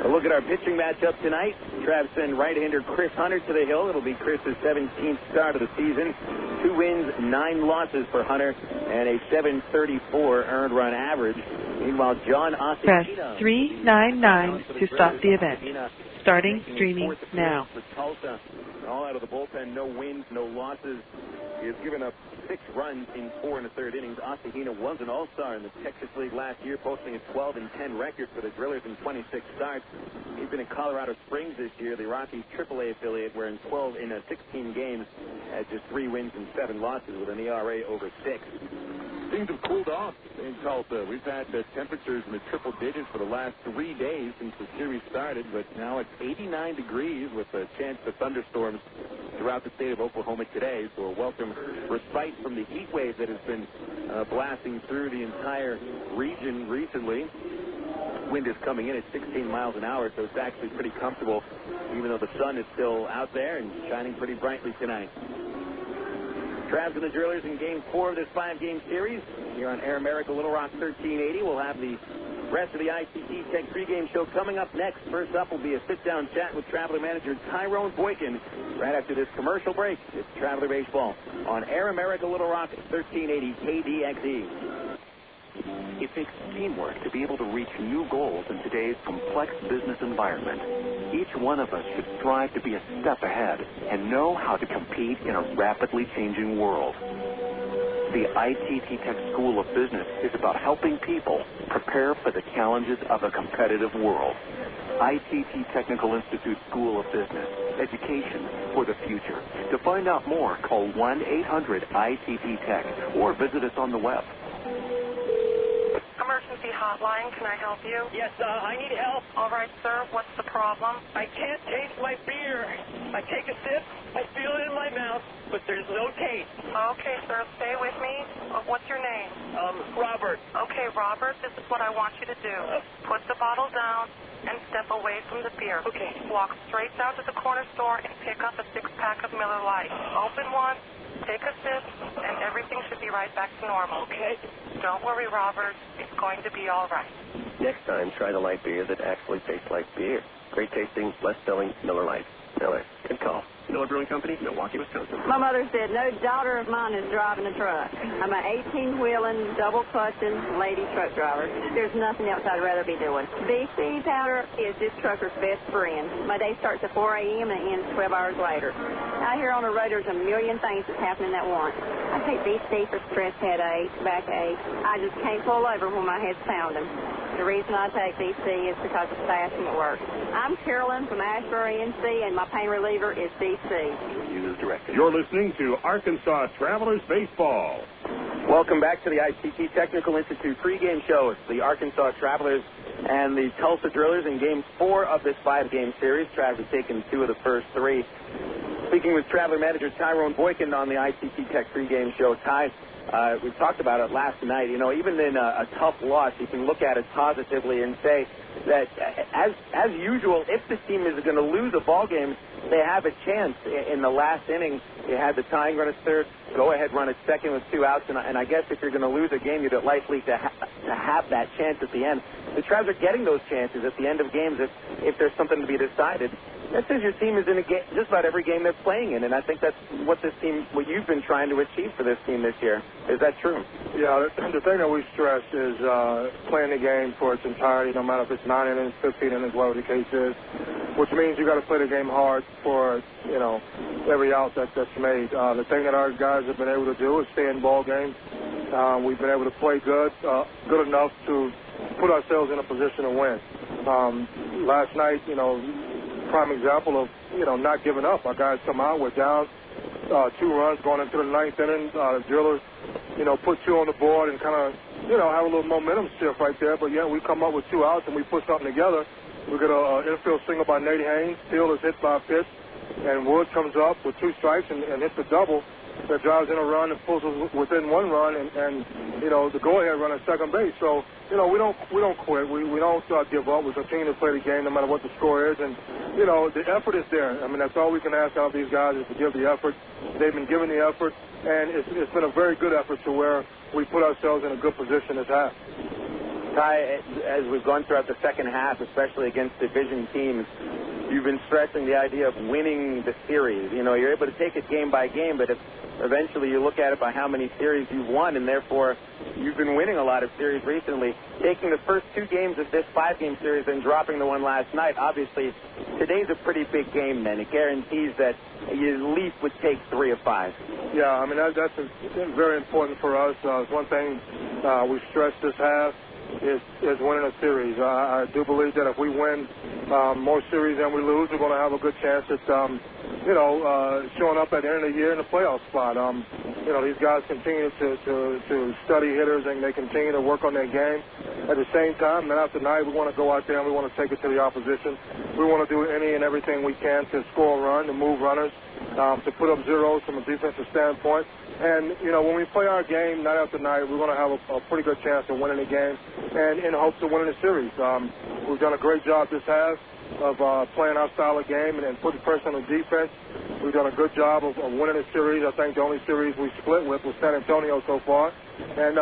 A look at our pitching matchup tonight. Travs send right-hander Chris Hunter to the hill. It'll be Chris's 17th start of the season. 2 wins, 9 losses for Hunter, and a 734 earned run average. Meanwhile, John Ossingina. Press 399 to stop the event. Starting streaming now. For Tulsa, all out of the bullpen, no wins, no losses. He has given up 6 runs in 4 1/3 innings. Ossingina was an all-star in the Texas League last year, posting a 12-10 record for the Drillers in 26 starts. He's been in Colorado Springs this year, the Rockies AAA affiliate, where in 16 games had just 3 wins and 7 losses with an ERA over 6. Things have cooled off in Tulsa. We've had temperatures in the triple digits for the last 3 days since the series started, but now it's 89 degrees with a chance of thunderstorms throughout the state of Oklahoma today. So a welcome respite from the heat wave that has been blasting through the entire region recently. Wind is coming in at 16 miles an hour, so it's actually pretty comfortable, even though the sun is still out there and shining pretty brightly tonight. Travs and the Drillers in Game 4 of this 5-game series. Here on Air America Little Rock 1380, we'll have the rest of the ITT Tech pregame show coming up next. First up will be a sit-down chat with Traveler manager Tyrone Boykin. Right after this commercial break, it's Traveler Baseball on Air America Little Rock 1380 KDXE. It takes teamwork to be able to reach new goals in today's complex business environment. Each one of us should strive to be a step ahead and know how to compete in a rapidly changing world. The ITT Tech School of Business is about helping people prepare for the challenges of a competitive world. ITT Technical Institute School of Business, education for the future. To find out more, call 1-800-ITT-TECH or visit us on the web. Emergency hotline, can I help you? Yes, I need help. All right, sir, what's the problem? I can't taste my beer. I take a sip, I feel it in my mouth, but there's no taste. Okay, sir, stay with me. What's your name? Robert. Okay, Robert, this is what I want you to do. Put the bottle down and step away from the beer. Okay. Walk straight down to the corner store and pick up a 6-pack of Miller Lite. Open one, take a sip, and everything should be right back to normal. Okay. Don't worry, Robert. It's going to be all right. Next time, try the light beer that actually tastes like beer. Great tasting, less filling, Miller Lite. Miller, good call. Miller Brewing Company, Milwaukee, Wisconsin. My mother said no daughter of mine is driving a truck. I'm an 18-wheeling, double-clutching lady truck driver. There's nothing else I'd rather be doing. BC powder is this trucker's best friend. My day starts at 4 a.m. and ends 12 hours later. Out here on the road, there's a million things that's happening at once. I take BC for stress headache, backache. I just can't pull over when my head's pounding. The reason I take BC is because it's fast and it works. I'm Carolyn from Ashbury, NC, and my pain reliever is BC. Use directed. You're listening to Arkansas Travelers Baseball. Welcome back to the ITT Technical Institute pregame show. It's the Arkansas Travelers and the Tulsa Drillers in Game 4 of this 5-game series. Travs have taken 2 of the first 3. Speaking with Traveler manager Tyrone Boykin on the ITT Tech pregame show. Ty, we talked about it last night. You know, even in a tough loss, you can look at it positively and say that, as usual, if this team is going to lose a ball game, they have a chance. In the last inning, you had the tying run at third, go-ahead run at second with 2 outs, and I guess if you're going to lose a game, you're likely to have that chance at the end. The Travs are getting those chances at the end of games if there's something to be decided. That says your team is in a game, just about every game they're playing in, and I think that's what you've been trying to achieve for this team this year. Is that true? Yeah, the thing that we stress is playing the game for its entirety, no matter if it's 9 innings, 15 innings, whatever the case is, which means you got to play the game hard for, every out that's made. The thing that our guys have been able to do is stay in ball games. We've been able to play good enough to put ourselves in a position to win. Last night, prime example of, not giving up. Our guys come out, we're down 2 runs going into the 9th inning. The Drillers, put 2 on the board and kind of, have a little momentum shift right there. But, yeah, we come up with 2 outs and we put something together. We get an infield single by Nathan Haynes. Steele is hit by a pitch. And Wood comes up with 2 strikes and hits a double that drives in a run and pulls us within 1 run and the go-ahead run at second base. So, we don't quit. We don't give up. We continue to play the game no matter what the score is. And, the effort is there. I mean, that's all we can ask out of these guys is to give the effort. They've been giving the effort, and it's been a very good effort to where we put ourselves in a good position this half. Ty, as we've gone throughout the second half, especially against division teams, you've been stressing the idea of winning the series. You know, you're able to take it game by game, but if eventually you look at it by how many series you've won, and therefore you've been winning a lot of series recently. Taking the first 2 games of this 5-game series and dropping the one last night, obviously today's a pretty big game then. It guarantees that you at least would take 3 of 5. Yeah, I mean, that's very important for us. One thing we stressed this half is winning a series. I do believe that if we win more series than we lose, we're going to have a good chance at, showing up at the end of the year in the playoff spot. These guys continue to study hitters, and they continue to work on their game. At the same time, night after night, we want to go out there and we want to take it to the opposition. We want to do any and everything we can to score a run, to move runners, to put up zeros from a defensive standpoint. And, when we play our game night after night, we're going to have a pretty good chance of winning the game and in hopes of winning the series. We've done a great job this half of playing our style of game and putting pressure on the defense. We've done a good job of winning the series. I think the only series we split with was San Antonio so far. And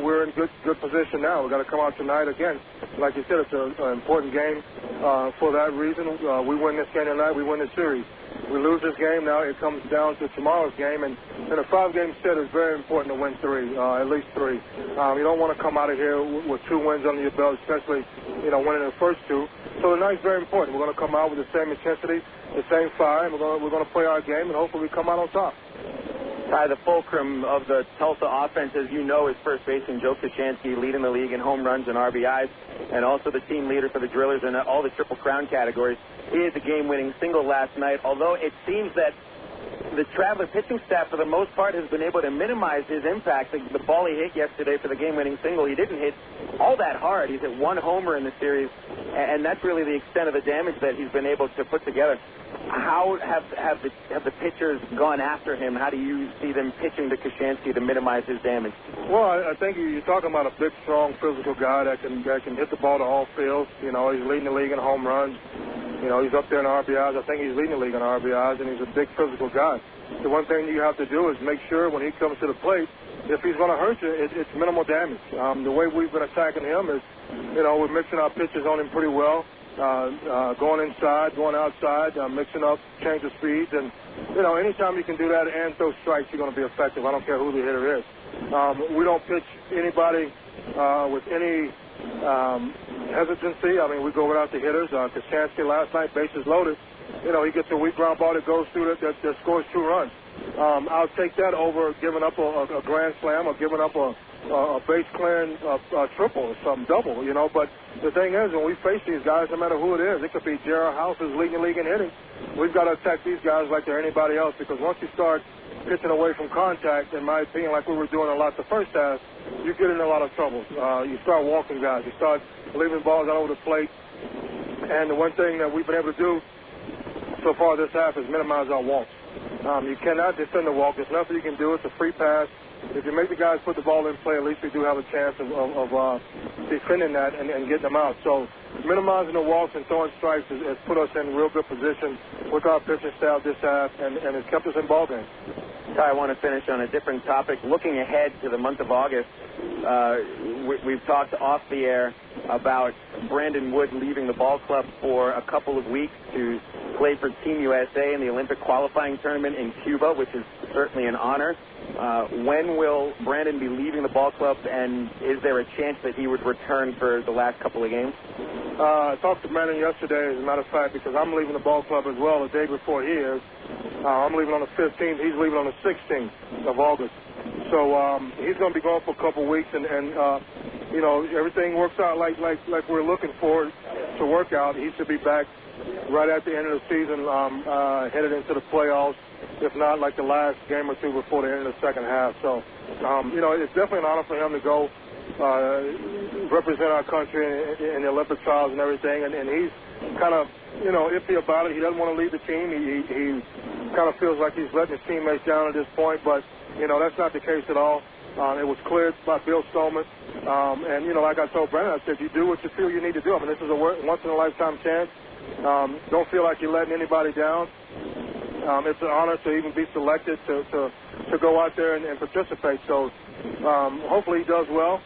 we're in good position now. We've got to come out tonight again. Like you said, it's an important game for that reason. We win this game tonight, we win the series. We lose this game, now it comes down to tomorrow's game. And in a 5-game set, it's very important to win 3, at least 3. You don't want to come out of here with 2 wins under your belt, especially, winning the first 2. So tonight's very important. We're going to come out with the same intensity, the same fire, and we're going to play our game, and hopefully we come out on top. Ty, the fulcrum of the Tulsa offense, as you know, is first baseman Joe Koshansky, leading the league in home runs and RBIs, and also the team leader for the Drillers in all the Triple Crown categories. He had the game-winning single last night, although it seems that the Traveler pitching staff, for the most part, has been able to minimize his impact. The ball he hit yesterday for the game-winning single, he didn't hit all that hard. He's hit 1 homer in the series, and that's really the extent of the damage that he's been able to put together. How have the pitchers gone after him? How do you see them pitching to Koshansky to minimize his damage? Well, I think you're talking about a big, strong, physical guy that can hit the ball to all fields. He's leading the league in home runs. He's up there in RBIs. I think he's leading the league in RBIs, and he's a big physical guy. The one thing you have to do is make sure when he comes to the plate, if he's going to hurt you, it's minimal damage. The way we've been attacking him is, we're mixing our pitches on him pretty well, going inside, going outside, mixing up, change of speeds. And, anytime you can do that and throw strikes, you're going to be effective. I don't care who the hitter is. We don't pitch anybody with any hesitancy. I mean, we go without the hitters. Koshansky last night, bases loaded. He gets a weak ground ball that goes through that scores 2 runs. I'll take that over giving up a grand slam or giving up a base clearing triple or some double, But the thing is, when we face these guys, no matter who it is, it could be Gerald House who's leading the league in hitting. We've got to attack these guys like they're anybody else, because once you start pitching away from contact, in my opinion, like we were doing a lot the first half, you get in a lot of trouble. You start walking guys. You start leaving balls all over the plate. And the one thing that we've been able to do so far this half is minimize our walks. You cannot defend the walk. There's nothing you can do. It's a free pass. If you make the guys put the ball in play, at least we do have a chance of defending that and getting them out. So minimizing the walks and throwing strikes has put us in real good position with our pitching staff this half, and it's kept us in ball games. Ty, I want to finish on a different topic. Looking ahead to the month of August, we've talked off the air about Brandon Wood leaving the ball club for a couple of weeks to play for Team USA in the Olympic qualifying tournament in Cuba, which is certainly an honor. When will Brandon be leaving the ball club, and is there a chance that he would return for the last couple of games? I talked to Brandon yesterday, as a matter of fact, because I'm leaving the ball club as well the day before he is. I'm leaving on the 15th. He's leaving on the 16th of August. So he's going to be gone for a couple of weeks, and everything works out like we're looking for to work out. He should be back right at the end of the season, headed into the playoffs, if not like the last game or 2 before the end of the second half. So, it's definitely an honor for him to go represent our country in the Olympic trials and everything. And he's kind of, iffy about it. He doesn't want to leave the team. He kind of feels like he's letting his teammates down at this point, but, that's not the case at all. It was cleared by Bill Stoneman. And, like I told Brandon, I said, you do what you feel you need to do. I mean, this is a once-in-a-lifetime chance. Don't feel like you're letting anybody down. It's an honor to even be selected to go out there and participate. So hopefully he does well,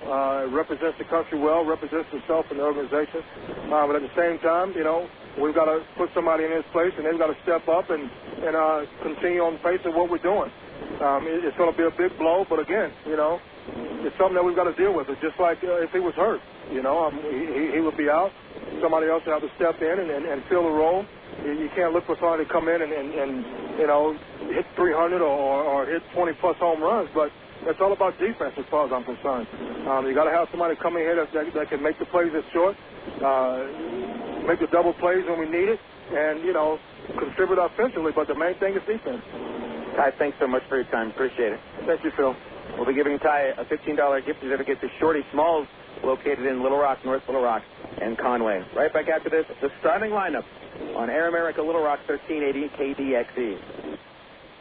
represents the country well, represents himself and the organization. But at the same time, you know, we've got to put somebody in his place, and they've got to step up and continue on the pace of what we're doing. It's going to be a big blow, but again, you know, it's something that we've got to deal with. It's just like if he was hurt, you know, he would be out. Somebody else would have to step in and fill the role. You can't look for somebody to come in and you know, hit 300 or hit 20-plus home runs, but it's all about defense as far as I'm concerned. You got to have somebody come in here that can make the plays that's short, make the double plays when we need it, and, you know, contribute offensively, but the main thing is defense. Ty, thanks so much for your time. Appreciate it. Thank you, Phil. We'll be giving Ty a $15 gift certificate to Shorty Smalls, located in Little Rock, North Little Rock, and Conway. Right back after this, the starting lineup on Air America Little Rock 1380 KDXE.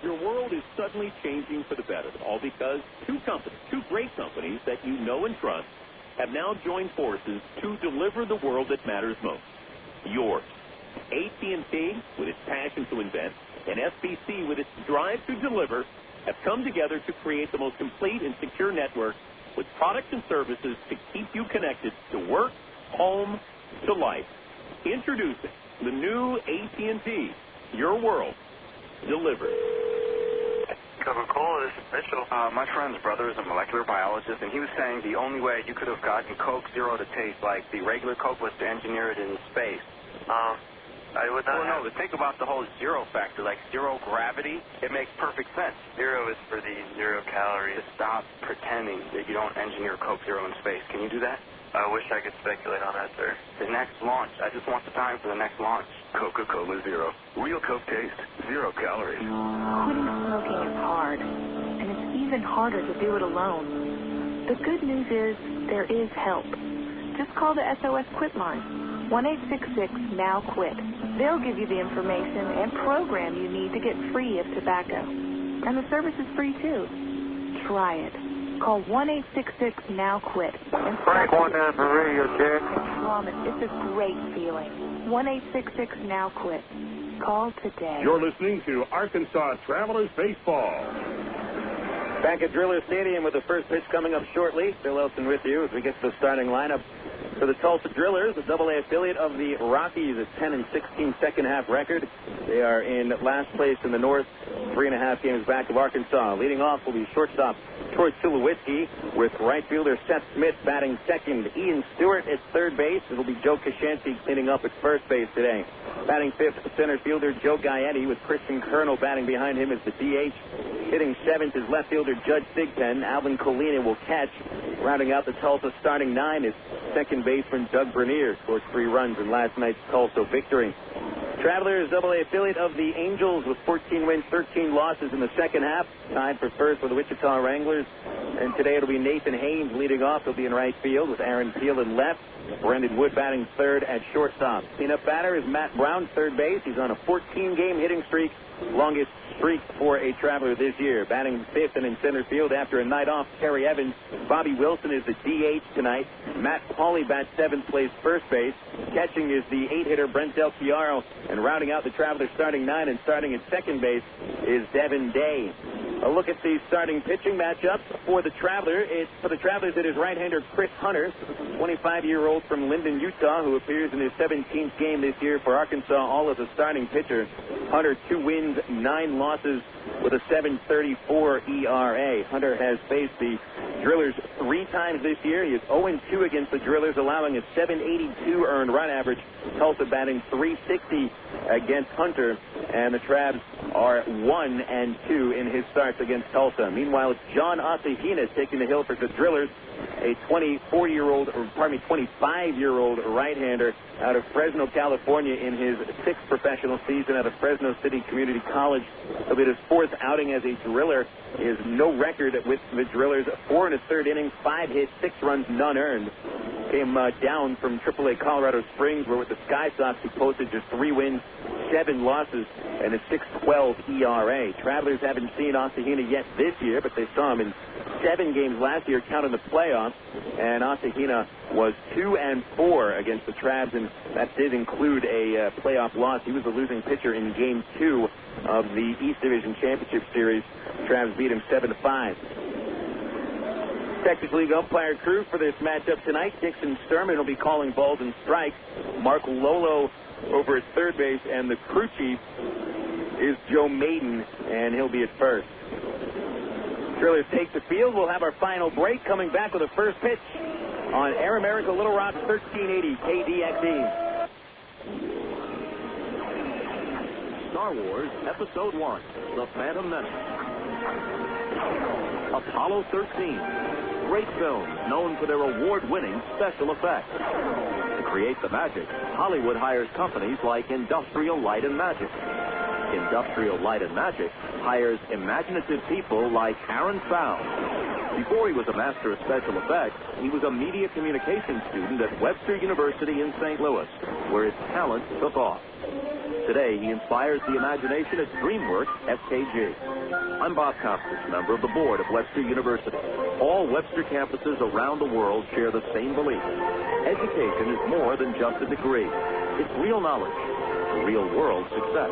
Your world is suddenly changing for the better, all because two great companies that you know and trust, have now joined forces to deliver the world that matters most, yours. AT&T, with its passion to invent, and SBC, with its drive to deliver, have come together to create the most complete and secure network with products and services to keep you connected to work, home, to life. Introducing the new AT&T, your world delivered. Coca-Cola, this is Mitchell. My friend's brother is a molecular biologist, and he was saying the only way you could have gotten Coke Zero to taste like the regular Coke was to engineer it in space. I would not no, but think about the whole zero factor, like zero gravity. It makes perfect sense. Zero is for the 0 calories. Just stop pretending that you don't engineer Coke Zero in space. Can you do that? I wish I could speculate on that, sir. The next launch. I just want the time for the next launch. Coca-Cola Zero. Real Coke taste. 0 calories. Quitting smoking is hard, and it's even harder to do it alone. The good news is there is help. Just call the SOS Quit line. 1-866-NOW-QUIT. They'll give you the information and program you need to get free of tobacco. And the service is free, too. Try it. Call 1-866-NOW-QUIT. Frank 19 for radio check. I promise, it's a great feeling. 1-866-NOW-QUIT. Call today. You're listening to Arkansas Travelers Baseball. Back at Driller Stadium with the first pitch coming up shortly. Bill Elson with you as we get to the starting lineup for the Tulsa Drillers, a AA affiliate of the Rockies, a 10-16 second-half record. They are in last place in the North, 3.5 games back of Arkansas. Leading off will be shortstop Troy Tulowitzki, with right fielder Seth Smith batting second. Ian Stewart at third base. It'll be Joe Koshansky cleaning up at first base today. Batting fifth, center fielder Joe Gaetti, with Christian Colonel batting behind him as the DH. Hitting seventh is left fielder Judge Thigpen. Alvin Colina will catch. Rounding out the Tulsa starting nine is second baseman Doug Bernier. Scored 3 runs in last night's Tulsa victory. Travelers, AA affiliate of the Angels, with 14 wins, 13 losses in the second half. Tied for first with the Wichita Wranglers. And today it'll be Nathan Haynes leading off. He'll be in right field with Aaron Peel in left. Brendan Wood batting third at shortstop. Cleanup batter is Matt Brown, third base. He's on a 14-game hitting streak, longest streak for a Traveler this year. Batting fifth and in center field after a night off, Terry Evans. Bobby Wilson is the DH tonight. Matt Pauley bats seventh, plays first base. Catching is the 8-hitter Brent Del Chiaro. And rounding out the Traveler starting nine and starting at second base is Devin Day. A look at the starting pitching matchup for the Travelers. It is right-hander Chris Hunter, 25-year-old from Linden, Utah, who appears in his 17th game this year for Arkansas, all as a starting pitcher. Hunter, 2 wins, 9 losses with a 7.34 ERA. Hunter has faced the Drillers 3 times this year. He is 0-2 against the Drillers, allowing a 7.82 earned run average. Tulsa batting .360 against Hunter, and the Trabs are 1-2 in his starts against Tulsa. Meanwhile, it's John Asahina taking the hill for the Drillers, a 25-year-old right-hander out of Fresno, California, in his 6th professional season out of Fresno City Community College. It'll be his 4th outing as a Driller. He has no record with the Drillers. 4 1/3 innings, 5 hits, 6 runs, none earned. Came down from AAA Colorado Springs, where with the Sky Sox he posted just 3 wins, 7 losses, and a 6.12 ERA. Travelers haven't seen Asahina yet this year, but they saw him in 7 games last year, counting the playoffs, and Asahina was 2-4 against the Trabs, and that did include a playoff loss. He was the losing pitcher in Game 2 of the East Division Championship Series. Trabs beat him 7-5. Texas League umpire crew for this matchup tonight. Dixon Sturman will be calling balls and strikes. Mark Lolo over at third base, and the crew chief is Joe Maiden, and he'll be at first. Drillers take the field. We'll have our final break, coming back with the first pitch on Air America Little Rock 1380 KDXE. Star Wars Episode 1, The Phantom Menace. Apollo 13. Great films known for their award-winning special effects. To create the magic, Hollywood hires companies like Industrial Light and Magic. Industrial Light and Magic hires imaginative people like Aaron Found. Before he was a master of special effects, he was a media communications student at Webster University in St. Louis, where his talent took off. Today, he inspires the imagination at DreamWorks FKG. I'm Bob Costas, member of the board of Webster University. All Webster campuses around the world share the same belief. Education is more than just a degree. It's real knowledge, real-world success.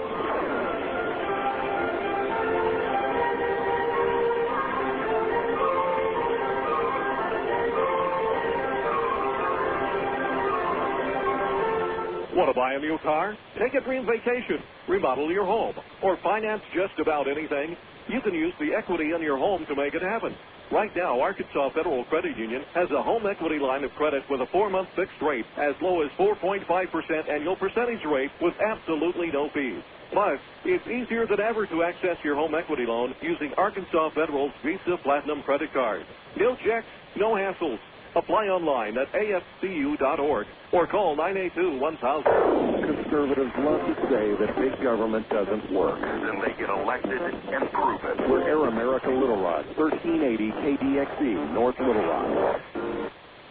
Want to buy a new car? Take a dream vacation, remodel your home, or finance just about anything? You can use the equity in your home to make it happen. Right now, Arkansas Federal Credit Union has a home equity line of credit with a 4-month fixed rate as low as 4.5% annual percentage rate with absolutely no fees. Plus, it's easier than ever to access your home equity loan using Arkansas Federal's Visa Platinum credit card. No checks, no hassles. Apply online at afcu.org or call 982-1000. Conservatives love to say that big government doesn't work. Then they get elected and prove it. We're Air America Little Rock, 1380 KDXE, North Little Rock.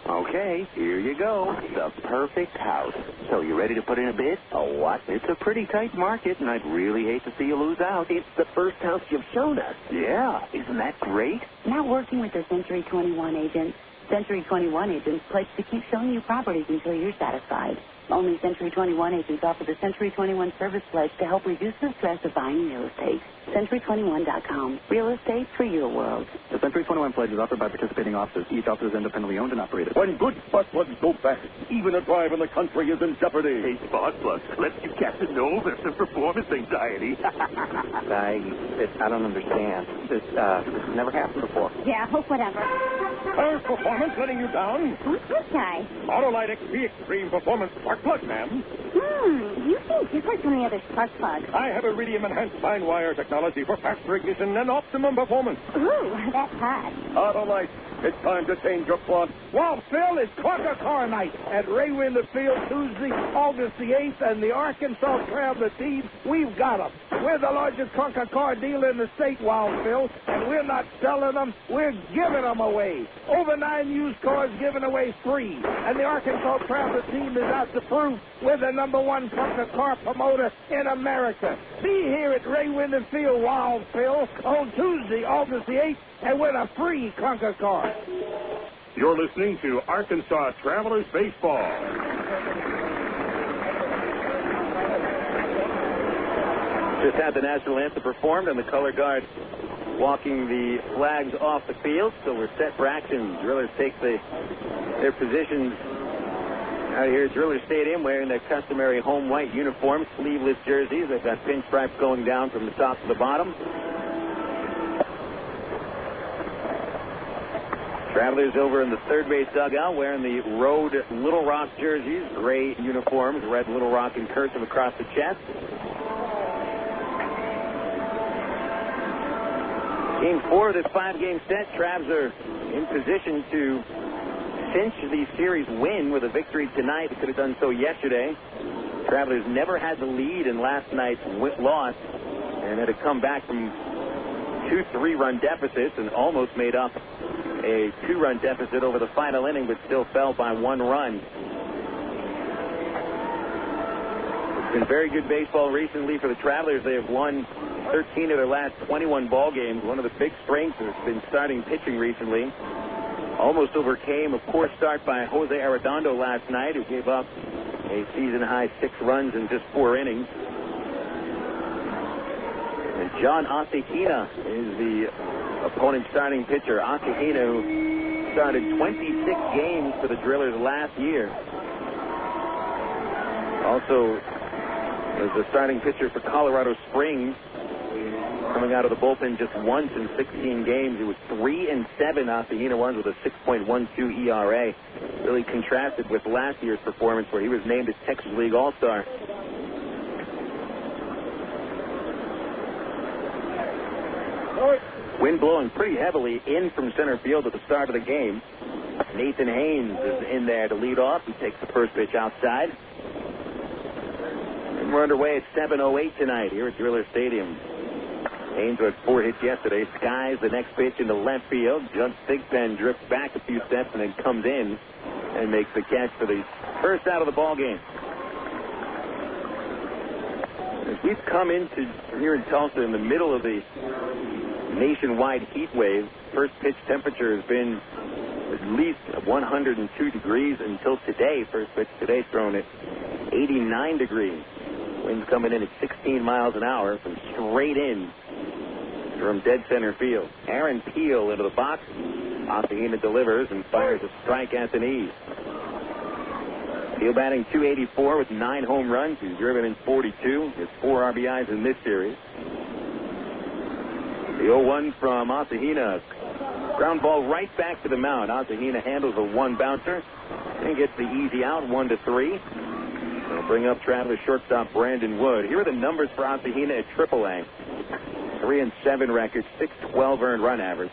Okay, here you go. The perfect house. So you ready to put in a bid? Oh, what? It's a pretty tight market, and I'd really hate to see you lose out. It's the first house you've shown us. Yeah, isn't that great? Now working with the Century 21 agent. Century 21 agents pledge to keep showing you properties until you're satisfied. Only Century 21 agents offer the Century 21 Service Pledge to help reduce the stress of buying real estate. Century21.com. Real estate for your world. The Century 21 Pledge is offered by participating officers. Each officer is independently owned and operated. When good spark plugs go fast, even a drive in the country is in jeopardy. Hey, spark plugs, let's you Captain know there's some performance anxiety. I don't understand. This never happened before. Yeah, whatever. Car's performance letting you down? Who's this guy? Autolite XP Extreme Performance Spark Plug, ma'am. You seem different from the other spark plugs. I have iridium-enhanced fine wire technology for faster ignition and optimum performance. Ooh, that's hot. Autolite, it's time to change your plug. Well, Phil, it's Conquer Car Night at Ray Winder Field Tuesday, August the 8th, and the Arkansas Traveler team, we've got them. We're the largest Conquer Car dealer in the state, Wild Phil, and we're not selling them, we're giving them away. Over 9 used cars given away free, and the Arkansas Traveler team is out to prove we're the #1 Conquer Car promoter in America. Be here at Ray Winder Field, Wild Phil, on Tuesday, August the 8th, and win a free Conquer Car. You're listening to Arkansas Travelers Baseball. Just had the national anthem performed, and the color guard walking the flags off the field. So we're set for action. Drillers take their positions out here at Driller Stadium, wearing their customary home white uniforms, sleeveless jerseys. They've got pinstripes going down from the top to the bottom. Travelers over in the third base dugout wearing the Road Little Rock jerseys, gray uniforms, red Little Rock in cursive across the chest. Game 4 of this 5-game set. Travs are in position to cinch the series win with a victory tonight. They could have done so yesterday. Travelers never had the lead in last night's loss and had to come back from 2 3-run deficits and almost made up a 2-run deficit over the final inning, but still fell by 1 run. It's been very good baseball recently for the Travelers. They have won 13 of their last 21 ball games. One of the big strengths has been starting pitching recently. Almost overcame a poor start by Jose Arredondo last night, who gave up a season-high 6 runs in just 4 innings. And John Osekina is the opponent's starting pitcher. Osekina, who started 26 games for the Drillers last year. Also was the starting pitcher for Colorado Springs. Coming out of the bullpen just once in 16 games. He was 3-7 Ossahina ones with a 6.12 ERA. Really contrasted with last year's performance where he was named as Texas League All-Star. Wind blowing pretty heavily in from center field at the start of the game. Nathan Haynes is in there to lead off. He takes the first pitch outside. And we're underway at 7:08 tonight here at Driller Stadium. Haynes had 4 hits yesterday. Skies the next pitch into left field. Jumps Thigpen, drifts back a few steps, and then comes in and makes the catch for the first out of the ball game. As we've come into here in Tulsa in the middle of the nationwide heat wave, first pitch temperature has been at least 102 degrees until today. First pitch today thrown at 89 degrees. Winds coming in at 16 miles an hour from straight in from dead center field. Aaron Peel into the box. Ossahina delivers and fires a strike at the knees. Peel batting .284 with 9 home runs. He's driven in 42. His 4 RBIs in this series. The 0-1 from Ossahina. Ground ball right back to the mound. Ossahina handles a 1 bouncer and gets the easy out, 1-3. They'll bring up Travelers shortstop Brandon Wood. Here are the numbers for Ossahina at AAA. 3-7 record, 612 earned run average.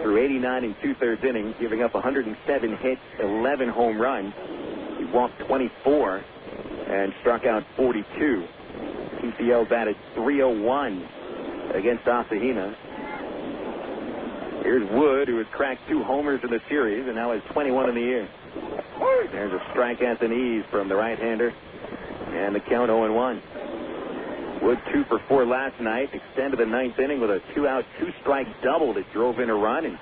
Through 89 2/3 innings, giving up 107 hits, 11 home runs. He walked 24 and struck out 42. TCL batted .301 against Ossahina. Here's Wood, who has cracked 2 homers in the series and now has 21 in the year. There's a strike at the knees from the right-hander, and the count 0-1. Wood 2 for 4 last night, extended the 9th inning with a 2-out, 2-strike double that drove in a run and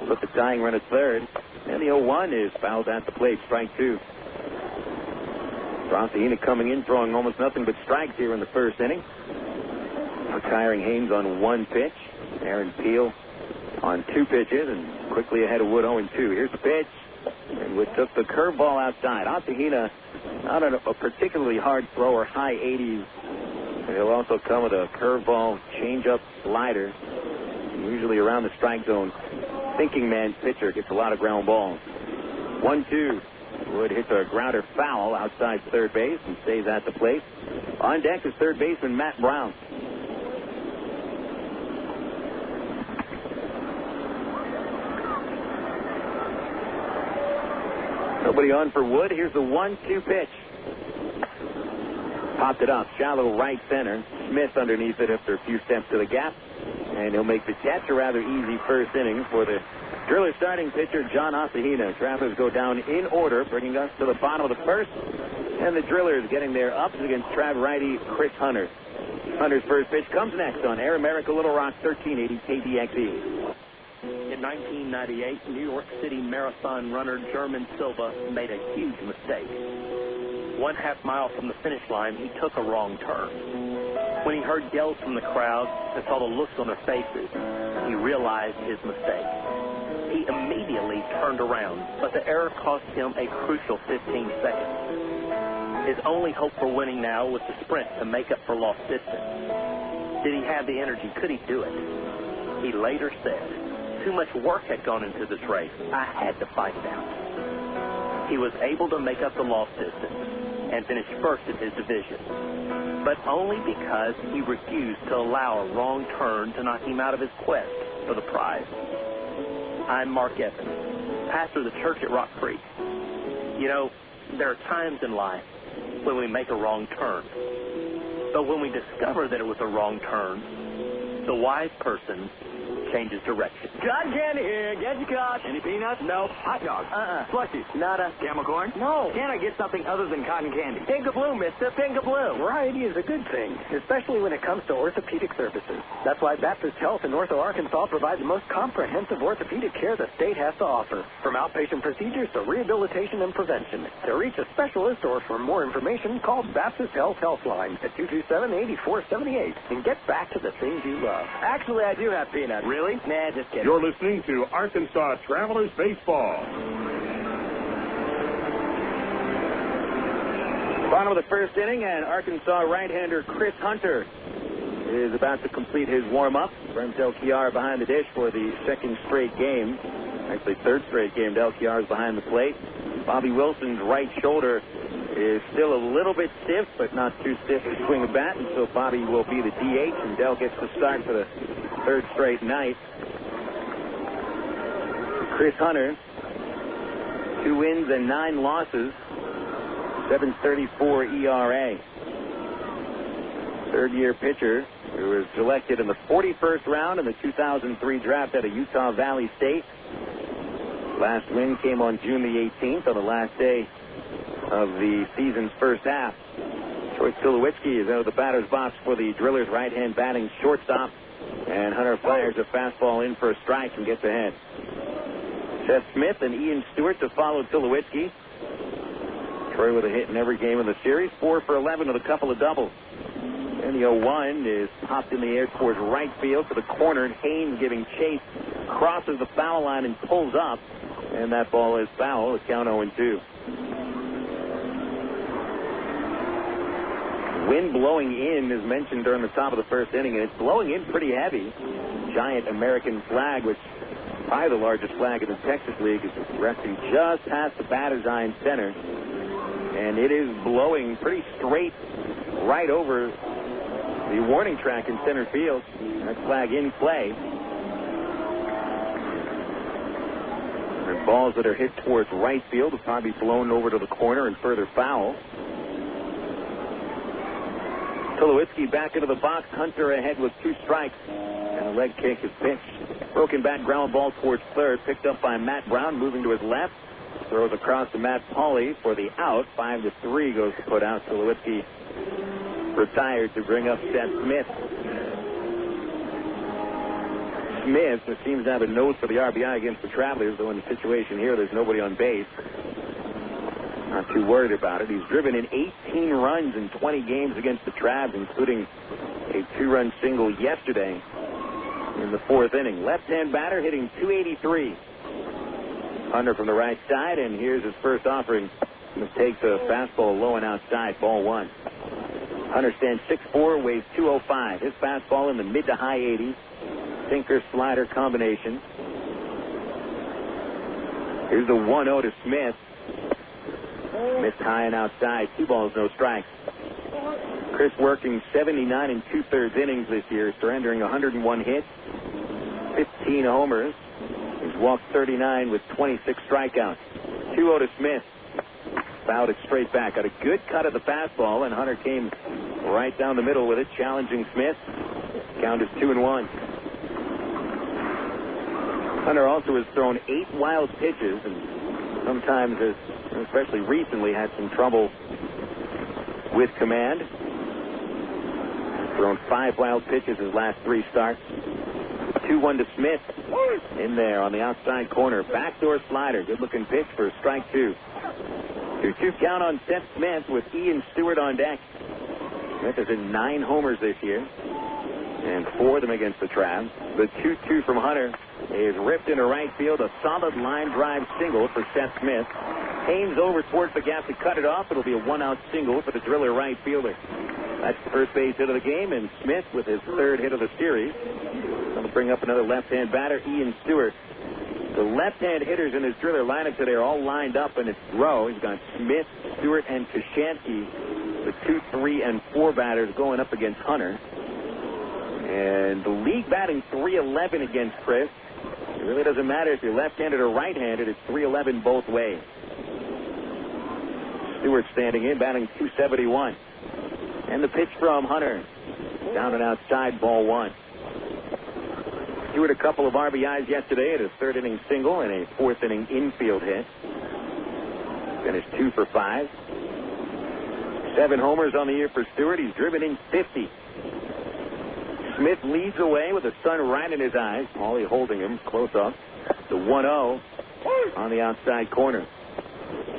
put the tying run at third. And the 0-1 is fouled at the plate, strike 2. Ossahina coming in, throwing almost nothing but strikes here in the first inning. Retiring Haynes on 1 pitch. Aaron Peel on 2 pitches and quickly ahead of Wood 0-2. Here's the pitch. And Wood took the curveball outside. Ossahina, not a particularly hard thrower, high 80s. And he'll also come with a curveball, changeup, slider. Usually around the strike zone. Thinking man pitcher gets a lot of ground balls. 1-2. Wood hits a grounder foul outside third base and stays at the plate. On deck is third baseman Matt Brown. Nobody on for Wood. Here's the 1-2 pitch. Popped it up, shallow right center. Smith underneath it after a few steps to the gap. And he'll make the catch. A rather easy first inning for the Driller starting pitcher, John Ossahina. Travelers go down in order, bringing us to the bottom of the first. And the Drillers getting their ups against Trav righty Chris Hunter. Hunter's first pitch comes next on Air America Little Rock, 1380 KDXE. In 1998, New York City marathon runner German Silva made a huge mistake. 1/2 mile from the finish line, he took a wrong turn. When he heard yells from the crowd and saw the looks on their faces, he realized his mistake. He immediately turned around, but the error cost him a crucial 15 seconds. His only hope for winning now was to sprint to make up for lost distance. Did he have the energy? Could he do it? He later said, "Too much work had gone into this race. I had to fight it out." He was able to make up the lost distance and finish first in his division, but only because he refused to allow a wrong turn to knock him out of his quest for the prize. I'm Mark Evans, pastor of the church at Rock Creek. You know, there are times in life when we make a wrong turn, but when we discover that it was a wrong turn, the wise person changes direction. Cotton candy here. Get your cotton. Any peanuts? No. Hot dogs? Slushies? Nada. Camel corn? No. Can I get something other than cotton candy? Pink of blue, mister. Pink of blue. Variety is a good thing, especially when it comes to orthopedic services. That's why Baptist Health in Ortho Arkansas provides the most comprehensive orthopedic care the state has to offer. From outpatient procedures to rehabilitation and prevention. To reach a specialist or for more information, call Baptist Health Helpline at 227-8478 and get back to the things you love. Actually, I do have peanuts. Really? really? Nah, just kidding. You're listening to Arkansas Travelers Baseball. Bottom of the first inning, and Arkansas right-hander Chris Hunter is about to complete his warm-up. Brent Delchiar behind the dish for the second straight game. Actually, third straight game. Delchiar is behind the plate. Bobby Wilson's right shoulder is still a little bit stiff, but not too stiff to swing a bat, and so Bobby will be the DH, and Del gets the start for the third straight night. Chris Hunter, 2 wins and 9 losses, 7.34 ERA. Third-year pitcher who was selected in the 41st round in the 2003 draft out of Utah Valley State. Last win came on June the 18th on the last day of the season's first half. Troy Tulowitzki is out of the batter's box for the Drillers, right-hand batting shortstop. And Hunter fires a fastball in for a strike and gets ahead. Seth Smith and Ian Stewart to follow Tulowitzki. Troy with a hit in every game of the series. 4 for 11 with a couple of doubles. And the 0-1 is popped in the air towards right field to the corner. And Haynes giving chase. Crosses the foul line and pulls up. And that ball is foul. It's count 0-2. Wind blowing in is mentioned during the top of the first inning, and it's blowing in pretty heavy. Giant American flag, which is probably the largest flag in the Texas League, is resting just past the batter's eye in center. And it is blowing pretty straight right over the warning track in center field. That flag in play. And balls that are hit towards right field will probably be blown over to the corner and further foul. Tulowitzki back into the box. Hunter ahead with 2 strikes. And a leg kick is pitched. Broken back ground ball towards third. Picked up by Matt Brown, moving to his left. Throws across to Matt Pauley for the out. 5-3 goes to put out. Tulowitzki retired to bring up Seth Smith. Smith seems to have a nose for the RBI against the Travelers, though in the situation here, there's nobody on base. Not too worried about it. He's driven in 18 runs in 20 games against the Travs, including a 2-run single yesterday in the 4th inning. Left-hand batter hitting .283. Hunter from the right side, and here's his first offering. Smith takes a fastball low and outside, ball 1. Hunter stands 6'4", weighs 205. His fastball in the mid to high 80s. Sinker-slider combination. Here's the 1-0 to Smith. Missed high and outside. 2 balls, no strikes. Chris working 79 2/3 innings this year, surrendering 101 hits, 15 homers. He's walked 39 with 26 strikeouts. 2-0 to Smith. Fouled it straight back. Got a good cut of the fastball, and Hunter came right down the middle with it, challenging Smith. Count is 2-1. Hunter also has thrown 8 wild pitches, and sometimes, especially recently, had some trouble with command. Thrown 5 wild pitches his last 3 starts. 2-1 to Smith. In there on the outside corner. Backdoor slider. Good-looking pitch for strike 2. 2-2 count on Seth Smith with Ian Stewart on deck. Smith has hit 9 homers this year, and 4 of them against the Travs. The 2-2 from Hunter is ripped into right field. A solid line drive single for Seth Smith. Haynes over towards the gap to cut it off. It'll be a 1-out single for the Driller right fielder. That's the first base hit of the game, and Smith with his 3rd hit of the series. Going to bring up another left-hand batter, Ian Stewart. The left-hand hitters in his Driller lineup today are all lined up in its row. He's got Smith, Stewart, and Koshansky, the 2, 3, and 4 batters going up against Hunter. And the league batting .311 against Chris. It really doesn't matter if you're left-handed or right-handed. It's .311 both ways. Stewart standing in, batting .271. And the pitch from Hunter. Down and outside, ball 1. Stewart a couple of RBIs yesterday at his 3rd inning single and a 4th inning infield hit. Finished 2 for 5. 7 homers on the year for Stewart. He's driven in 50. Smith leads away with the sun right in his eyes. Paulie holding him close up. The 1-0 on the outside corner.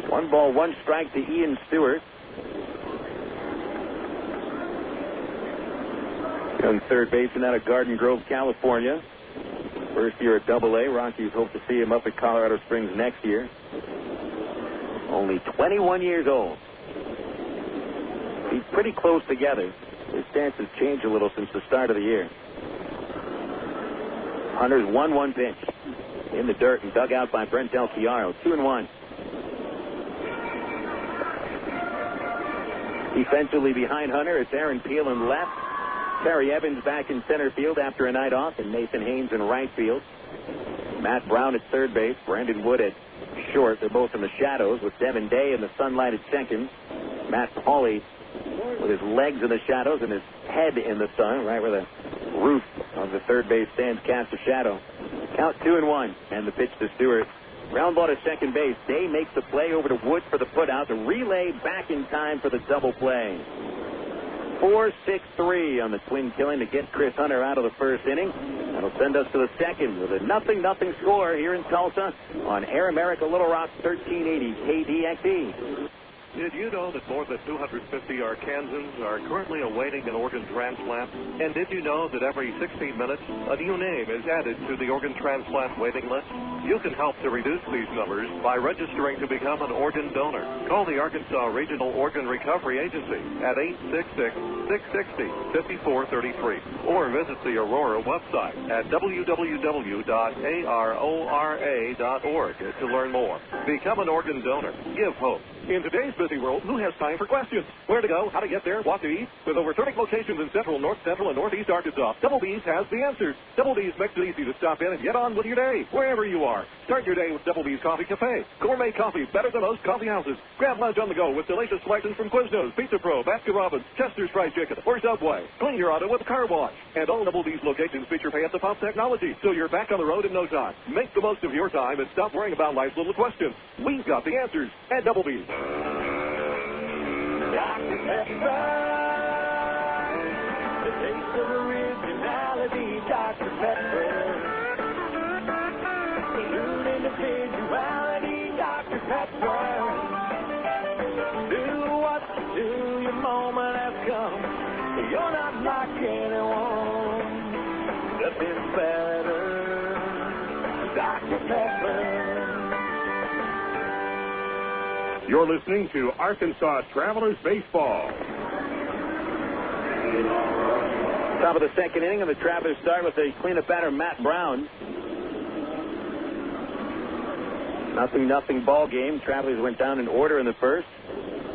1 ball, 1 strike to Ian Stewart. Young third baseman out of Garden Grove, California. First year at Double-A. Rockies hope to see him up at Colorado Springs next year. Only 21 years old. He's pretty close together. His stance has changed a little since the start of the year. Hunter's 1-1 pitch. In the dirt and dug out by Brent Del Chiaro. 2-1. Defensively behind Hunter, it's Aaron Peel in left. Terry Evans back in center field after a night off, and Nathan Haynes in right field. Matt Brown at third base, Brandon Wood at short. They're both in the shadows with Devin Day in the sunlight at second. Matt Pauley with his legs in the shadows and his head in the sun, right where the roof of the third base stands casts a shadow. Count 2-1, and the pitch to Stewart. Ground ball to second base. Day makes the play over to Wood for the putout. The relay back in time for the double play. 4-6-3 on the Twin killing to get Chris Hunter out of the first inning. That'll send us to the second with a 0-0 score here in Tulsa on Air America Little Rock 1380 KDXE. Did you know that more than 250 Arkansans are currently awaiting an organ transplant? And did you know that every 16 minutes, a new name is added to the organ transplant waiting list? You can help to reduce these numbers by registering to become an organ donor. Call the Arkansas Regional Organ Recovery Agency at 866-660-5433 or visit the Aurora website at www.arora.org to learn more. Become an organ donor. Give hope. In today's busy world, who has time for questions? Where to go, how to get there, what to eat? With over 30 locations in Central, North Central, and Northeast Arkansas, Double B's has the answers. Double B's makes it easy to stop in and get on with your day, wherever you are. Start your day with Double B's Coffee Cafe. Gourmet coffee, better than most coffee houses. Grab lunch on the go with delicious selections from Quiznos, Pizza Pro, Baskin Robbins, Chester's Fried Chicken, or Subway. Clean your auto with a car wash. And all Double B's locations feature pay-at-the-pump technology, so you're back on the road in no time. Make the most of your time and stop worrying about life's little questions. We've got the answers at Double B's. Dr. Pepper, the taste of originality, Dr. Pepper. True individuality, Dr. Pepper. Do what you do, your moment has come. You're not like anyone. Nothing's better, Dr. Pepper. You're listening to Arkansas Travelers Baseball. Top of the second inning, and the Travelers start with a cleanup batter, Matt Brown. 0-0 ball game. Travelers went down in order in the first.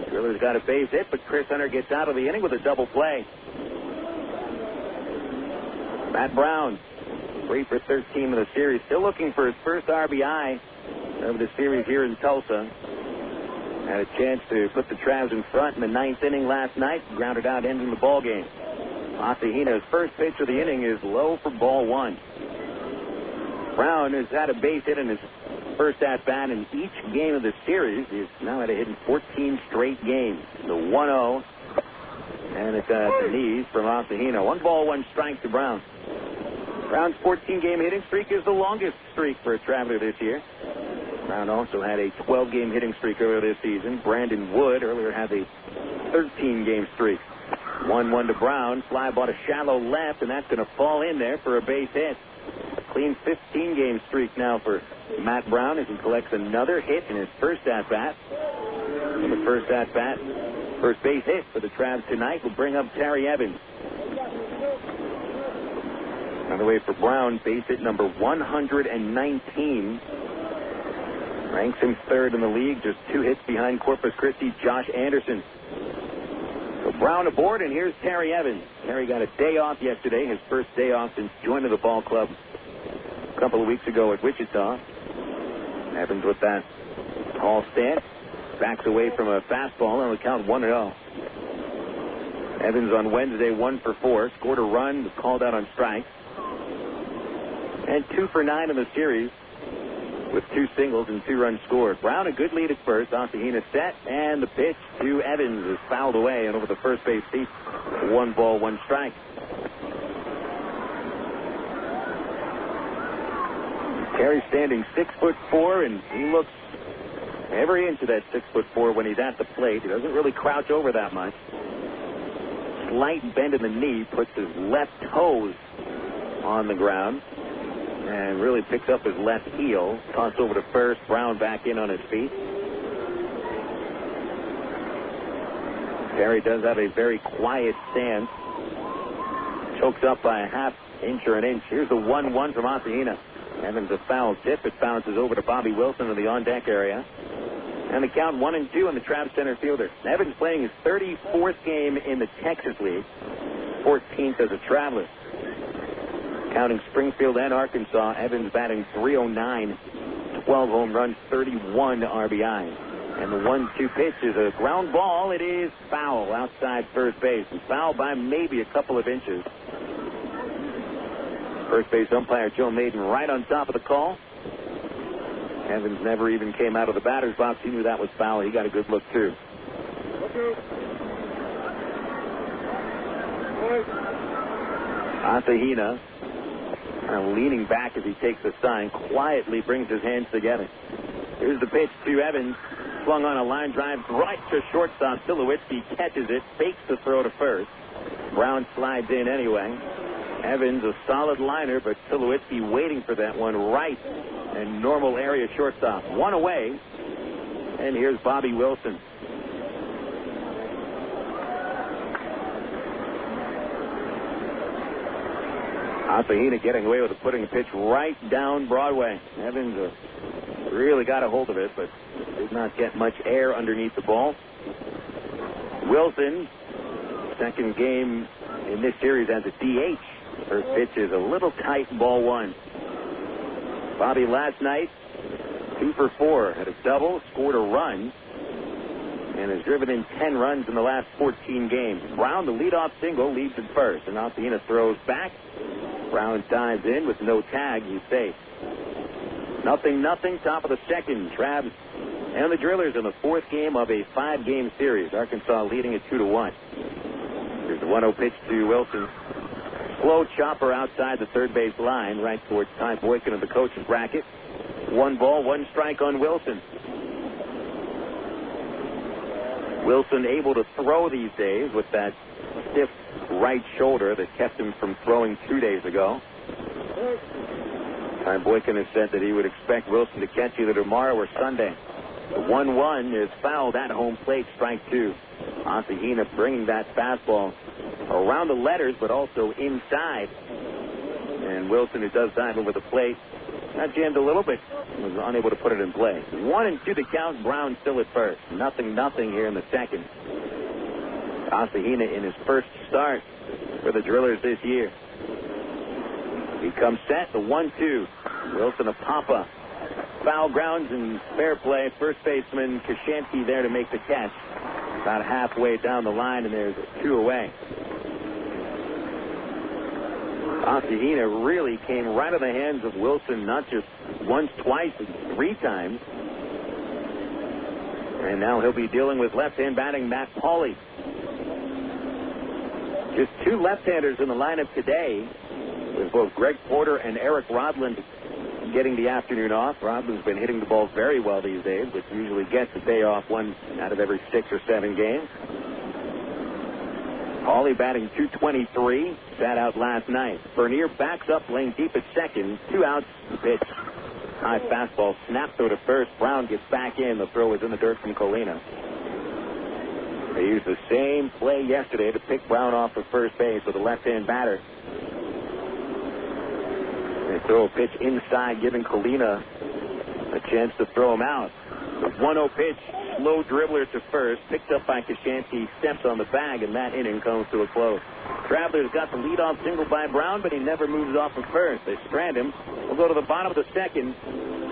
Drillers got a base hit, but Chris Hunter gets out of the inning with a double play. Matt Brown, 3 for 13 in the series, still looking for his first RBI of the series here in Tulsa. Had a chance to put the Travs in front in the 9th inning last night. Grounded out, ending the ball game. Asahina's first pitch of the inning is low for ball 1. Brown has had a base hit in his first at-bat in each game of the series. He's now had a hit in 14 straight games. The 1-0, and it's at the knees from Asahina. 1 ball, 1 strike to Brown. Brown's 14-game hitting streak is the longest streak for a Traveler this year. Brown also had a 12-game hitting streak earlier this season. Brandon Wood earlier had a 13-game streak. 1-1 to Brown. Fly ball to shallow left, and that's going to fall in there for a base hit. A clean 15-game streak now for Matt Brown as he collects another hit in his first at-bat. And the first at-bat, first base hit for the Travs tonight will bring up Terry Evans. Another way for Brown, base hit number 119. Ranks him third in the league, just 2 hits behind Corpus Christi Josh Anderson. So Brown aboard, and here's Terry Evans. Terry got a day off yesterday, his first day off since joining the ball club a couple of weeks ago at Wichita. Evans with that tall stance, backs away from a fastball, and will count 1-0. Evans on Wednesday 1 for 4, scored a run, was called out on strikes, and 2 for 9 in the series, with 2 singles and 2 runs scored. Brown a good lead at first. Asahina set, and the pitch to Evans is fouled away and over the first base seat. 1 ball, 1 strike. Terry standing 6'4", and he looks every inch of that 6'4" when he's at the plate. He doesn't really crouch over that much. Slight bend in the knee puts his left toes on the ground. and really picks up his left heel. Tossed over to first. Brown back in on his feet. Perry does have a very quiet stance. Chokes up by a half inch or an inch. Here's the 1-1 from Asahina. Evans a foul tip. It bounces over to Bobby Wilson in the on-deck area. And the count 1-2 on the Trav center fielder. Evans playing his 34th game in the Texas League. 14th as a Traveler. Counting Springfield and Arkansas, Evans batting .309, 12 home runs, 31 RBI. And the 1-2 pitch is a ground ball. It is foul outside first base. And foul by maybe a couple of inches. First base umpire Joe Maiden right on top of the call. Evans never even came out of the batter's box. He knew that was foul. He got a good look, too. Asahina kind of leaning back as he takes the sign, quietly brings his hands together. Here's the pitch to Evans. Swung on a line drive right to shortstop. Tulowitzki catches it, fakes the throw to first. Brown slides in anyway. Evans a solid liner, but Tulowitzki waiting for that one right and normal area shortstop. One away, and here's Bobby Wilson. Asahina getting away with putting a pitch right down Broadway. Evans really got a hold of it, but did not get much air underneath the ball. Wilson, second game in this series as a DH. First pitch is a little tight, ball one. Bobby last night, 2 for 4, had a double, scored a run, and has driven in 10 runs in the last 14 games. Brown, the leadoff single, leads at first, and Asahina throws back. Brown dives in with no tag. He's safe. 0-0, top of the second. Travis and the Drillers in the fourth game of a 5-game series. Arkansas leading at 2-1. Here's the 1-0 pitch to Wilson. Slow chopper outside the third base line, right towards Ty Boykin of the coach's bracket. 1 ball, 1 strike on Wilson. Wilson able to throw these days with that stiff right shoulder that kept him from throwing 2 days ago. Ty Boykin has said that he would expect Wilson to catch either tomorrow or Sunday. The 1-1 is fouled at home plate, strike 2. Asahina bringing that fastball around the letters, but also inside. And Wilson, who does dive over the plate, got jammed a little bit, was unable to put it in play. 1-2 the count. Brown still at first. 0-0 here in the second. Asahina in his first start for the Drillers this year. He comes set. The 1-2. Wilson a pop-up. Foul grounds and fair play. First baseman Koshansky there to make the catch. About halfway down the line, and there's 2 away. Asahina really came right in the hands of Wilson, not just once, twice, and 3 times. And now he'll be dealing with left-hand batting Matt Pauley. Just 2 left-handers in the lineup today, with both Greg Porter and Eric Rodland getting the afternoon off. Rodland's been hitting the ball very well these days, but usually gets a day off 1 out of every 6 or 7 games. Pauley batting .223, sat out last night. Bernier backs up, laying deep at second. 2 outs, pitch. High fastball, snap throw to first. Brown gets back in. The throw was in the dirt from Colina. They used the same play yesterday to pick Brown off of first base with a left-hand batter. They throw a pitch inside, giving Colina a chance to throw him out. The 1-0 pitch, slow dribbler to first, picked up by Koshansky, steps on the bag, and that inning comes to a close. Travelers got the leadoff single by Brown, but he never moves off of first. They strand him. We'll go to the bottom of the second.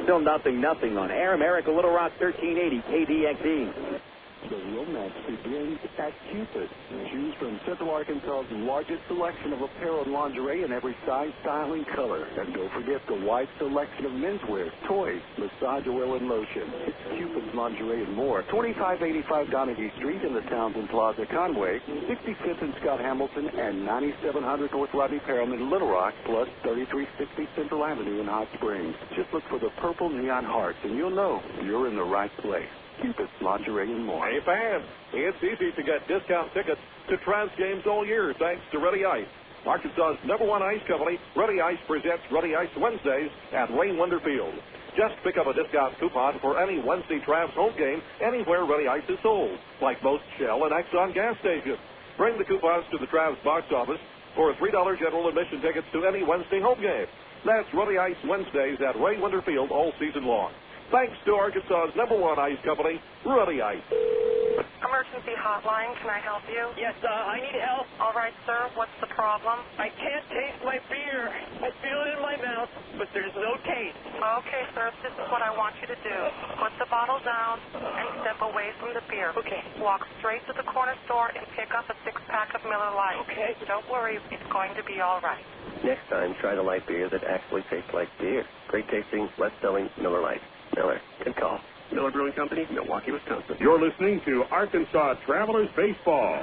Still 0-0 on Aram. Eric, Little Rock, 1380 KDXE. The romance begins at Cupid. Choose from Central Arkansas's largest selection of apparel and lingerie in every size, style, and color. And don't forget the wide selection of menswear, toys, massage oil, and lotion. It's Cupid's Lingerie and more. 2585 Donaghy Street in the Townsend Plaza, Conway, 65th and Scott Hamilton, and 9700 North Rodney Perham in Little Rock, plus 3360 Central Avenue in Hot Springs. Just look for the purple neon hearts, and you'll know you're in the right place. Cupid's Lingerie and more. Hey, fans, it's easy to get discount tickets to Trans games all year thanks to Ready Ice. Arkansas's #1 ice company, Ruddy Ice, presents Ruddy Ice Wednesdays at Ray Wonder Field. Just pick up a discount coupon for any Wednesday Travs home game anywhere Ruddy Ice is sold, like most Shell and Exxon gas stations. Bring the coupons to the Travs box office for $3 general admission tickets to any Wednesday home game. That's Ruddy Ice Wednesdays at Ray Wonder Field all season long. Thanks to Arkansas's #1 ice company, Ruddy Ice. Emergency hotline, can I help you? Yes, I need help. All right, sir, what's the problem? I can't taste my beer. I feel it in my mouth, but there's no taste. Okay, sir, this is what I want you to do. Put the bottle down and step away from the beer. Okay. Walk straight to the corner store and pick up a 6-pack of Miller Lite. Okay. Don't worry, it's going to be all right. Next time, try the light beer that actually tastes like beer. Great tasting, less selling Miller Lite. Miller, good call. Miller Brewing Company, Milwaukee, Wisconsin. You're listening to Arkansas Travelers Baseball.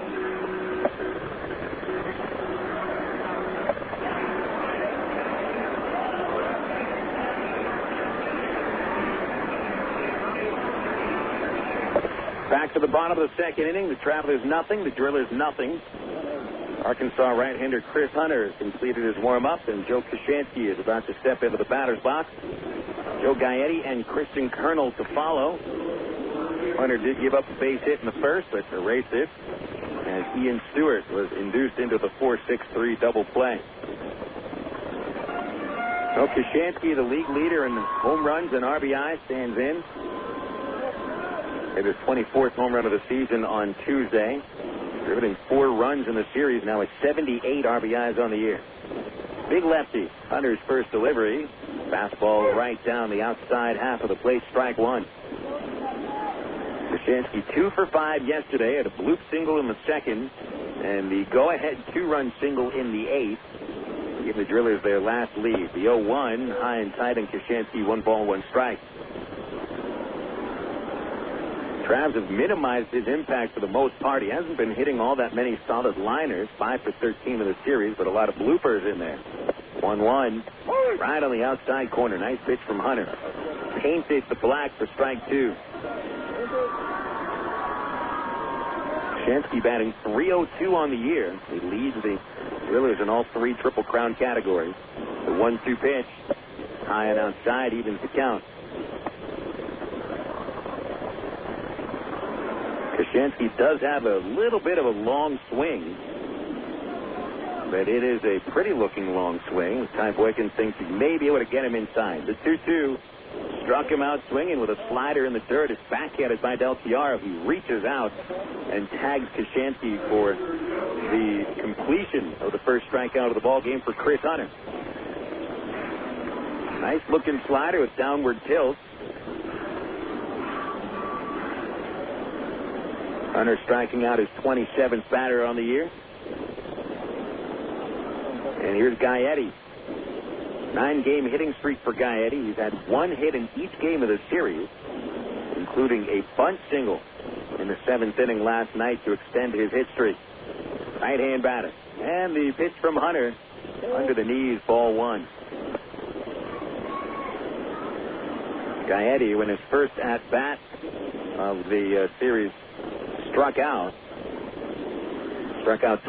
Back to the bottom of the second inning. The Travelers nothing, the Drillers nothing. Arkansas right-hander Chris Hunter has completed his warm-up, and Joe Koshansky is about to step into the batter's box. Joe Gaetti and Christian Colonel to follow. Hunter did give up a base hit in the first, but erased it as Ian Stewart was induced into the 4-6-3 double play. So Koshansky, the league leader in home runs and RBI, stands in. Hit his 24th home run of the season on Tuesday. Driven 4 runs in the series, now at 78 RBIs on the year. Big lefty. Hunter's first delivery. Fastball right down the outside half of the plate, strike one. Koshansky 2 for 5 yesterday, had a bloop single in the second, and the go-ahead 2-run single in the 8th. Give the Drillers their last lead. The 0-1, high and tight, and Koshansky 1 ball, 1 strike. Travs have minimized his impact for the most part. He hasn't been hitting all that many solid liners, 5 for 13 in the series, but a lot of bloopers in there. 1-1, right on the outside corner. Nice pitch from Hunter. Painted the black for strike 2. Koshansky batting .302 on the year. He leads the Drillers in all 3 Triple Crown categories. The 1-2 pitch, high and outside, evens the count. Koshansky does have a little bit of a long swing, but it is a pretty-looking long swing. Ty Boykins thinks he may be able to get him inside. The 2-2 struck him out swinging with a slider in the dirt. It's backhanded by Del Chiaro. He reaches out and tags Koshansky for the completion of the first strikeout of the ball game for Chris Hunter. Nice-looking slider with downward tilt. Hunter striking out his 27th batter on the year. And here's Gaetti. 9-game hitting streak for Gaetti. He's had 1 hit in each game of the series, including a bunt single in the 7th inning last night to extend his hit streak. Right-hand batter. And the pitch from Hunter under the knees, ball 1. Gaetti, when his first at-bat of the series, struck out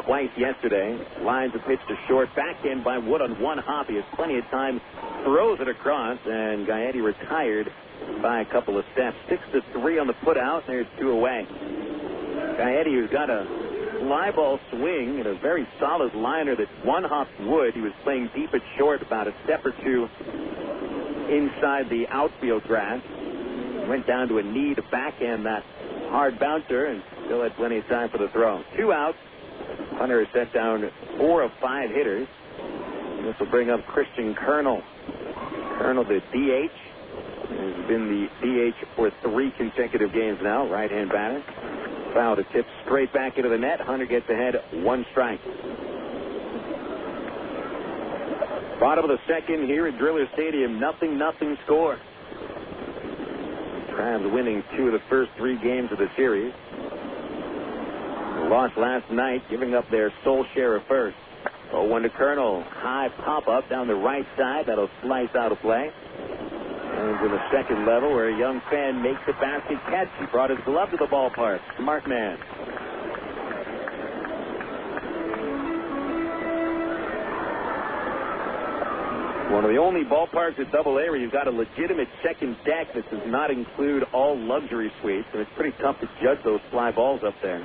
twice yesterday. Lines a pitch to short, backhand by Wood on 1 hop. He has plenty of time, throws it across, and Gaetti retired by a couple of steps. 6-3 on the putout. There's 2 away. Gaetti, who's got a fly ball swing and a very solid liner that 1 hopped Wood. He was playing deep at short, about a step or 2 inside the outfield grass. Went down to a knee to backhand that hard bouncer and still had plenty of time for the throw. 2 outs. Hunter has set down 4 of 5 hitters. This will bring up Christian Colonel. Colonel, the DH, has been the DH for 3 consecutive games now. Right-hand batter. Foul to tip straight back into the net. Hunter gets ahead, 1 strike. Bottom of the second here at Driller Stadium. 0-0 score. Travs winning 2 of the first 3 games of the series. Lost last night, giving up their sole share of first. 0-1 to Colonel. High pop-up down the right side. That'll slice out of play. And to the second level where a young fan makes a basket catch. He brought his glove to the ballpark. Smart man. One of the only ballparks at Double-A where you've got a legitimate second deck that does not include all luxury suites, and it's pretty tough to judge those fly balls up there.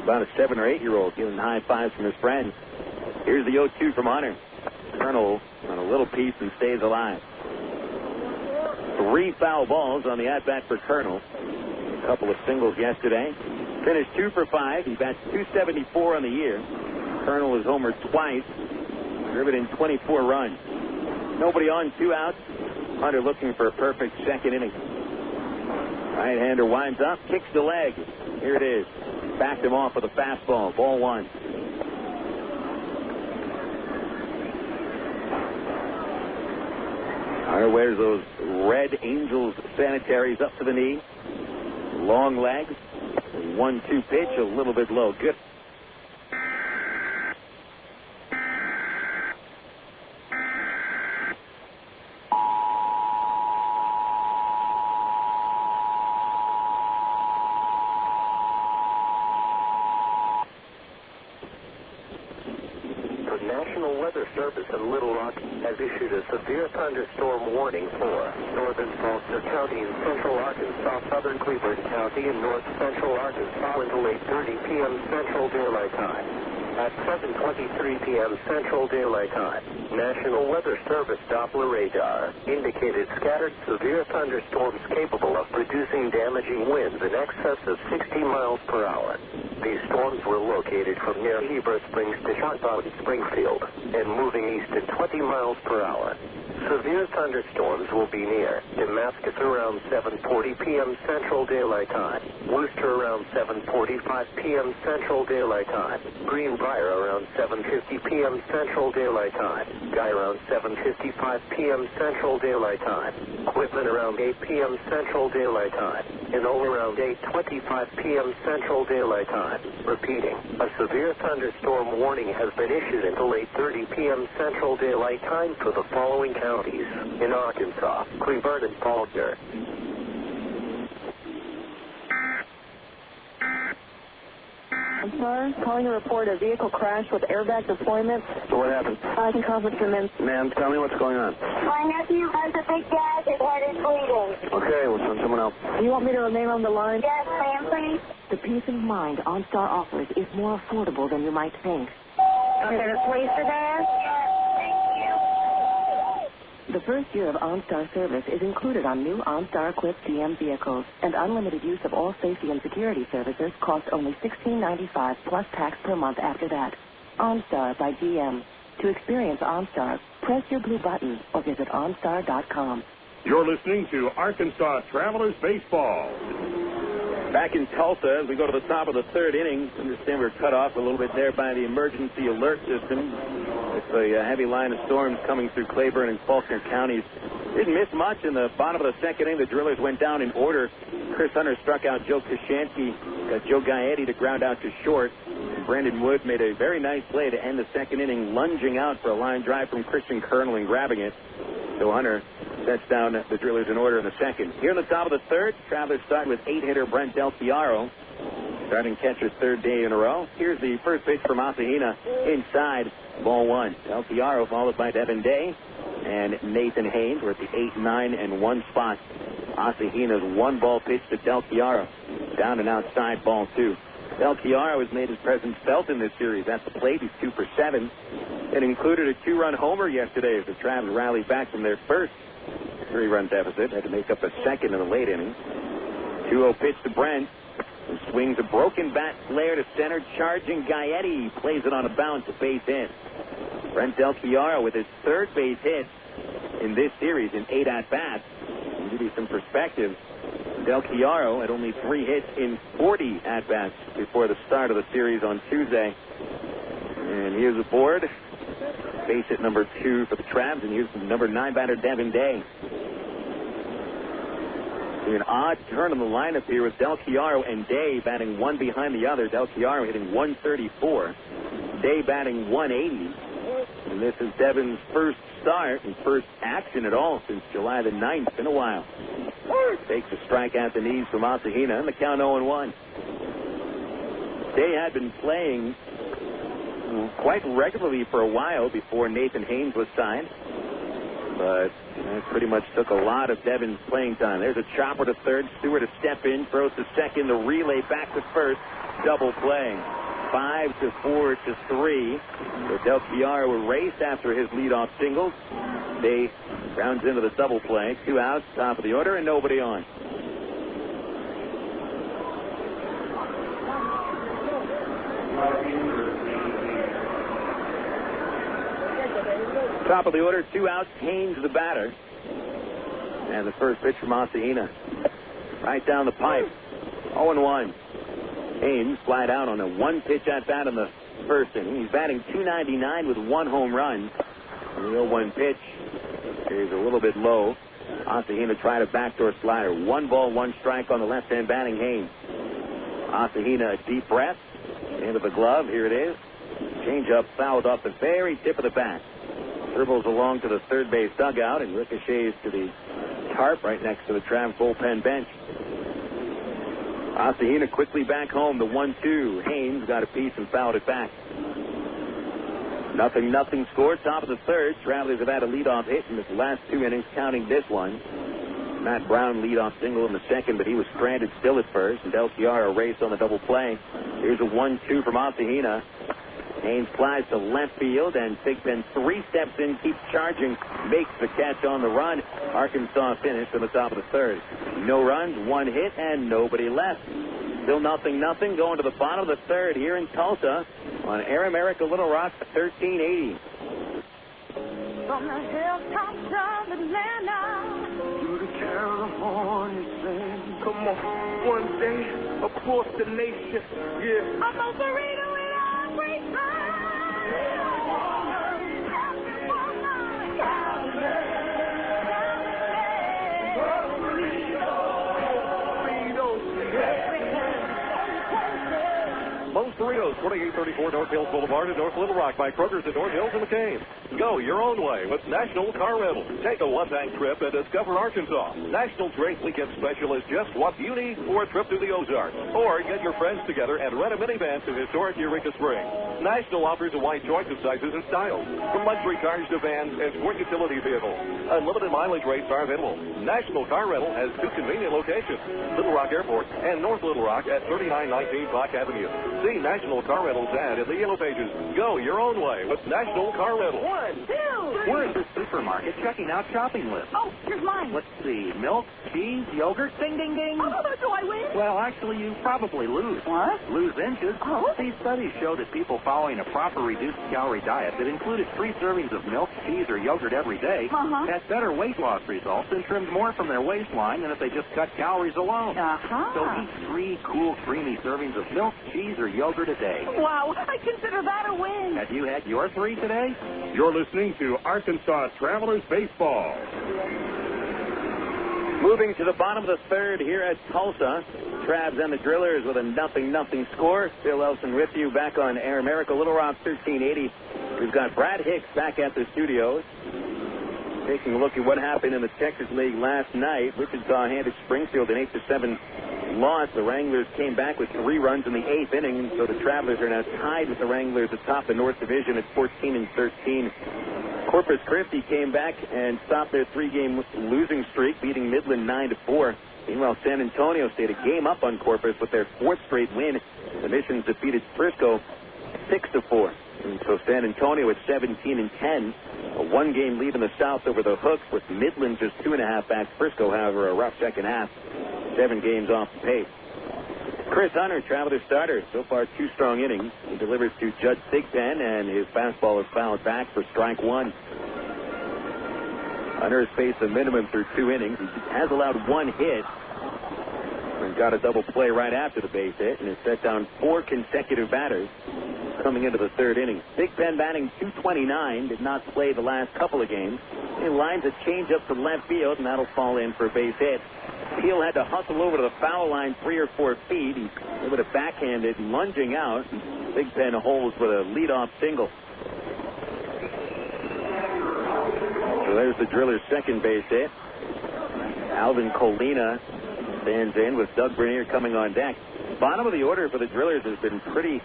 About a 7 or 8-year-old giving high fives from his friends. Here's the 0-2 from Hunter. Colonel on a little piece and stays alive. 3 foul balls on the at-bat for Colonel. A couple of singles yesterday. Finished 2 for 5. He bats .274 on the year. Colonel has homered twice. Driven in 24 runs. Nobody on, 2 outs. Hunter looking for a perfect second inning. Right-hander winds up, kicks the leg. Here it is. Backed him off with a fastball. Ball 1. Hunter wears those red Angels sanitaries up to the knee. Long legs. 1-2 pitch, a little bit low. Good. Issued a severe thunderstorm warning for northern Tulsa County and central Arkansas, southern Cleveland County, and north central Arkansas until 8:30 p.m. Central Daylight Time. At 7:23 p.m. Central Daylight Time, National Weather Service Doppler radar indicated scattered severe thunderstorms capable of producing damaging winds in excess of 60 miles per hour. These storms were located from near Heber Springs to Shotbound, Springfield, and moving east at 20 miles per hour. Severe thunderstorms will be near Damascus around 7:40 p.m. Central Daylight Time, Worcester around 7:45 p.m. Central Daylight Time, Greenbrier around 7:50 p.m. Central Daylight Time, Guy around 7:55 p.m. Central Daylight Time, Quitman around 8 p.m. Central Daylight Time, and Enola around 8:25 p.m. Central Daylight Time. Repeating, a severe thunderstorm warning has been issued until 8:30 p.m. Central Daylight Time for the following counties in Arkansas: Cleburne and Faulkner. I'm sorry, calling to report a vehicle crash with airbag deployment. So what happened? I can conference him in. Ma'am, tell me what's going on. My nephew has a big gash. His head is bleeding. Okay, we'll send someone else. You want me to remain on the line? Yes, ma'am, please. The peace of mind OnStar offers is more affordable than you might think. Okay, the police are there? The first year of OnStar service is included on new OnStar-equipped GM vehicles, and unlimited use of all safety and security services costs only $16.95 plus tax per month after that. OnStar by GM. To experience OnStar, press your blue button or visit OnStar.com. You're listening to Arkansas Travelers Baseball. Back in Tulsa, as we go to the top of the third inning, understand we're cut off a little bit there by the emergency alert system. It's a heavy line of storms coming through Cleburne and Faulkner counties. Didn't miss much in the bottom of the second inning. The Drillers went down in order. Chris Hunter struck out Joe Koshansky, got Joe Gaetti to ground out to short. Brandon Wood made a very nice play to end the second inning, lunging out for a line drive from Christian Colonel and grabbing it. So Hunter sets down the Drillers in order in the second. Here in the top of the third, Travelers start with 8-hitter Brent Del Chiaro, starting catcher third day in a row. Here's the first pitch from Asahina inside, ball 1. Del Chiaro followed by Devin Day and Nathan Haynes. We're at the 8, 9, and 1 spot. Asahina's 1-ball pitch to Del Chiaro, down and outside, ball 2. Del Chiaro has made his presence felt in this series. At the plate, he's 2 for 7. It included a 2-run homer yesterday as the Travs rallied back from their first 3-run deficit. Had to make up a second in the late inning. 2-0 pitch to Brent, who swings a broken bat flare to center, charging Gaetti. Plays it on a bounce, a base hit. Brent Del Chiaro with his third base hit in this series in 8 at-bats. To give you some perspective, Del Chiaro had only 3 hits in 40 at-bats before the start of the series on Tuesday. And here's the board. Base hit number 2 for the Travs, and here's the number 9 batter, Devin Day. An odd turn on the lineup here with Del Chiaro and Day batting one behind the other. Del Chiaro hitting 134. Day batting 180. And this is Devin's first start and first action at all since July the 9th. Been a while. Takes a strike at the knees from Asahina, and the count 0-1. Day had been playing quite regularly for a while before Nathan Haynes was signed. but that pretty much took a lot of Devin's playing time. There's a chopper to third. Stewart a step in, throws to second. The relay back to first. Double play. 5-4-3. So Del Chiara will race after his leadoff singles. They rounds into the double play. 2 outs, top of the order, and nobody on. Top of the order, 2 outs. Haynes the batter. And the first pitch from Asahina. Right down the pipe. 0-1. Haynes flat out on a 1-pitch at bat in the first inning. He's batting .299 with 1 home run. And the 0-1 pitch is a little bit low. Asahina tried a backdoor slider. 1 ball, 1 strike on the left-hand batting Haynes. Asahina a deep breath. Into the glove. Here it is. Change-up fouled off the very tip of the bat. Dribbles along to the third base dugout and ricochets to the tarp right next to the Trav bullpen bench. Asahina quickly back home. The 1-2. Haynes got a piece and fouled it back. 0-0 score. Top of the third. Travelers have had a leadoff hit in the last 2 innings, counting this one. Matt Brown leadoff single in the second, but he was stranded still at first. And Del Chiara raced on the double play. Here's a 1-2 from Asahina. Haynes flies to left field, and Thigpen 3 steps in, keeps charging, makes the catch on the run. Arkansas finished in the top of the third. No runs, 1 hit, and nobody left. Still 0-0 going to the bottom of the third here in Tulsa on Air America Little Rock 1380. From the hilltops of Atlanta to the California sand. Come on, one day across the nation, yeah. I'm a burrito in every time. Moe's Burritos, 2834 North Hills Boulevard in North Little Rock by Kroger's in North Hills and McCain. Go your own way with National Car Rental. Take a one-tank trip and discover Arkansas. National's great weekend special is just what you need for a trip to the Ozarks. Or get your friends together and rent a minivan to historic Eureka Springs. National offers a wide choice of sizes and styles, from luxury cars to vans and sport utility vehicles. Unlimited mileage rates are available. National Car Rental has 2 convenient locations, Little Rock Airport and North Little Rock at 3919 Park Avenue. See National Car Rental's ad in the Yellow Pages. Go your own way with National Car Rental. 1, 2, 3. We're at the supermarket checking out shopping lists. Oh, here's mine. Let's see. Milk, cheese, yogurt, ding, ding, ding. Oh, do I win? Well, actually, you probably lose. What? Lose inches. Oh. These studies show that people following a proper reduced calorie diet that included 3 servings of milk, cheese, or yogurt every day had better weight loss results and trimmed more from their waistline than if they just cut calories alone. So eat 3 cool, creamy servings of milk, cheese, or yogurt a day. Wow, I consider that a win. Have you had your 3 today? You're listening to Arkansas Travelers Baseball. Moving to the bottom of the third here at Tulsa. Travs and the Drillers with a 0-0 score. Phil Elson with you back on Air America Little Rock 1380. We've got Brad Hicks back at the studios. Taking a look at what happened in the Texas League last night. Wichita handed Springfield an 8-7 loss. The Wranglers came back with 3 runs in the 8th inning, so the Travelers are now tied with the Wranglers atop the North Division at 14-13. Corpus Christi came back and stopped their 3-game losing streak, beating Midland 9-4. Meanwhile, San Antonio stayed a game up on Corpus with their 4th straight win. The Missions defeated Frisco 6-4. And so San Antonio at 17-10, a 1-game lead in the South over the Hooks, with Midland just 2.5 back. Frisco, however, a rough second half, 7 games off the pace. Chris Hunter, Traveler starter, so far 2 strong innings. He delivers to Judd Thigpen, and his fastball is fouled back for strike 1. Hunter has faced a minimum through 2 innings. He has allowed 1 hit and got a double play right after the base hit, and has set down 4 consecutive batters coming into the 3rd inning. Thigpen batting .229, did not play the last couple of games. He lines a changeup to left field, and that'll fall in for a base hit. Peel had to hustle over to the foul line 3 or 4 feet. He would have backhanded, lunging out. Thigpen holds with a leadoff single. So there's the Drillers' second base hit. Alvin Colina stands in with Doug Bernier coming on deck. Bottom of the order for the Drillers has been pretty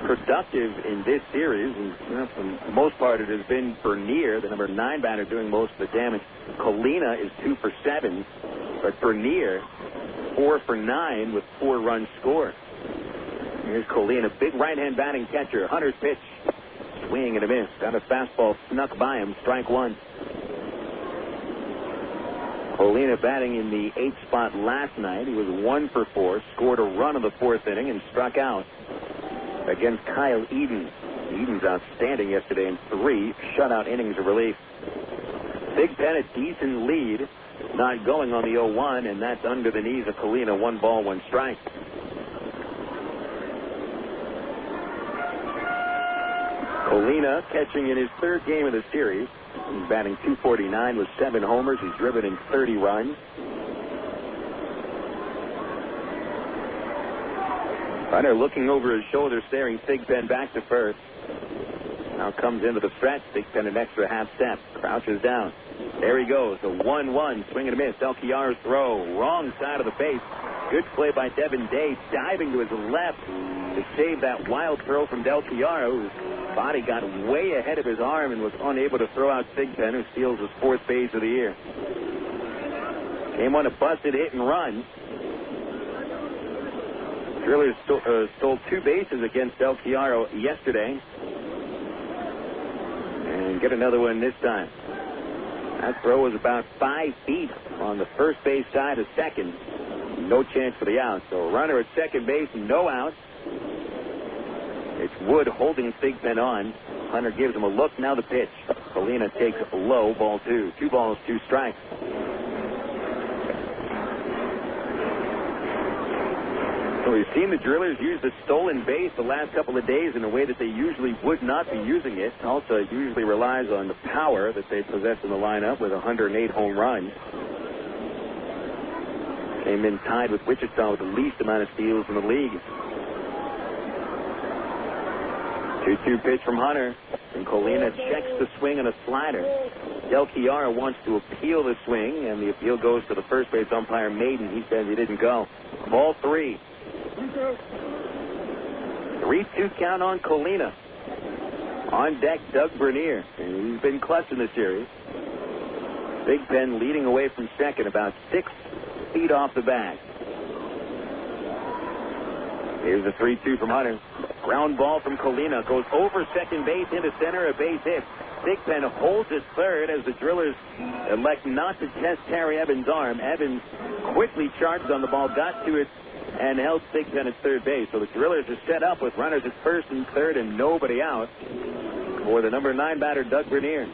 productive in this series, and for the most part it has been Bernier, the number 9 batter, doing most of the damage. Colina is 2 for 7, but Bernier 4 for 9 with 4 runs scored. Here's Colina, big right-hand batting catcher. Hunter's pitch, swing and a miss. Got a fastball snuck by him, strike 1. Colina batting in the 8th spot last night. He was 1 for 4, scored a run in the 4th inning and struck out against Kyle Eden. Eden's outstanding yesterday in 3 shutout innings of relief. Big Pen a decent lead, not going on the 0-1, and that's under the knees of Colina. 1 ball, 1 strike. Colina catching in his 3rd game of the series. He's batting .249 with 7 homers. He's driven in 30 runs. Hunter looking over his shoulder, staring Thigpen back to first. Now comes into the stretch. Thigpen an extra half step. Crouches down. There he goes. The 1-1. Swing and a miss. Del Chiaro's throw. Wrong side of the base. Good play by Devin Day. Diving to his left to save that wild throw from Del Chiaro, whose body got way ahead of his arm and was unable to throw out Thigpen, who steals his 4th base of the year. Came on a busted hit and run. Drillers stole 2 bases against Del Chiaro yesterday. And get another one this time. That throw was about 5 feet on the first base side of second. No chance for the out. So runner at second base, no outs. It's Wood holding Thigpen on. Hunter gives him a look. Now the pitch. Colina takes low, ball 2. 2 balls, 2 strikes. So we've seen the Drillers use the stolen base the last couple of days in a way that they usually would not be using it. Tulsa usually relies on the power that they possess in the lineup with 108 home runs. Came in tied with Wichita with the least amount of steals in the league. 2-2 pitch from Hunter, and Colina checks the swing on a slider. Del Chiaro wants to appeal the swing, and the appeal goes to the first base umpire, Maiden. He says he didn't go. Ball 3. 3-2 count on Colina. On deck, Doug Bernier. And he's been clutch in the series. Big Pen leading away from second, about 6 feet off the bag. Here's the 3-2 from Hunter. Ground ball from Colina. Goes over second base into center, a base hit. Big Pen holds it third as the Drillers elect not to test Terry Evans' arm. Evans quickly charged on the ball, got to it, and held Big Pen at third base. So the Drillers are set up with runners at first and third and nobody out for the number 9 batter, Doug Bernier.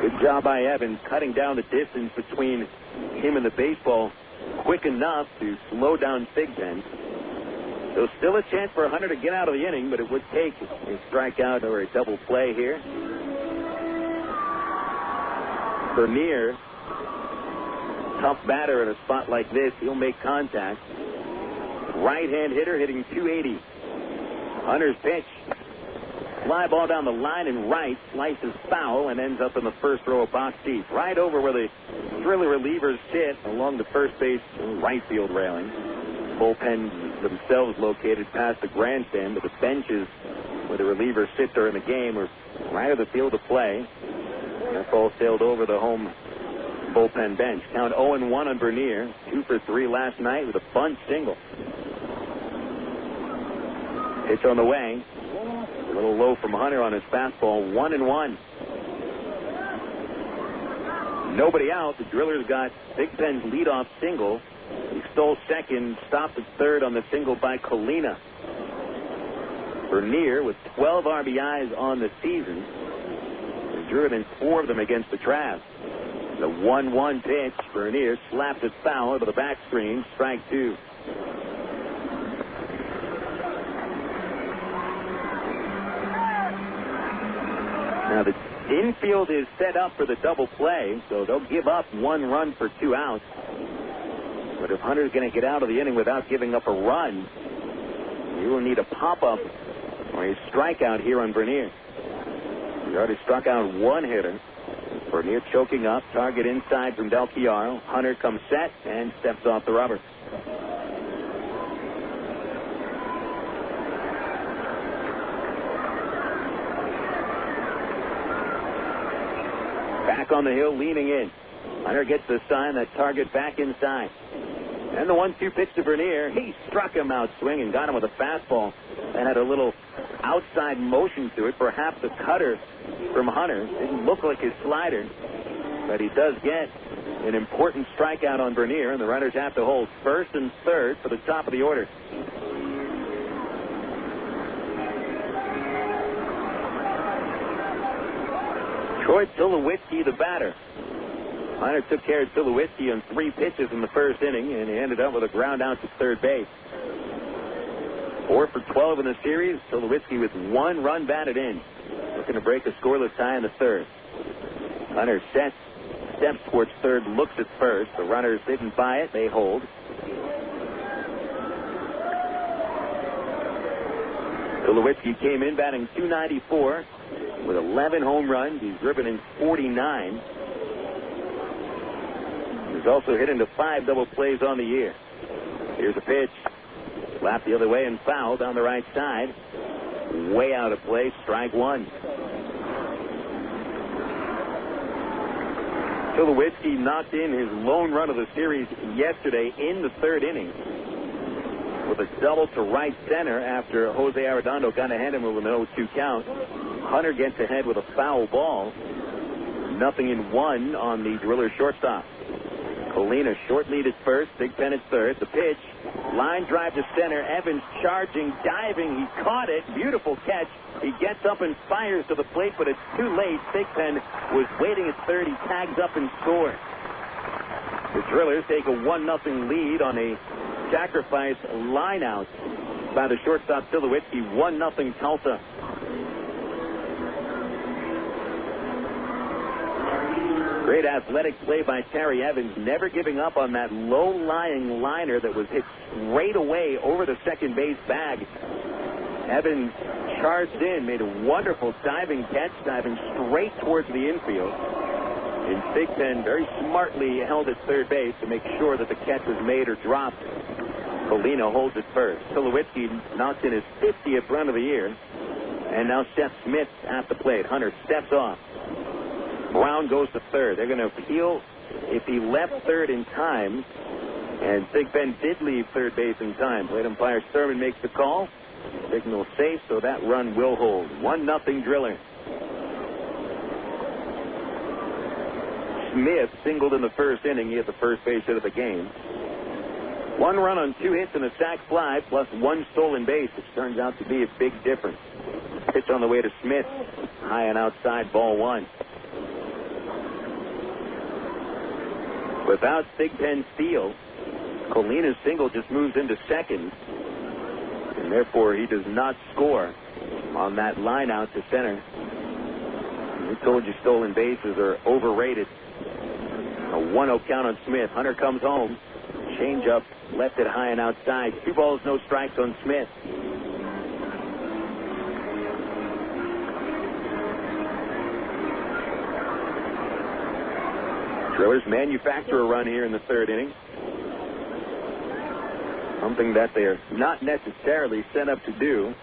Good job by Evans cutting down the distance between him and the baseball quick enough to slow down Thigpen. So still a chance for Hunter to get out of the inning, but it would take a strikeout or a double play here. Bernier, tough batter in a spot like this. He'll make contact. Right-hand hitter hitting .280. Hunter's pitch. Fly ball down the line and right, slices foul and ends up in the first row of box seats. Right over where the Driller relievers sit along the first base right field railing. Bullpens themselves located past the grandstand, but the benches where the relievers sit during the game are right at the field of play. That ball sailed over the home bullpen bench. Count 0-1 on Bernier. 2 for 3 last night with a bunt single. Pitch on the way. A little low from Hunter on his fastball. 1-1. Nobody out. The Drillers got Big Pen's leadoff single. He stole second, stopped at third on the single by Colina. Bernier with 12 RBIs on the season. He's driven in 4 of them against the Travs. The 1-1 pitch. Bernier slapped it foul over the back screen. Strike 2. Now the infield is set up for the double play, so they'll give up 1 run for 2 outs. But if Hunter's going to get out of the inning without giving up a run, he will need a pop-up or a strikeout here on Bernier. He already struck out 1 hitter. Bernier choking up, target inside from Del Chiaro. Hunter comes set and steps off the rubber. Back on the hill, leaning in. Hunter gets the sign, that target back inside. And the 1-2 pitch to Bernier. He struck him out swinging, got him with a fastball, and had a little outside motion to it. Perhaps a cutter from Hunter. Didn't look like his slider, but he does get an important strikeout on Bernier, and the runners have to hold first and third for the top of the order. Troy Tulowitzki, the batter. Hunter took care of Tulowitzki on 3 pitches in the first inning, and he ended up with a ground out to third base. 4 for 12 in the series. Tulowitzki with 1 run batted in, looking to break a scoreless tie in the third. Hunter steps towards third, looks at first. The runners didn't buy it. They hold. Tulowitzki came in batting .294 with 11 home runs. He's driven in 49. He's also hit into 5 double plays on the year. Here's a pitch. Slapped the other way and fouled down the right side. Way out of play. Strike 1. Tulowitzki knocked in his lone run of the series yesterday in the third inning with a double to right center after Jose Arredondo got ahead of him with an 0-2 count. Hunter gets ahead with a foul ball. 0-1 on the Driller shortstop. Colina short lead at first, Big Pen at third. The pitch, line drive to center. Evans charging, diving. He caught it. Beautiful catch. He gets up and fires to the plate, but it's too late. Big Pen was waiting at third. He tags up and scores. The Drillers take a 1-0 lead on a sacrifice line out by the shortstop Tulowitzki. 1-0 Tulsa. Great athletic play by Terry Evans, never giving up on that low-lying liner that was hit straight away over the second base bag. Evans charged in, made a wonderful diving catch, diving straight towards the infield. And Big Pen very smartly held at third base to make sure that the catch was made or dropped. Colina holds it first. Tulowitzki knocked in his 50th run of the year. And now Seth Smith at the plate. Hunter steps off. Brown goes to third. They're going to appeal if he left third in time. And Big Ben did leave third base in time. Plate umpire Sturman makes the call. Signal safe, so that run will hold. 1-0 Driller. Smith singled in the first inning. He had the first base hit of the game. 1 run on 2 hits and a sac fly, plus 1 stolen base, which turns out to be a big difference. Pitch on the way to Smith. High and outside, ball 1. Without Big Pen steal, Colina's single just moves into second, and therefore he does not score on that line out to center. We told you stolen bases are overrated. A 1-0 count on Smith. Hunter comes home. Change up, left it high and outside. 2 balls, no strikes on Smith. Drillers manufacture a run here in the third inning. Something that they're not necessarily set up to do.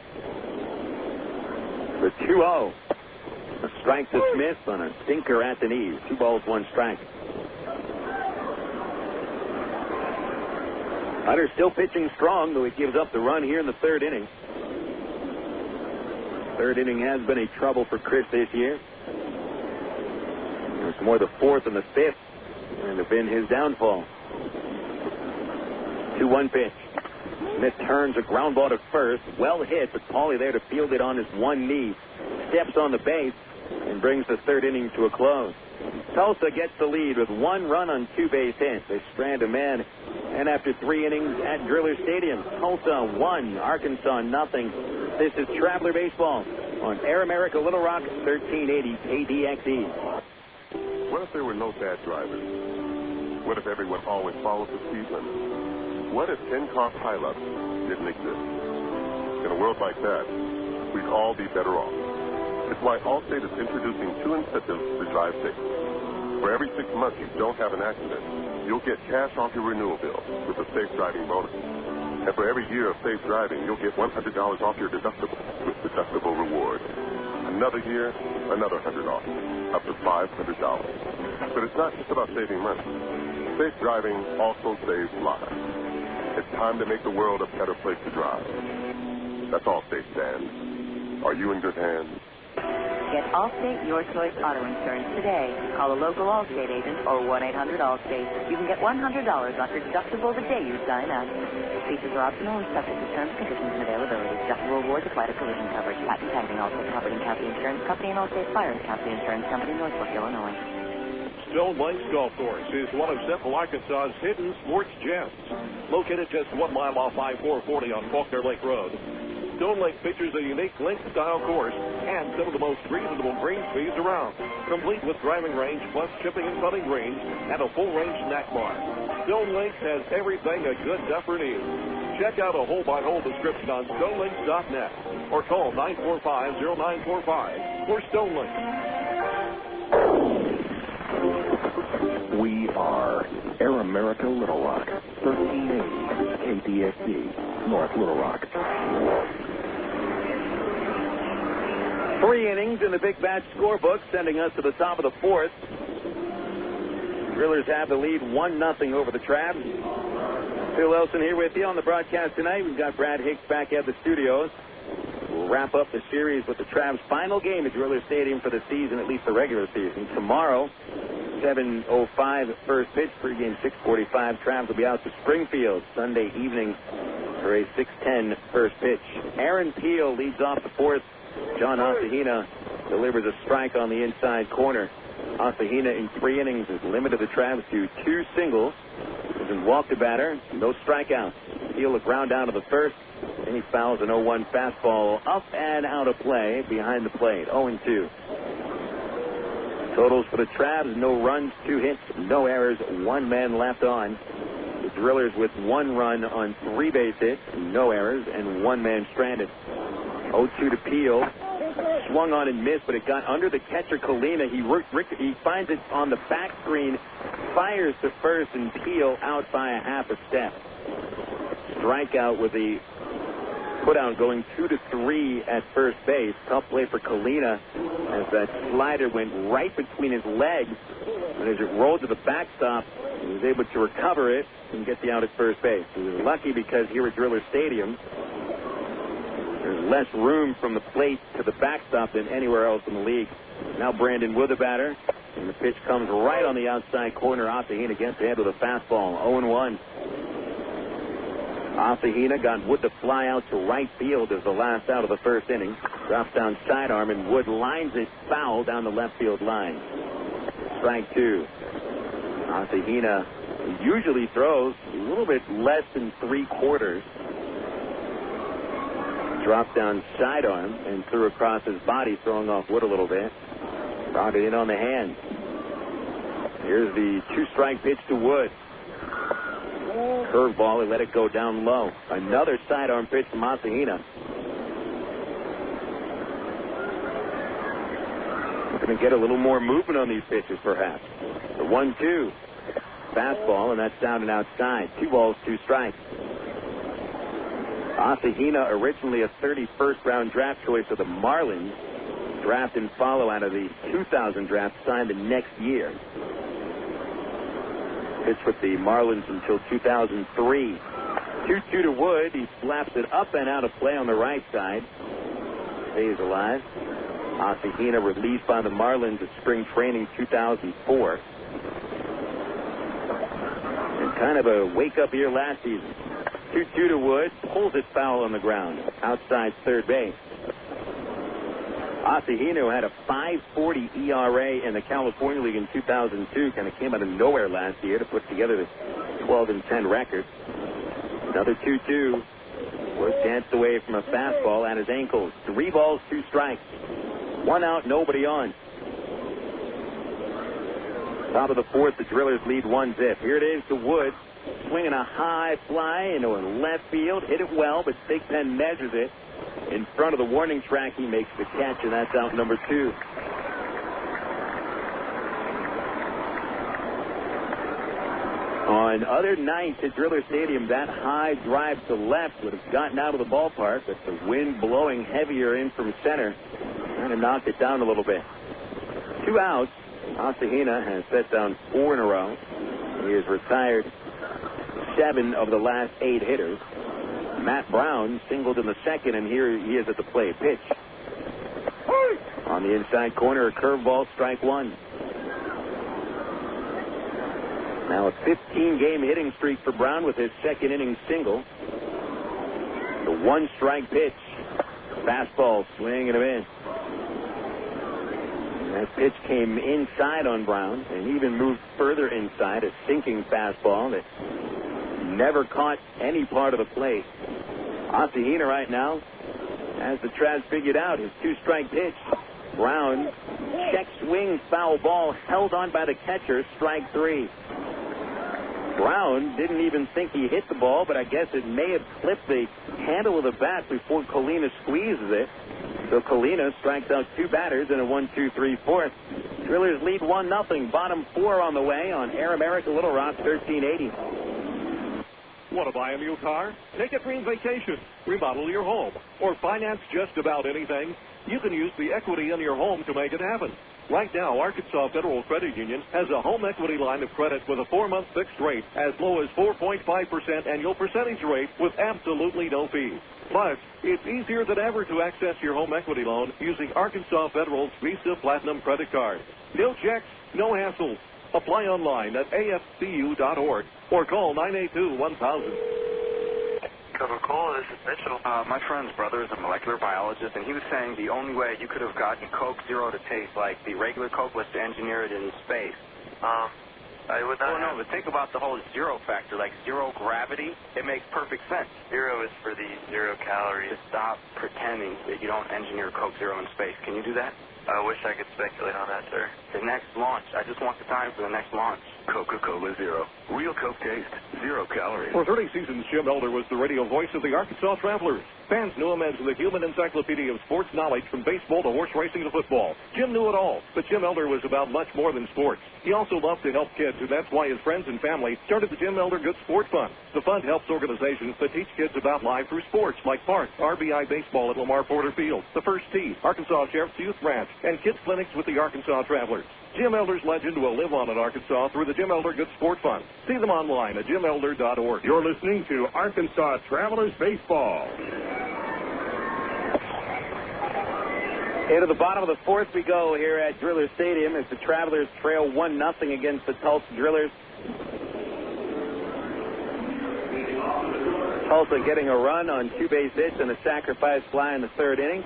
The 2-0. A strike to Smith on a sinker at the knees. 2 balls, 1 strike. Hunter still pitching strong, though he gives up the run here in the third inning. Third inning has been a trouble for Chris this year. It's more the fourth and the fifth that have been his downfall. 2-1 pitch. Smith turns a ground ball to first. Well hit, but Paulie there to field it on his one knee. Steps on the base and brings the third inning to a close. Tulsa gets the lead with 1 run on 2 base hits. They strand a man. And after 3 innings at Driller Stadium, Tulsa 1, Arkansas 0. This is Traveler Baseball on Air America Little Rock, 1380 KDXE. What if there were no bad drivers? What if everyone always followed the speed limit? What if 10-car pileups didn't exist? In a world like that, we'd all be better off. It's why Allstate is introducing 2 incentives to drive safe. For every 6 months you don't have an accident, you'll get cash off your renewal bill with a safe driving bonus. And for every year of safe driving, you'll get $100 off your deductible with deductible rewards. Another year, another $100 off, up to $500. But it's not just about saving money. Safe driving also saves lives. It's time to make the world a better place to drive. That's Allstate stands. Are you in good hands? Get Allstate Your Choice Auto Insurance today. Call a local Allstate agent or 1-800-ALLSTATE. You can get $100 off your deductible the day you sign up. Features are optional and subject to terms, conditions, and availability. Deductible rewards apply to collision coverage. Patent pending. Allstate Property and Casualty Insurance Company and Allstate Fire and Casualty Insurance Company, Northbrook, Illinois. Stone Lakes Golf Course is one of Central Arkansas's hidden sports gems. Located just 1 mile off I-440 on Faulkner Lake Road, Stone Lake features a unique link-style course and some of the most reasonable green speeds around, complete with driving range plus chipping and putting greens and a full-range snack bar. Stone Lakes has everything a good duffer needs. Check out a hole-by-hole description on stonelakes.net or call 945-0945 for Stone Lakes. We are Air America Little Rock, 1380 KDXE, North Little Rock. 3 innings in the Big Batch scorebook, sending us to the top of the 4th. Drillers have the lead 1-0 over the Trabs. Phil Elson here with you on the broadcast tonight. We've got Brad Hicks back at the studios. We'll wrap up the series with the Trabs' final game at Driller Stadium for the season, at least the regular season. Tomorrow, 7:05 first pitch, pregame 6:45. Trabs will be out to Springfield Sunday evening for a 6:10 first pitch. Aaron Peel leads off the 4th. John Asahina delivers a strike on the inside corner. Asahina in 3 innings has limited the Trabs to 2 singles. Doesn't walk the batter, no strikeouts. Peel a ground down to the first, and he fouls an 0-1 fastball up and out of play behind the plate. 0-2. Totals for the Trabs: no runs, 2 hits, no errors, 1 man left on. The Drillers with 1 run on 3 base hits, no errors, and 1 man stranded. 0-2 to Peel. Swung on and missed, but it got under the catcher, Colina. He finds it on the back screen, fires to first, and Peel out by a half a step. Strikeout with the putout going 2-3 at first base. Tough play for Colina as that slider went right between his legs, and as it rolled to the backstop, he was able to recover it and get the out at first base. He was lucky because here at Driller Stadium, there's less room from the plate to the backstop than anywhere else in the league. Now Brandon Wood, the batter, and the pitch comes right on the outside corner. Asahina gets ahead with a fastball. 0-1. Asahina got Wood to fly out to right field as the last out of the first inning. Drops down sidearm, and Wood lines it foul down the left field line. Strike 2. Asahina usually throws a little bit less than 3/4. Dropped down sidearm and threw across his body, throwing off Wood a little bit. Grounded in on the hand. Here's the 2-strike pitch to Wood. Curveball, he let it go down low. Another sidearm pitch from Asahina. We're going to get a little more movement on these pitches, perhaps. The 1-2. Fastball, and that's down and outside. 2 balls, 2 strikes. Asahina, originally a 31st round draft choice of the Marlins, draft and follow out of the 2000 draft, signed the next year. Pitched with the Marlins until 2003. 2-2 to Wood. He slaps it up and out of play on the right side. Stays alive. Asahina released by the Marlins at spring training 2004. And kind of a wake-up year last season. 2-2 to Wood, pulls it foul on the ground, outside third base. Asahina, who had a 5.40 ERA in the California League in 2002, kind of came out of nowhere last year to put together this 12-10 record. Another 2-2. Was danced away from a fastball at his ankles. 3 balls, 2 strikes. 1 out, nobody on. Top of the 4th, the Drillers lead 1-0. Here it is to Wood. Swinging a high fly into left field. Hit it well, but Big Pen measures it. In front of the warning track, he makes the catch, and that's out number 2. On other nights at Driller Stadium, that high drive to left would have gotten out of the ballpark, but the wind blowing heavier in from center kind of knocked it down a little bit. 2 outs. Asahina has set down 4 in a row. He has retired 7 of the last 8 hitters. Matt Brown singled in the second, and here he is at the plate. Pitch. On the inside corner, a curveball, strike 1. Now a 15-game hitting streak for Brown with his second inning single. The 1-strike pitch. Fastball, swing and a miss. That pitch came inside on Brown and even moved further inside, a sinking fastball that never caught any part of the plate. Asahina right now has the Traz figured out. His 2-strike pitch. Brown, check swing, foul ball, held on by the catcher, strike 3. Brown didn't even think he hit the ball, but I guess it may have clipped the handle of the bat before Colina squeezes it. So Colina strikes out 2 batters in a 1-2-3-4. Drillers lead 1-0. Bottom 4 on the way on Air America Little Rock 1380. Want to buy a new car? Take a dream vacation, remodel your home, or finance just about anything? You can use the equity in your home to make it happen. Right now, Arkansas Federal Credit Union has a home equity line of credit with a 4-month fixed rate as low as 4.5% annual percentage rate with absolutely no fees. Plus, it's easier than ever to access your home equity loan using Arkansas Federal's Visa Platinum credit card. No checks, no hassles. Apply online at afcu.org or call 982-1000. Coca-Cola, this is Mitchell. My friend's brother is a molecular biologist, and he was saying the only way you could have gotten Coke Zero to taste like the regular Coke was to engineer it in space. I would not. Oh, no, but think about the whole zero factor, like zero gravity. It makes perfect sense. Zero is for the 0 calories. Just stop pretending that you don't engineer Coke Zero in space. Can you do that? I wish I could speculate on that, sir. The next launch. I just want the time for the next launch. Coca-Cola Zero. Real Coke taste. 0 calories. For 30 seasons, Jim Elder was the radio voice of the Arkansas Travelers. Fans knew him as the human encyclopedia of sports knowledge from baseball to horse racing to football. Jim knew it all, but Jim Elder was about much more than sports. He also loved to help kids, and that's why his friends and family started the Jim Elder Good Sport Fund. The fund helps organizations that teach kids about life through sports like Park, RBI Baseball at Lamar Porter Field, the First Tee, Arkansas Sheriff's Youth Ranch, and kids clinics with the Arkansas Travelers. Jim Elder's legend will live on in Arkansas through the Jim Elder Good Sport Fund. See them online at jimelder.org. You're listening to Arkansas Travelers Baseball. Into the bottom of the 4th we go here at Driller Stadium as the Travelers trail 1-0 against the Tulsa Drillers. Tulsa getting a run on 2 base hits and a sacrifice fly in the 3rd inning.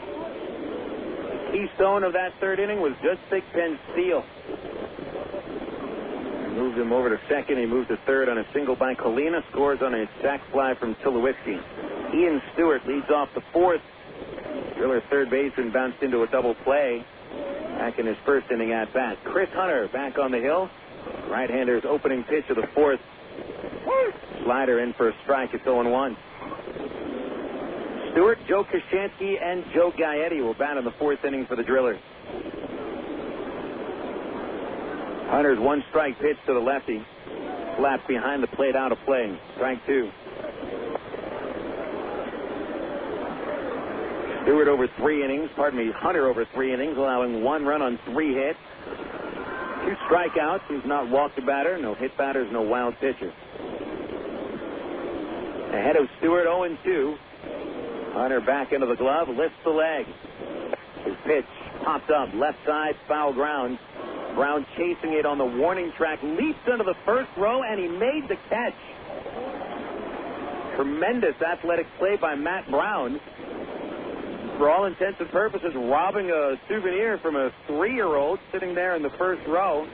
Keystone of that 3rd inning was just Big Pen Steele. Moved him over to 2nd. He moved to 3rd on a single by Colina. Scores on a sac fly from Tulowitzki. Ian Stewart leads off the 4th. Driller 3rd baseman bounced into a double play back in his 1st inning at bat. Chris Hunter back on the hill. Right-hander's opening pitch of the 4th. Slider in for a strike. It's 0-1. Stewart, Joe Koshansky, and Joe Gaetti will bat in the 4th inning for the Drillers. Hunter's 1-strike pitch to the lefty. Slapped behind the plate, out of play. Strike 2. Stewart over 3 innings. Hunter over 3 innings, allowing 1 run on 3 hits. 2 strikeouts. He's not walked a batter. No hit batters, no wild pitcher. Ahead of Stewart, 0-2. Hunter back into the glove, lifts the leg. His pitch popped up, left side, foul ground. Brown chasing it on the warning track, leaps into the 1st row, and he made the catch. Tremendous athletic play by Matt Brown. For all intents and purposes, robbing a souvenir from a 3-year-old sitting there in the 1st row.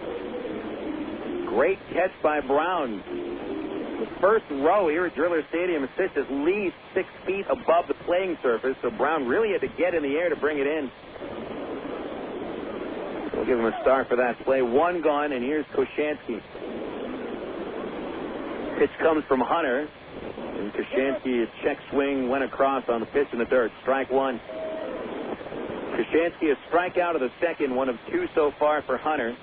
Great catch by Brown. The 1st row here at Driller Stadium sits at least 6 feet above the playing surface, so Brown really had to get in the air to bring it in. We'll give him a star for that play. 1 gone, and here's Koshansky. Pitch comes from Hunter, and Koshansky, a check swing, went across on the pitch in the dirt. Strike 1. Koshansky, a strikeout of the 2nd, 1 of 2 so far for Hunter,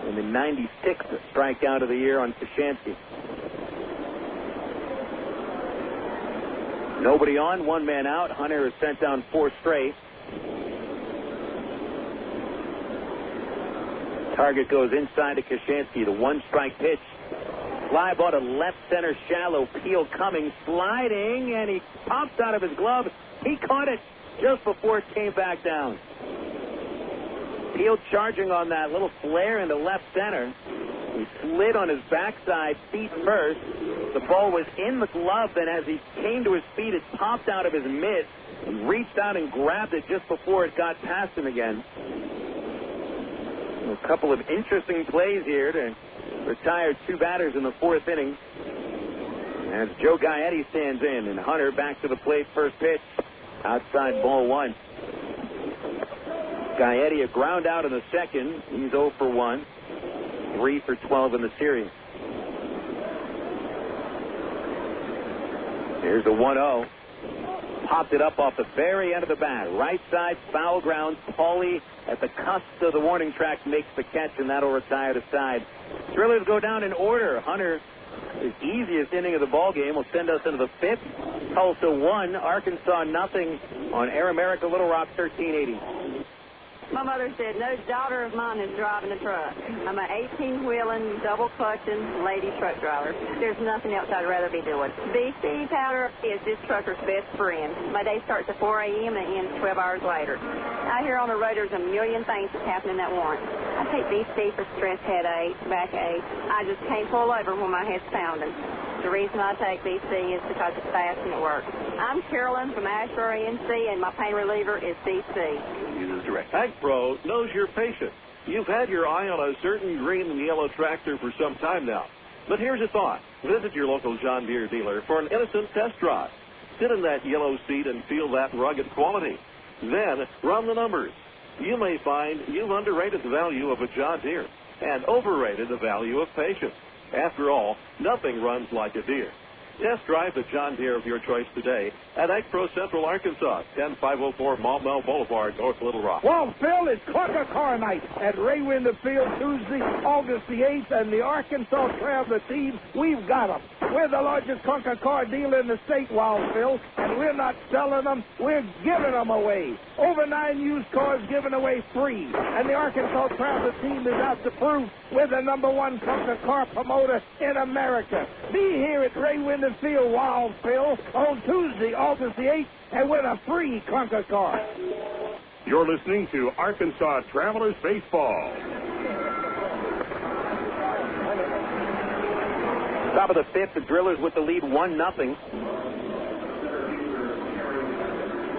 and the 96th strikeout of the year on Koshansky. Nobody on, one man out. Hunter is sent down 4 straight. Target goes inside to Koshansky. The 1-strike pitch. Fly ball to left center, shallow. Peel coming, sliding, and he pops out of his glove. He caught it just before it came back down. Peel charging on that little flare into left center. He slid on his backside, feet first. The ball was in the glove, then as he came to his feet, it popped out of his mitt. He reached out and grabbed it just before it got past him again. A couple of interesting plays here to retire 2 batters in the 4th inning. As Joe Gaetti stands in, and Hunter back to the plate, first pitch. Outside, ball 1. Gaetti a ground out in the second. He's 0 for 1. 3 for 12 in the series. Here's the 1-0. Popped it up off the very end of the bat. Right side, foul ground. Paulie at the cusp of the warning track makes the catch, and that'll retire the side. Drillers go down in order. Hunter, his easiest inning of the ball game, will send us into the 5th. Tulsa 1, Arkansas nothing on Air America Little Rock 1380. My mother said, no daughter of mine is driving a truck. I'm an 18-wheeling, double-clutching lady truck driver. There's nothing else I'd rather be doing. BC powder is this trucker's best friend. My day starts at 4 a.m. and ends 12 hours later. Out here on the road, there's a million things that's happening at once. I take BC for stress headaches, backache. I just can't pull over when my head's pounding. The reason I take BC is because it's fast and it works. I'm Carolyn from Asheboro, NC, and my pain reliever is BC. Uses direct. Ag Pro knows you're patient. You've had your eye on a certain green and yellow tractor for some time now. But here's a thought. Visit your local John Deere dealer for an innocent test drive. Sit in that yellow seat and feel that rugged quality. Then run the numbers. You may find you've underrated the value of a John Deere and overrated the value of patience. After all, nothing runs like a Deere. Test drive the John Deere of your choice today at Ag Pro Central, Arkansas, 10504 Maumelle Boulevard, North Little Rock. Well, Phil, it's Clucker Car Night at Ray Winder Field Tuesday, August the 8th, and the Arkansas Traveler team, we've got them. We're the largest clunker car dealer in the state, Wild Phil, and we're not selling them, we're giving them away. Over 9 used cars given away free, and the Arkansas Traveler team is out to prove we're the #1 clunker car promoter in America. Be here at Ray Winder Field, Wild Phil, on Tuesday, August the 8th, and win a free clunker car. You're listening to Arkansas Travelers Baseball. Top of the 5th, the Drillers with the lead 1-0.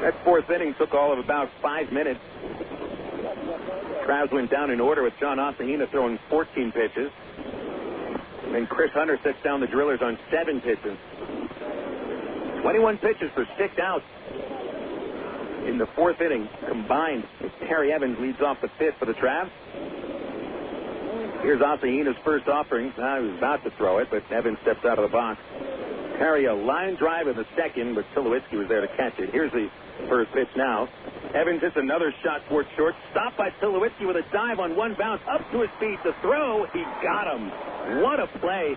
That 4th inning took all of about 5 minutes. Crowds went down in order with John Asahina throwing 14 pitches. And Chris Hunter sets down the Drillers on 7 pitches. 21 pitches for 6 outs in the 4th inning combined. Terry Evans leads off the 5th for the Travs. Here's Asahina's first offering. He was about to throw it, but Evans steps out of the box. Terry a line drive in the 2nd, but Tulowitzki was there to catch it. Here's the first pitch now. Evans hits another shot towards short. Stopped by Tulowitzki with a dive on 1 bounce. Up to his feet. The throw. He got him. What a play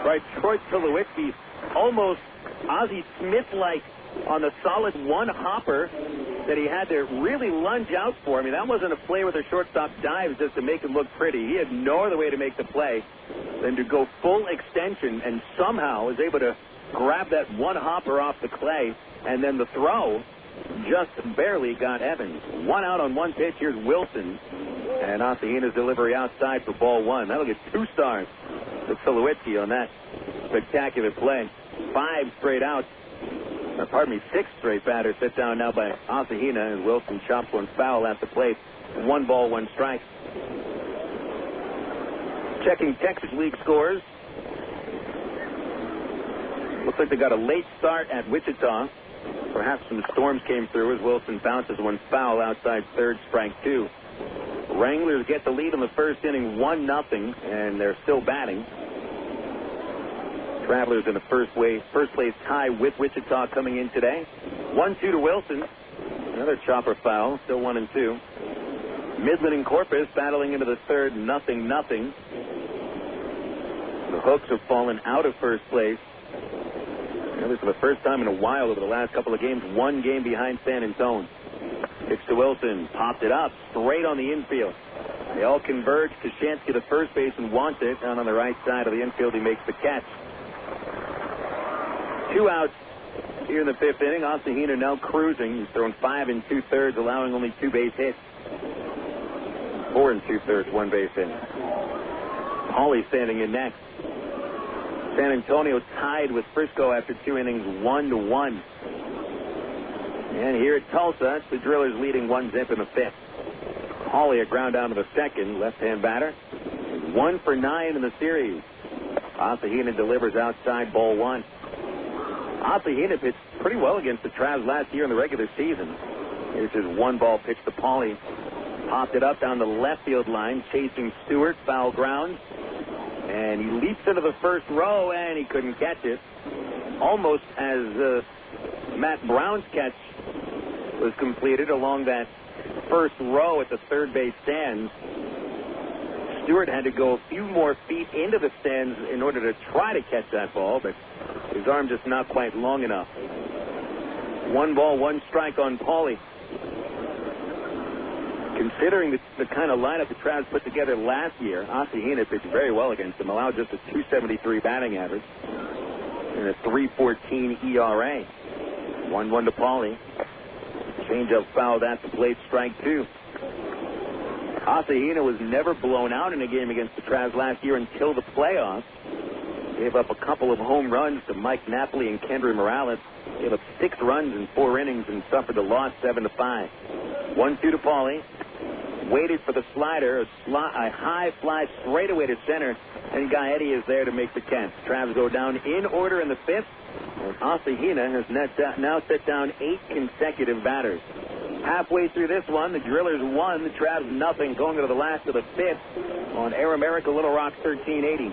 by Troy Tulowitzki. Almost Ozzie Smith-like on the solid 1 hopper that he had to really lunge out for. I mean, that wasn't a play where the shortstop dives just to make him look pretty. He had no other way to make the play than to go full extension and somehow was able to grab that 1 hopper off the clay, and then the throw just barely got Evans. 1 out on 1 pitch. Here's Wilson. And Asahina's delivery outside for ball 1. That'll get 2 stars to Tulowitzki on that spectacular play. 5 straight outs. 6 straight batters set down now by Asahina, and Wilson chops one foul at the plate. 1 ball, 1 strike. Checking Texas League scores. Looks like they got a late start at Wichita. Perhaps some storms came through as Wilson bounces one foul outside 3rd, strike 2. Wranglers get the lead in the 1st inning, 1-0, and they're still batting. Travelers in the first place tie with Wichita coming in today. 1-2 to Wilson. Another chopper foul, still 1-2. Midland and Corpus battling into the 3rd, 0-0. The Hooks have fallen out of first place This is the first time in a while over the last couple of games, one game behind San Antonio. Pitch to Wilson, popped it up, straight on the infield. They all converge. Koshansky, the first baseman, wants it. Down on the right side of the infield, he makes the catch. 2 outs here in the 5th inning. Ossahina now cruising. He's thrown 5 2/3, allowing only 2 base hits. 4 2/3, 1 base hit. Hawley standing in next. San Antonio tied with Frisco after 2 innings, 1-1. And here at Tulsa, it's the Drillers leading 1-0 in the 5th. Hawley a ground down to the second, left-hand batter. 1 for 9 in the series. Ossahina delivers outside, ball 1. Ossahina pitched pretty well against the Travs last year in the regular season. Here's his 1-ball pitch to Pauly. Popped it up down the left field line, chasing Stewart, foul ground. And he leaps into the first row, and he couldn't catch it. Almost as Matt Brown's catch was completed along that first row at the third base stands. Stewart had to go a few more feet into the stands in order to try to catch that ball, but his arm just not quite long enough. 1 ball, 1 strike on Pauly. Considering the kind of lineup the Travs put together last year, Ossahina pitched very well against them, allowed just a .273 batting average and a .314 ERA. 1-1 to Pauly. Changeup fouled at the plate, strike 2. Ossahina was never blown out in a game against the Travs last year until the playoffs. Gave up a couple of home runs to Mike Napoli and Kendry Morales. Gave up 6 runs in 4 innings and suffered a loss 7-5. 1-2 to Pauly. Waited for the slider, a high fly straight away to center, and Gaetti is there to make the catch. Travs go down in order in the 5th, and Ossahina has now set down 8 consecutive batters. Halfway through this one, the Drillers 1, the Travs nothing, going to the last of the 5th on Air America Little Rock 1380.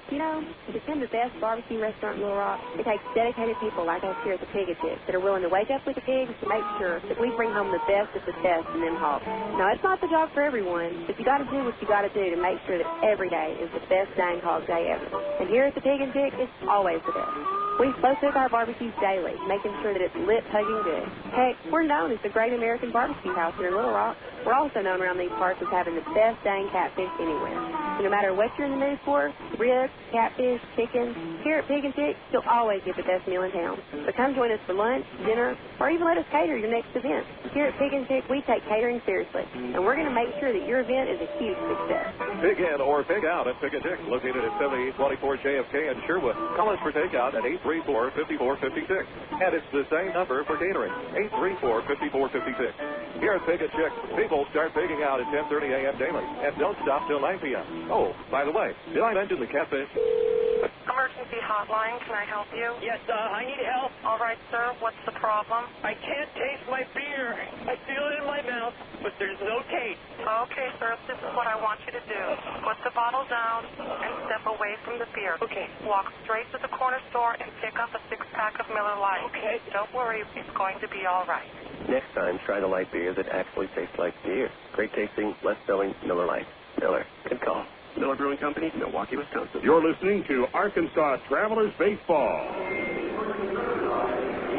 You know, to become the best barbecue restaurant in Little Rock, it takes dedicated people like us here at the Pig and Chick that are willing to wake up with the pigs to make sure that we bring home the best of the best in them hogs. Now, it's not the job for everyone, but you got to do what you got to do to make sure that every day is the best dang hog day ever. And here at the Pig and Chick, it's always the best. We slow cook our barbecues daily, making sure that it's lit, hugging good. Heck, we're known as the Great American Barbecue House here in Little Rock. We're also known around these parts as having the best dang catfish anywhere. So no matter what you're in the mood for, ribs, catfish, chicken, here at Pig and Chick, you'll always get the best meal in town. So come join us for lunch, dinner, or even let us cater your next event. Here at Pig and Chick, we take catering seriously, and we're going to make sure that your event is a huge success. Pig in or pig out at Pig and Chick, located at 7824 JFK in Sherwood. Call us for takeout at 834-5456. And it's the same number for catering, 834-5456. Here at Pig and Chick, people start pigging out at 10:30 a.m. daily and don't stop till 9 p.m. Oh, by the way, did I mention the catfish? Emergency hotline, can I help you? Yes, I need help. All right, sir, what's the problem? I can't taste my beer. I feel it in my mouth, but there's no taste. Okay, sir, this is what I want you to do. Put the bottle down and step away from the beer. Okay. Walk straight to the corner store and pick up a 6-pack of Miller Lite. Okay. Don't worry, it's going to be all right. Next time, try the light beer that actually tastes like beer. Great tasting, less filling Miller Lite. Miller, good call. Miller Brewing Company, Milwaukee, Wisconsin. You're listening to Arkansas Travelers Baseball.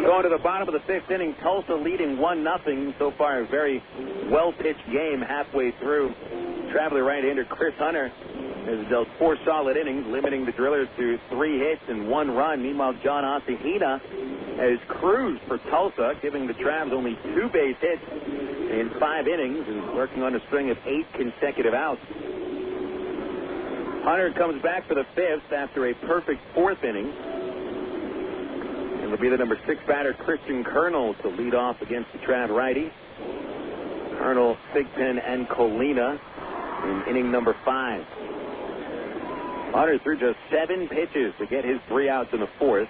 Going to the bottom of the 5th inning, Tulsa leading 1-0. So far, a very well-pitched game halfway through. Traveler right-hander Chris Hunter has dealt 4 solid innings, limiting the Drillers to 3 hits and 1 run. Meanwhile, John Ossahina has cruised for Tulsa, giving the Travs only 2 base hits in 5 innings and working on a string of 8 consecutive outs. Hunter comes back for the 5th after a perfect 4th inning. It'll be the number 6 batter, Christian Colonel, to lead off against the Trav righty. Colonel, Thigpen, and Colina in inning number 5. Hunter threw just 7 pitches to get his 3 outs in the 4th.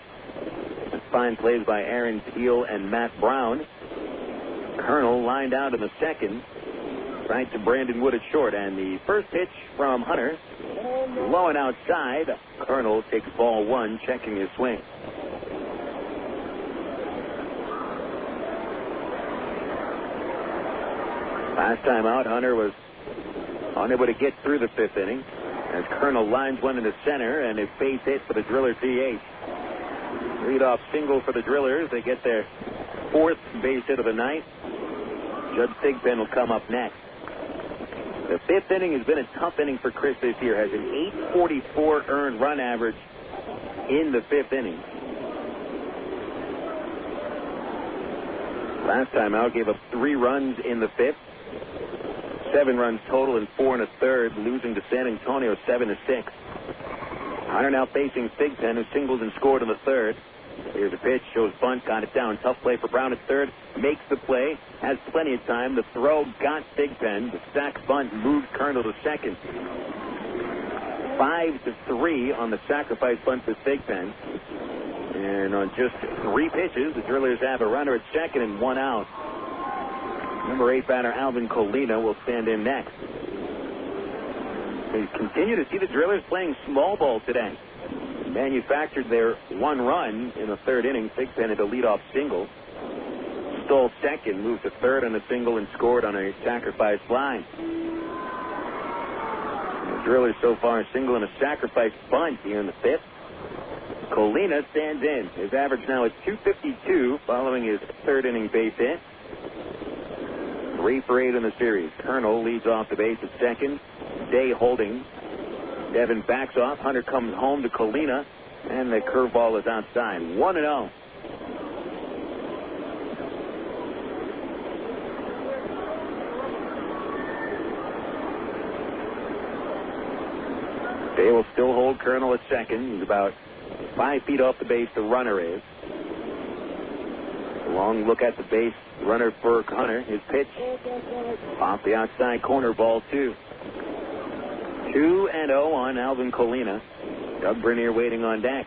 Fine plays by Aaron Peel and Matt Brown. Colonel lined out in the 2nd. Right to Brandon Wood at short. And the first pitch from Hunter, low and outside. Colonel takes ball 1, checking his swing. Last time out, Hunter was unable to get through the 5th inning as Colonel lines one into center and a base hit for the Driller DH. Leadoff single for the Drillers. They get their 4th base hit of the night. Judd Thigpen will come up next. The 5th inning has been a tough inning for Chris this year. Has an 844 earned run average in the 5th inning. Last time out, gave up 3 runs in the 5th. 7 runs total in 4 1/3, losing to San Antonio 7-6. Hunter now facing Thigpen, who singled and scored in the 3rd. Here's a pitch, shows bunt, got it down. Tough play for Brown at 3rd, makes the play, has plenty of time. The throw got Thigpen. The sac bunt moved Colonel to 2nd. 5-3 on the sacrifice bunt for Thigpen. And on just 3 pitches, the Drillers have a runner at 2nd and 1 out. Number 8 batter Alvin Colina will stand in next. We continue to see the Drillers playing small ball today. Manufactured their 1 run in the 3rd inning. Thigpen had a leadoff single. Stole 2nd, moved to 3rd on a single, and scored on a sacrifice fly. The Drillers so far single and a sacrifice bunt here in the 5th. Colina stands in. His average now is .252 following his 3rd inning base hit. 3 for 8 in the series. Colonel leads off the base at 2nd. Day holding. Devin backs off. Hunter comes home to Colina, and the curveball is outside. 1-0. Day will still hold Colonel at 2nd. He's about 5 feet off the base, the runner is. A long look at the base runner for Hunter. His pitch off the outside corner, ball 2. 2-0 on Alvin Colina. Doug Bernier waiting on deck.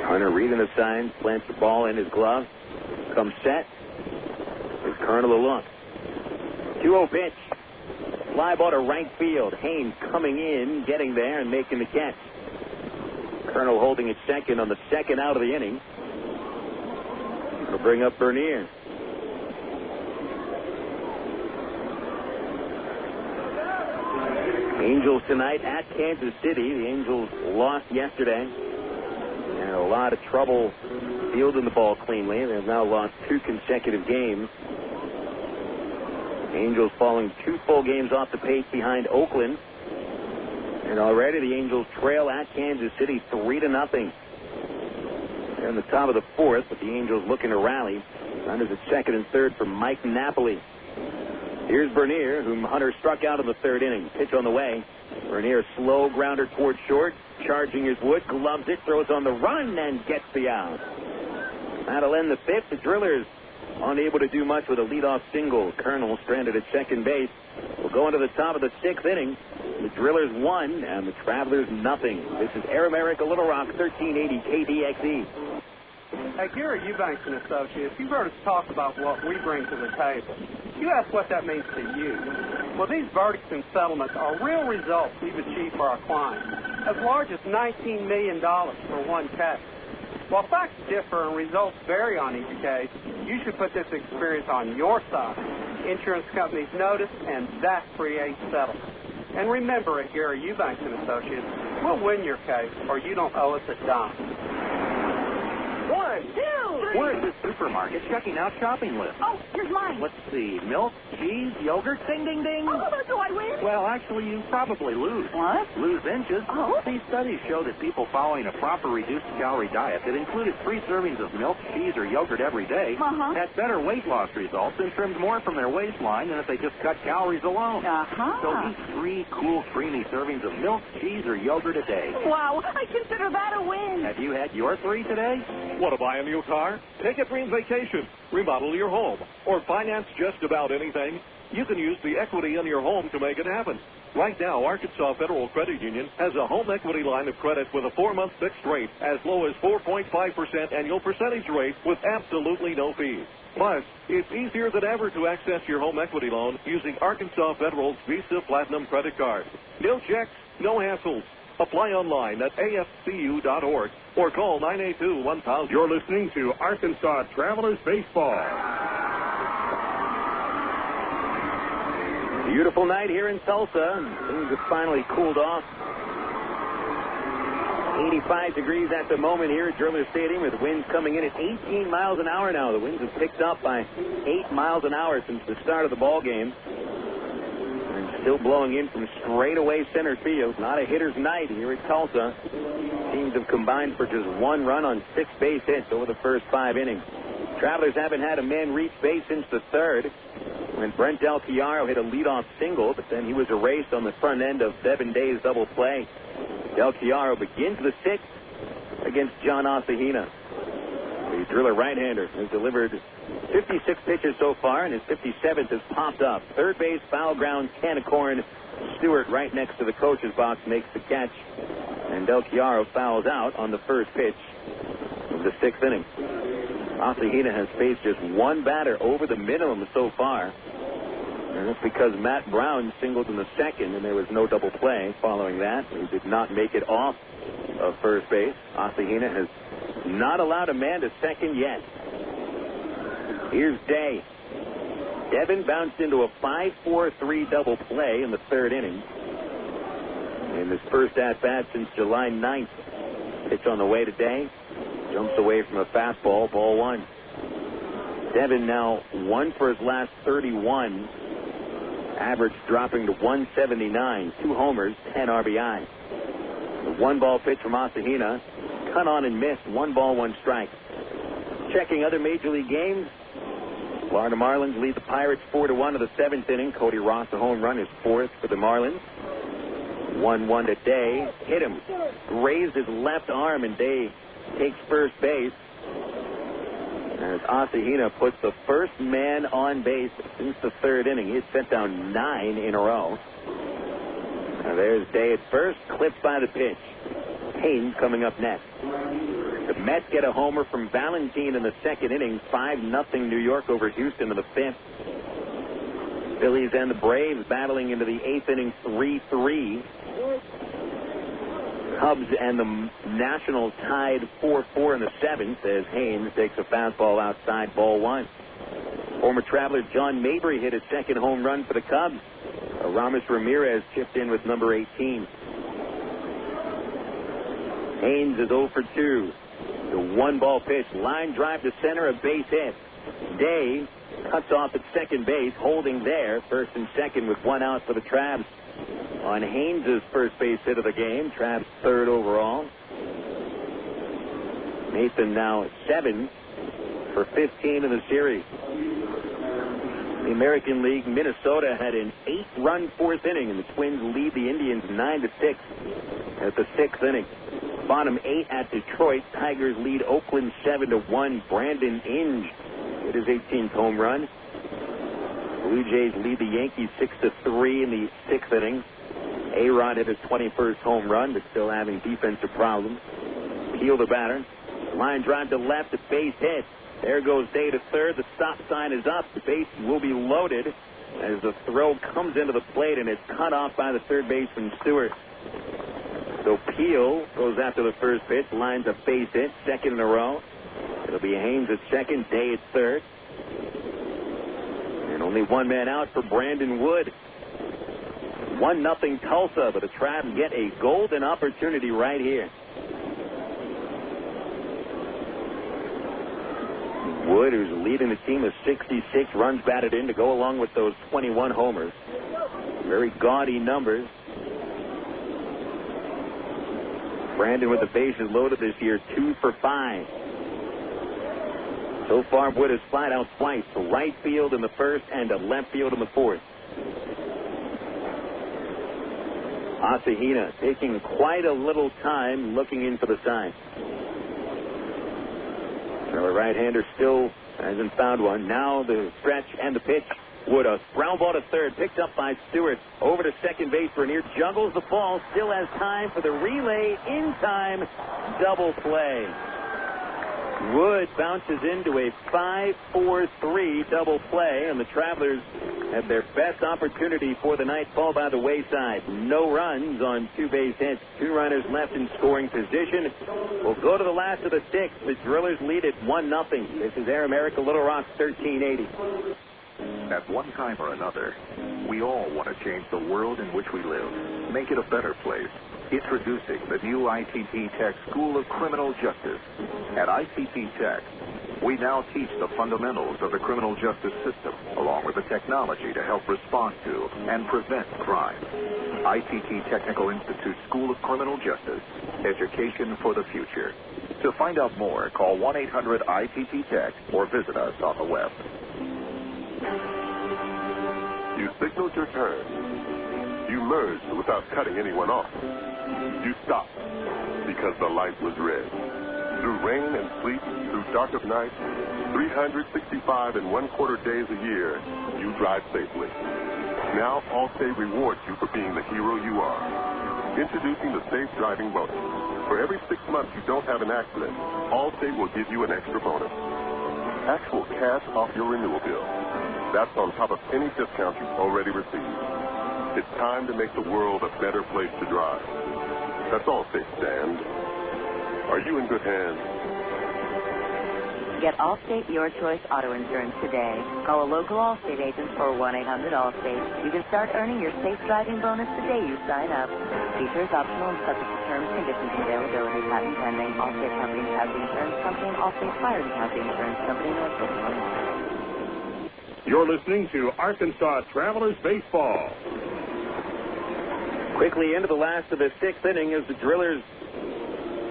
Hunter reading the signs, plants the ball in his glove. Comes set. Is Colonel a look. 2-0 pitch. Fly ball to right field. Haynes coming in, getting there, and making the catch. Colonel holding at 2nd on the 2nd out of the inning. He'll bring up Bernier. Angels tonight at Kansas City. The Angels lost yesterday. Had a lot of trouble fielding the ball cleanly. They've now lost 2 consecutive games. Angels falling 2 full games off the pace behind Oakland. And already the Angels trail at Kansas City 3-0. They're in the top of the 4th, but the Angels looking to rally. Runners at 2nd and 3rd for Mike Napoli. Here's Bernier, whom Hunter struck out in the 3rd inning. Pitch on the way. Bernier, slow grounder towards short. Charging his wood, gloves it, throws on the run, and gets the out. That'll end the 5th. The Drillers unable to do much with a leadoff single. Colonel stranded at 2nd base. We'll go into the top of the 6th inning. The Drillers 1 and the Travelers nothing. This is Air America Little Rock, 1380 KDXE. Hey, Gary Eubanks and Associates, you've heard us talk about what we bring to the table. You ask what that means to you. Well, these verdicts and settlements are real results we've achieved for our clients, as large as $19 million for one case. While facts differ and results vary on each case, you should put this experience on your side. Insurance companies notice, and that creates settlement. And remember, at Gary Eubanks and Associates, we'll win your case, or you don't owe us a dime. 1, 2, 3. We're at this supermarket checking out shopping lists. Oh, here's mine. Let's see. Milk, cheese, yogurt, ding, ding, ding. Oh, do I win? Well, actually, you probably lose. What? Lose inches. Oh. These studies show that people following a proper reduced calorie diet that included 3 servings of milk, cheese, or yogurt every day had better weight loss results and trimmed more from their waistline than if they just cut calories alone. So eat 3 cool, creamy servings of milk, cheese, or yogurt a day. Wow, I consider that a win. Have you had your 3 today? Want to buy a new car? Take a dream vacation, remodel your home, or finance just about anything? You can use the equity in your home to make it happen. Right now, Arkansas Federal Credit Union has a home equity line of credit with a 4-month fixed rate as low as 4.5% annual percentage rate with absolutely no fees. Plus, it's easier than ever to access your home equity loan using Arkansas Federal's Visa Platinum credit card. No checks, no hassles. Apply online at afcu.org or call 982-1000. You're listening to Arkansas Travelers Baseball. Beautiful night here in Tulsa. Things have finally cooled off. 85 degrees at the moment here at Driller Stadium, with winds coming in at 18 miles an hour now. The winds have picked up by 8 miles an hour since the start of the ball game. And still blowing in from straightaway center field. Not a hitter's night here at Tulsa. Teams have combined for just 1 run on 6 base hits over the first 5 innings. Travelers haven't had a man reach base since the 3rd, when Brent Del Chiaro hit a leadoff single, but then he was erased on the front end of Devin Day's double play. Del Chiaro begins the 6th against John Asahina. The Driller right-hander has delivered 56 pitches so far, and his 57th has popped up. Third base, foul ground, can of corn. Stewart right next to the coach's box makes the catch, and Del Chiaro fouls out on the first pitch of the 6th inning. Asahina has faced just 1 batter over the minimum so far. And that's because Matt Brown singled in the 2nd, and there was no double play following that. He did not make it off of first base. Asahina has not allowed a man to second yet. Here's Day. Devin bounced into a 5-4-3 double play in the 3rd inning. In his first at-bat since July 9th. Pitch on the way to Day. Jumps away from a fastball, ball 1. Devin now 1 for his last 31. Average dropping to 179. 2 homers, 10 RBI. The 1-ball pitch from Asahina. Cut on and missed. 1 ball, 1 strike. Checking other Major League games. Florida Marlins lead the Pirates 4-1 of the 7th inning. Cody Ross, a home run, is 4th for the Marlins. 1-1 to Day. Hit him. Raised his left arm, and Day takes first base. As Asahina puts the first man on base since the 3rd inning. He had sent down 9 in a row. Now there's Day at first, clipped by the pitch. Haynes coming up next. The Mets get a homer from Valentin in the 2nd inning. 5-0 New York over Houston in the 5th. Phillies and the Braves battling into the 8th inning, 3-3. Cubs and the Nationals tied 4-4 in the 7th as Haynes takes a fastball outside, ball 1. Former Traveler John Mabry hit his 2nd home run for the Cubs. Aramis Ramirez chipped in with number 18. Haynes is 0 for 2. The 1-ball pitch, line drive to center, a base hit. Day cuts off at second base, holding there, 1st and 2nd with 1 out for the Trabs. On Haynes' first base hit of the game, Trabs 3rd overall. Nathan now 7 for 15 in the series. The American League, Minnesota had an 8-run 4th inning, and the Twins lead the Indians 9-6 at the 6th inning. Bottom 8 at Detroit. Tigers lead Oakland 7-1. Brandon Inge hit his 18th home run. Blue Jays lead the Yankees 6-3 in the 6th inning. A-Rod hit his 21st home run, but still having defensive problems. Peel the batter. Line drive to left, a base hit. There goes Day to 3rd. The stop sign is up. The base will be loaded as the throw comes into the plate, and it's cut off by the 3rd baseman, Stewart. So Peel goes after the first pitch, lines a base hit, 2nd in a row. It'll be Haynes at 2nd, Day at 3rd. And only 1 man out for Brandon Wood. 1-0 Tulsa, but the Trabs get a golden opportunity right here. Wood, who's leading the team with 66 runs batted in to go along with those 21 homers. Very gaudy numbers. Brandon with the bases loaded this year, 2 for 5. So far, Wood has flat out twice, to right field in the 1st and to left field in the 4th. Asahina taking quite a little time looking in for the sign. So the right-hander still hasn't found one. Now the stretch and the pitch. Wood, a ground ball to 3rd, picked up by Stewart. Over to second base for near, juggles the ball, still has time for the relay, in time, double play. Wood bounces into a 5-4-3 double play, and the Travelers have their best opportunity for the night fall by the wayside. No runs on 2 base hits. 2 runners left in scoring position. We'll go to the last of the 6th. The Drillers lead at 1-0. This is Air America Little Rock 1380. At one time or another, We all want to change the world in which we live, make it a better place. Introducing the new ITT Tech School of Criminal Justice. At ITT Tech, we now teach the fundamentals of the criminal justice system, along with the technology to help respond to and prevent crime. ITT Technical Institute School of Criminal Justice. Education for the future. To find out more, call 1-800-ITT-TECH or visit us on the web. You signaled your turn. You merged without cutting anyone off. You stopped because the light was red. Through rain and sleet, through dark of night, 365 and 1/4 days a year, you drive safely. Now Allstate rewards you for being the hero you are. Introducing the Safe Driving Bonus. For every 6 months you don't have an accident, Allstate will give you an extra bonus. Actual cash off your renewal bill. That's on top of any discount you've already received. It's time to make the world a better place to drive. That's Allstate stand. Are you in good hands? Get Allstate Your Choice Auto Insurance today. Call a local Allstate agent or 1-800-ALLSTATE. You can start earning your safe driving bonus the day you sign up. Features optional and subject to terms, conditions, and availability. Patent pending. Allstate Company and Casualty Insurance Company and Allstate Fire and Casualty Insurance Company, North Carolina. You're listening to Arkansas Travelers Baseball. Quickly into the last of the 6th inning as the Drillers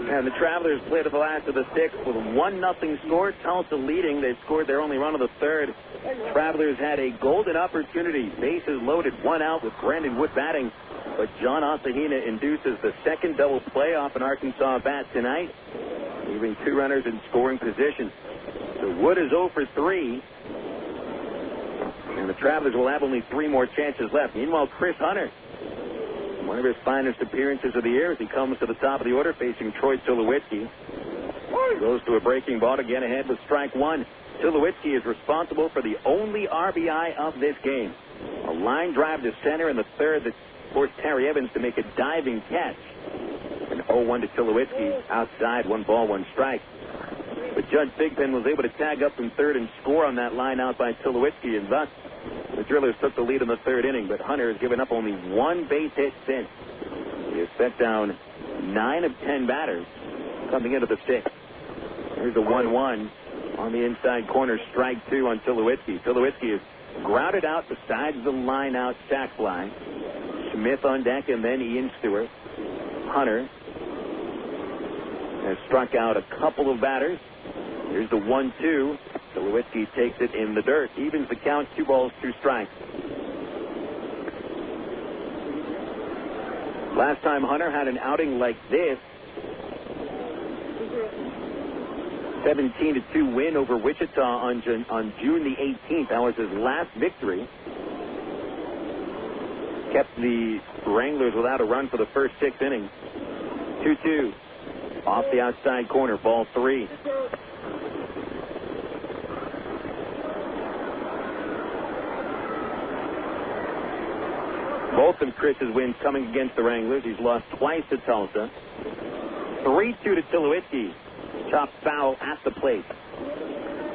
and the Travelers play to the last of the 6th with 1-0 score. Tulsa leading. They've scored their only run of the 3rd. Travelers had a golden opportunity. Bases loaded, 1 out with Brandon Wood batting. But John Asahina induces the second double play off an Arkansas bat tonight, leaving 2 runners in scoring position. So Wood is 0 for 3. And the Travelers will have only 3 more chances left. Meanwhile, Chris Hunter, one of his finest appearances of the year as he comes to the top of the order facing Troy Tulowitzki. Goes to a breaking ball to get ahead with strike 1. Tulowitzki is responsible for the only RBI of this game. A line drive to center in the 3rd that forced Terry Evans to make a diving catch. An 0-1 to Tulowitzki outside, 1 ball, 1 strike. But Judge Thigpen was able to tag up from 3rd and score on that line out by Tulowitzki, and thus the Drillers took the lead in the 3rd inning, but Hunter has given up only 1 base hit since. He has set down 9 of 10 batters coming into the 6th. Here's a 1-1 on the inside corner, strike 2 on Tulowitzki. Tulowitzki is grounded out besides the line out sac fly. Smith on deck and then Ian Stewart. Hunter has struck out a couple of batters. Here's the 1-2. Tulowitzki takes it in the dirt. Evens the count, 2 balls, 2 strikes. Last time Hunter had an outing like this, 17-2 win over Wichita on June the 18th. That was his last victory. Kept the Wranglers without a run for the first 6 innings. 2-2. Off the outside corner, ball 3. Both of Chris's wins coming against the Wranglers. He's lost twice to Tulsa. 3-2 to Tulowitzki. Chopped foul at the plate.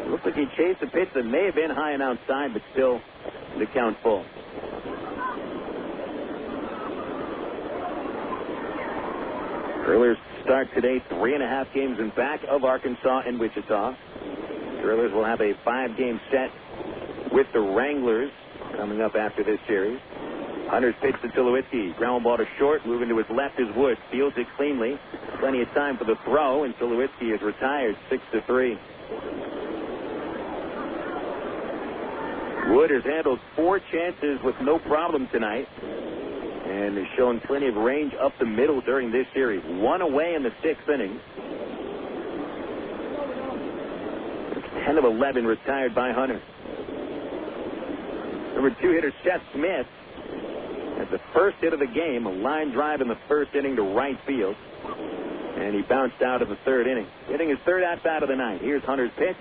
Looks like he chased a pitch that may have been high and outside, but still the count full. Drillers start today 3.5 games in back of Arkansas and Wichita. Drillers will have a 5-game set with the Wranglers coming up after this series. Hunter's pitch to Tulowitzki. Ground ball to short. Moving to his left is Wood. Fields it cleanly. Plenty of time for the throw, and Tulowitzki is retired 6-3. Wood has handled 4 chances with no problem tonight and has shown plenty of range up the middle during this series. 1 away in the 6th inning. 10 of 11 retired by Hunter. Number 2 hitter Seth Smith had the first hit of the game, a line drive in the 1st inning to right field, and he bounced out of the 3rd inning. Hitting his 3rd at-bat of the night. Here's Hunter's pitch.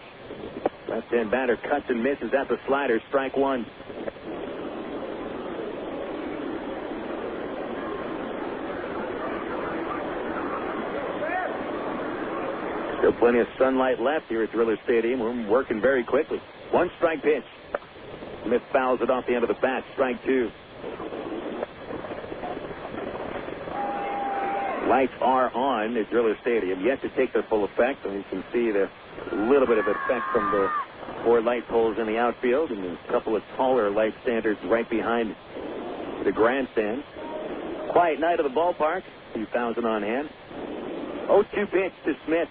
Left-hand batter cuts and misses at the slider, strike 1. Still plenty of sunlight left here at Driller Stadium. We're working very quickly. 1 strike pitch. Smith fouls it off the end of the bat. Strike two. Lights are on at Driller Stadium, yet to take their full effect. And you can see the little bit of effect from the 4 light poles in the outfield and a couple of taller light standards right behind the grandstand. Quiet night of the ballpark. 2,000 on hand. 0-2 pitch to Smith.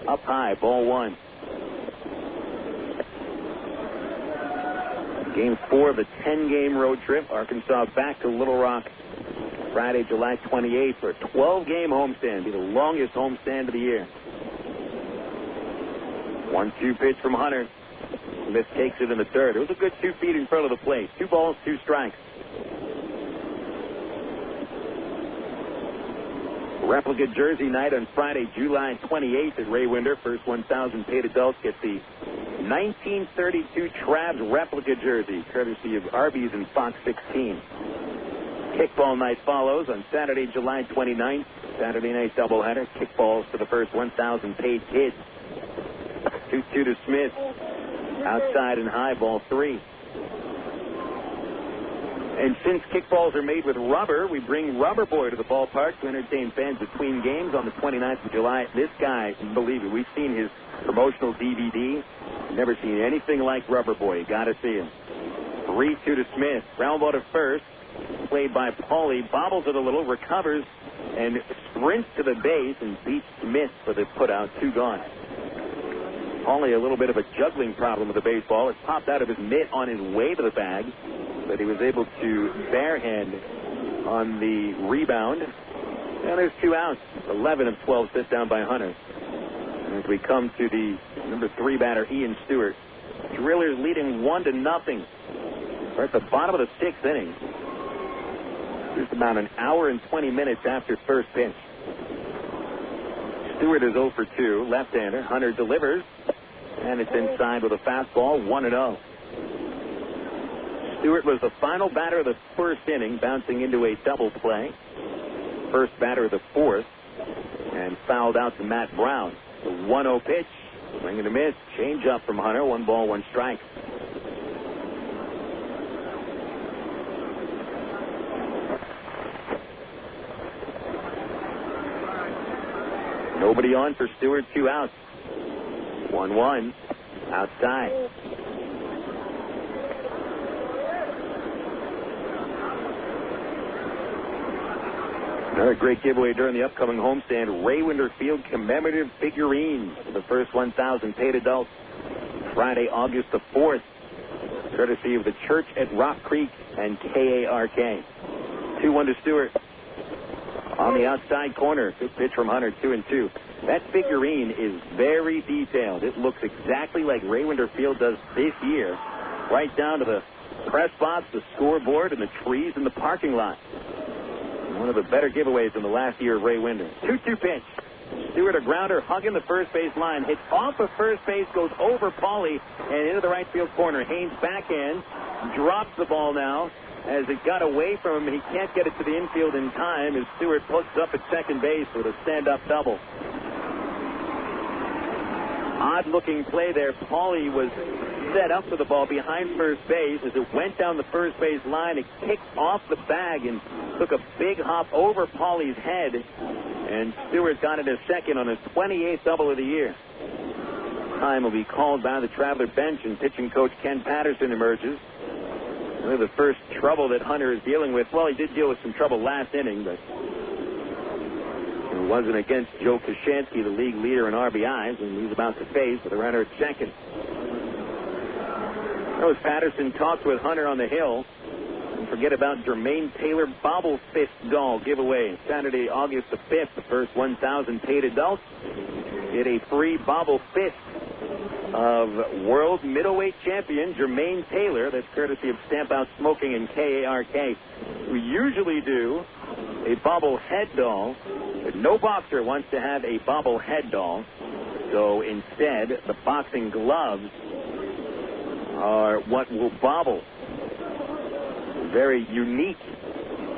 Up high, ball 1. Game 4 of the 10-game road trip. Arkansas back to Little Rock Friday, July 28th for a 12-game homestand. Be the longest homestand of the year. 1-2 pitch from Hunter. Smith takes it in the third. It was a good 2 feet in front of the plate. 2 balls, 2 strikes. Replica jersey night on Friday, July 28th at Ray Winder. First 1,000 paid adults get the 1932 Travs replica jersey, courtesy of Arby's and Fox 16. Kickball night follows on Saturday, July 29th. Saturday night doubleheader. Kickballs for the first 1,000 paid kids. 2-2 to Smith. Outside and high, ball 3. And since kickballs are made with rubber, we bring Rubber Boy to the ballpark to entertain fans between games on the 29th of July. This guy, believe me, we've seen his promotional DVD. Never seen anything like Rubber Boy. You got to see him. 3-2 to Smith. Ground ball to first. Played by Paulie. Bobbles it a little, recovers, and sprints to the base and beats Smith for the putout. 2 gone. Paulie, a little bit of a juggling problem with the baseball. It popped out of his mitt on his way to the bag, but he was able to barehand on the rebound. And there's 2 outs. 11 of 12 sit down by Hunter. As we come to the number 3 batter, Ian Stewart. Drillers leading 1-0. We're at the bottom of the 6th inning. Just about an hour and 20 minutes after first pitch. Stewart is 0 for 2, left-hander. Hunter delivers, and it's inside with a fastball, 1-0. Stewart was the final batter of the first inning, bouncing into a double play. First batter of the 4th, and fouled out to Matt Brown. The 1-0 pitch, swing and a miss, change up from Hunter, 1 ball, 1 strike. Nobody on for Stewart, 2 outs. 1-1, outside. Another great giveaway during the upcoming homestand, Ray Winder Field commemorative figurines for the first 1,000 paid adults. Friday, August the 4th, courtesy of the Church at Rock Creek and KARK. 2-1 to Stewart. On the outside corner, good pitch from Hunter, 2-2. That figurine is very detailed. It looks exactly like Ray Winder Field does this year, right down to the press box, the scoreboard, and the trees in the parking lot. One of the better giveaways in the last year of Ray Winder. 2-2 pitch. Stewart, a grounder, hugging the first base line. Hits off of first base, goes over Paulie, and into the right field corner. Haynes backhand, drops the ball now. As it got away from him, he can't get it to the infield in time as Stewart puts up at second base with a stand-up double. Odd-looking play there. Paulie was set up for the ball behind first base. As it went down the first base line, it kicked off the bag and took a big hop over Paulie's head. And Stewart got it a second on his 28th double of the year. Time will be called by the Traveler bench, and pitching coach Ken Patterson emerges. The first trouble that Hunter is dealing with. Well, he did deal with some trouble last inning, but it wasn't against Joe Koshansky, the league leader in RBIs, and he's about to face with a runner at second. As Patterson talked with Hunter on the hill. Don't forget about Jermaine Taylor Bobble Fist doll giveaway Saturday, August the 5th. The first 1,000 paid adults get a free Bobble Fist of world middleweight champion Jermaine Taylor. That's courtesy of Stamp Out Smoking and KARK. We usually do a bobblehead doll, but no boxer wants to have a bobblehead doll. So instead, the boxing gloves are what will bobble. Very unique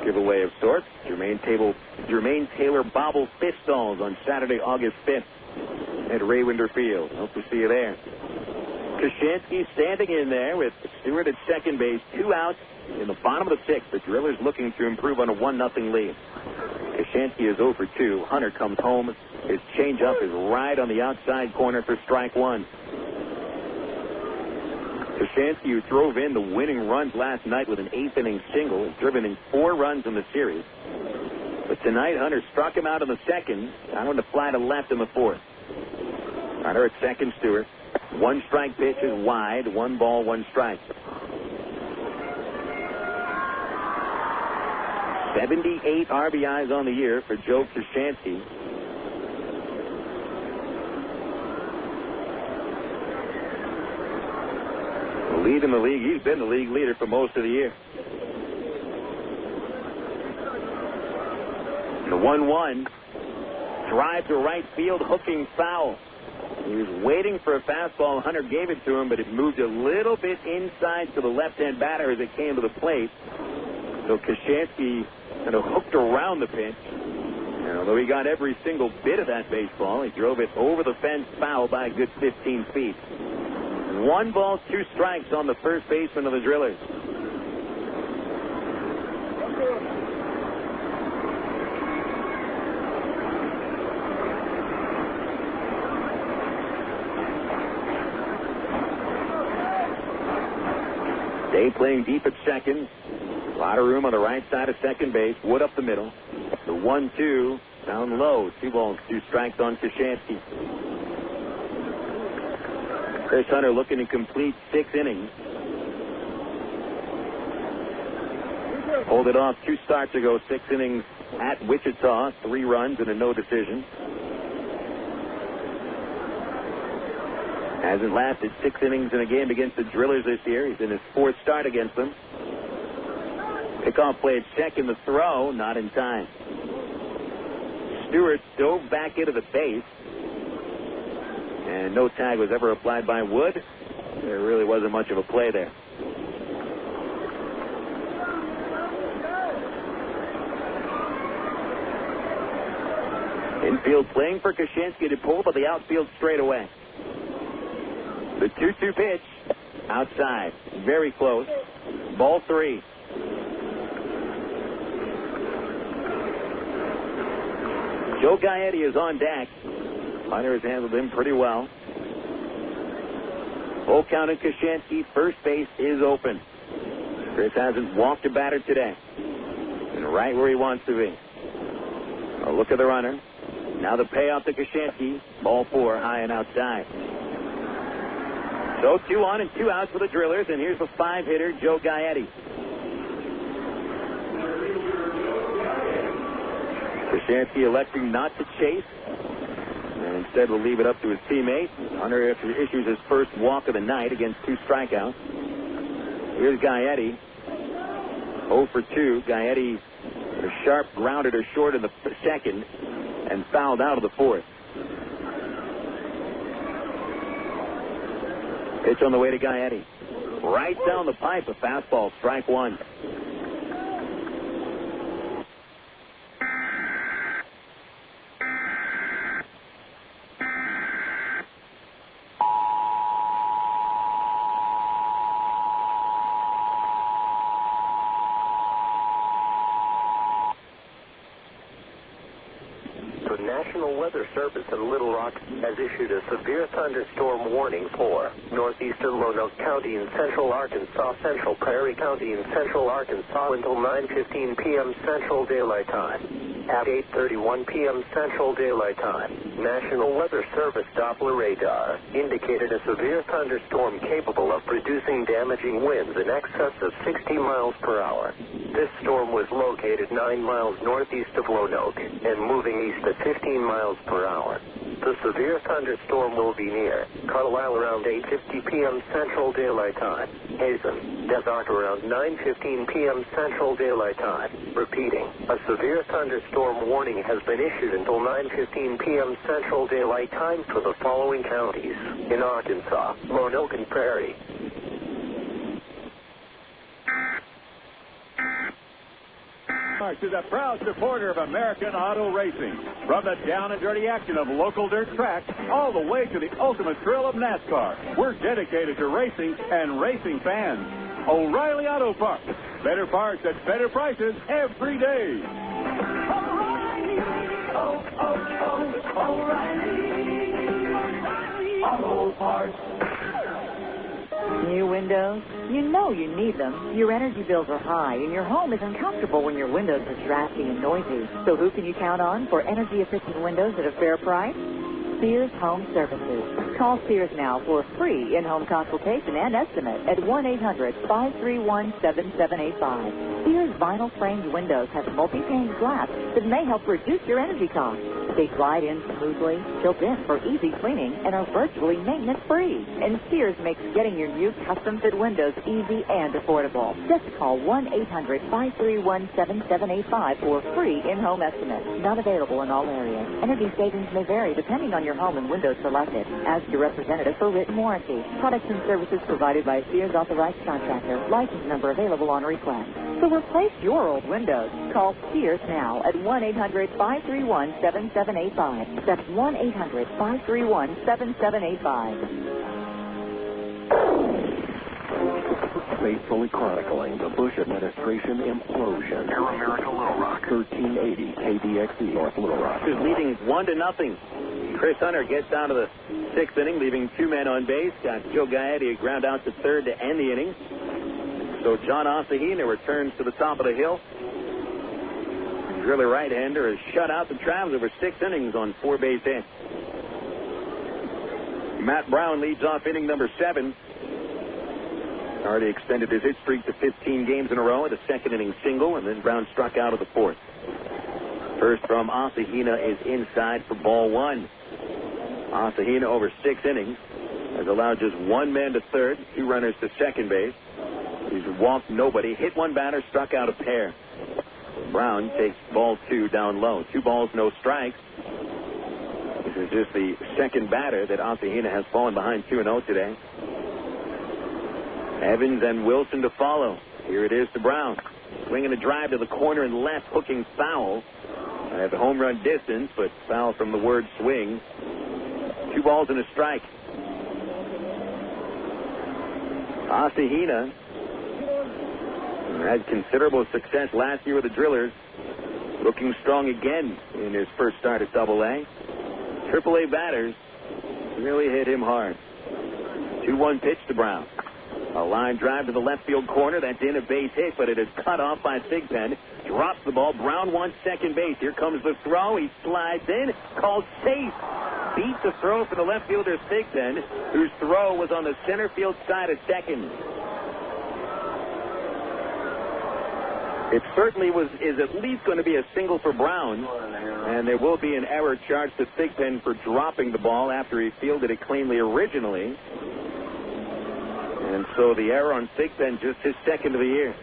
giveaway of sorts. Jermaine Taylor Bobble Fist dolls on Saturday, August 5th. At Ray Winder Field. Hope to see you there. Koshansky standing in there with Stewart at second base. 2 outs in the bottom of the 6th. The Drillers looking to improve on a 1-0 lead. Koshansky is 0 for 2. Hunter comes home. His changeup is right on the outside corner for strike 1. Koshansky, who drove in the winning runs last night with an 8th-inning single, has driven in 4 runs in the series. But tonight, Hunter struck him out in the 2nd, down to fly to left in the 4th. Hunter at second, Stewart. 1 strike pitch is wide. 1 ball, 1 strike. 78 RBIs on the year for Joe Koshansky. The lead in the league. He's been the league leader for most of the year. The 1-1. Drive to right field, hooking foul. He was waiting for a fastball. Hunter gave it to him, but it moved a little bit inside to the left-hand batter as it came to the plate. So Koshansky kind of hooked around the pitch. And although he got every single bit of that baseball, he drove it over the fence foul by a good 15 feet. 1 ball, 2 strikes on the first baseman of the Drillers. Day playing deep at second. A lot of room on the right side of second base. Wood up the middle. The 1-2 down low. 2 balls, 2 strikes on Koshansky. Chris Hunter looking to complete 6 innings. Pulled it off 2 starts ago, 6 innings at Wichita. 3 runs and a no decision. Hasn't lasted 6 innings in a game against the Drillers this year. He's in his 4th start against them. Pickoff play at second. The throw, not in time. Stewart dove back into the base. And no tag was ever applied by Wood. There really wasn't much of a play there. Infield playing for Koshansky to pull, but the outfield straight away. The 2-2 pitch, outside, very close. Ball 3. Joe Gaetti is on deck. Hunter has handled him pretty well. Full count of Koshansky. First base is open. Chris hasn't walked a batter today. And right where he wants to be. A look at the runner. Now the payoff to Koshansky. Ball 4, high and outside. So 2 on and 2 outs for the Drillers, and here's the 5-hitter, Joe Gaetti. Koshansky electing not to chase, and instead will leave it up to his teammate. Hunter issues his first walk of the night against 2 strikeouts. Here's Gaetti. 0 for 2. Gaetti, a sharp grounded or short in the 2nd, and fouled out of the 4th. Pitch on the way to Gaetti. Right down the pipe, a fastball, strike 1. National Weather Service in Little Rock has issued a severe thunderstorm warning for northeastern Lonoke County in central Arkansas, central Prairie County in central Arkansas until 9:15 p.m. Central Daylight Time. At 8:31 p.m. Central Daylight Time, National Weather Service Doppler radar indicated a severe thunderstorm capable of producing damaging winds in excess of 60 miles per hour. This storm was located 9 miles northeast of Lonoke and moving east at 15 miles per hour. The severe thunderstorm will be near Carlisle around 8:50 p.m. Central Daylight Time. Hazen, Desert around 9:15 p.m. Central Daylight Time. Repeating, a severe thunderstorm warning has been issued until 9:15 p.m. Central Daylight Time for the following counties in Arkansas: Lonoke and Prairie. Autos is a proud supporter of American auto racing. From the down and dirty action of local dirt tracks all the way to the ultimate thrill of NASCAR, we're dedicated to racing and racing fans. O'Reilly Auto Parts. Better parts at better prices every day. O'Reilly. Auto Parts. New windows? You know you need them. Your energy bills are high, and your home is uncomfortable when your windows are drafty and noisy. So who can you count on for energy-efficient windows at a fair price? Sears Home Services. Call Sears now for a free in-home consultation and estimate at 1-800-531-7785. Sears vinyl framed windows have multi-pane glass that may help reduce your energy costs. They glide in smoothly, tilt in for easy cleaning, and are virtually maintenance-free. And Sears makes getting your new custom-fit windows easy and affordable. Just call 1-800-531-7785 for a free in-home estimate. Not available in all areas. Energy savings may vary depending on your home and windows selected. Ask your representative for written warranty. Products and services provided by a Sears authorized contractor. License number available on request. So replace your old windows. Call Sears now at 1-800-531-7785. That's 1-800-531-7785. Faithfully chronicling the Bush administration implosion. Air America Little Rock. 1380 KDXE North Little Rock. Is leading 1-0. Chris Hunter gets out of the sixth inning, leaving two men on base. Got Joe Gaetti ground out to third to end the inning. So John Ossahina returns to the top of the hill. Driller right-hander has shut out the Travs over 6 innings on 4 base hits. Matt Brown leads off inning number 7. Already extended his hit streak to 15 games in a row at a second inning single, and then Brown struck out of the 4th. First from Ossahina is inside for ball 1. Ossahina over 6 innings has allowed just 1 man to third, 2 runners to second base. He's walked nobody, hit 1 batter, struck out a pair. Brown takes ball 2 down low. 2 balls, no strikes. This is just the second batter that Ossahina has fallen behind 2-0 today. Evans and Wilson to follow. Here it is to Brown. Swinging a drive to the corner and left, hooking foul. At the home run distance, but foul from the word swing. 2 balls and a strike. Ossahina had considerable success last year with the Drillers. Looking strong again in his first start at Double-A. Triple-A batters really hit him hard. 2-1 pitch to Brown. A line drive to the left field corner. That's in, a base hit, but it is cut off by Thigpen. Drops the ball. Brown wants second base. Here comes the throw. He slides in. Called safe. Beats the throw for the left fielder Thigpen, whose throw was on the center field side of second. It certainly is at least going to be a single for Brown, and there will be an error charged to Thigpen for dropping the ball after he fielded it cleanly originally. And so the error on Thigpen, just his second of the year.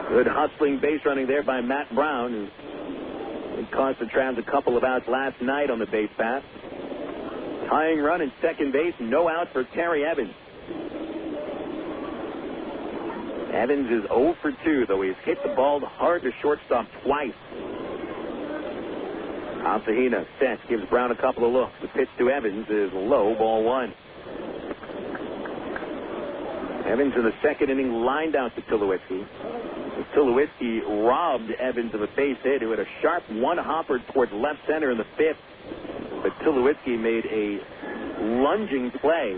Good hustling base running there by Matt Brown, who cost the Travs a couple of outs last night on the base path. Tying run in second base, no out for Terry Evans. Evans is 0 for 2, though he's hit the ball hard to shortstop twice. Ossahina sets, gives Brown a couple of looks. The pitch to Evans is low, ball 1. Evans in the second inning lined out to Tulowitzki. Tulowitzki robbed Evans of a base hit, who had a sharp one-hopper towards left center in the 5th. But Tulowitzki made a lunging play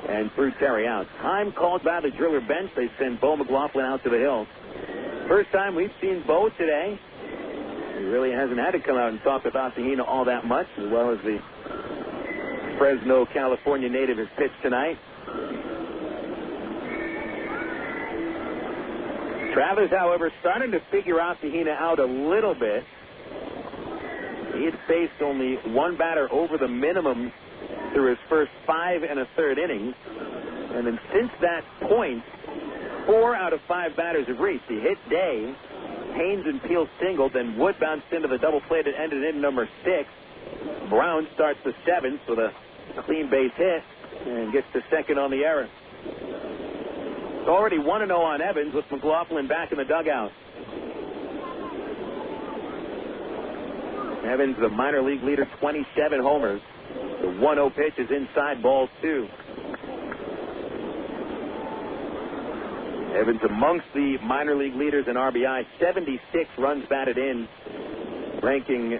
and threw Terry out. Time called by the Driller bench. They send Bo McLaughlin out to the hill. First time we've seen Bo today. He really hasn't had to come out and talk with Ossahina all that much, as well as the Fresno, California native has pitched tonight. Travis, however, starting to figure Ossahina out a little bit. He had faced only 1 batter over the minimum through his first 5 1/3 innings. And then since that point, 4 out of 5 batters have reached. He hit Day, Haynes and Peel singled, then Wood bounced into the double play that ended in number 6. Brown starts the 7th with a clean base hit and gets to second on the error. already 1-0 on Evans with McLaughlin back in the dugout. Evans, the minor league leader, 27 homers. The 1-0 pitch is inside, ball 2. Evans amongst the minor league leaders in RBI, 76 runs batted in, ranking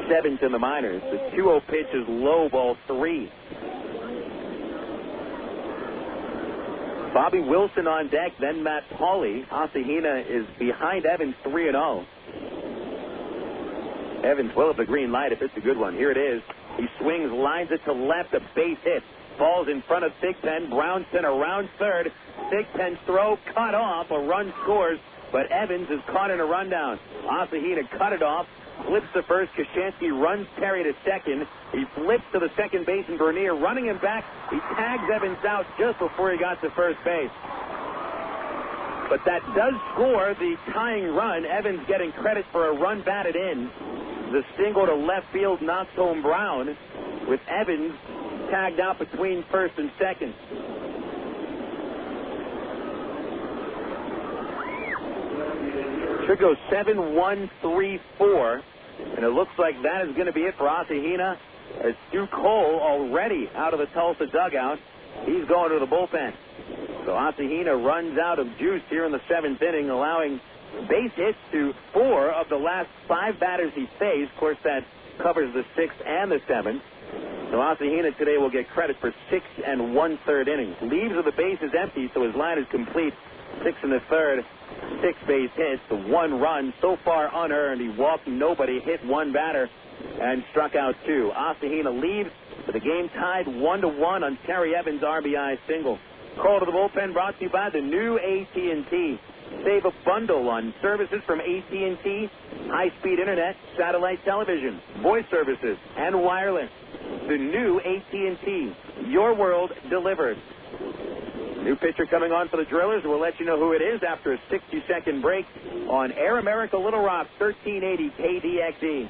7th in the minors. The 2-0 pitch is low, ball 3. Bobby Wilson on deck, then Matt Pauley. Asahina is behind Evans, 3-0. Evans will have the green light if it's a good one. Here it is. He swings, lines it to left, a base hit. Falls in front of Thigpen. Brown sent around third. Thigpen's throw cut off. A run scores, but Evans is caught in a rundown. Asahina cut it off. Flips to first. Koshansky runs Terry to second. He flips to the second baseman, Bernier, running him back. He tags Evans out just before he got to first base. But that does score the tying run. Evans getting credit for a run batted in. The single to left field knocks home Brown, with Evans tagged out between first and second. Should go 7-1-3-4, and it looks like that is going to be it for Asahina, as Stu Cole already out of the Tulsa dugout. He's going to the bullpen. So Asahina runs out of juice here in the 7th inning, allowing base hits to 4 of the last 5 batters he faced. Of course, that covers the 6th and the 7th. So Asahina today will get credit for 6 1/3 innings. Leaves of the bases empty, so his line is complete. 6 1/3, 6 base hits, the 1 run so far unearned. He walked nobody, hit 1 batter, and struck out 2. Asahina leaves, but the game tied 1-1 on Terry Evans' RBI single. Call to the bullpen brought to you by the new AT&T. Save a bundle on services from AT&T, high-speed internet, satellite television, voice services, and wireless. The new AT&T, your world delivered. New pitcher coming on for the Drillers. We'll let you know who it is after a 60-second break on Air America Little Rock, 1380 KDXE.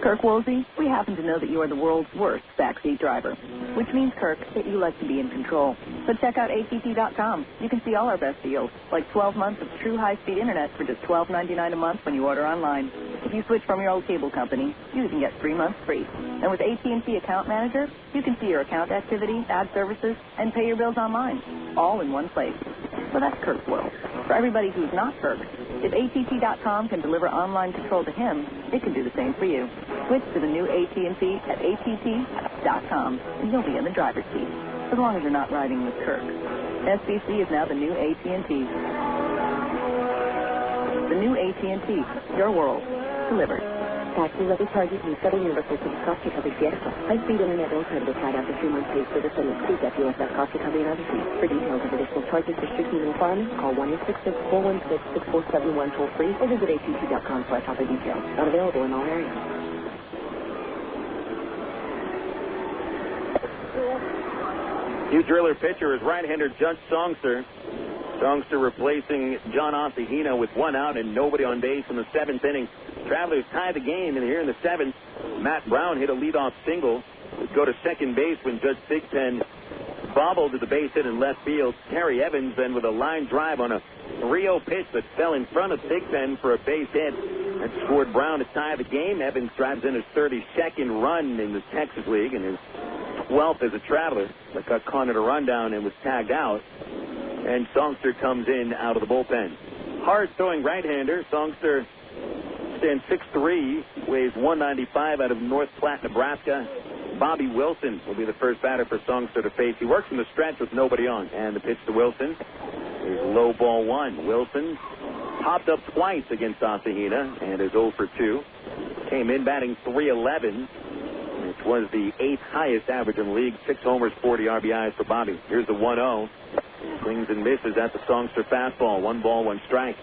Kirk Woolsey, we happen to know that you are the world's worst backseat driver, which means, Kirk, that you like to be in control. So check out ATT.com. You can see all our best deals, like 12 months of true high-speed internet for just $12.99 a month when you order online. If you switch from your old cable company, you can get 3 months free. And with AT&T Account Manager, you can see your account activity, add services, and pay your bills online, all in one place. So that's Kirk's world. For everybody who's not Kirk, if ATT.com can deliver online control to him, it can do the same for you. Switch to the new AT&T at ATT.com, and you'll be in the driver's seat, as long as you're not riding with Kirk. SBC is now the new AT&T. The new AT&T, your world, delivered. Taxi levy charges and Southern Universal Service cost recovery fiesta. High-speed internet will credit tied after 3 months paid service and exceeds FUSF cost recovery and other fees. For details of additional charges, restrictions, and requirements, call 1-866-416-6471 toll-free or visit att.com/other details. Not available in all areas. New Driller pitcher is right-hander Judd Songster. Songster replacing John Asahina with 1 out and nobody on base in the 7th inning. Travelers tied the game, and here in the 7th, Matt Brown hit a leadoff single. Would go to second base when Judge Thigpen bobbled to the base hit in left field. Terry Evans then with a line drive on a 3-0 pitch that fell in front of Thigpen for a base hit and scored Brown to tie the game. Evans drives in his 32nd run in the Texas League and his 12th as a Traveler, but got caught in a rundown and was tagged out. And Songster comes in out of the bullpen. Hard-throwing right-hander. Songster stands 6'3", weighs 195 out of North Platte, Nebraska. Bobby Wilson will be the first batter for Songster to face. He works in the stretch with nobody on. And the pitch to Wilson is low, ball 1. Wilson popped up twice against Asahina and is 0 for 2. Came in batting .311, which was the 8th highest average in the league. 6 homers, 40 RBIs for Bobby. Here's the 1-0. Swings and misses at the Songster fastball. 1 ball, 1 strike.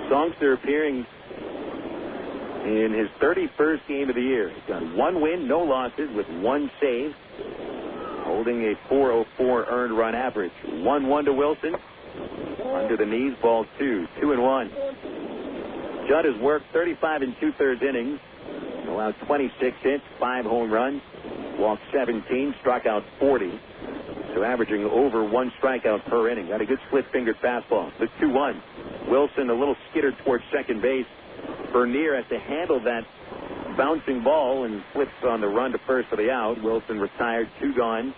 Songster appearing in his 31st game of the year. He's got 1 win, no losses, with 1 save, holding a .404 earned run average. 1-1 to Wilson. Under the knees, ball 2. 2-1. Judd has worked 35 2/3 innings. Allowed 26 hits, 5 home runs, walked 17, struck out 40. So averaging over 1 strikeout per inning. Got a good split-fingered fastball. The 2-1. Wilson a little skittered towards second base. Bernier has to handle that bouncing ball and flips on the run to first for the out. Wilson retired, 2 gone.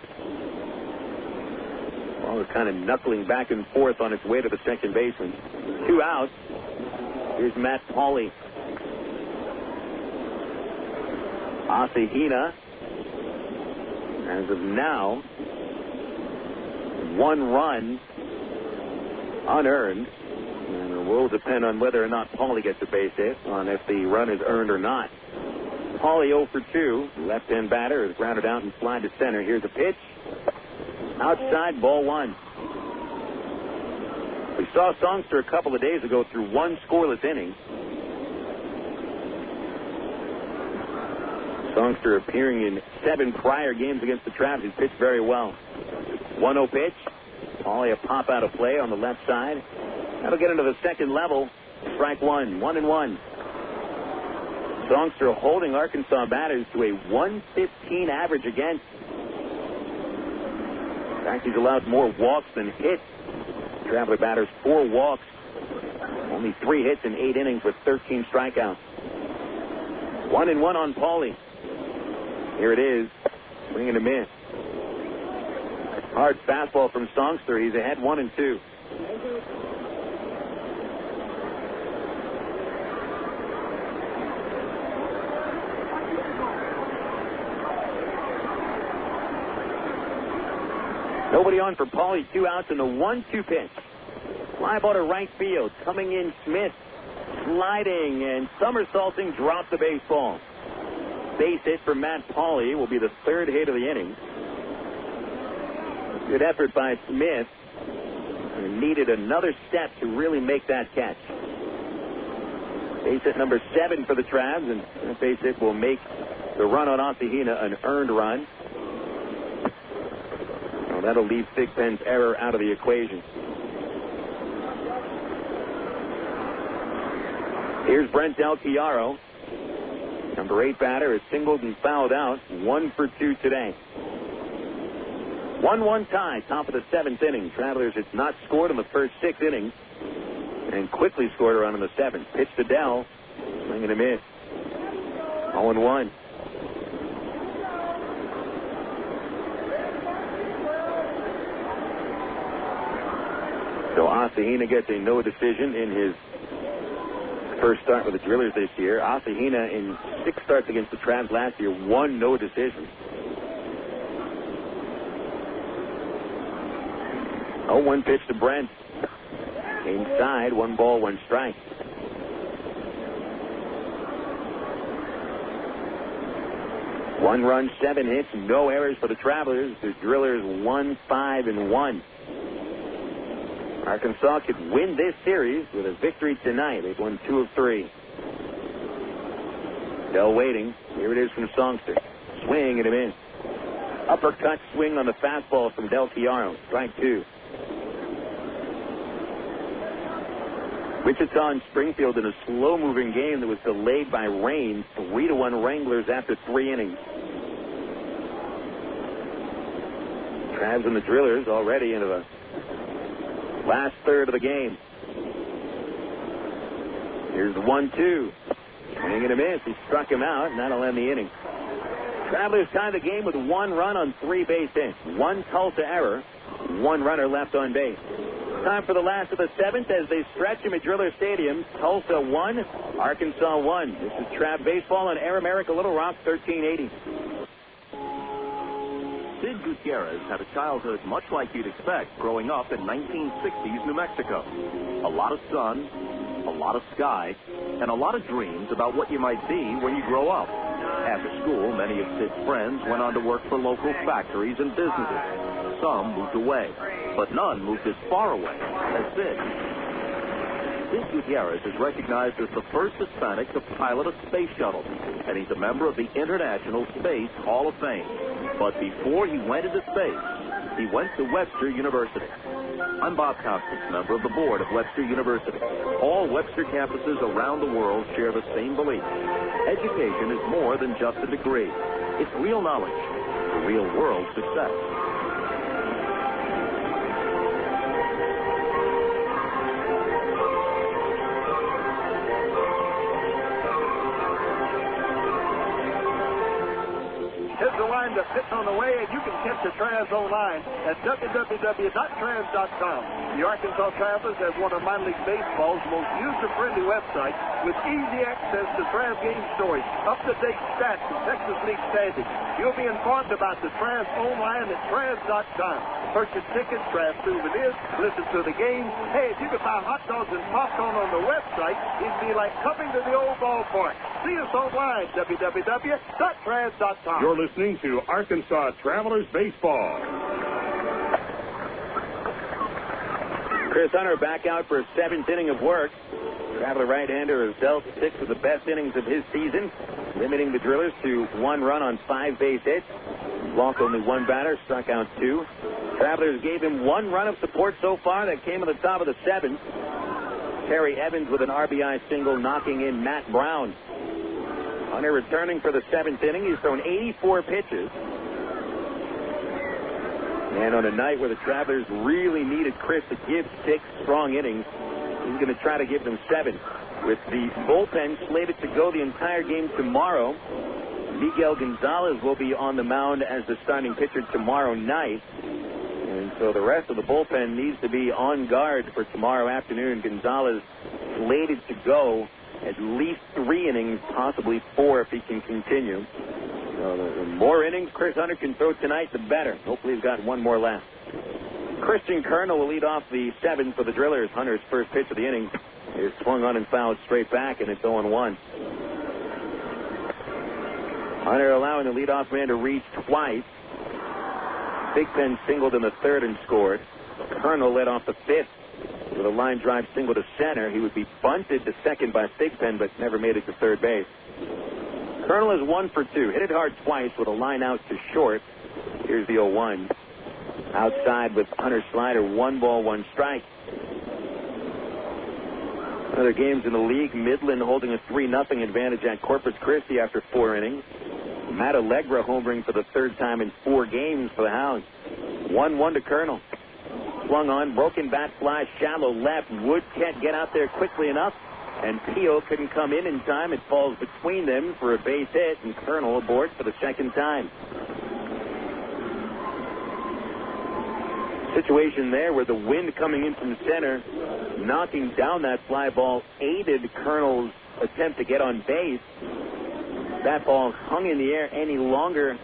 Ball was kind of knuckling back and forth on its way to the second baseman. 2 outs. Here's Matt Pauley. Asahina, as of now, 1 run unearned. And it will depend on whether or not Pauley gets a base hit, on if the run is earned or not. Pauley 0 for 2. Left-hand batter is grounded out and fly to center. Here's a pitch. Outside, ball 1. We saw Songster a couple of days ago through 1 scoreless inning. Songster appearing in 7 prior games against the Travs. He pitched very well. 1-0 pitch. Pauley a pop out of play on the left side. That'll get into the second level. Strike 1. 1-1. Songster holding Arkansas batters to a 115 average against. In fact, he's allowed more walks than hits. Traveler batters 4 walks. Only 3 hits in 8 innings with 13 strikeouts. 1-1 on Pauley. Here it is. Swing and a miss. Hard fastball from Songster. He's ahead 1-2. Nobody on for Pauley. 2 outs and the 1-2 pitch. Fly ball to right field. Coming in Smith. Sliding and somersaulting. Drops the baseball. Base hit for Matt Pauley will be the 3rd hit of the inning. Good effort by Smith. And needed another step to really make that catch. Base hit number 7 for the Travs, and that base hit will make the run on Asahina an earned run. Well, that'll leave Thigpen's error out of the equation. Here's Brent Del Chiaro. Number 8 batter is singled and fouled out. 1 for 2 today. 1-1 tie, top of the 7th inning. Travelers had not scored in the first 6 innings and quickly scored a run in the 7th. Pitch to Dell. Swing and a miss. 0-1. So Asahina gets a no decision in his first start with the Drillers this year. Asahina in 6 starts against the Travs last year, 1 no decision. 0-1 pitch to Brent. Inside, 1 ball, 1 strike. One run, 7 hits, no errors for the Travelers. The Drillers 1-5-1. Arkansas could win this series with a victory tonight. They've won 2 of 3. Dell waiting. Here it is from Songster. Swing and a miss. Uppercut swing on the fastball from Del Chiaro. Strike 2. Wichita and Springfield in a slow-moving game that was delayed by rain. 3-1 Wranglers after 3 innings. Travs and the Drillers already into the last third of the game. Here's the 1-2. Swing and a miss. He struck him out, and that'll end the inning. Travelers tied the game with 1 run on 3 base hits. 1 Tulsa error. 1 runner left on base. Time for the last of the 7th as they stretch him at Driller Stadium. Tulsa 1, Arkansas 1. This is Trav Baseball on Air America Little Rock 1380. Sid Gutierrez had a childhood much like you'd expect growing up in 1960s New Mexico. A lot of sun, a lot of sky, and a lot of dreams about what you might be when you grow up. After school, many of Sid's friends went on to work for local factories and businesses. Some moved away, but none moved as far away as Sid. Sid Gutierrez is recognized as the first Hispanic to pilot a space shuttle, and he's a member of the International Space Hall of Fame. But before he went into space, he went to Webster University. I'm Bob Constance, member of the board of Webster University. All Webster campuses around the world share the same belief. Education is more than just a degree. It's real knowledge for real world success. line that's sitting on the way, and you can catch the Travs online at www.travs.com. The Arkansas Travelers has one of minor league baseball's most user-friendly websites with easy access to Travs game stories, up-to-date stats, and Texas League standings. You'll be informed about the Travs online at travs.com. Purchase tickets, Travs souvenirs, listen to the game. Hey, if you could buy hot dogs and popcorn on the website, it'd be like coming to the old ballpark. See us online, www.travs.com. You're listening to Arkansas Travelers Baseball. Chris Hunter back out for a 7th inning of work. Traveler right-hander has dealt 6 of the best innings of his season, limiting the Drillers to 1 run on 5 base hits. Walked only 1 batter, struck out 2. Travelers gave him 1 run of support so far. That came at the top of the 7th. Terry Evans with an RBI single, knocking in Matt Brown. Hunter returning for the 7th inning. He's thrown 84 pitches. And on a night where the Travelers really needed Chris to give 6 strong innings, he's going to try to give them 7. With the bullpen slated to go the entire game tomorrow, Miguel Gonzalez will be on the mound as the starting pitcher tomorrow night. And so the rest of the bullpen needs to be on guard for tomorrow afternoon. Gonzalez slated to go at least 3 innings, possibly 4 if he can continue. So the more innings Chris Hunter can throw tonight, the better. Hopefully he's got 1 more left. Christian Colonel will lead off the 7th for the Drillers. Hunter's first pitch of the inning is swung on and fouled straight back, and it's 0-1. Hunter allowing the leadoff man to reach twice. Thigpen singled in the 3rd and scored. Colonel led off the 5th with a line drive single to center. He would be bunted to 2nd by Thigpen, but never made it to 3rd base. Colonel is 1 for 2. Hit it hard twice with a line out to short. Here's the 0-1. Outside with Hunter slider, 1 ball, 1 strike. Other games in the league, Midland holding a 3-0 advantage at Corpus Christi after 4 innings. Matt Allegra homering for the 3rd time in 4 games for the Hounds. 1-1 to Colonel. Swung on, broken bat fly, shallow left. Wood can't get out there quickly enough, and Pio couldn't come in time. It falls between them for a base hit, and Colonel aboard for the 2nd time. Situation there where the wind coming in from center, knocking down that fly ball, aided Colonel's attempt to get on base. That ball hung in the air any longer.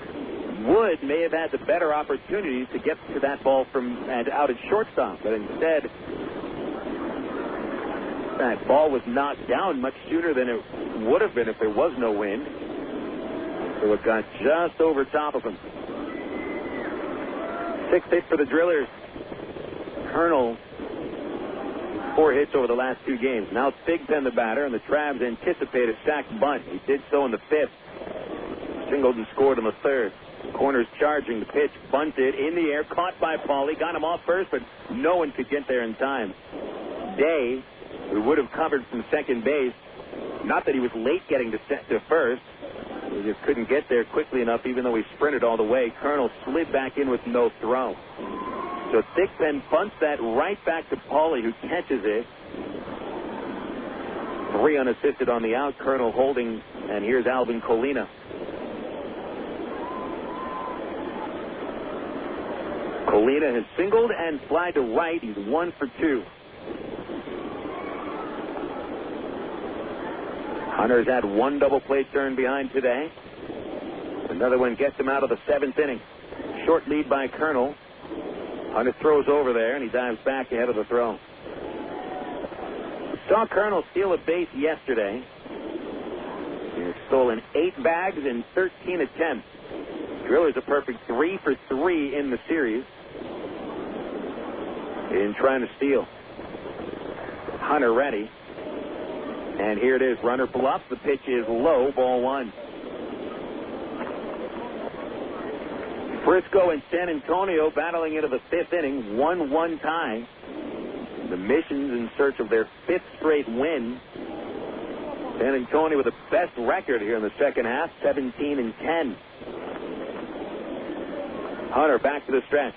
Wood may have had the better opportunity to get to that ball and out at shortstop, but instead that ball was knocked down much sooner than it would have been if there was no wind. So it got just over top of him. 6th hit for the Drillers. Colonel, 4 hits over the last 2 games. Now Thigpen the batter, and the Travs anticipate a stacked bunt. He did so in the 5th. Singled and scored in the 3rd. Corners charging, the pitch bunted in the air, caught by Pauly, got him off first, but no one could get there in time. Day, who would have covered from 2nd base, not that he was late getting to first, he just couldn't get there quickly enough, even though he sprinted all the way. Colonel slid back in with no throw. So Thigpen bunts that right back to Pauly, who catches it. 3 unassisted on the out. Colonel holding, and here's Alvin Colina. Colina has singled and flied to right. He's 1 for 2. Hunter's had 1 double play turn behind today. Another one gets him out of the 7th inning. Short lead by Colonel. Hunter throws over there, and he dives back ahead of the throw. Saw Colonel steal a base yesterday. He's stolen 8 bags in 13 attempts. Drillers a perfect 3 for 3 in the series in trying to steal. Hunter ready. And here it is. Runner bluff. The pitch is low. Ball 1. Frisco and San Antonio battling into the 5th inning. 1-1 tie. The Missions in search of their 5th straight win. San Antonio with the best record here in the second half. 17-10. Hunter back to the stretch.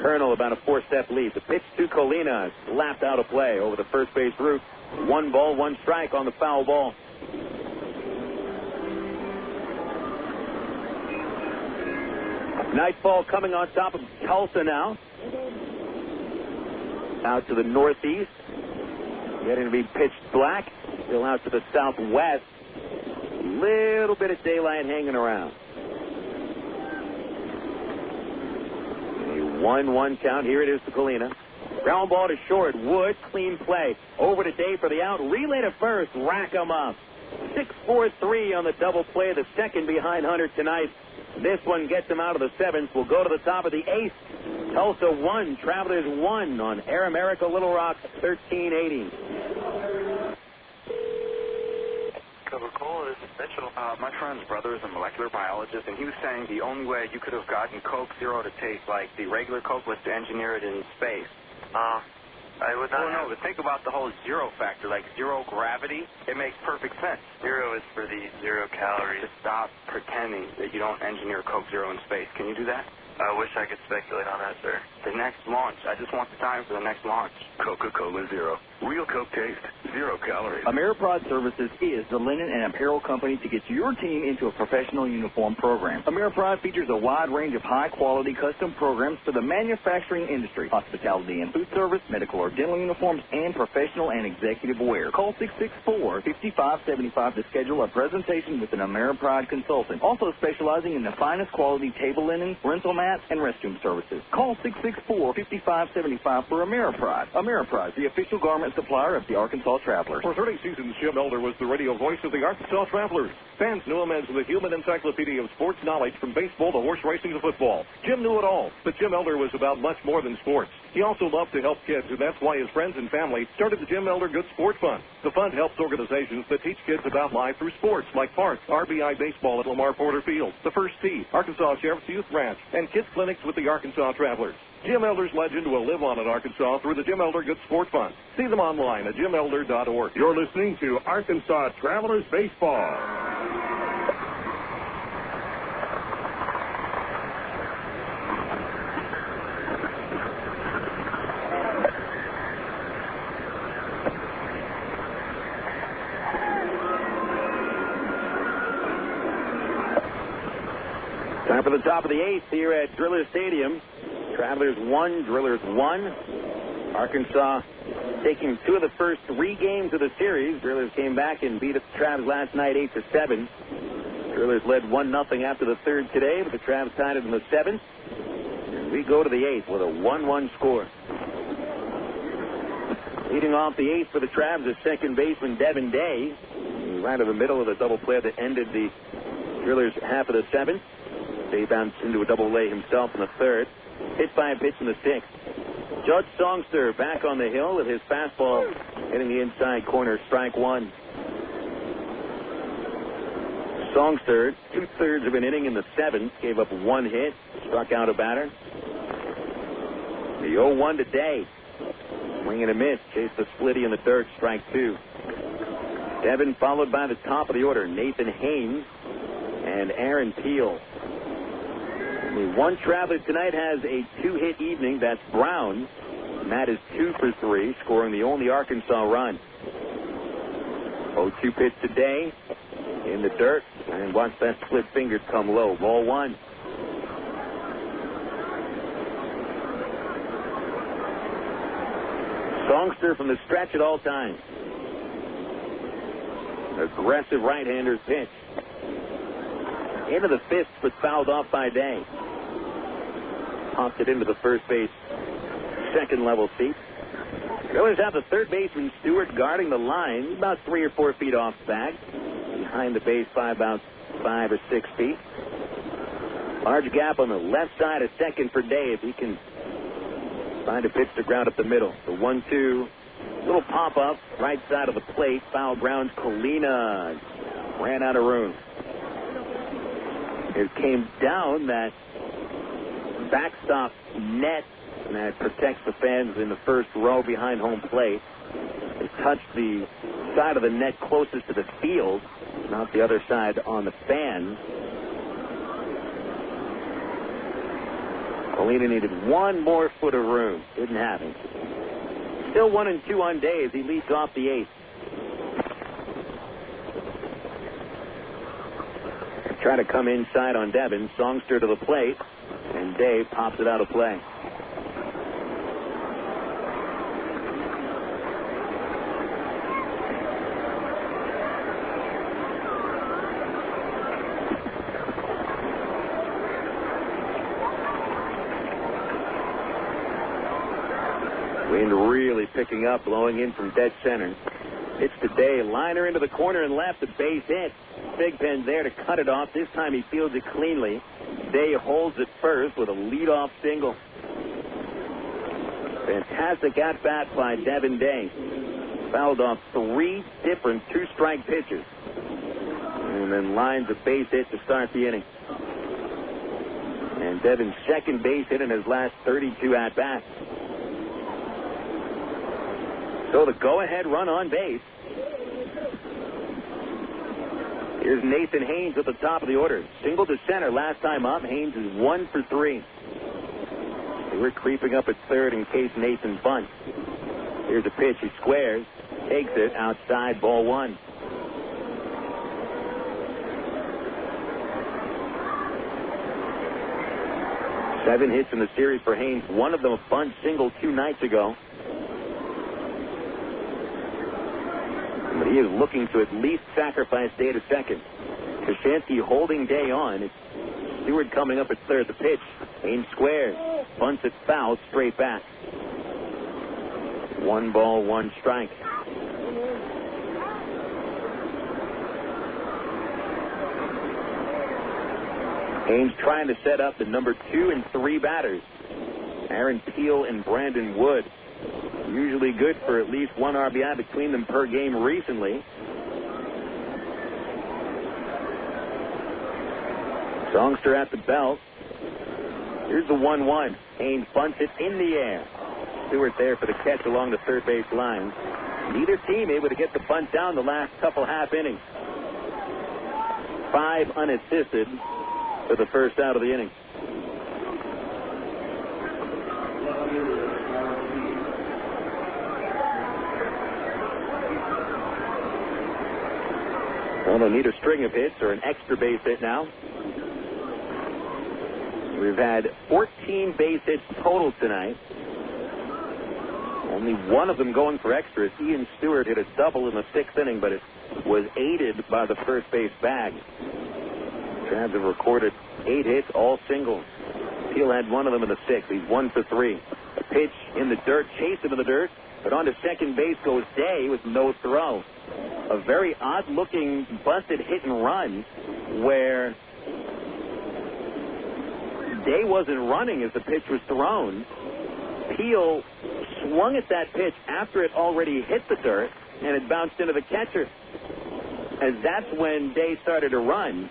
Colonel about a 4-step lead. The pitch to Colina slapped out of play over the first base route. 1 ball, 1 strike on the foul ball. Nightfall coming on top of Tulsa now. Out to the northeast. Getting to be pitch black. Still out to the southwest. Little bit of daylight hanging around. A 1-1 count. Here it is to Colina. Ground ball to short. Wood. Clean play. Over to Day for the out. Relay to first. Rack 'em up. 6-4-3 on the double play. The second behind Hunter tonight. This one gets him out of the seventh. We'll go to the top of the eighth. Tulsa 1. Travelers 1 on Air America Little Rock 1380. Coca-Cola is essential. My friend's brother is a molecular biologist, and he was saying the only way you could have gotten Coke Zero to taste like the regular Coke was to engineer it in space. I would not. No, but think about the whole zero factor, like zero gravity. It makes perfect sense. Zero is for the 0 calories. Just stop pretending that you don't engineer Coke Zero in space. Can you do that? I wish I could speculate on that, sir. The next launch. I just want the time for the next launch. Coca-Cola Zero. Real Coke taste, 0 calories. Ameripride Services is the linen and apparel company to get your team into a professional uniform program. Ameripride features a wide range of high-quality custom programs for the manufacturing industry, hospitality and food service, medical or dental uniforms, and professional and executive wear. Call 664-5575 to schedule a presentation with an Ameripride consultant, also specializing in the finest quality table linens, rental mats, and restroom services. Call 664-5575 for Ameripride. Ameripride, the official garment supplier of the Arkansas Travelers. For 30 seasons, Jim Elder was the radio voice of the Arkansas Travelers. Fans knew him as the human encyclopedia of sports knowledge from baseball to horse racing to football. Jim knew it all, but Jim Elder was about much more than sports. He also loved to help kids, and that's why his friends and family started the Jim Elder Good Sport Fund. The fund helps organizations that teach kids about life through sports, like Park, RBI Baseball at Lamar Porter Field, the First Tee, Arkansas Sheriff's Youth Ranch, and kids clinics with the Arkansas Travelers. Jim Elder's legend will live on in Arkansas through the Jim Elder Good Sport Fund. See them online at jimelder.org. You're listening to Arkansas Travelers Baseball. Time for the top of the eighth here at Driller Stadium. Travelers 1, Drillers 1. Arkansas taking 2 of the first 3 games of the series. Drillers came back and beat the Travs last night 8-7. Drillers led 1-0 after the third today, but the Travs tied it in the 7th. And we go to the 8th with a 1-1 score. Leading off the 8th for the Travs is second baseman Devin Day. Right in the middle of the double play that ended the Drillers half of the 7th. Day bounced into a double lay himself in the 3rd. Hit by a pitch in the 6th. Judge Songster back on the hill with his fastball hitting the inside corner, strike 1. Songster, 2/3 of an inning in the 7th, gave up 1 hit, struck out a batter. The 0-1 today. Swing and a miss, chased the splitty in the 3rd, strike 2. Devin followed by the top of the order, Nathan Haynes and Aaron Peel. Only one Traveler tonight has a 2-hit evening. That's Brown. Matt is 2 for 3, scoring the only Arkansas run. 0-2 pitch today in the dirt. And watch that split finger come low. Ball 1. Songster from the stretch at all times. Aggressive right-hander's pitch. Into the fist, but fouled off by Day. Popped it into the first base second level seat. Drillers have the third baseman Stewart guarding the line, about 3 or 4 feet off the bag. Behind the base by about 5 or 6 feet. Large gap on the left side of second for Day if he can find a pitch to ground up the middle. The 1-2, little pop-up, right side of the plate. Foul grounds Colina. Ran out of room. It came down that backstop net that protects the fans in the first row behind home plate. It touched the side of the net closest to the field, not the other side on the fans. Colina needed 1 more foot of room. Didn't have it. Still 1-2 on Day as he leads off the 8th. Try to come inside on Devin. Songster to the plate. Day pops it out of play. Wind really picking up, blowing in from dead center. It's to Day. Liner into the corner and left. A base hit. Big Pen there to cut it off. This time he fields it cleanly. Day holds it first with a leadoff single. Fantastic at-bat by Devin Day. Fouled off 3 different 2-strike pitches. And then lines a base hit to start the inning. And Devin's second base hit in his last 32 at-bats. So the go-ahead run on base. Here's Nathan Haynes at the top of the order. Single to center last time up. Haynes is 1 for 3. We're creeping up at third in case Nathan bunts. Here's a pitch. He squares. Takes it outside, ball 1. Seven hits in the series for Haynes. One of them a bunt single 2 nights ago. But he is looking to at least sacrifice Day to second. Koshansky holding Day on. It's Stewart coming up at third. The pitch. Haynes squares. Bunts it foul straight back. 1 ball, 1 strike. Haynes trying to set up the number 2 and 3 batters. Aaron Peel and Brandon Wood. Usually good for at least 1 RBI between them per game recently. Songster at the belt. Here's the 1-1. Haynes bunts it in the air. Stewart there for the catch along the third base line. Neither team able to get the bunt down the last couple half innings. 5 unassisted for the first out of the inning. Well, they'll need a string of hits or an extra base hit now. We've had 14 base hits total tonight. Only one of them going for extras. Ian Stewart hit a double in the 6th inning, but it was aided by the first base bag. Travs have recorded 8 hits, all singles. Peel had one of them in the 6th. He's 1 for 3. A pitch in the dirt, chased into the dirt, but on to second base goes Day with no throw. A very odd-looking busted hit and run where Day wasn't running as the pitch was thrown. Peel swung at that pitch after it already hit the dirt, and it bounced into the catcher. As that's when Day started to run.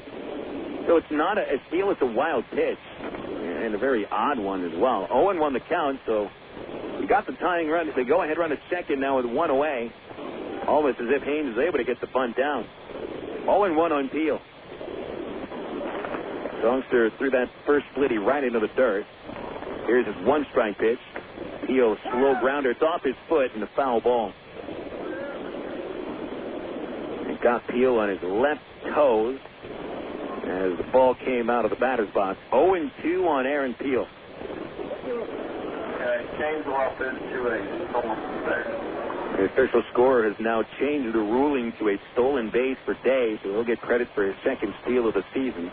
So it's not a steal, it's a wild pitch. And a very odd one as well. 0-1 the count, so we got the tying run. The go-ahead run at second now with 1 away. Almost as if Haynes is able to get the bunt down. 0-1 on Peel. Songster threw that first splitty right into the dirt. Here's his 1-strike pitch. Peel, slow grounder. It's off his foot and a foul ball. It got Peel on his left toes as the ball came out of the batter's box. 0-2 on Aaron Peel. Change the offense to a stolen base. The official scorer has now changed the ruling to a stolen base for Day, so he'll get credit for his second steal of the season.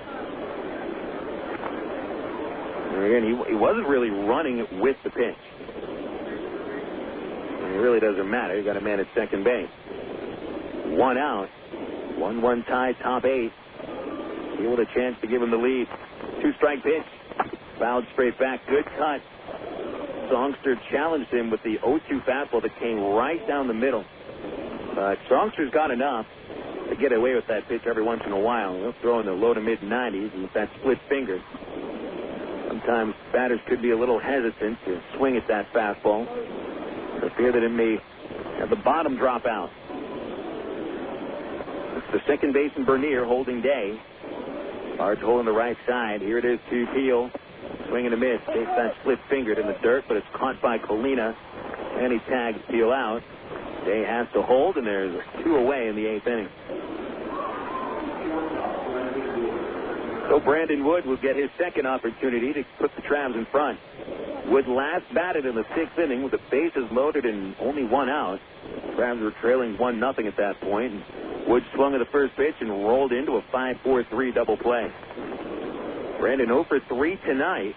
And again, he wasn't really running with the pitch. And it really doesn't matter. You got a man at second base. 1 out. 1-1 tie, top 8. He with a chance to give him the lead. 2-strike pitch. Fouled straight back. Good cut. Songster challenged him with the 0-2 fastball that came right down the middle. But Songster's got enough to get away with that pitch every once in a while. He'll throw in the low to mid-90s, and with that split finger, sometimes batters could be a little hesitant to swing at that fastball for fear that it may have the bottom drop out. It's the second baseman Bernier holding Day. Hard hole on the right side. Here it is to Peel. Swing and a miss. Takes that split fingered in the dirt, but it's caught by Colina, and he tags Peel out. Day has to hold, and there's 2 away in the 8th inning. So Brandon Wood will get his second opportunity to put the Travs in front. Wood last batted in the 6th inning with the bases loaded and only one out. The Travs were trailing 1-0 at that point. Wood swung at the first pitch and rolled into a 5-4-3 double play. Brandon 0 for 3 tonight.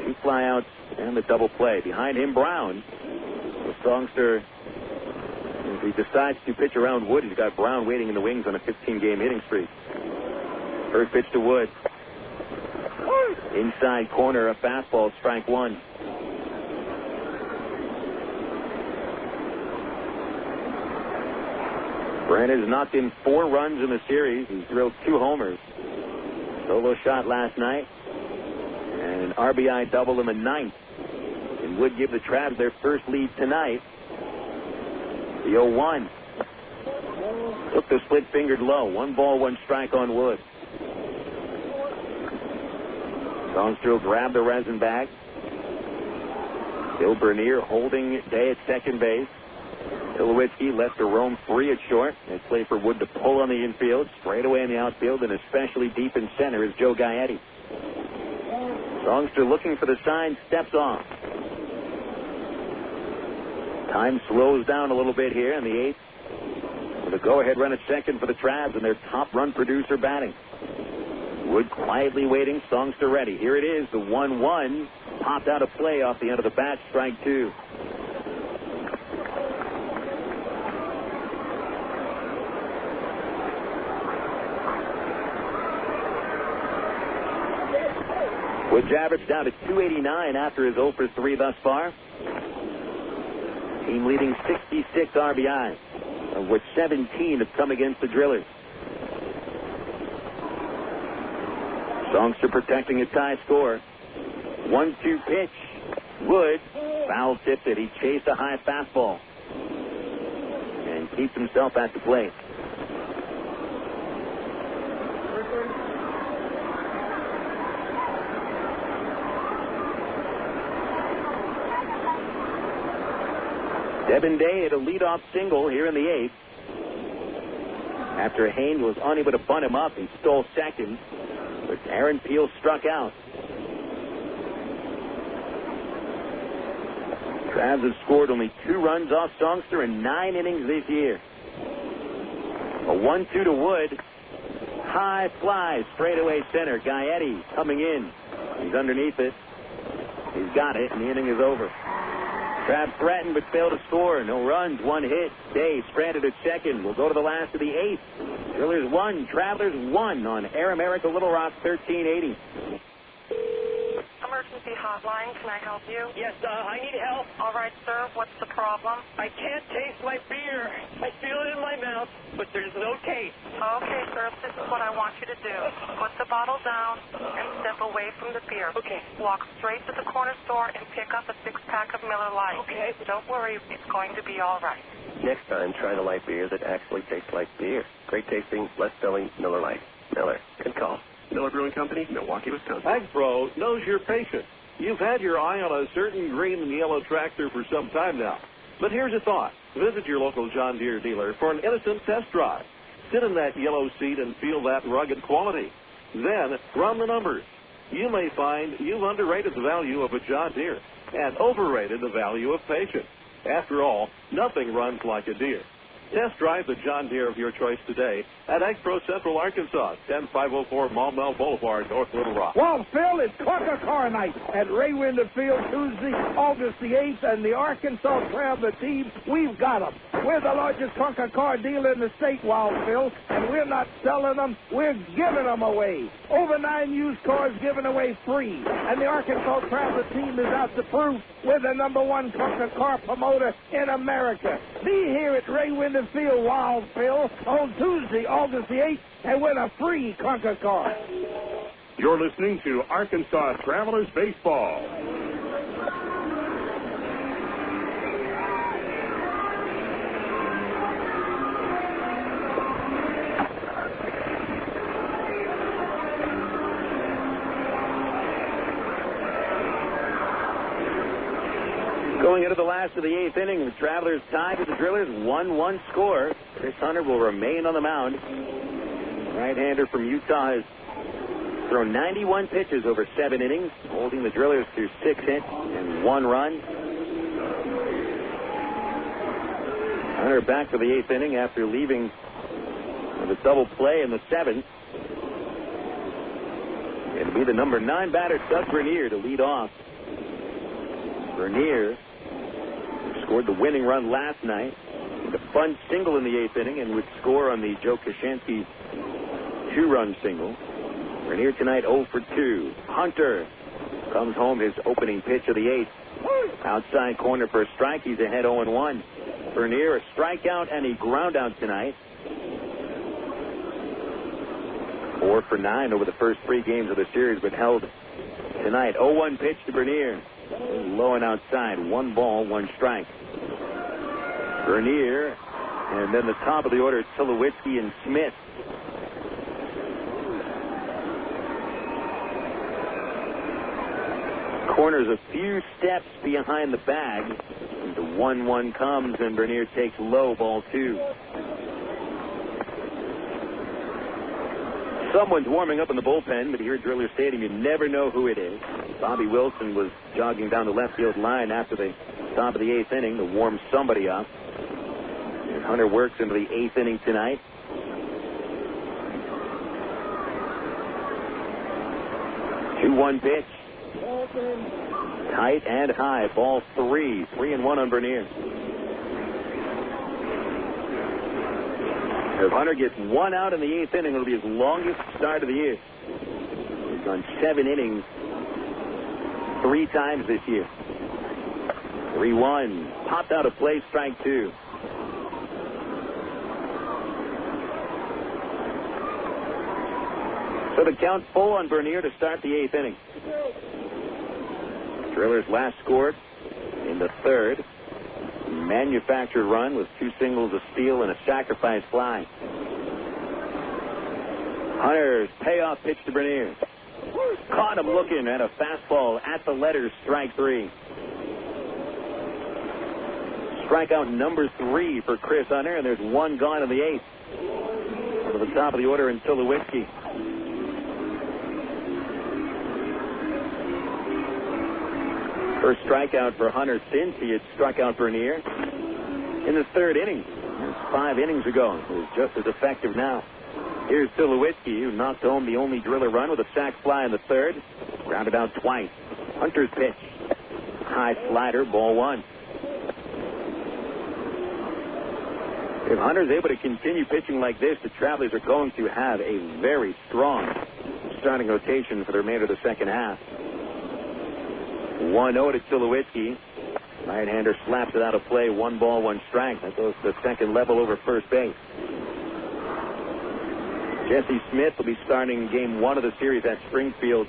2 flyouts and the double play. Behind him, Brown. The songster, if he decides to pitch around Wood, he's got Brown waiting in the wings on a 15-game hitting streak. First pitch to Wood. Inside corner, a fastball, strike one. Brandon has knocked in 4 runs in the series. He's drilled 2 homers. Solo shot last night. And an RBI double in the 9th. And would give the Travs their first lead tonight. The 0-1. Took the split-fingered low. 1 ball, 1 strike on Wood. Songster will grab the resin bag. Bill Bernier holding Day at second base. Tulowitzki left to roam free at short. They play for Wood to pull on the infield, straight away in the outfield, and especially deep in center is Joe Gaetti. Songster looking for the sign, steps off. Time slows down a little bit here in the 8th. With a go-ahead run at second for the Travs and their top run producer batting. Wood quietly waiting, Songster ready. Here it is, the 1-1. Popped out of play off the end of the bat, strike 2. Wood's average down to 289 after his 0 for 3 thus far. Team leading 66 RBI, of which 17 have come against the Drillers. Songster protecting a tie score. 1-2 pitch. Wood foul tipped it. He chased a high fastball and keeps himself at the plate. Devin Day had a leadoff single here in the 8th. After Haynes was unable to bunt him up, he stole second, but Aaron Peel struck out. Travs have scored only 2 runs off Songster in 9 innings this year. A 1-2 to Wood. High fly, straightaway center. Gaetti coming in. He's underneath it. He's got it, and the inning is over. Travs threatened but failed to score. No runs, 1 hit. Day stranded at second. We'll go to the last of the 8th. Drillers 1, Travelers 1 on Air America Little Rock 1380. Emergency hotline, can I help you? Yes, I need help. All right, sir, what's the problem? I can't taste my beer. I feel it in my mouth, but there's no taste. Okay, sir, this is what I want you to do. Put the bottle down and step away from the beer. Okay. Walk straight to the corner store and pick up a 6-pack of Miller Lite. Okay. Don't worry, it's going to be all right. Next time, try the light beer that actually tastes like beer. Great tasting, less filling Miller Lite. Miller, good call. Miller Brewing Company, Milwaukee, Wisconsin. AgPro knows your patient. You've had your eye on a certain green and yellow tractor for some time now. But here's a thought. Visit your local John Deere dealer for an innocent test drive. Sit in that yellow seat and feel that rugged quality. Then run the numbers. You may find you've underrated the value of a John Deere and overrated the value of patience. After all, nothing runs like a Deere. Test drive the John Deere of your choice today at AgPro Central Arkansas, 10504 Maumelle Boulevard, North Little Rock. Well, Phil, it's Clucker Car Night at Ray Winder Field Tuesday, August the 8th, and the Arkansas Traveler team, we've got them. We're the largest clunker car dealer in the state, Wild Phil, and we're not selling them, we're giving them away. Over 9 used cars given away free, and the Arkansas Traveler team is out to prove we're the #1 clunker car promoter in America. Be here at Ray Winder Field, Wild Phil, on Tuesday, August the 8th, and win a free clunker car. You're listening to Arkansas Travelers Baseball. Going into the last of the 8th inning, the Travelers tied with the Drillers, 1-1 score. Chris Hunter will remain on the mound. Right-hander from Utah has thrown 91 pitches over 7 innings, holding the Drillers to 6 hits and 1 run. Hunter back to the 8th inning after leaving with a double play in the 7th. It'll be the number 9 batter, Doug Bernier, to lead off. Bernier scored the winning run last night with a bunt single in the 8th inning and would score on the Joe Koshansky 2-run single. Bernier tonight 0 for 2. Hunter comes home his opening pitch of the 8th. Outside corner for a strike. He's ahead 0-1. Bernier a strikeout and a ground out tonight. 4 for 9 over the first 3 games of the series, but held tonight. 0-1 pitch to Bernier. Low and outside. 1 ball, 1 strike. Bernier, and then the top of the order, Tulowitzki and Smith. Corners a few steps behind the bag. The 1-1 comes, and Bernier takes low, ball 2. Someone's warming up in the bullpen, but here at Driller Stadium, you never know who it is. Bobby Wilson was jogging down the left field line after the top of the 8th inning to warm somebody up. And Hunter works into the 8th inning tonight. Two-one pitch. Tight and high. Ball 3. 3-1 on Bernier. If Hunter gets 1 out in the 8th inning, it'll be his longest start of the year. He's gone 7 innings 3 times this year. 3-1. Popped out of play, strike 2. So the count full on Bernier to start the 8th inning. Drillers last scored in the 3rd. Manufactured run with 2 singles, a steal, and a sacrifice fly. Hunter's payoff pitch to Bernier. Caught him looking at a fastball at the letters, strike 3. Strikeout number 3 for Chris Hunter, and there's 1 gone in the 8th. Over the top of the order in Tulowitzki. First strikeout for Hunter since he had struck out Bernier in the 3rd inning. 5 innings ago. It was just as effective now. Here's Tulowitzki, who knocked home the only Driller run with a sac fly in the 3rd. Grounded out twice. Hunter's pitch. High slider, ball 1. If Hunter's able to continue pitching like this, the Travelers are going to have a very strong starting rotation for the remainder of the second half. 1-0 to Tulowitzki. Right-hander slaps it out of play. 1 ball, 1 strike. That goes to the second level over first base. Jesse Smith will be starting game 1 of the series at Springfield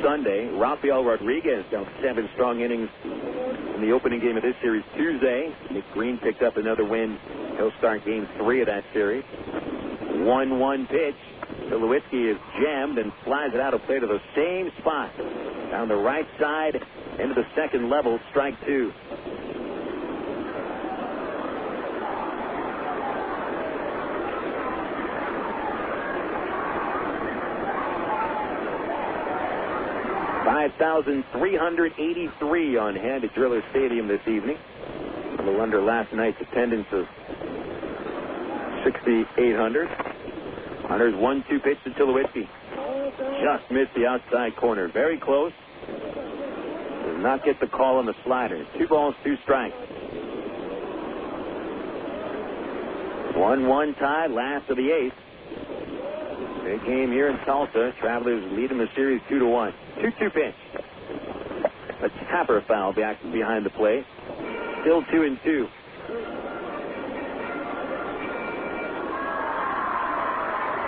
Sunday. Rafael Rodriguez dealt 7 strong innings in the opening game of this series Tuesday. Nick Green picked up another win. He'll start game 3 of that series. 1-1 pitch. Tulowitzki is jammed and flies it out of play to the same spot. Down the right side into the second level, strike 2. $5,383 on hand at Driller Stadium this evening. A little under last night's attendance of 6,800. Hunter's 1-2 pitch to Tulowitzki. Just missed the outside corner. Very close. Does not get the call on the slider. 2 balls, 2 strikes. 1-1 tie, last of the 8th. Big game here in Tulsa. Travelers leading the series 2-1. 2-2 pitch. A tapper foul back behind the plate. Still 2-2.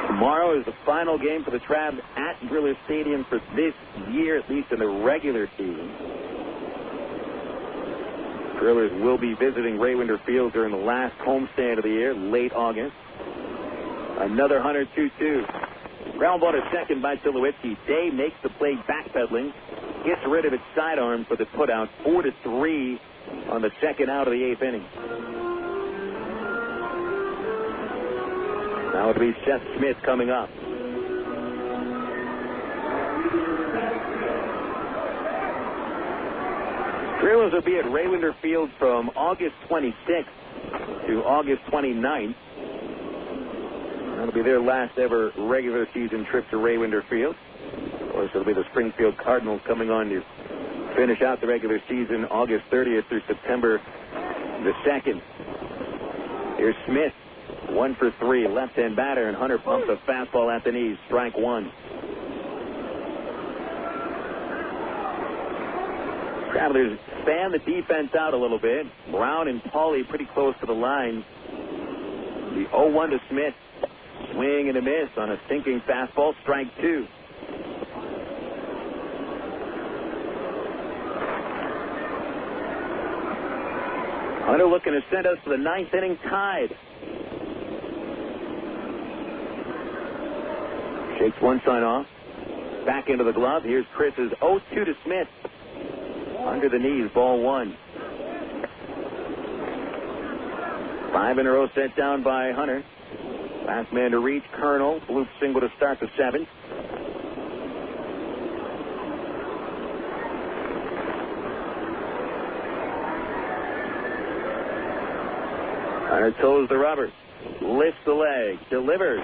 Tomorrow is the final game for the Travs at Driller Stadium for this year, at least in the regular season. Drillers will be visiting Raywinder Field during the last homestand of the year, late August. Another Hunter 2-2. Ground ball to second by Tulowitzki. Day makes the play backpedaling. Gets rid of its sidearm for the putout. 4-3 on the second out of the 8th inning. Now it'll be Seth Smith coming up. Drillers will be at Raywinter Field from August 26th to August 29th. That'll be their last ever regular season trip to Raywinter Field. Of course, it'll be the Springfield Cardinals coming on to finish out the regular season August 30th through September the 2nd. Here's Smith, 1 for 3, left-hand batter, and Hunter pumps a fastball at the knees, strike one. Travelers fan the defense out a little bit. Brown and Pauly pretty close to the line. The 0-1 to Smith. Swing and a miss on a sinking fastball, strike two. Hunter looking to send us to the ninth inning tied. Shakes one sign off. Back into the glove. Here's Chris's 0-2 to Smith. Under the knees, ball one. 5 in a row set down by Hunter. Last man to reach, Colonel. Bloop single to start the seventh. Hunter toes the rubber, lifts the leg, delivers,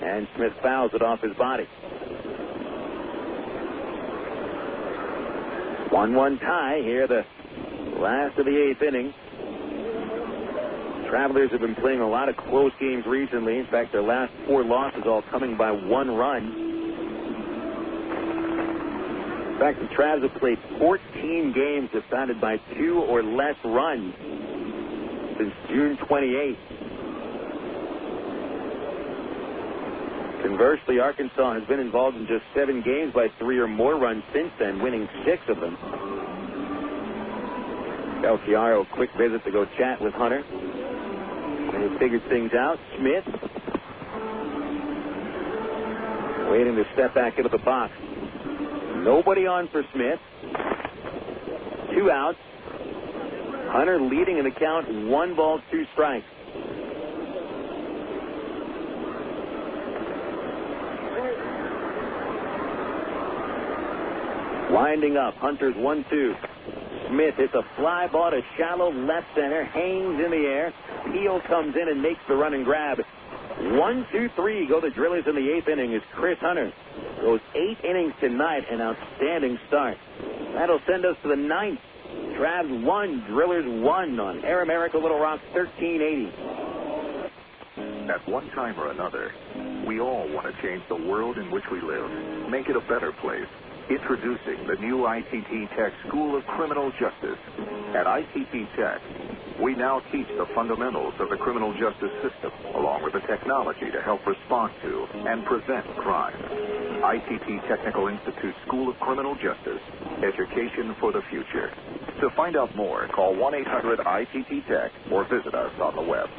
and Smith fouls it off his body. 1-1 tie here, the last of the eighth inning. Travelers have been playing a lot of close games recently. In fact, their last 4 losses all coming by 1 run. In fact, the Travs have played 14 games decided by 2 or less runs since June 28th. Conversely, Arkansas has been involved in just 7 games by 3 or more runs since then, winning 6 of them. El Chiaro, quick visit to go chat with Hunter. And he figured things out. Smith waiting to step back into the box. Nobody on for Smith. 2 outs. Hunter leading in the count, 1 ball, 2 strikes. Winding up, Hunter's 1-2. Smith hits a fly ball to shallow left center. Haynes in the air. Peel comes in and makes the run and grab. 1-2-3 go the Drillers in the 8th inning as Chris Hunter goes 8 innings tonight. An outstanding start. That'll send us to the 9th. Travs 1, Drillers 1 on Air America Little Rock 1380. At one time or another, we all want to change the world in which we live, make it a better place. Introducing the new ITT Tech School of Criminal Justice. At ITT Tech, we now teach the fundamentals of the criminal justice system, along with the technology to help respond to and prevent crime. ITT Technical Institute School of Criminal Justice. Education for the future. To find out more, call 1-800-ITT-TECH or visit us on the web.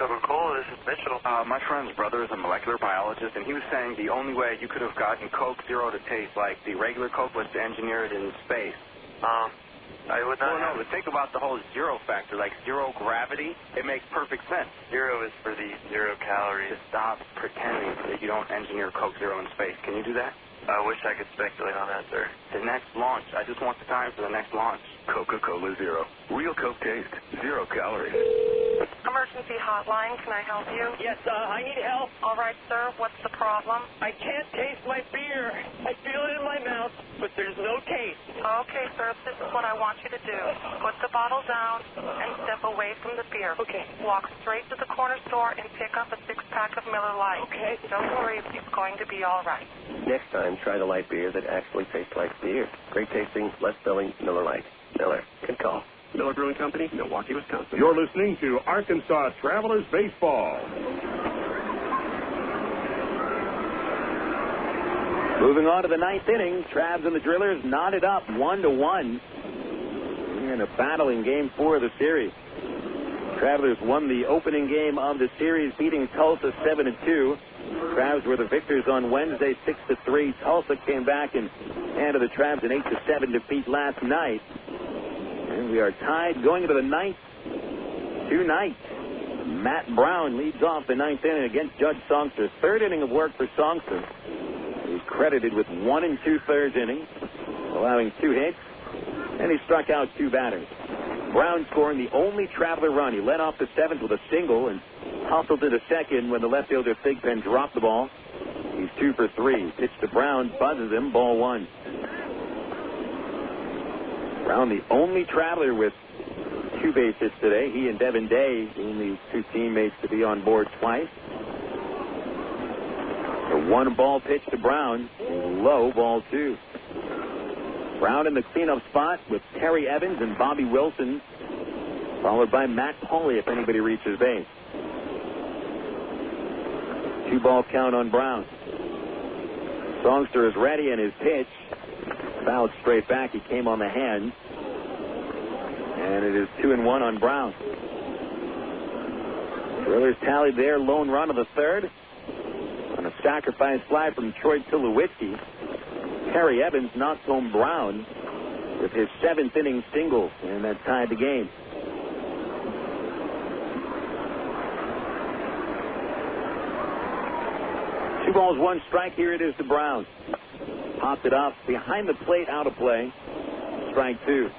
Coca-Cola, this is Mitchell. My friend's brother is a molecular biologist, and he was saying the only way you could have gotten Coke Zero to taste like the regular Coke was to engineer it in space. I would not. Well, no, but think about the whole zero factor, like zero gravity. It makes perfect sense. Zero is for the 0 calories. Just stop pretending that you don't engineer Coke Zero in space. Can you do that? I wish I could speculate on that, sir. The next launch. I just want the time for the next launch. Coca-Cola Zero. Real Coke taste. 0 calories. Emergency hotline, can I help you? Yes, I need help. All right, sir, what's the problem? I can't taste my beer. I feel it in my mouth, but there's no taste. Okay, sir, this is what I want you to do. Put the bottle down and step away from the beer. Okay. Walk straight to the corner store and pick up a 6-pack of Miller Lite. Okay. Don't worry, it's going to be all right. Next time, try the light beer that actually tastes like beer. Great tasting, less filling Miller Lite. Miller. Good call. Miller Brewing Company, Milwaukee, Wisconsin. You're listening to Arkansas Travelers Baseball. Moving on to the 9th inning, Travs and the Drillers knotted up 1-1 in a battle in Game 4 of the series. Travelers won the opening game of the series, beating Tulsa 7-2. Travs were the victors on Wednesday, 6-3. Tulsa came back and handed the Travs an 8-7 defeat last night. And we are tied going into the 9th tonight. Matt Brown leads off the 9th inning against Judge Songster. 3rd inning of work for Songster. He's credited with 1 2/3 innings, allowing 2 hits, and he struck out 2 batters. Brown scoring the only Traveler run. He led off the 7th with a single and hustled to the second when the left fielder Thigpen dropped the ball. He's 2 for 3. Pitch to Brown, buzzes him, ball 1. Brown, the only Traveler with 2 base hits today. He and Devin Day, the only 2 teammates to be on board twice. A 1-ball pitch to Brown, low, ball 2. Brown in the cleanup spot with Terry Evans and Bobby Wilson, followed by Matt Pauley if anybody reaches base. 2-ball count on Brown. Songster is ready, and his pitch fouled straight back. He came on the hand, and it is 2-1 on Brown. Drillers tallied their lone run of the 3rd on a sacrifice fly from Troy Tulowitzki. Terry Evans knocks home Brown with his 7th inning single, and that tied the game. Two balls, 1 strike. Here it is to Brown. Popped it up behind the plate, out of play. Strike 2.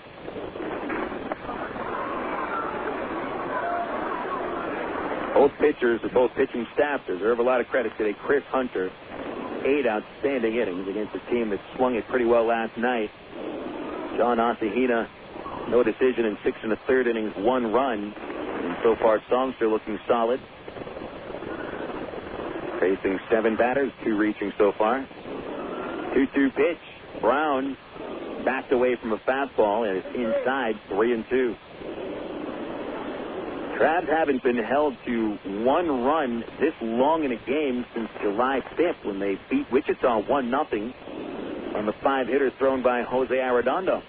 Both pitchers, both pitching staffs deserve a lot of credit today. Chris Hunter, 8 outstanding innings against a team that swung it pretty well last night. John Asahina, no decision in 6 1/3 innings, 1 run. And so far, Songster looking solid. Facing 7 batters, 2 reaching so far. 2-2 pitch. Brown backed away from a fastball, and it's inside, 3-2. Crabs haven't been held to 1 run this long in a game since July 5th when they beat Wichita 1-0 on the 5-hitter thrown by Jose Arredondo.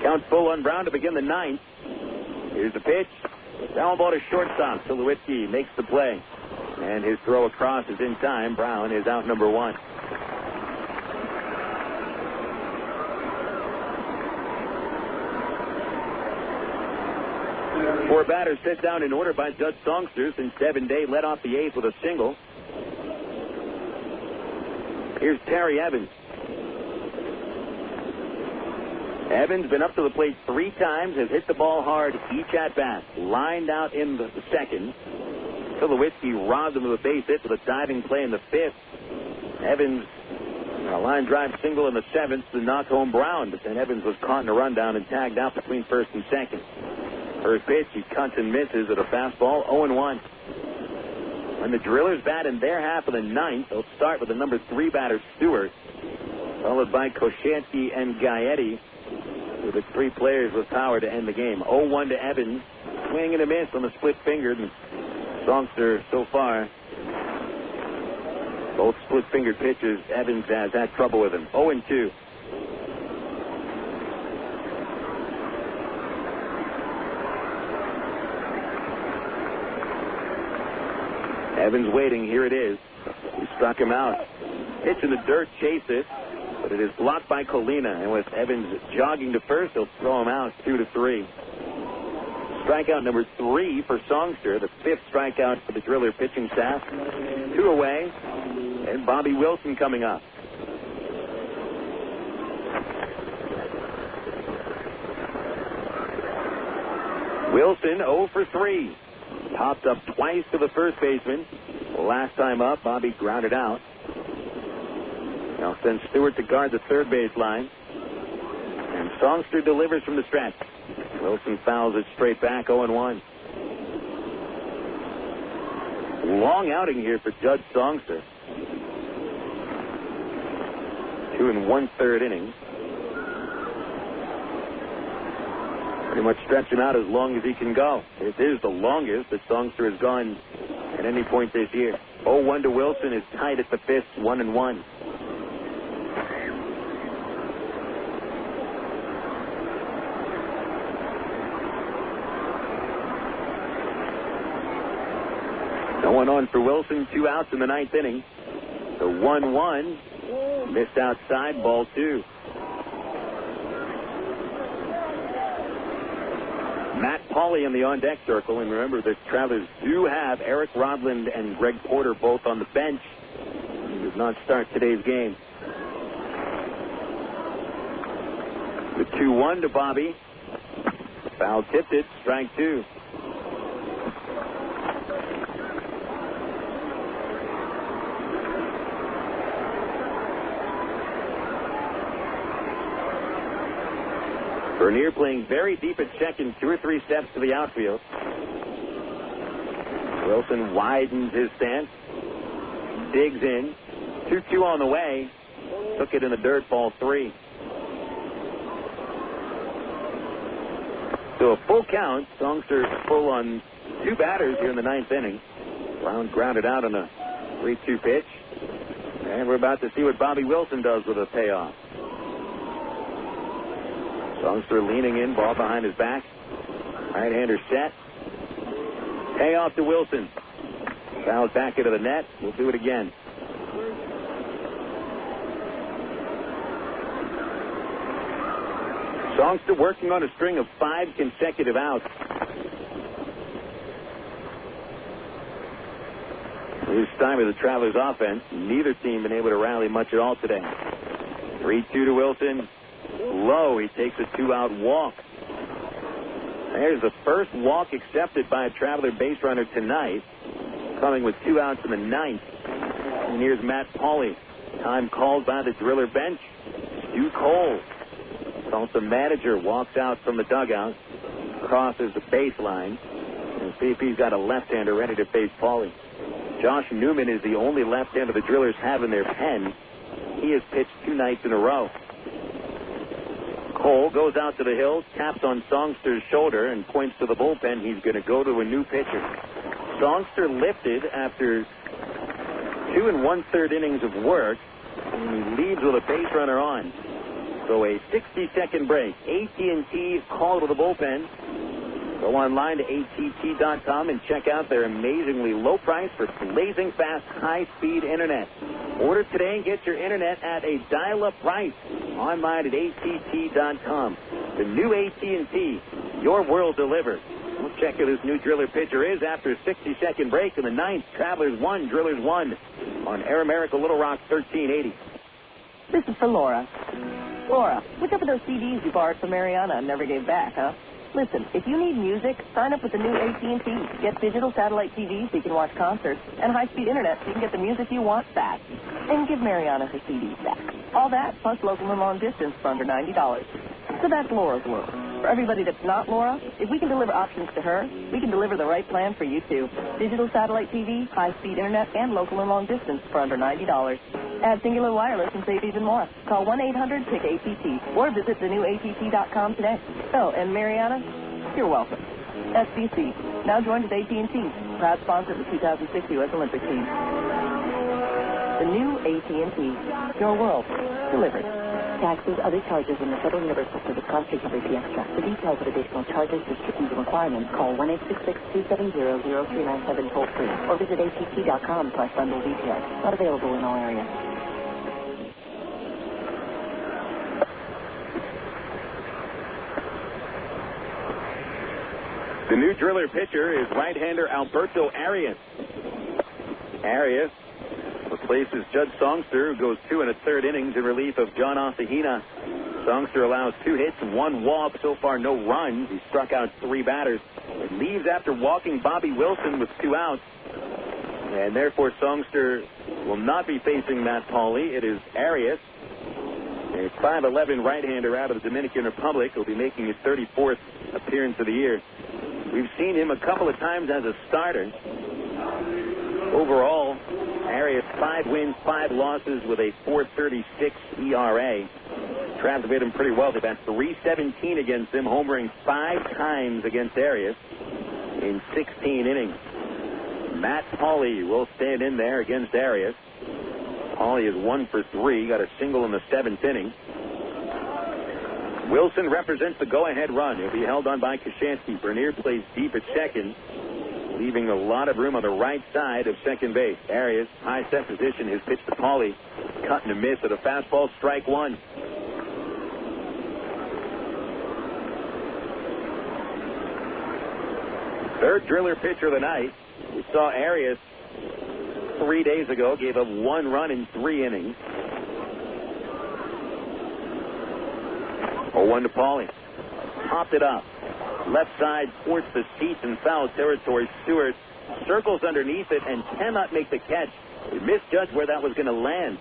Count full on Brown to begin the 9th. Here's the pitch. Down ball to shortstop. Tulowitzki makes the play. And his throw across is in time. Brown is out number 1. Four batters set down in order by Judd Songster since Devin Day led off the 8th with a single. Here's Terry Evans. Evans been up to the plate 3 times, has hit the ball hard each at bat. Lined out in the 2nd. Tulowitzki robbed him of a base hit with a diving play in the 5th. Evans a line drive single in the 7th to knock home Brown, but then Evans was caught in a rundown and tagged out between 1st and 2nd. First pitch, he cuts and misses at a fastball, 0-1. When the Drillers bat in their half of the 9th, they'll start with the number 3 batter, Stewart, followed by Koshansky and Gaetti, with the 3 players with power to end the game. 0-1 to Evans, swing and a miss on the split fingered, and Songster so far, both split-fingered pitches, Evans has had trouble with him. 0-2. Evans waiting. Here it is. He struck him out. Pitch in the dirt, chase it, but it is blocked by Colina. And with Evans jogging to first, he'll throw him out 2-3. Strikeout number 3 for Songster, the 5th strikeout for the Driller pitching staff. 2 away, and Bobby Wilson coming up. Wilson 0 for 3. Popped up twice to the first baseman. Last time up, Bobby grounded out. Now sends Stewart to guard the third base line. And Songster delivers from the stretch. Wilson fouls it straight back, 0-1. Long outing here for Judd Songster. 2 1/3 innings. Pretty much stretch him out as long as he can go. It is the longest that Songster has gone at any point this year. 0-1 to Wilson is tied at the 5th, 1-1. No one on for Wilson. 2 outs in the 9th inning. The 1-1 missed outside, ball 2. Matt Pauley in the on-deck circle, and remember the Travelers do have Eric Rodland and Greg Porter both on the bench. He was not start today's game. The 2-1 to Bobby. Foul tipped it. Strike two. Bernier playing very deep at second, 2 or 3 steps to the outfield. Wilson widens his stance, digs in, 2-2 on the way, took it in the dirt, ball 3. So a full count. Songster full on 2 batters here in the 9th inning. Brown grounded out on a 3-2 pitch. And we're about to see what Bobby Wilson does with a payoff. Songster leaning in, ball behind his back. Right-hander set. Payoff to Wilson. Fouls back into the net. We'll do it again. Songster working on a string of 5 consecutive outs. This time of the Travelers offense, neither team been able to rally much at all today. 3-2 to Wilson. Low, he takes a 2-out walk. There's the first walk accepted by a Traveler base runner tonight, coming with 2 outs in the 9th. And here's Matt Pauley. Time called by the Driller bench. Stu Cole. Tulsa manager walks out from the dugout, crosses the baseline, and see if he's got a left-hander ready to face Pauley. Josh Newman is the only left-hander the Drillers have in their pen. He has pitched 2 nights in a row. Cole goes out to the hill, taps on Songster's shoulder, and points to the bullpen. He's going to go to a new pitcher. Songster lifted after 2 1/3 innings of work, and he leaves with a base runner on. So a 60-second break. AT&T called to the bullpen. Go online to att.com and check out their amazingly low price for blazing fast, high-speed internet. Order today and get your internet at a dial-up price. Online at att.com. The new AT&T, your world delivered. We'll check who this new Driller pitcher is after a 60-second break in the 9th. Travelers 1, Drillers 1 on Air America Little Rock 1380. This is for Laura. Laura, what's up with those CDs you borrowed from Mariana and never gave back, huh? Listen, if you need music, sign up with the new AT&T. Get digital satellite TV so you can watch concerts, and high-speed internet so you can get the music you want fast. And give Mariana her CDs back. All that, plus local and long distance for under $90. So that's Laura's world. For everybody that's not Laura, if we can deliver options to her, we can deliver the right plan for you, too. Digital satellite TV, high-speed internet, and local and long distance for under $90. Add Singular Wireless and save even more. Call 1-800-PICK-ATT or visit thenewATT.com today. Oh, and Mariana, you're welcome. SBC, now joined with AT&T, proud sponsor of the 2006 U.S. Olympic team. The new AT&T, your world, delivered. Taxes, other charges, and the Federal Universal Service Cost Recovery Fee Extra. For details of additional charges, restrictions, and requirements, call 1-866-270-0397 toll-free or visit att.com/bundle details. Not available in all areas. The new Driller pitcher is right-hander Alberto Árias. Árias replaces Judd Songster, who goes 2 1/3 innings in relief of John Osahina. Songster allows 2 hits and 1 walk. So far, no runs. He struck out 3 batters. It leaves after walking Bobby Wilson with 2 outs. And therefore, Songster will not be facing Matt Pauley. It is Árias, a 5'11" right-hander out of the Dominican Republic. He'll be making his 34th appearance of the year. We've seen him a couple of times as a starter. Overall, Árias 5 wins, 5 losses with a 4.36 ERA. Travs have hit him pretty well. They've had .317 against him, homering 5 times against Árias in 16 innings. Matt Pauley will stand in there against Árias. Pauley is 1 for 3, got a single in the 7th inning. Wilson represents the go-ahead run. He'll be held on by Koshansky. Bernier plays deep at second, leaving a lot of room on the right side of second base. Árias, high set position, his pitch to Pauley. Cut and a miss at a fastball, strike 1. Third Driller pitcher of the night. We saw Árias 3 days ago, gave up 1 run in 3 innings. 0-1 to Paulie. Popped it up. Left side towards the seats in foul territory. Stewart circles underneath it and cannot make the catch. He misjudged where that was going to land.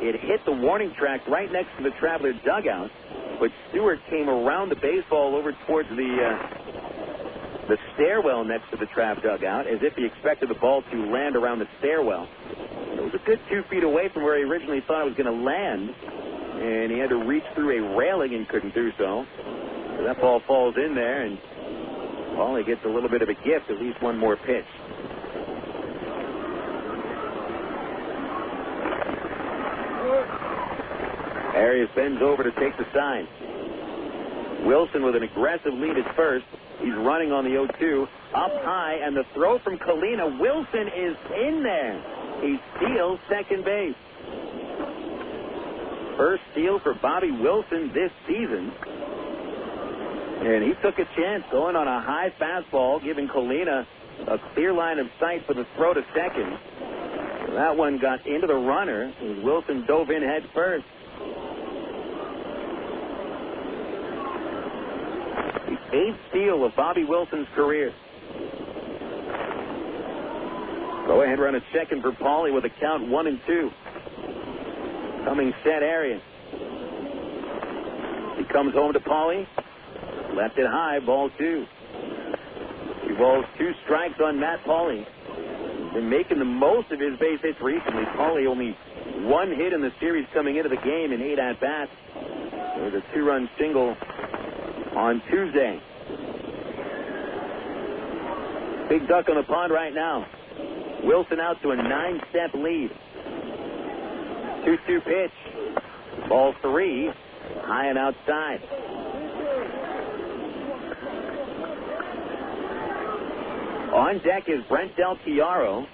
It hit the warning track right next to the Traveler dugout, but Stewart came around the baseball over towards the stairwell next to the Trav dugout, as if he expected the ball to land around the stairwell. It was a good 2 feet away from where he originally thought it was going to land, and he had to reach through a railing and couldn't do so. So that ball falls in there, and Paulie gets a little bit of a gift, at least one more pitch. Árias bends over to take the sign. Wilson with an aggressive lead at first. He's running on the 0-2. Up high, and the throw from Colina. Wilson is in there. He steals second base. First steal for Bobby Wilson this season. And he took a chance going on a high fastball, giving Colina a clear line of sight for the throw to second. That one got into the runner as Wilson dove in head first. The 8th steal of Bobby Wilson's career. Go ahead, run at second for Paulie with a count 1-2. Coming set Árias. He comes home to Paulie. Left it high, ball 2. 2 balls, 2 strikes on Matt Paulie. He's been making the most of his base hits recently. Paulie only 1 hit in the series coming into the game in 8 at-bats. There was a 2-run single on Tuesday. Big duck on the pond right now. Wilson out to a 9-step lead. 2-2 pitch. Ball 3. High and outside. On deck is Brent Del Chiaro.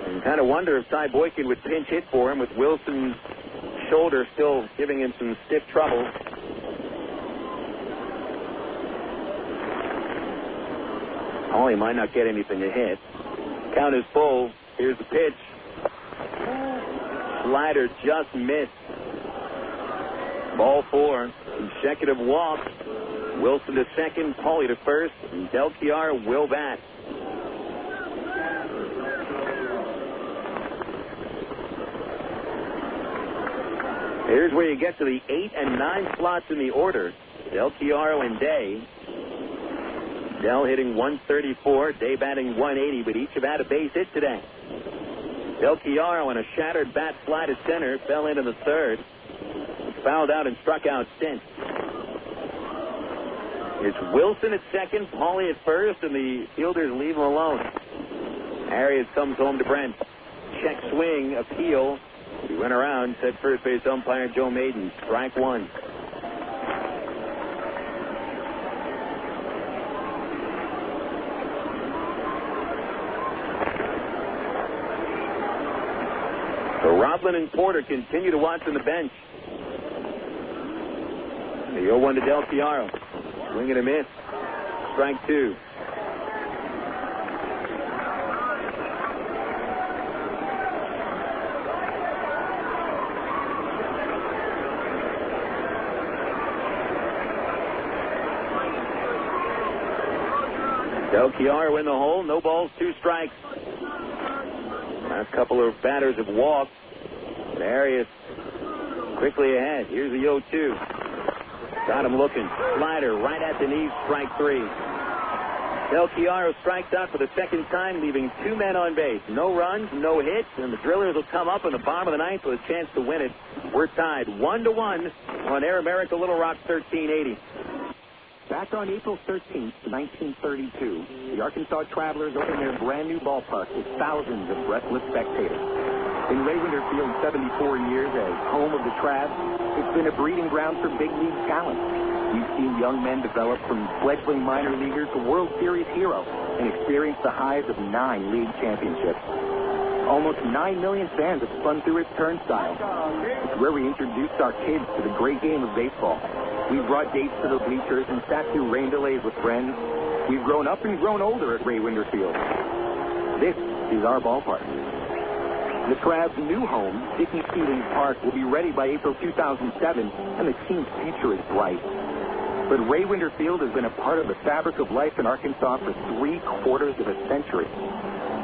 And kind of wonder if Ty Boykin would pinch hit for him with Wilson's shoulder still giving him some stiff trouble. Oh, he might not get anything to hit. Count is full. Here's the pitch. Slider just missed. Ball 4. Consecutive walks. Wilson to second, Paulie to first, and Del Chiaro will bat. Here's where you get to the 8 and 9 slots in the order. Del Chiaro and Day. Del hitting 134, Day batting 180, but each have had a base hit today. Del Chiaro on a shattered bat fly to center, fell into the third. Fouled out and struck out Stint. It's Wilson at second, Paulie at first, and the fielders leave him alone. Árias comes home to Brent. Check swing, appeal. He went around, said first base umpire Joe Maiden. Strike 1. So Roblin and Porter continue to watch on the bench. The 0-1 to Del Chiaro. Swing and a miss. Strike 2. Del Chiaro in the hole. No balls, 2 strikes. Last couple of batters have walked. Árias quickly ahead. Here's the 0-2. Got him looking. Slider right at the knees. Strike 3. Del Chiaro strikes out for the second time, leaving 2 men on base. No runs, no hits, and the Drillers will come up in the bottom of the 9th with a chance to win it. We're tied 1-1 on Air America Little Rock 1380. Back on April 13th, 1932, the Arkansas Travelers opened their brand new ballpark with thousands of breathless spectators. In Ray Winter Field, 74 years as home of the Travs, it's been a breeding ground for big league talent. We've seen young men develop from fledgling minor leaguers to World Series heroes and experience the highs of 9 league championships. Almost 9 million fans have spun through its turnstile. It's where we introduced our kids to the great game of baseball. We've brought dates to the bleachers and sat through rain delays with friends. We've grown up and grown older at Ray Winter Field. This is our ballpark. The Trav's new home, Dickey Stevens Park, will be ready by April 2007, and the team's future is bright. But Ray Winder Field has been a part of the fabric of life in Arkansas for 3/4 of a century.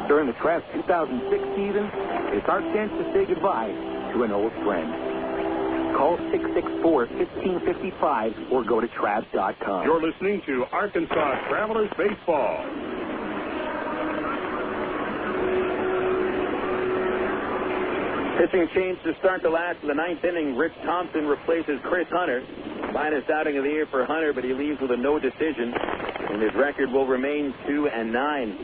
During the Trav's 2006 season, it's our chance to say goodbye to an old friend. Call 664-1555 or go to Travs.com. You're listening to Arkansas Travelers Baseball. Pitching change to start the last of the ninth inning. Rich Thompson replaces Chris Hunter. Finest outing of the year for Hunter, but he leaves with a no decision, and his record will remain 2-9.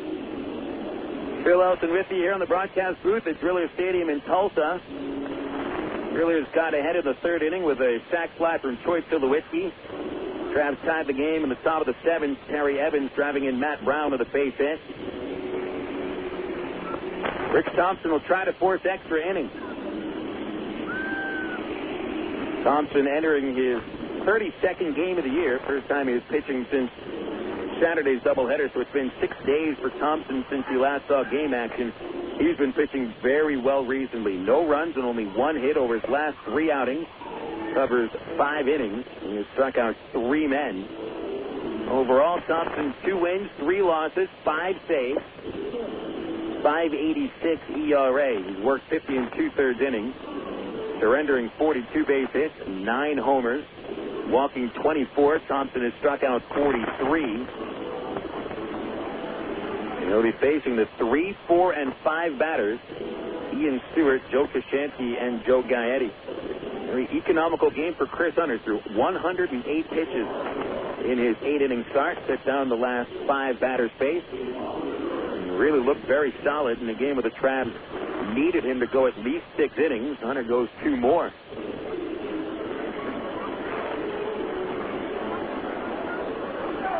Phil Elson with you here on the broadcast booth at Driller Stadium in Tulsa. Drillers got ahead in the third inning with a sac fly from Troy Tulowitzki. Travs tied the game in the top of the seventh. Terry Evans driving in Matt Brown with a base hit. Rich Thompson will try to force extra innings. Thompson entering his 32nd game of the year. First time he was pitching since Saturday's doubleheader, so it's been 6 days for Thompson since he last saw game action. He's been pitching very well recently. No runs and only one hit over his last 3 outings. Covers 5 innings, and he has struck out 3 men. Overall, Thompson 2 wins, 3 losses, 5 saves, 5.86 ERA. He's worked 50 2/3 innings, surrendering 42 base hits, 9 homers, walking 24. Thompson has struck out 43. And he'll be facing the 3, 4, and 5 batters, Ian Stewart, Joe Koshansky, and Joe Gaetti. Very economical game for Chris Hunter through 108 pitches in his 8-inning start. Set down the last 5 batters' pace. And really looked very solid in a game where the Travs needed him to go at least 6 innings. Hunter goes 2 more.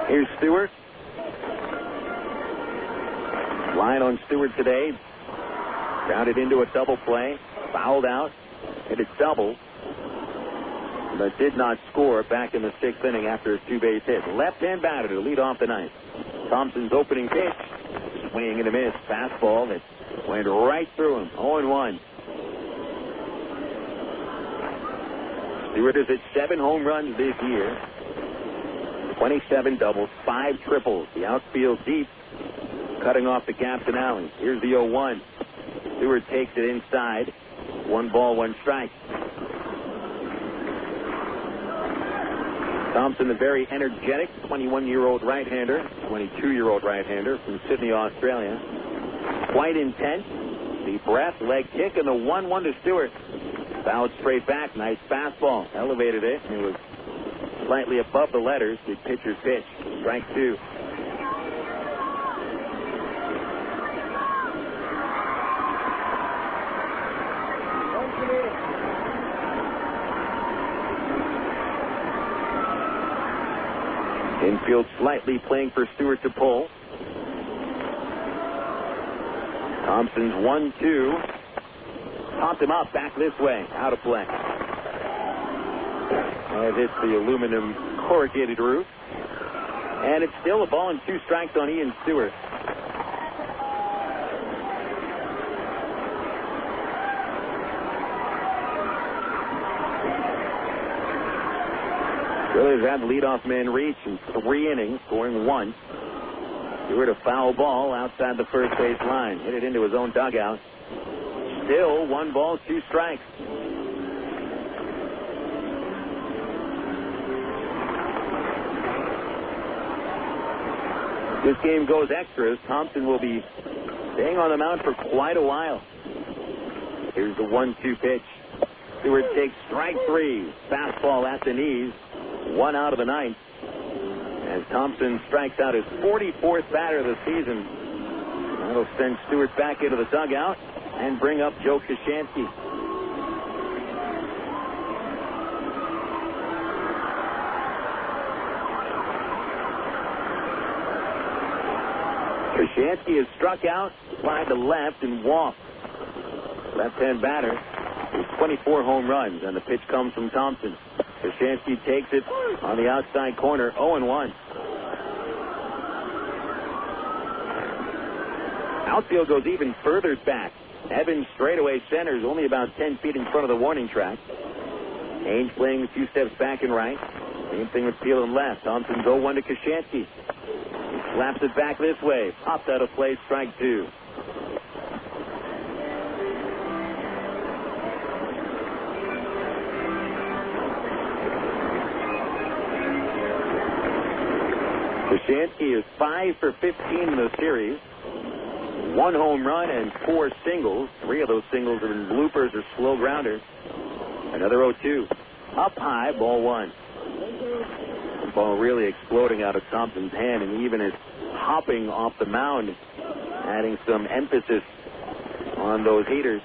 Here's Stewart. Line on Stewart today. Grounded into a double play. Fouled out. Hit a double. But did not score back in the 6th inning after a 2-base hit. Left-hand batter to lead off the ninth. Thompson's opening pitch. Swing and a miss. Fastball that went right through him. 0-1. Stewart has hit 7 home runs this year. 27 doubles, 5 triples. The outfield deep, cutting off the gaps and alleys. Here's the 0-1. Stewart takes it inside. 1 ball, 1 strike. Thompson, the very energetic 21-year-old right-hander, 22-year-old right-hander from Sydney, Australia. Quite intense. Deep breath, leg kick, and the 1-1 to Stewart. Fouled straight back. Nice fastball. Elevated it. It was slightly above the letters. The pitcher's pitch. Strike 2. Infield slightly playing for Stewart to pull. Thompson's 1-2. Popped him up back this way. Out of play. As hits the aluminum corrugated roof. And it's still a ball and 2 strikes on Ian Stewart. Drillers had the leadoff man reach in 3 innings, scoring 1. Stewart a foul ball outside the first base line. Hit it into his own dugout. Still 1 ball, 2 strikes. This game goes extras. Thompson will be staying on the mound for quite a while. Here's the 1-2 pitch. Stewart takes strike 3. Fastball at the knees. 1 out of the 9th. As Thompson strikes out his 44th batter of the season. That'll send Stewart back into the dugout and bring up Joe Koshansky. Koshansky has struck out, flied to left, and walked. Left-hand batter with 24 home runs, and the pitch comes from Thompson. Koshansky takes it on the outside corner, 0-1. Outfield goes even further back. Evans straightaway centers only about 10 feet in front of the warning track. Haynes playing a few steps back and right. Same thing with Peel and left. Thompson 0-1 to Koshansky. He slaps it back this way. Popped out of play, strike 2. Koshansky is 5 for 15 in the series. 1 home run and 4 singles. 3 of those singles are in bloopers or slow grounders. Another 0-2. Up high, ball 1. The ball really exploding out of Thompson's hand, and even is hopping off the mound, adding some emphasis on those heaters.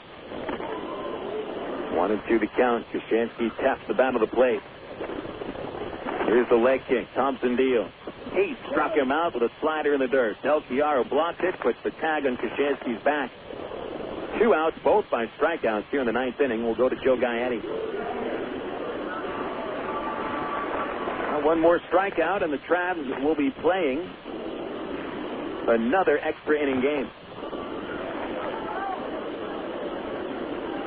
1-2 the count. Koshansky taps the bat of the plate. Here's the leg kick. Thompson deal. He struck him out with a slider in the dirt. Del Chiaro blocked it, puts the tag on Koshansky's back. 2 outs, both by strikeouts here in the 9th inning. We'll go to Joe Gaetti. One more strikeout, and the Travs will be playing another extra inning game.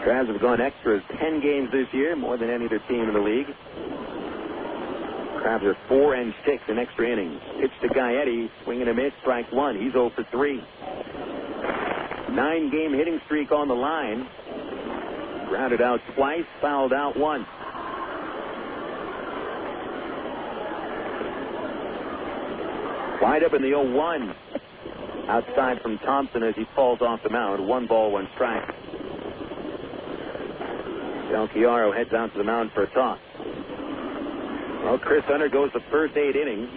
Travs have gone extras 10 games this year, more than any other team in the league. Travs are 4-6 in extra innings. Pitch to Gaetti, swinging a miss, strike 1. He's 0 for 3. 9-game hitting streak on the line. Grounded out twice, fouled out once. Wide up in the 0-1. Outside from Thompson as he falls off the mound. 1 ball, 1 strike. Del Chiaro heads out to the mound for a toss. Well, Chris Hunter goes the first 8 innings.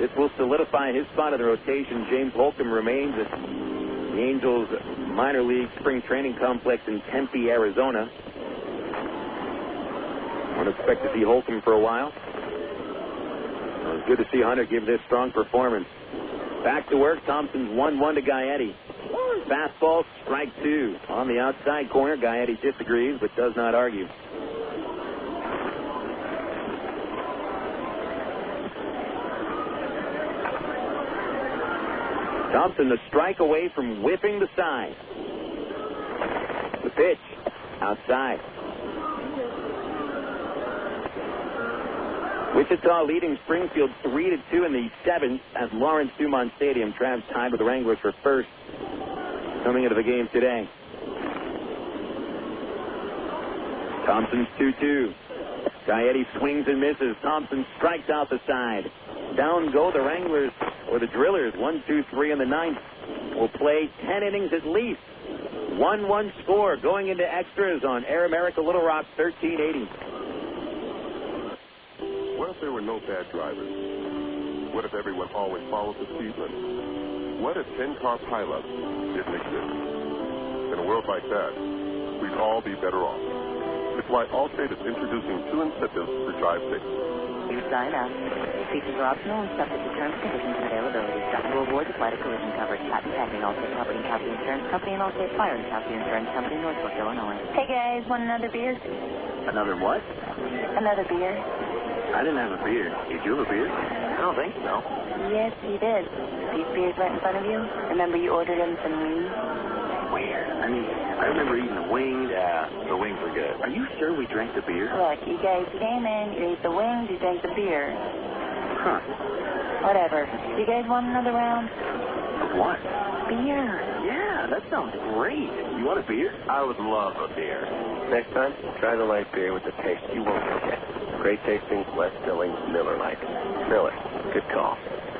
This will solidify his spot in the rotation. James Holcomb remains at the Angels minor league spring training complex in Tempe, Arizona. Won't expect to see Holcomb for a while. Well, it's good to see Hunter give this strong performance. Back to work. Thompson's 1-1 to Gaetti. Fastball, strike 2. On the outside corner, Gaetti disagrees but does not argue. Thompson the strike away from whipping the side. The pitch outside. Wichita leading Springfield 3-2 in the 7th at Lawrence Dumont Stadium. Travs tied with the Wranglers for first coming into the game today. Thompson's 2-2. Gaetti swings and misses. Thompson strikes out the side. Down go the Wranglers, or the Drillers. 1-2-3 in the 9th. Will play 10 innings at least. 1-1 score going into extras on Air America Little Rock 1380. What if there were no bad drivers? What if everyone always followed the speed limit? What if 10-car pileups didn't exist? In a world like that, we'd all be better off. It's why Allstate is introducing 2 incentives for drive safety. You sign up. Features are optional and subject to terms, conditions, and availability. Deductible awards apply to collision coverage. Patent pending. Allstate Property and Casualty Insurance Company and Allstate Fire and Casualty Insurance Company, Northbrook, Illinois. Hey guys, want another beer? Another what? Another beer. I didn't have a beer. Did you have a beer? I don't think so. Yes, you did. These beers right in front of you. Remember you ordered them some wings? Where? I mean, I remember eating the wings. Yeah, the wings were good. Are you sure we drank the beer? Look, you guys came in, you ate the wings, you drank the beer. Huh. Whatever. You guys want another round? Of what? Beer. Yeah, that sounds great. You want a beer? I would love a beer. Next time, try the light beer with the taste you won't forget. Great tasting, less filling, Miller Lite. Miller, good call.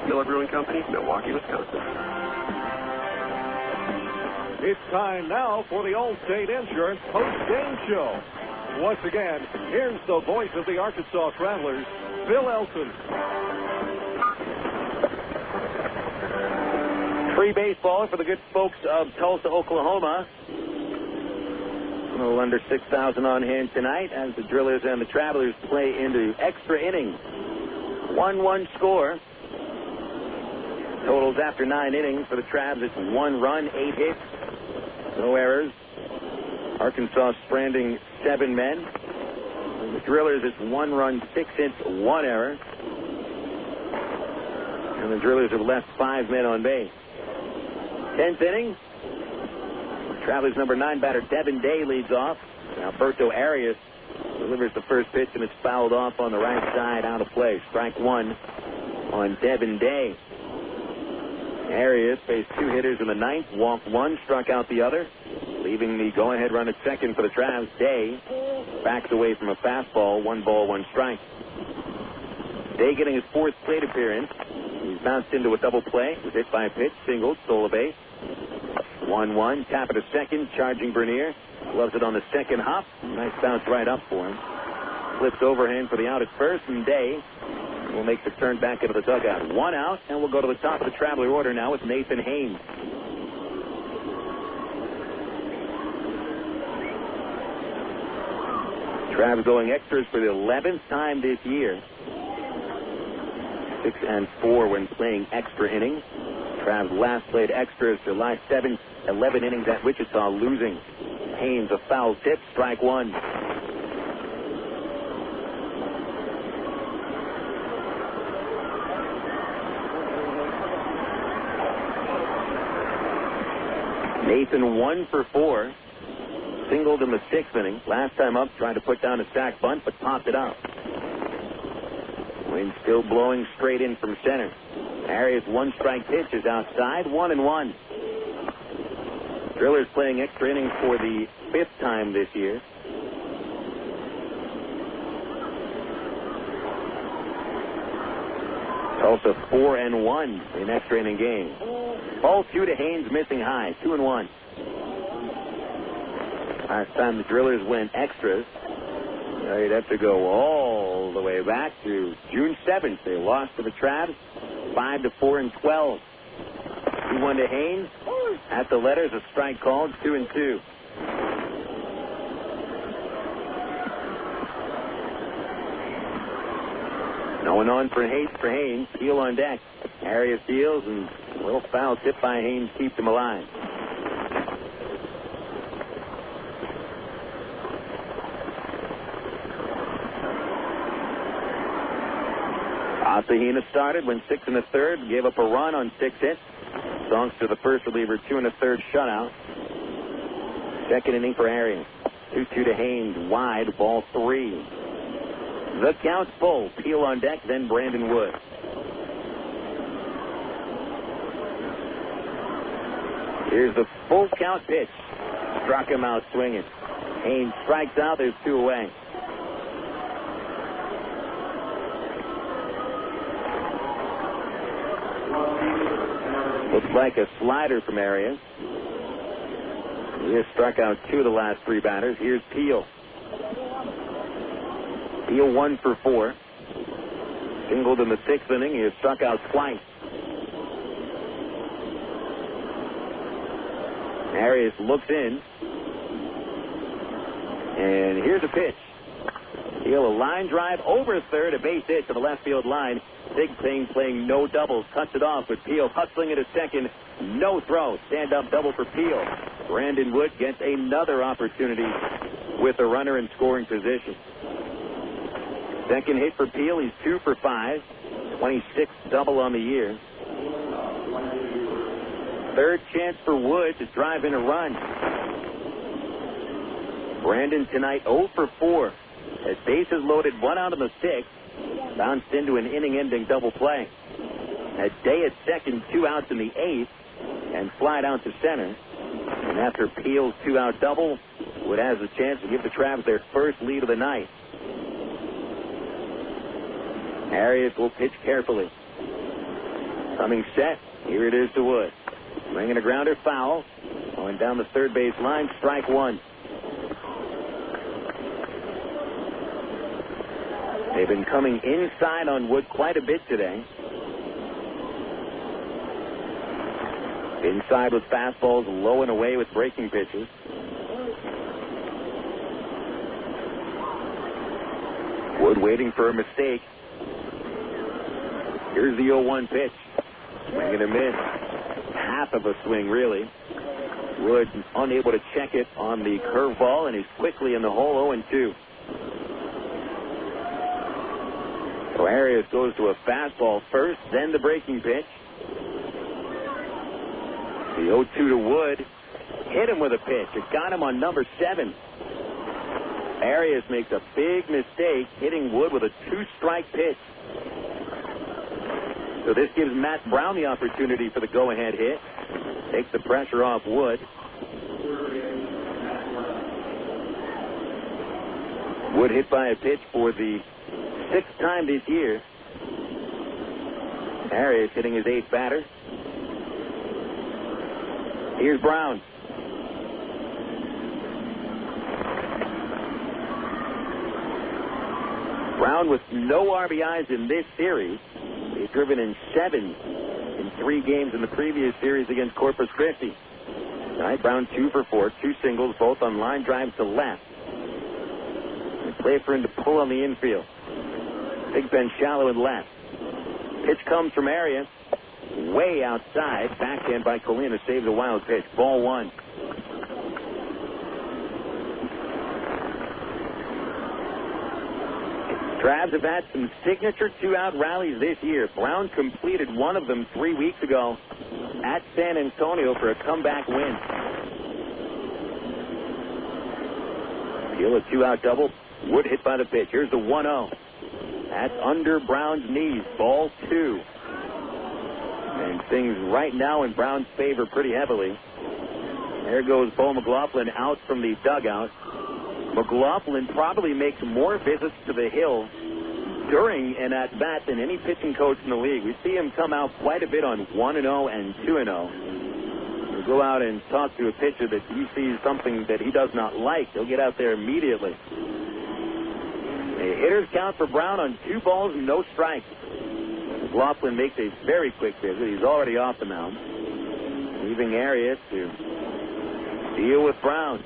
Miller Brewing Company, Milwaukee, Wisconsin. It's time now for the Allstate Insurance post-game show. Once again, here's the voice of the Arkansas Travelers, Bill Elson. Free baseball for the good folks of Tulsa, Oklahoma. A little under 6,000 on hand tonight as the Drillers and the Travelers play into extra innings. 1-1 score. Totals after 9 innings for the Travs. It's 1 run, 8 hits, no errors. Arkansas stranding 7 men. The Drillers, it's 1 run, 6 hits, 1 error. And the Drillers have left 5 men on base. 10th inning, Travelers number 9 batter Devin Day leads off. Alberto Árias delivers the first pitch, and it's fouled off on the right side, out of play. Strike one on Devin Day. Árias faced 2 hitters in the 9th, walked 1, struck out the other, leaving the go-ahead run at second for the Travs. Day backs away from a fastball, 1 ball, 1 strike. Day getting his 4th plate appearance. He's bounced into a double play, was hit by a pitch, singled, stole a base. 1-1, tap it to second, charging Bernier. Loves it on the second hop. Nice bounce right up for him. Flips overhand for the out at first, and Day will make the turn back into the dugout. 1 out, and we'll go to the top of the Traveler order now with Nathan Haynes. Travs going extras for the 11th time this year. 6 and 4 when playing extra innings. Travs last played extras July 7th, 11 innings at Wichita, losing. Haynes, a foul tip, strike one. Nathan 1 for 4. Singled in the 6th inning. Last time up, tried to put down a sac bunt, but popped it out. Wind still blowing straight in from center. Árias' 1-strike pitch is outside, 1-1. Drillers playing extra innings for the 5th time this year. Tulsa 4-1 in extra inning games. Ball 2 to Haynes, missing high, 2-1. Last time the Drillers went extras, you'd have to go all the way back to June 7th. They lost to the Travs 5-4 and 12. 2-1 to Haynes. At the letters, a strike called, 2-2. No one on for Haynes. Heel on deck. Árias deals, and a little foul tip by Haynes keeps him alive. Koshansky started, went 6 1/3, gave up a run on 6 hits. Songster, the first reliever, 2 1/3 shutout. Second inning for Árias. 2-2 to Haynes, wide, ball 3. The count's full. Peel on deck, then Brandon Wood. Here's the full count pitch. Struck him out swinging. Haynes strikes out. There's 2 away. Looks like a slider from Árias. He has struck out 2 of the last 3 batters. Here's Peel. Peel 1 for 4. Singled in the 6th inning. He has struck out twice. Árias looks in. And here's a pitch. Peel, a line drive over third, a base hit to the left field line. Big thing playing no doubles. Cuts it off with Peel hustling at a second. No throw. Stand-up double for Peel. Brandon Wood gets another opportunity with a runner in scoring position. Second hit for Peel. He's 2 for 5. 26th double on the year. Third chance for Wood to drive in a run. Brandon tonight 0 for 4. As bases loaded, 1 out of the 6th. Bounced into an inning-ending double play. A Day at second, 2 outs in the 8th, and flied out to center. And after Peel's 2-out double, Wood has a chance to give the Travs their first lead of the night. Árias will pitch carefully. Coming set, here it is to Wood. Swinging a grounder, foul. Going down the third base line, strike one. They've been coming inside on Wood quite a bit today. Inside with fastballs, low and away with breaking pitches. Wood waiting for a mistake. Here's the 0-1 pitch. Swing and a miss. Half of a swing, really. Wood unable to check it on the curveball, and he's quickly in the hole, 0-2. So Árias goes to a fastball first, then the breaking pitch. The 0-2 to Wood. hit him with a pitch. It got him on number 7. Árias makes a big mistake hitting Wood with a 2-strike pitch. So this gives Matt Brown the opportunity for the go-ahead hit. Takes the pressure off Wood. Wood hit by a pitch for the 6th time this year. Árias hitting his 8th batter. Here's Brown. Brown with no RBIs in this series. He's driven in 7 in 3 games in the previous series against Corpus Christi. Tonight, Brown 2 for 4, 2 singles, both on line drives to left. And play for him to pull on the infield. Big Ben shallow and left. Pitch comes from Árias. Way outside. Backhand by Colina saves a wild pitch. Ball 1. Travs have had some signature 2-out rallies this year. Brown completed one of them 3 weeks ago at San Antonio for a comeback win. Peel a 2-out double. Wood hit by the pitch. Here's the 1-0. That's under Brown's knees. Ball 2. And things right now in Brown's favor pretty heavily. There goes Bo McLaughlin out from the dugout. McLaughlin probably makes more visits to the hill during an at-bat than any pitching coach in the league. We see him come out quite a bit on 1-0 and 2-0. He'll go out and talk to a pitcher that he sees something that he does not like. He'll get out there immediately. A hitter's count for Brown on 2 balls and no strikes. McLaughlin makes a very quick visit. He's already off the mound, leaving Árias to deal with Brown.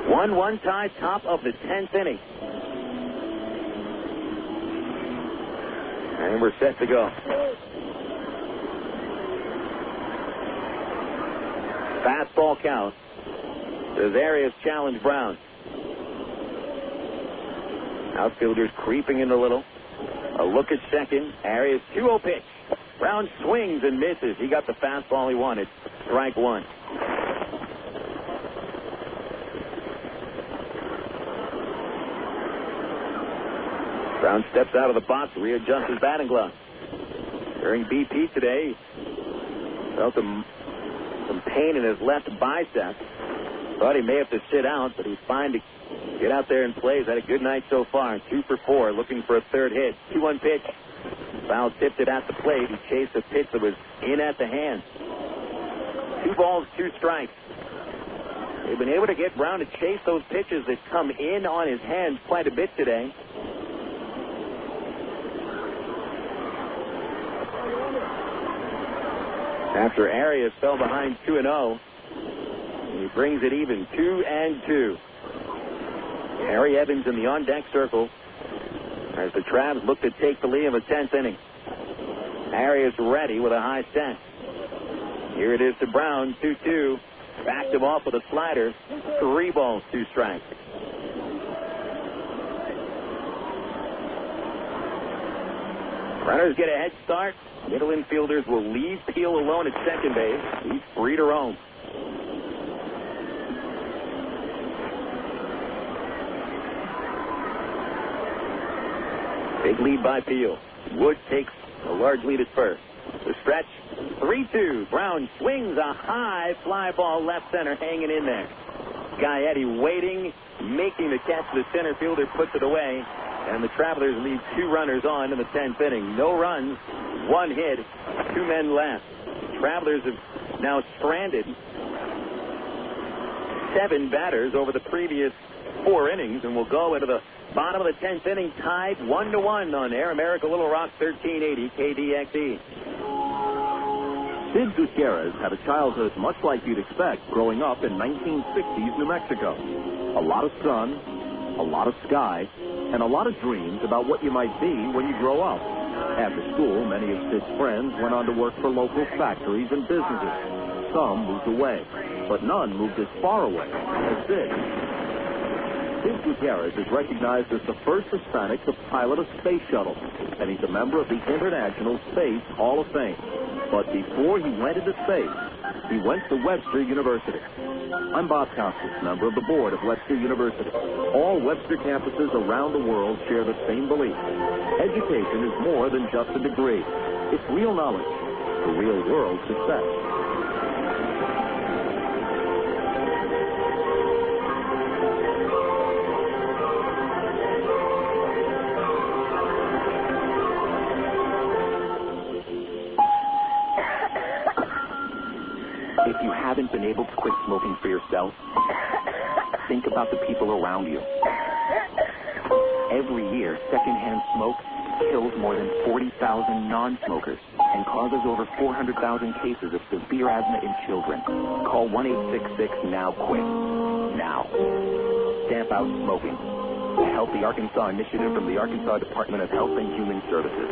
1-1 tie, top of the 10th inning. And we're set to go. Fastball count. Does Árias challenge Brown? Outfielders creeping in a little. A look at second. Árias 2-0 pitch. Brown swings and misses. He got the fastball he wanted. Strike 1. Brown steps out of the box, readjusts his batting glove. During BP today, felt some pain in his left bicep. Thought he may have to sit out, but he's fine to get out there and play. He's had a good night so far. 2 for 4, looking for a 3rd hit. 2-1 pitch. Foul tipped it at the plate. He chased a pitch that was in at the hand. 2 balls, 2 strikes. They've been able to get Brown to chase those pitches that come in on his hands quite a bit today. After Árias fell behind 2-0, he brings it even 2-2. Harry Evans in the on-deck circle as the Travs look to take the lead in the 10th inning. Árias ready with a high set. Here it is to Brown, 2-2. Backed him off with a slider. 3 balls, 2 strikes. Runners get a head start. Middle infielders will leave Peel alone at second base. He's free to roam. Big lead by Peel. Wood takes a large lead at first. The stretch, 3-2. Brown swings a high fly ball left center, hanging in there. Gaetti waiting, making the catch. The center fielder puts it away, and the Travelers lead 2 runners on in the 10th inning. No runs, 1 hit, 2 men left. Travelers have now stranded 7 batters over the previous 4 innings, and will go into the bottom of the 10th inning tied 1-1 on Air America Little Rock 1380 KDXE. Sid Gutierrez had a childhood much like you'd expect growing up in 1960s New Mexico. A lot of sun, a lot of sky, and a lot of dreams about what you might be when you grow up. After school, many of Sid's friends went on to work for local factories and businesses. Some moved away, but none moved as far away as Sid. Sid Gutierrez is recognized as the first Hispanic to pilot a space shuttle, and he's a member of the International Space Hall of Fame. But before he went into space, he went to Webster University. I'm Bob Costas, member of the board of Webster University. All Webster campuses around the world share the same belief. Education is more than just a degree. It's real knowledge for real-world success. If you haven't been able to quit smoking for yourself, think about the people around you. Every year, secondhand smoke kills more than 40,000 non-smokers and causes over 400,000 cases of severe asthma in children. Call 1-866-NOW-QUIT. Now. Stamp out smoking. A Healthy Arkansas initiative from the Arkansas Department of Health and Human Services.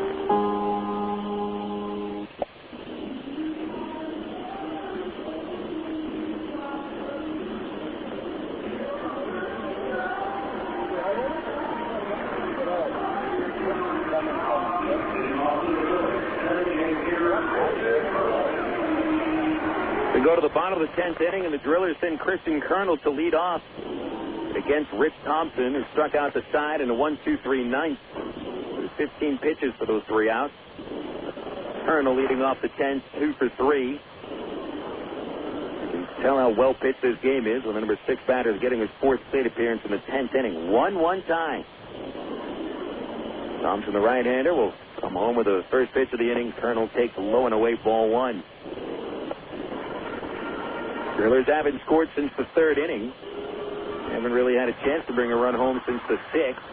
We go to the bottom of the 10th inning, and the Drillers send Christian Colonel to lead off against Rich Thompson, who struck out the side in a 1-2-3 ninth. There's 15 pitches for those 3 outs. Colonel leading off the 10th, 2 for 3. You can tell how well pitched this game is when the number 6 batter is getting his 4th state appearance in the 10th inning. 1-1 tie. Thompson, the right-hander, will come home with the first pitch of the inning. Colonel takes low and away, ball 1. Drillers haven't scored since the 3rd inning. Haven't really had a chance to bring a run home since the 6th.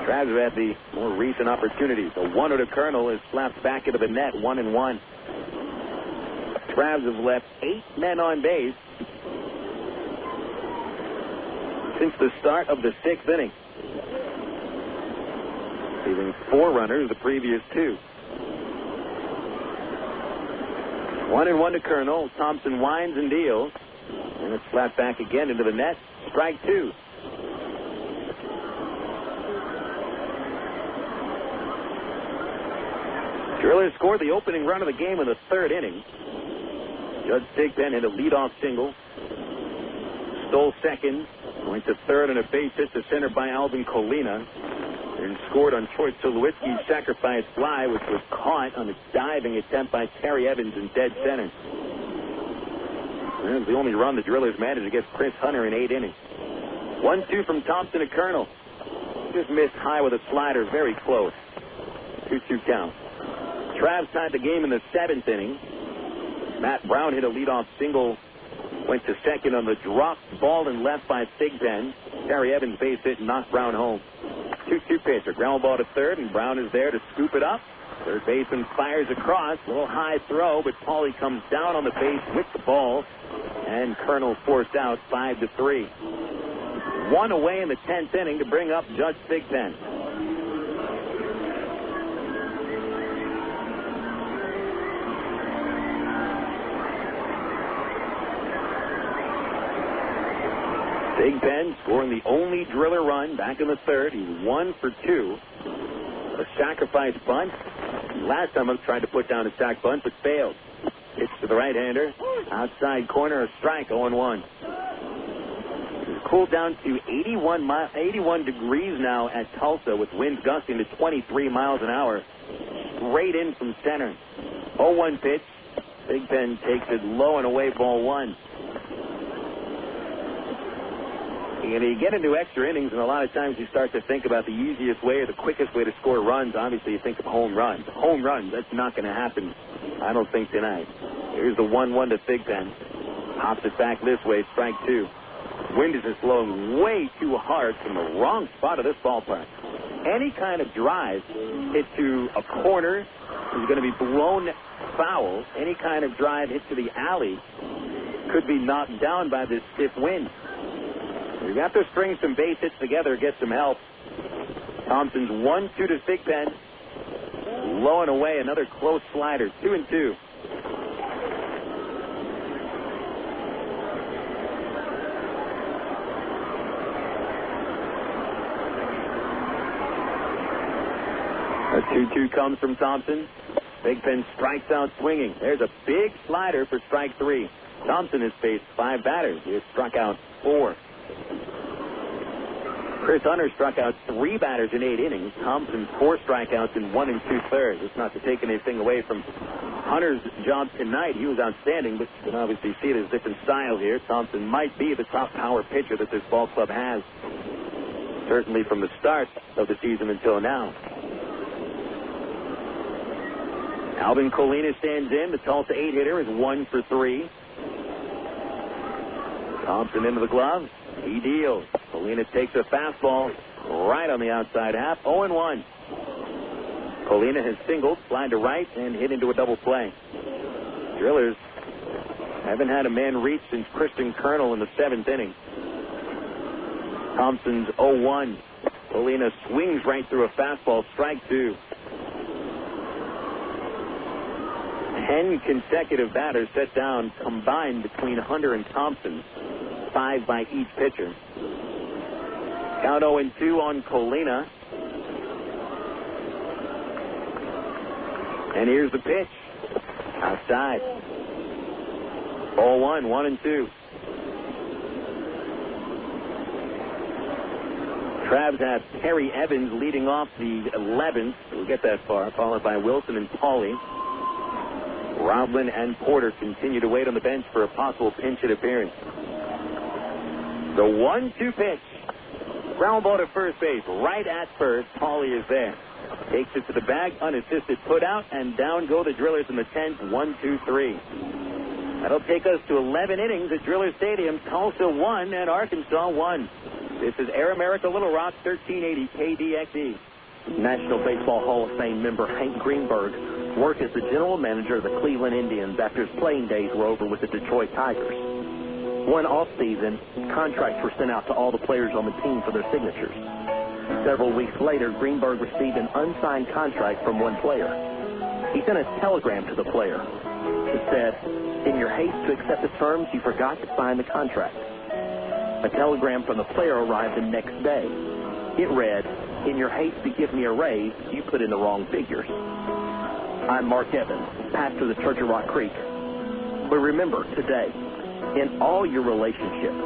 Travs have had the more recent opportunities. A 1-0 to Colonel is slapped back into the net, 1-1. Travs have left 8 men on base since the start of the 6th inning, leaving 4 runners the previous 2. 1-1 to Colonel. Thompson winds and deals. And it's slapped back again into the net. Strike 2. Drillers scored the opening run of the game in the 3rd inning. Judge Thigpen hit a leadoff single. Stole second. Went to 3rd on a base hit to center by Alvin Colina. And scored on Troy Tulowitzki's sacrifice fly, which was caught on a diving attempt by Terry Evans in dead center. That's the only run the Drillers managed against Chris Hunter in 8 innings. 1-2 from Thompson to Colonel. Just missed high with a slider, very close. 2-2 count. Travs tied the game in the 7th inning. Matt Brown hit a leadoff single, went to second on the drop ball and left by Thigpen. Terry Evans base hit and knocked Brown home. 2-2 pitch, a ground ball to 3rd, and Brown is there to scoop it up. Third baseman fires across, a little high throw, but Paulie comes down on the base with the ball, and Colonel forced out 5-3. 1 away in the 10th inning to bring up Judge Thigpen. Thigpen scoring the only Driller run back in the 3rd. He's 1 for 2. A sacrifice bunt. Last time I tried to put down a sac bunt, but failed. Pitch to the right-hander. Outside corner, a strike, 0-1. It's cooled down to 81 degrees now at Tulsa, with winds gusting to 23 miles an hour. Straight in from center. 0-1 pitch. Thigpen takes it low and away, ball 1. You get into extra innings, and a lot of times you start to think about the easiest way or the quickest way to score runs. Obviously, you think of home runs. Home runs, that's not going to happen, I don't think, tonight. Here's the 1-1 to Thigpen. Pops it back this way, strike 2. Wind is just blowing way too hard from the wrong spot of this ballpark. Any kind of drive hit to a corner is going to be blown foul. Any kind of drive hit to the alley could be knocked down by this stiff wind. You have to string some base hits together, get some help. Thompson's 1-2 to Thigpen. Low and away, another close slider, 2-2. A 2-2 comes from Thompson. Big Pen strikes out swinging. There's a big slider for strike 3. Thompson has faced 5 batters. He has struck out 4. Chris Hunter struck out 3 batters in 8 innings. Thompson 4 strikeouts in 1 2/3. It's not to take anything away from Hunter's job tonight. He was outstanding, but you can obviously see it as a different style here. Thompson might be the top power pitcher that this ball club has, certainly from the start of the season until now. Alvin Colina stands in. The Tulsa 8-hitter is 1 for 3. Thompson into the glove. He deals. Colina takes a fastball right on the outside half. 0-1. Colina has singled, flying to right, and hit into a double play. Drillers haven't had a man reach since Kristen Colonel in the 7th inning. Thompson's 0-1. Colina swings right through a fastball. Strike 2. 10 consecutive batters set down combined between Hunter and Thompson. 5 by each pitcher. Count 0-2 on Colina. And here's the pitch. Outside. Ball 1, 1-2. Travs have Terry Evans leading off the 11th. We'll get that far, followed by Wilson and Pauly. Roblin and Porter continue to wait on the bench for a possible pinch hit appearance. The 1-2 pitch. Ground ball to first base. Right at first. Pauly is there. Takes it to the bag. Unassisted put out. And down go the Drillers in the 10th. 1-2-3. That'll take us to 11 innings at Driller Stadium. Tulsa 1 and Arkansas 1. This is Air America Little Rock, 1380 KDXE. National Baseball Hall of Fame member Hank Greenberg worked as the general manager of the Cleveland Indians after his playing days were over with the Detroit Tigers. One off-season, contracts were sent out to all the players on the team for their signatures. Several weeks later, Greenberg received an unsigned contract from one player. He sent a telegram to the player. It said, "In your haste to accept the terms, you forgot to sign the contract." A telegram from the player arrived the next day. It read, "In your haste to give me a raise, you put in the wrong figures." I'm Mark Evans, pastor of the Church of Rock Creek. But remember, today, in all your relationships,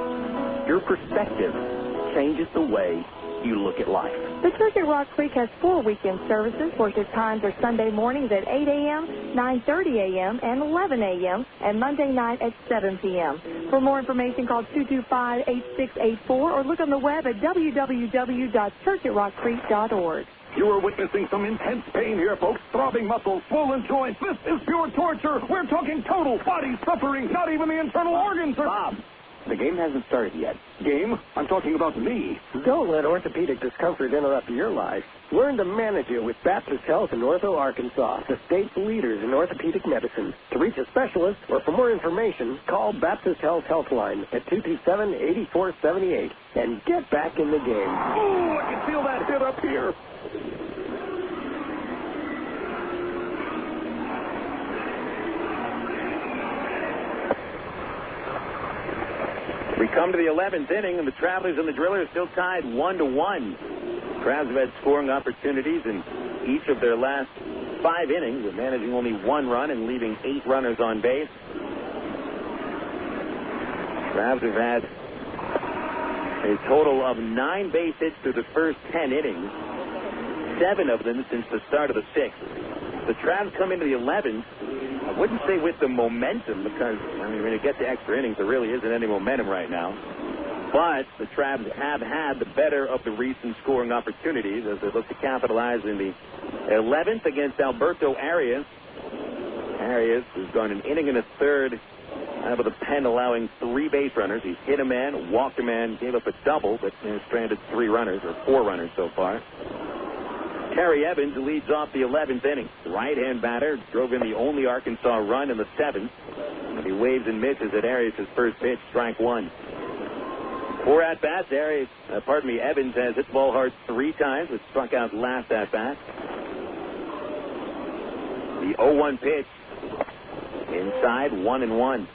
your perspective changes the way you look at life. The Church at Rock Creek has 4 weekend services. Worship times are Sunday mornings at 8 a.m., 9:30 a.m., and 11 a.m., and Monday night at 7 p.m. For more information, call 225-8684 or look on the web at www.churchatrockcreek.org. You are witnessing some intense pain here, folks. Throbbing muscles, swollen joints. This is pure torture. We're talking total body suffering. Not even the internal organs are... Bob, the game hasn't started yet. Game? I'm talking about me. Don't let orthopedic discomfort interrupt your life. Learn to manage it with Baptist Health in Ortho, Arkansas, the state's leaders in orthopedic medicine. To reach a specialist or for more information, call Baptist Health Helpline at 227-8478 and get back in the game. Oh, I can feel that hit up here. We come to the 11th inning, and the Travelers and the Drillers still tied 1-1. Travs have had scoring opportunities in each of their last 5 innings, with managing only 1 run and leaving 8 runners on base. Travs have had a total of 9 base hits through the first 10 innings, 7 of them since the start of the 6th. The Travs come into the 11th, I wouldn't say with the momentum, because, when you get to extra innings, there really isn't any momentum right now. But the Travs have had the better of the recent scoring opportunities as they look to capitalize in the 11th against Alberto Árias. Árias has gone an inning and a third out of the pen, allowing 3 base runners. He's hit a man, walked a man, gave up a double, but stranded 3 runners, or 4 runners so far. Terry Evans leads off the 11th inning. Right-hand batter drove in the only Arkansas run in the 7th. And he waves and misses at Árias' first pitch, strike 1. 4 at-bats. Evans has hit the ball hard 3 times, but struck out last at-bat. The 0-1 pitch. Inside, 1-1.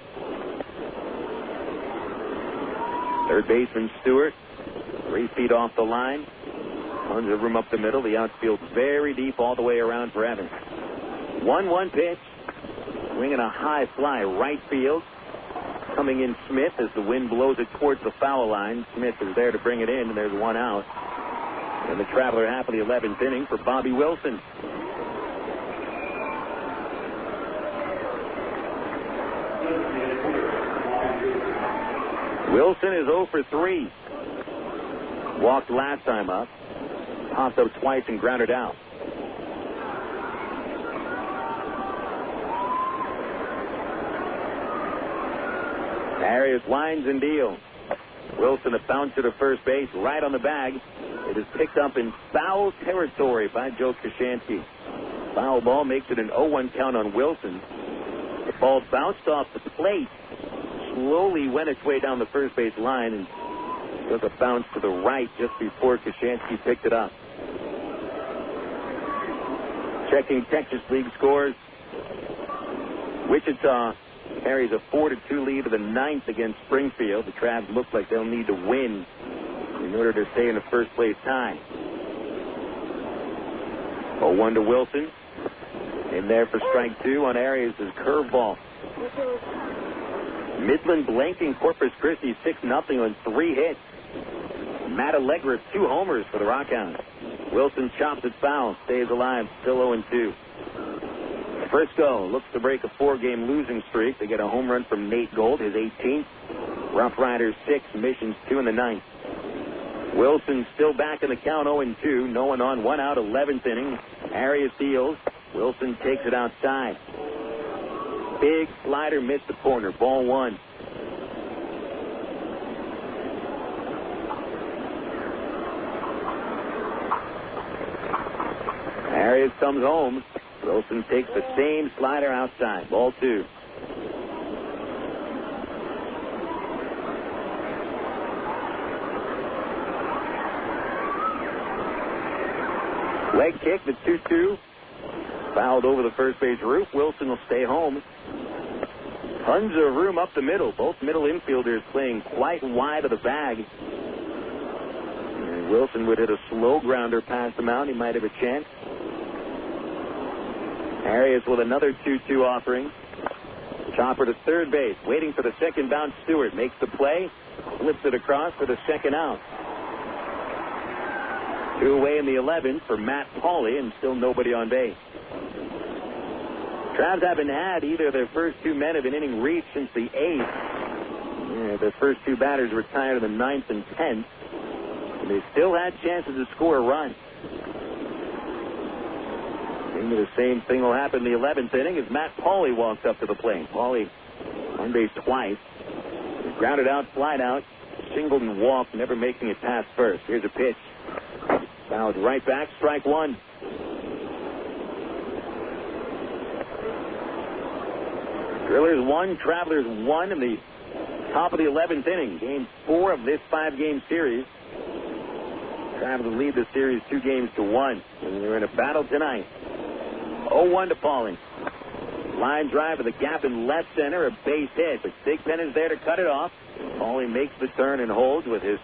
Third baseman Stewart, 3 feet off the line. Tons of room up the middle. The outfield very deep all the way around for Evans. 1-1 pitch. Swinging a high fly right field. Coming in Smith as the wind blows it towards the foul line. Smith is there to bring it in, and there's one out. And the Traveler half of the 11th inning for Bobby Wilson. Wilson is 0 for 3. Walked last time up. Popped up twice and grounded out. Arias winds and deals. Wilson a bounce to first base right on the bag. It is picked up in foul territory by Joe Koshansky. Foul ball makes it an 0-1 count on Wilson. The ball bounced off the plate, slowly went its way down the first base line, and took a bounce to the right just before Koshansky picked it up. Checking Texas League scores. Wichita carries a 4-2 lead to the 9th against Springfield. The Travs look like they'll need to win in order to stay in the first place tie. 0-1 to Wilson. In there for strike 2 on Arias' curveball. Midland blanking Corpus Christi 6-0 on 3 hits. Matt Allegra 2 homers for the Rockhounds. Wilson chops it foul, stays alive, still 0-2. Frisco looks to break a 4-game losing streak. They get a home run from Nate Gold, his 18th. Rough Riders 6, Missions 2 in the 9th. Wilson still back in the count, 0-2. No one on, 1 out, 11th inning. Arias deals. Wilson takes it outside. Big slider missed the corner. Ball 1. Arias comes home. Wilson takes the same slider outside. Ball 2. Leg kick, the 2-2. Fouled over the first base roof. Wilson will stay home. Tons of room up the middle. Both middle infielders playing quite wide of the bag. And Wilson would hit a slow grounder past the mound. He might have a chance. Arias with another 2-2 offering. Chopper to third base. Waiting for the second bounce. Stewart makes the play. Flips it across for the second out. 2 away in the 11th for Matt Pauley, and still nobody on base. Travs haven't had either of their first 2 men of an inning reached since the 8th. The first 2 batters retired in the 9th and 10th. And they still had chances to score a run. Maybe the same thing will happen in the 11th inning as Matt Pauley walks up to the plate. Pauley on base twice. Grounded out, flied out, singled and walked, never making it past first. Here's a pitch. Fouled right back, strike 1. Drillers 1, Travelers 1 in the top of the 11th inning. Game 4 of this 5-game series. Travelers lead the series 2-1. And they're in a battle tonight. 0-1 to Pauley. Line drive to the gap in left center, a base hit. But Thigpen is there to cut it off. Pauley makes the turn and holds with his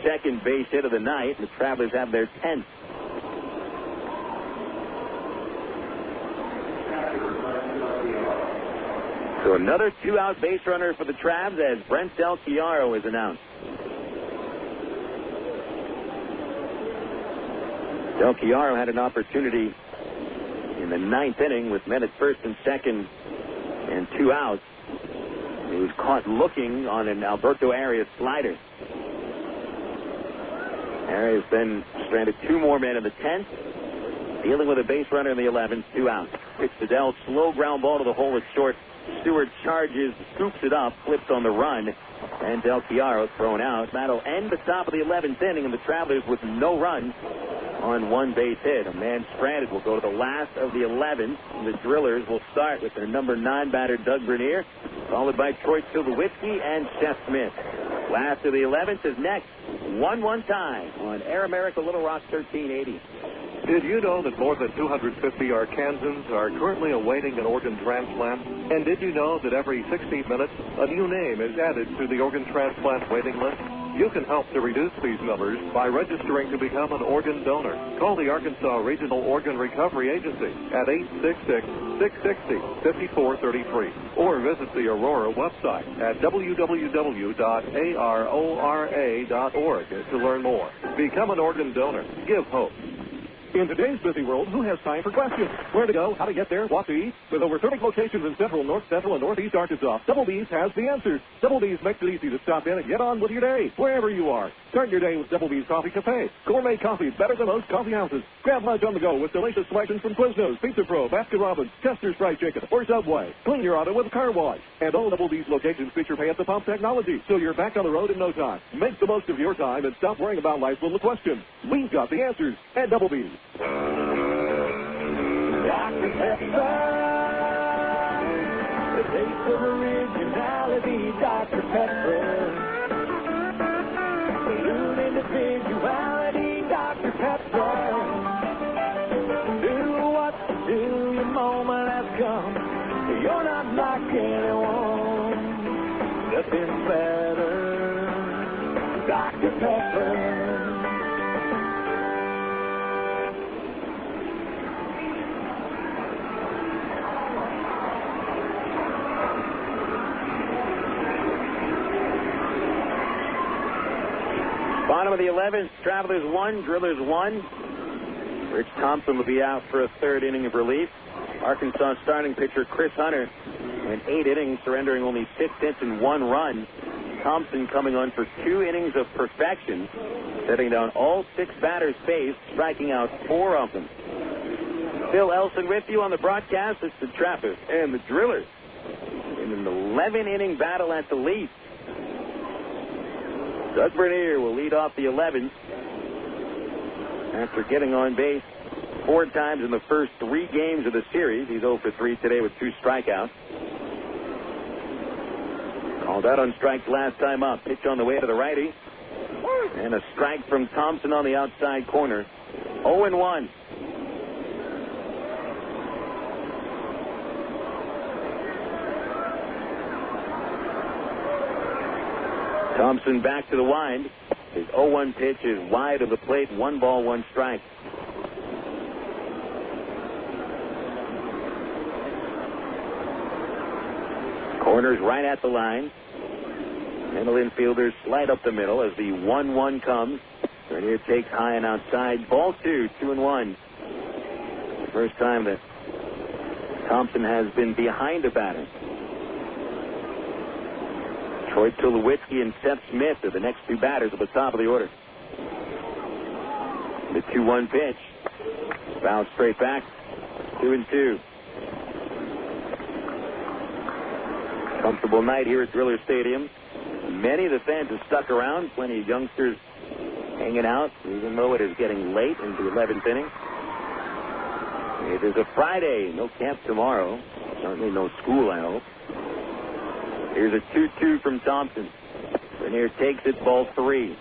second base hit of the night. The Travelers have their 10th. So another 2-out base runner for the Travs as Brent Del Chiaro is announced. Del Chiaro had an opportunity in the 9th inning with men at first and second and 2 outs. He was caught looking on an Alberto Árias slider. Arias then stranded 2 more men in the 10th, dealing with a base runner in the 11th, 2 outs. Pitch to Del, slow ground ball to the hole at short. Stewart charges, scoops it up, flips on the run, and Del Chiaro thrown out. That'll end the top of the 11th inning, and the Travelers with no runs on 1 base hit. A man stranded will go to the last of the 11th. The Drillers will start with their number 9 batter, Doug Bernier, followed by Troy Tulowitzki and Seth Smith. Last of the 11th is next. 1-1 tie on Air America Little Rock 1380. Did you know that more than 250 Arkansans are currently awaiting an organ transplant? And did you know that every 60 minutes, a new name is added to the organ transplant waiting list? You can help to reduce these numbers by registering to become an organ donor. Call the Arkansas Regional Organ Recovery Agency at 866-660-5433 or visit the Aurora website at www.arora.org to learn more. Become an organ donor. Give hope. In today's busy world, who has time for questions? Where to go, how to get there, what to eat? With over 30 locations in Central, North Central, and Northeast Arkansas, Double B's has the answers. Double B's makes it easy to stop in and get on with your day, wherever you are. Start your day with Double B's Coffee Cafe. Gourmet coffee better than most coffee houses. Grab lunch on the go with delicious selections from Quiznos, Pizza Pro, Baskin-Robbins, Chester's Fried Chicken, or Subway. Clean your auto with a car wash. And all Double B's locations feature pay-at-the-pump technology, so you're back on the road in no time. Make the most of your time and stop worrying about life's little questions. We've got the answers at Double B's. Dr. Pepper, the taste of originality, Dr. Pepper. Balloon individuality, Dr. Pepper. Do what to do, your moment has come. You're not like anyone, nothing better, Dr. Pepper. Bottom of the 11th, Travelers 1, Drillers 1. Rich Thompson will be out for a third inning of relief. Arkansas starting pitcher Chris Hunter went 8 innings, surrendering only 6 hits and 1 run. Thompson coming on for 2 innings of perfection, setting down all 6 batters faced, striking out 4 of them. Phil Elson with you on the broadcast. It's the Trappers and the Drillers in an 11-inning battle at the least. Doug Bernier will lead off the 11th after getting on base 4 times in the first 3 games of the series. He's 0 for 3 today with 2 strikeouts. Called out on strikes last time up. Pitch on the way to the righty. And a strike from Thompson on the outside corner. 0-1. Thompson back to the wind. His 0-1 pitch is wide of the plate. 1 ball, 1 strike. Corners right at the line. Middle infielders slide up the middle as the 1-1 comes. Bernier takes high and outside. Ball 2, 2-1. The first time that Thompson has been behind a batter. Troy Tulowitzki and Seth Smith are the next 2 batters at the top of the order. The 2-1 pitch. Foul straight back. 2-2. Comfortable night here at Driller Stadium. Many of the fans have stuck around. Plenty of youngsters hanging out, even though it is getting late into the 11th inning. It is a Friday. No camp tomorrow. Certainly no school, I hope. Here's a 2-2 from Thompson. Bernier takes it, ball 3.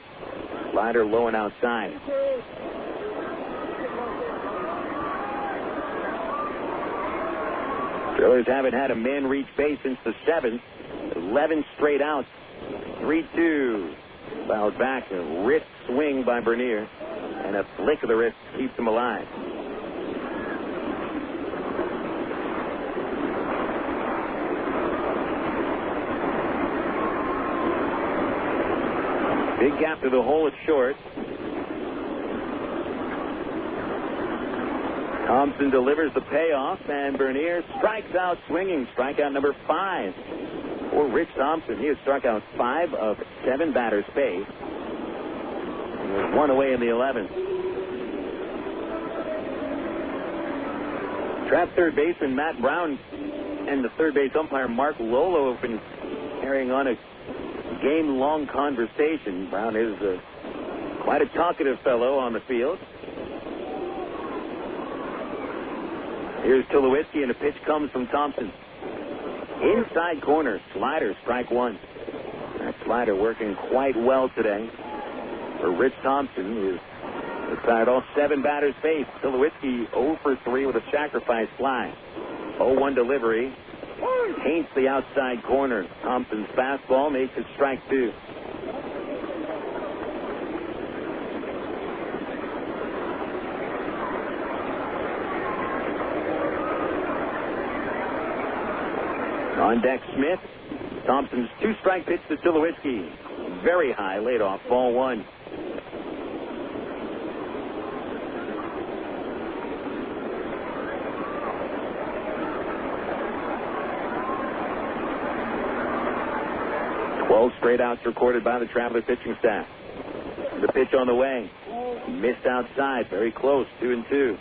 Slider low and outside. Drillers haven't had a man reach base since the 7th. 11 straight outs. 3-2. Fouled back. A wrist swing by Bernier. And a flick of the wrist keeps him alive. Big gap to the hole at short. Thompson delivers the payoff, and Bernier strikes out swinging. Strikeout number 5 for Rich Thompson. He has struck out 5 of 7 batters faced. And there's 1 away in the 11th. Trap third baseman Matt Brown and the third base umpire Mark Lolo have been carrying on a game-long conversation. Brown is quite a talkative fellow on the field. Here's Tulowitzki, and a pitch comes from Thompson. Inside corner, slider, strike 1. That slider working quite well today for Rich Thompson, who's retired all 7 batters faced. Tulowitzki 0 for 3 with a sacrifice fly. 0-1 delivery. Paints the outside corner. Thompson's fastball makes it strike 2. On deck, Smith. Thompson's two-strike pitch to Tulowitzki. Very high, laid off, ball one. Straight outs recorded by the Traveler pitching staff. The pitch on the way. Missed outside. Very close. 2-2.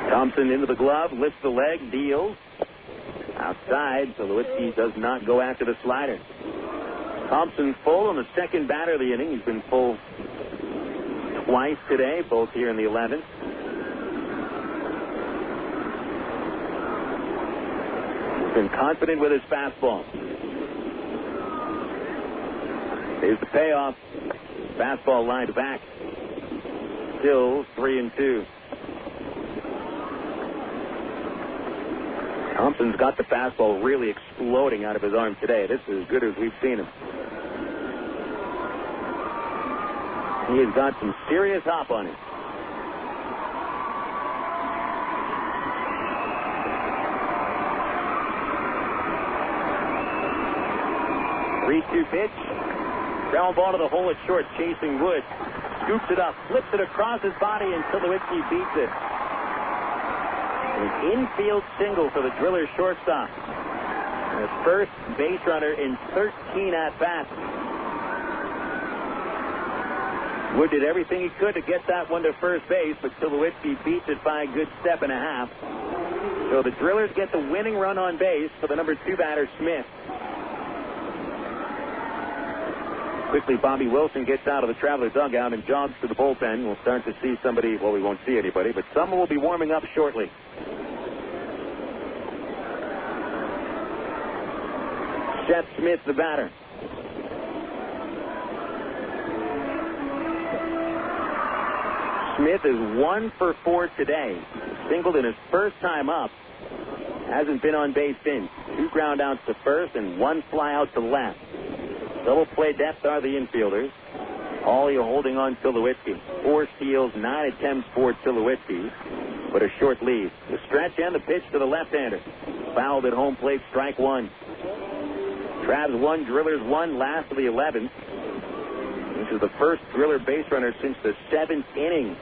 Thompson into the glove. Lifts the leg. Deals. Outside. Tulowitzki does not go after the slider. Thompson full on the second batter of the inning. He's been full twice today, both here in the 11th. He's been confident with his fastball. Here's the payoff. Fastball lined back. Still 3-2. Thompson's got the fastball really exploding out of his arm today. This is as good as we've seen him. He has got some serious hop on him. Three-two pitch. Ground ball to the hole at short, chasing Wood. Scoops it up, flips it across his body, and Tulowitzki beats it. An infield single for the Drillers shortstop. And his first base runner in 13 at-bats. Wood did everything he could to get that one to first base, but Tulowitzki beats it by a good step and a half. So the Drillers get the winning run on base for the number 2 batter, Smith. Quickly, Bobby Wilson gets out of the Traveler dugout and jogs to the bullpen. We'll start to see somebody, well, we won't see anybody, but someone will be warming up shortly. Seth Smith, the batter. Smith is 1 for 4 today. Singled in his first time up. Hasn't been on base since. 2 ground outs to first and 1 fly out to left. Double play depth are the infielders. All you're holding on Tulowitzki. 4 steals, 9 attempts for Tulowitzki, but a short lead. The stretch and the pitch to the left-hander. Fouled at home plate, strike 1. Travs 1, Drillers 1, last of the 11th. This is the first Driller base runner since the 7th inning.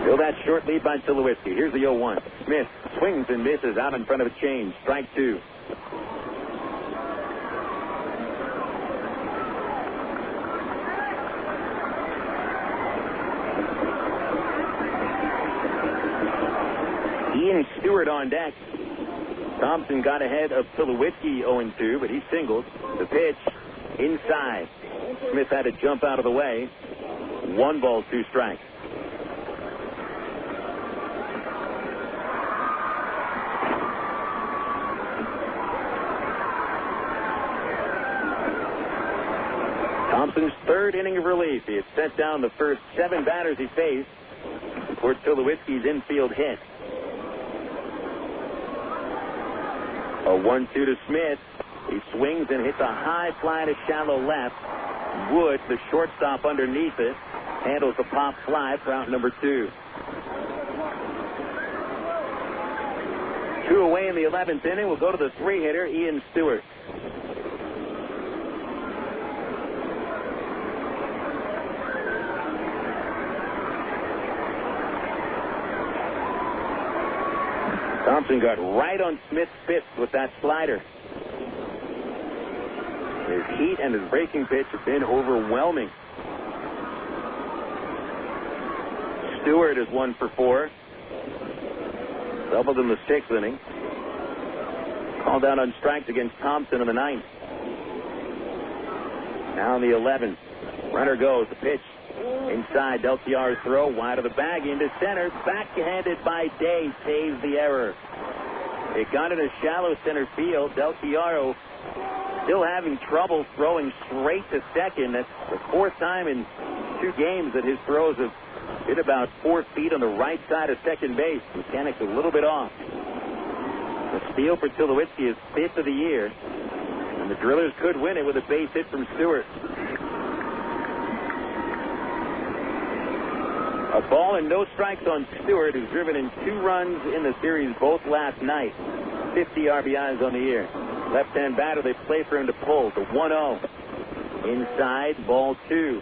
Still that short lead by Tulowitzki. Here's the 0-1. Smith swings and misses out in front of a change. Strike 2. Stewart on deck. Thompson got ahead of Tulowitzki 0-2, but he singled. The pitch inside. Smith had to jump out of the way. 1 ball, 2 strikes. Thompson's 3rd inning of relief. He had set down the first 7 batters he faced for Tulowitzki's infield hit. A 1-2 to Smith. He swings and hits a high fly to shallow left. Wood, the shortstop underneath it, handles the pop fly for out number 2. 2 away in the 11th inning. We'll go to the 3-hitter, Ian Stewart. Thompson got right on Smith's fist with that slider. His heat and his breaking pitch have been overwhelming. Stewart is 1 for 4. Doubled in the 6th inning. Called out on strikes against Thompson in the 9th. Now in the 11th. Runner goes. The pitch inside. Del Chiaro's throw. Wide of the bag. Into center. Backhanded by Day. Saves the error. It got into shallow center field. Del Chiaro still having trouble throwing straight to second. That's the fourth time in 2 games that his throws have hit about 4 feet on the right side of second base. Mechanics a little bit off. The steal for Tulowitzki is 5th of the year. And the Drillers could win it with a base hit from Stewart. A ball and no strikes on Stewart, who's driven in 2 runs in the series both last night. 50 RBIs on the year. Left-hand batter, they play for him to pull. The 1-0. Inside, ball 2.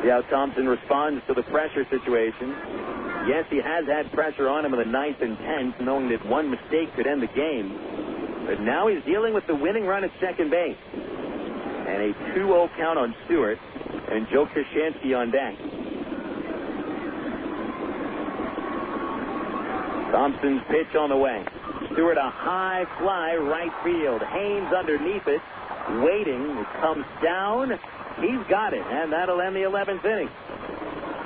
See how Thompson responds to the pressure situation. Yes, he has had pressure on him in the 9th and 10th, knowing that one mistake could end the game. But now he's dealing with the winning run at second base. And a 2-0 count on Stewart. And Joe Koshansky on deck. Thompson's pitch on the way. Stewart a high fly right field. Haynes underneath it, waiting. It comes down. He's got it, and that'll end the 11th inning.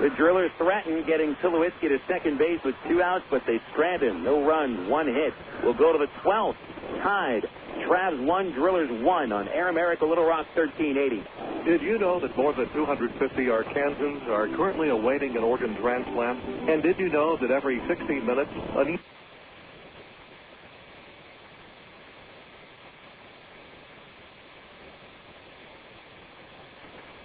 The Drillers threaten getting Tulowitzki to second base with 2 outs, but they strand him. No runs, 1 hit. We'll go to the 12th. Tied. Travs 1, Drillers 1 on Air America Little Rock 1380. Did you know that more than 250 Arkansans are currently awaiting an organ transplant? And did you know that every 16 minutes,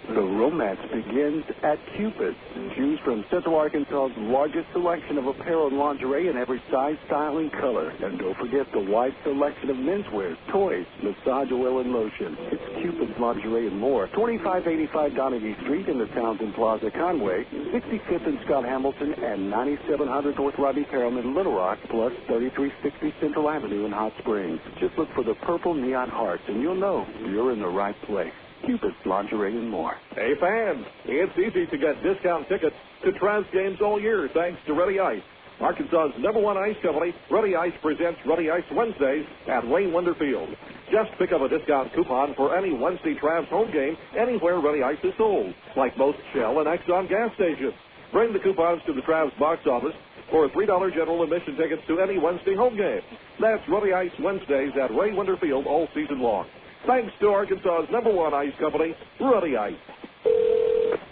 The romance begins at Cupid. Choose from Central Arkansas's largest selection of apparel and lingerie in every size, style, and color. And don't forget the wide selection of menswear, toys, massage oil, and lotion. It's Cupid's Lingerie and more. 2585 Donaghy Street in the Townsend Plaza, Conway, 65th and Scott Hamilton, and 9700 North Rodney Perelman in Little Rock, plus 3360 Central Avenue in Hot Springs. Just look for the purple neon hearts, and you'll know you're in the right place. Cupid's Lingerie and more. Hey, fans, it's easy to get discount tickets to Travs games all year thanks to Ready Ice. Arkansas's #1 ice company, Ready Ice presents Ready Ice Wednesdays at Ray Winder Field. Just pick up a discount coupon for any Wednesday Travs home game anywhere Ready Ice is sold, like most Shell and Exxon gas stations. Bring the coupons to the Travs box office for $3 general admission tickets to any Wednesday home game. That's Ready Ice Wednesdays at Ray Winder Field all season long. Thanks to Arkansas's #1 ice company, Ready Ice.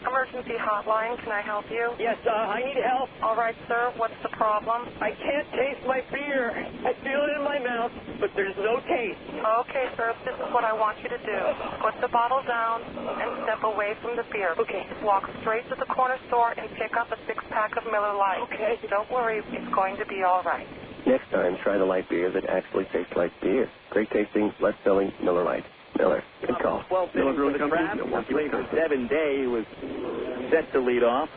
Emergency hotline, can I help you? Yes, I need help. All right, sir, what's the problem? I can't taste my beer. I feel it in my mouth, but there's no taste. Okay, sir, this is what I want you to do. Put the bottle down and step away from the beer. Okay. Walk straight to the corner store and pick up a 6-pack of Miller Lite. Okay. Don't worry, it's going to be all right. Next time, try the light beer that actually tastes like beer. Great tasting, less filling, Miller Lite. Miller, good call. 12 pitches for the Travs. Played for 7 Day. He was set to lead off.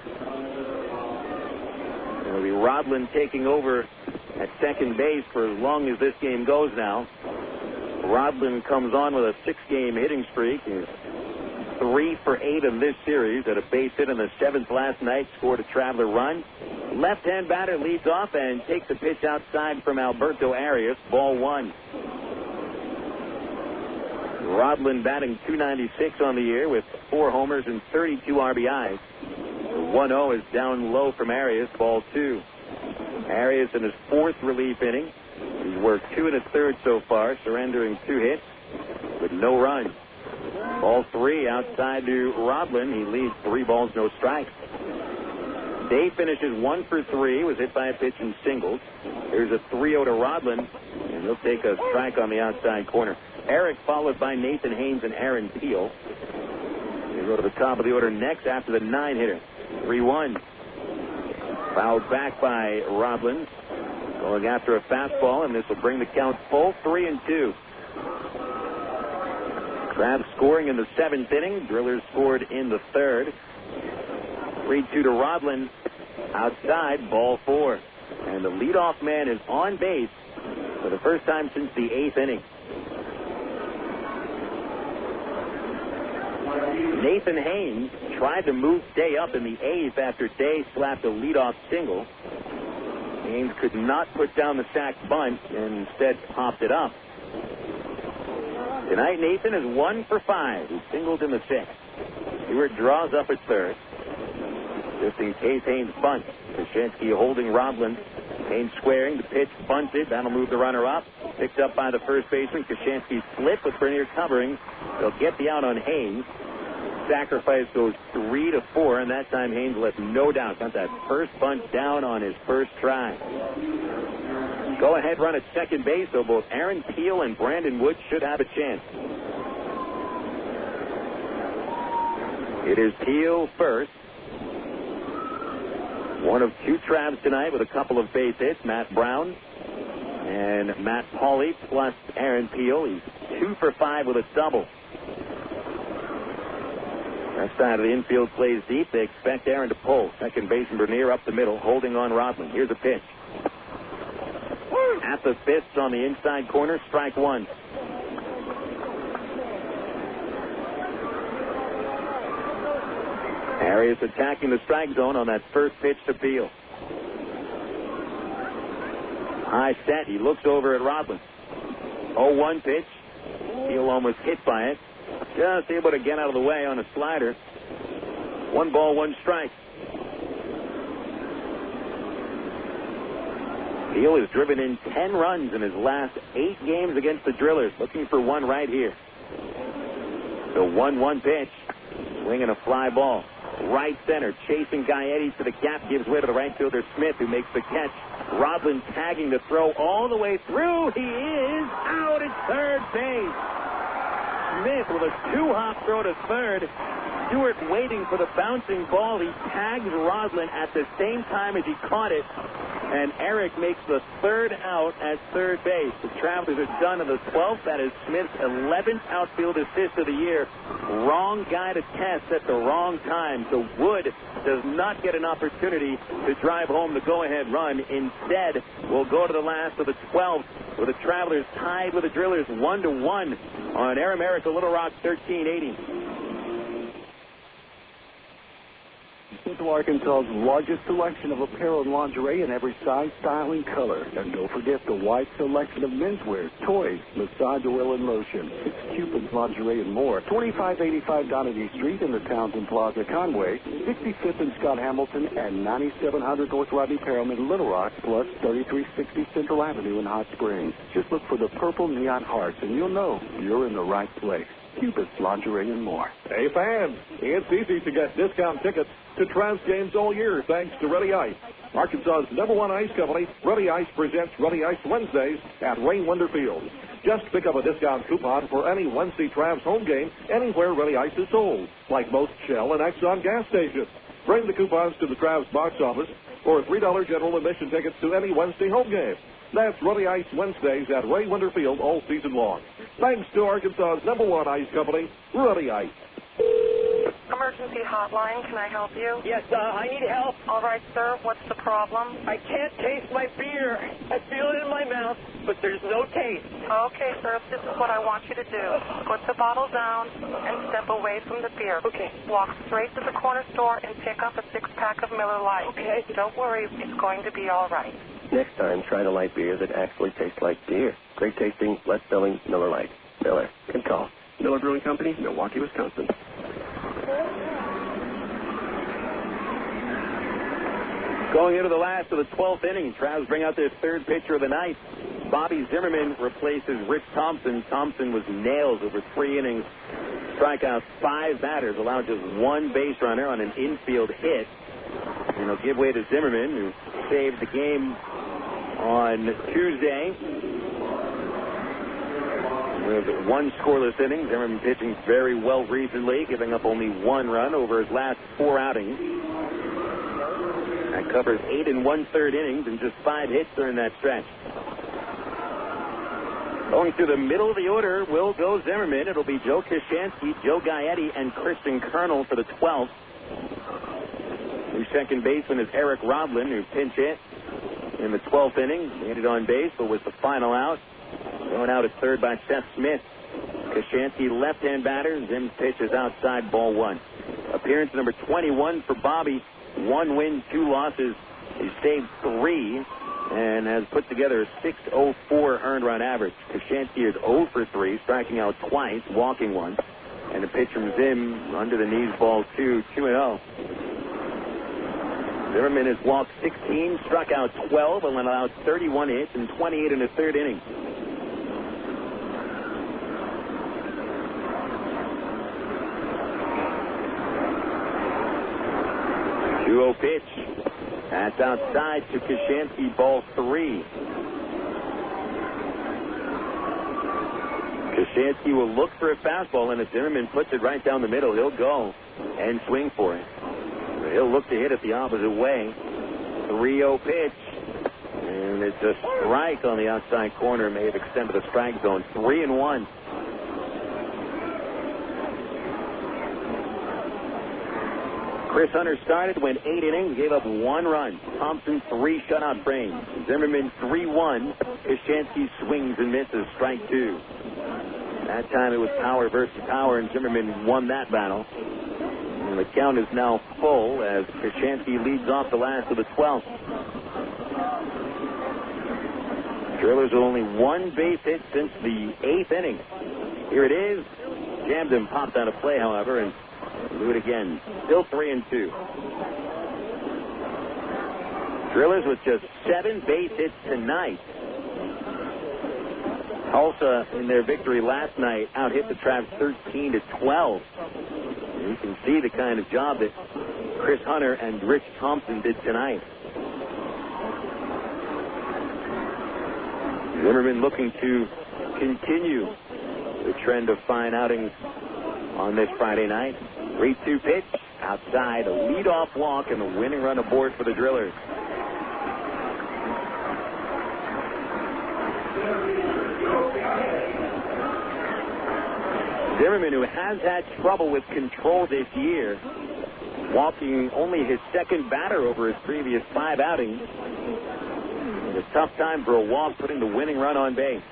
It'll be Rodlin taking over at second base for as long as this game goes now. Rodlin comes on with a 6-game hitting streak. He's 3 for 8 in this series. At a base hit in the 7th last night. Scored a traveler run. Left-hand batter leads off and takes a pitch outside from Alberto Árias. Ball 1. Rodlin batting .296 on the year with 4 homers and 32 RBIs. The 1-0 is down low from Árias. Ball 2. Árias in his 4th relief inning. He's worked 2 1/3 so far, surrendering 2 hits with no runs. Ball 3 outside to Rodlin. He leads 3 balls, no strikes. Day finishes 1 for 3, was hit by a pitch in singles. There's a 3-0 to Rodlin, and he'll take a strike on the outside corner. Eric followed by Nathan Haynes and Aaron Peel. They go to the top of the order next after the 9-hitter. 3-1. Fouled back by Rodlin. Going after a fastball, and this will bring the count full 3-2. Travs scoring in the 7th inning. Drillers scored in the 3rd. 3-2 to Rodlin. Outside, ball 4. And the leadoff man is on base for the first time since the 8th inning. Nathan Haynes tried to move Day up in the 8th after Day slapped a leadoff single. Haynes could not put down the sac bunt and instead popped it up. Tonight, Nathan is 1 for 5. He singled in the 6th. Stewart draws up at 3rd. Just in case Haynes bunts. Koshansky holding Rodlin. Haynes squaring. The pitch bunted. That'll move the runner up. Picked up by the first baseman. Koshansky split with Bernier covering. They'll get the out on Haynes. Sacrifice goes 3-4, and that time Haynes left no doubt. Got that first bunt down on his first try. Go ahead run at second base, so both Aaron Peel and Brandon Wood should have a chance. It is Peel first. One of two Travs tonight with a couple of base hits. Matt Brown and Matt Pauley plus Aaron Peel. He's 2 for 5 with a double. That side of the infield plays deep. They expect Aaron to pull. Second baseman Bernier up the middle, holding on Rodman. Here's a pitch. At the fists on the inside corner, strike one. Árias attacking the strike zone on that first pitch to Peel. High set. He looks over at Rodman. 0-1 pitch. Peel almost hit by it. Just able to get out of the way on a slider. 1 ball, 1 strike. Peel has driven in 10 runs in his last 8 games against the Drillers. Looking for one right here. The 1-1 pitch. Swinging a fly ball. Right center. Chasing Gaetti to the gap. Gives way to the right fielder Smith, who makes the catch. Rodman tagging the throw all the way through. He is out at third base. Smith with a 2-hop throw to third. Stewart waiting for the bouncing ball. He tags Rodman at the same time as he caught it. And Eric makes the third out at third base. The Travelers are done on the 12th. That is Smith's 11th outfield assist of the year. Wrong guy to test at the wrong time. So Wood does not get an opportunity to drive home the go-ahead run. Instead, we'll go to the last of the 12th with the Travelers tied with the Drillers 1-1 on Air America Little Rock 1380. Central Arkansas's largest selection of apparel and lingerie in every size, style, and color. And don't forget the wide selection of menswear, toys, massage oil, and lotion. It's Cupid's Lingerie and more. 2585 Donaghy Street in the Townsend Plaza, Conway. 65th and Scott Hamilton, and 9700 North Rodney Perham in Little Rock, plus 3360 Central Avenue in Hot Springs. Just look for the purple neon hearts, and you'll know you're in the right place. Cupid's Lingerie and more. Hey, fans, it's easy to get discount tickets to Travs games all year thanks to Ready Ice. Arkansas's #1 ice company, Ready Ice presents Ready Ice Wednesdays at Ray Winder Field. Just pick up a discount coupon for any Wednesday Travs home game anywhere Ready Ice is sold, like most Shell and Exxon gas stations. Bring the coupons to the Travs box office for $3 general admission tickets to any Wednesday home game. That's Ready Ice Wednesdays at Ray Winder Field all season long. Thanks to Arkansas's #1 ice company, Ready Ice. Emergency hotline, can I help you? Yes, I need help. All right, sir, what's the problem? I can't taste my beer. I feel it in my mouth, but there's no taste. Okay, sir, this is what I want you to do. Put the bottle down and step away from the beer. Okay. Walk straight to the corner store and pick up a 6-pack of Miller Lite. Okay. Don't worry, it's going to be all right. Next time, try to light beer that actually tastes like beer. Great tasting, less filling Miller Lite. Miller. Good call. Miller Brewing Company, Milwaukee, Wisconsin. Going into the last of the 12th inning, Travs bring out their third pitcher of the night. Bobby Zimmerman replaces Rich Thompson. Thompson was nails over 3 innings. Strike out 5 batters, allowed just 1 base runner on an infield hit. And he'll give way to Zimmerman, who saved the game on Tuesday with 1 scoreless inning. Zimmerman pitching very well recently, giving up only 1 run over his last 4 outings. That covers 8 1/3 innings and just 5 hits during that stretch. Going through the middle of the order will go Zimmerman. It'll be Joe Koshansky, Joe Gaetti, and Christian Colonel for the 12th. New second baseman is Eric Rodlin, who pinch hit in the 12th inning. Made it on base, but was the final out. Going out at third by Seth Smith. Koshansky, left-hand batter. Zim's pitch is outside, ball 1. Appearance number 21 for Bobby. 1 win, 2 losses. He saved 3 and has put together a 6.04 earned run average. Koshansky is 0 for 3, striking out twice, walking 1. And the pitch from Zim, under the knees, ball 2, 2-0. Zimmerman has walked 16, struck out 12, and allowed 31 hits and 28 in the 3rd inning. 2-0 pitch. That's outside to Koshansky, ball 3. Koshansky will look for a fastball, and if Zimmerman puts it right down the middle, he'll go and swing for it. He'll look to hit it the opposite way. 3-0 pitch. And it's a strike on the outside corner. May have extended the strike zone. 3-1. Chris Hunter started, went 8 innings, gave up 1 run. Thompson, 3 shutout frames. Zimmerman, 3-1. Koshansky swings and misses, strike 2. That time it was power versus power, and Zimmerman won that battle. And the count is now full as Koshansky leads off the last of the 12th. Drillers with only 1 base hit since the 8th inning. Here it is. Jammed him, popped out of play, however, and do it again. Still 3-2. Drillers with just 7 base hits tonight. Tulsa, in their victory last night, out-hit the Travs 13-12. You can see the kind of job that Chris Hunter and Rich Thompson did tonight. Zimmerman looking to continue the trend of fine outings on this Friday night. 3-2 pitch, outside, a leadoff walk, and the winning run aboard for the Drillers. Zimmerman, who has had trouble with control this year, walking only his second batter over his previous 5 outings. It's a tough time for a walk, putting the winning run on base.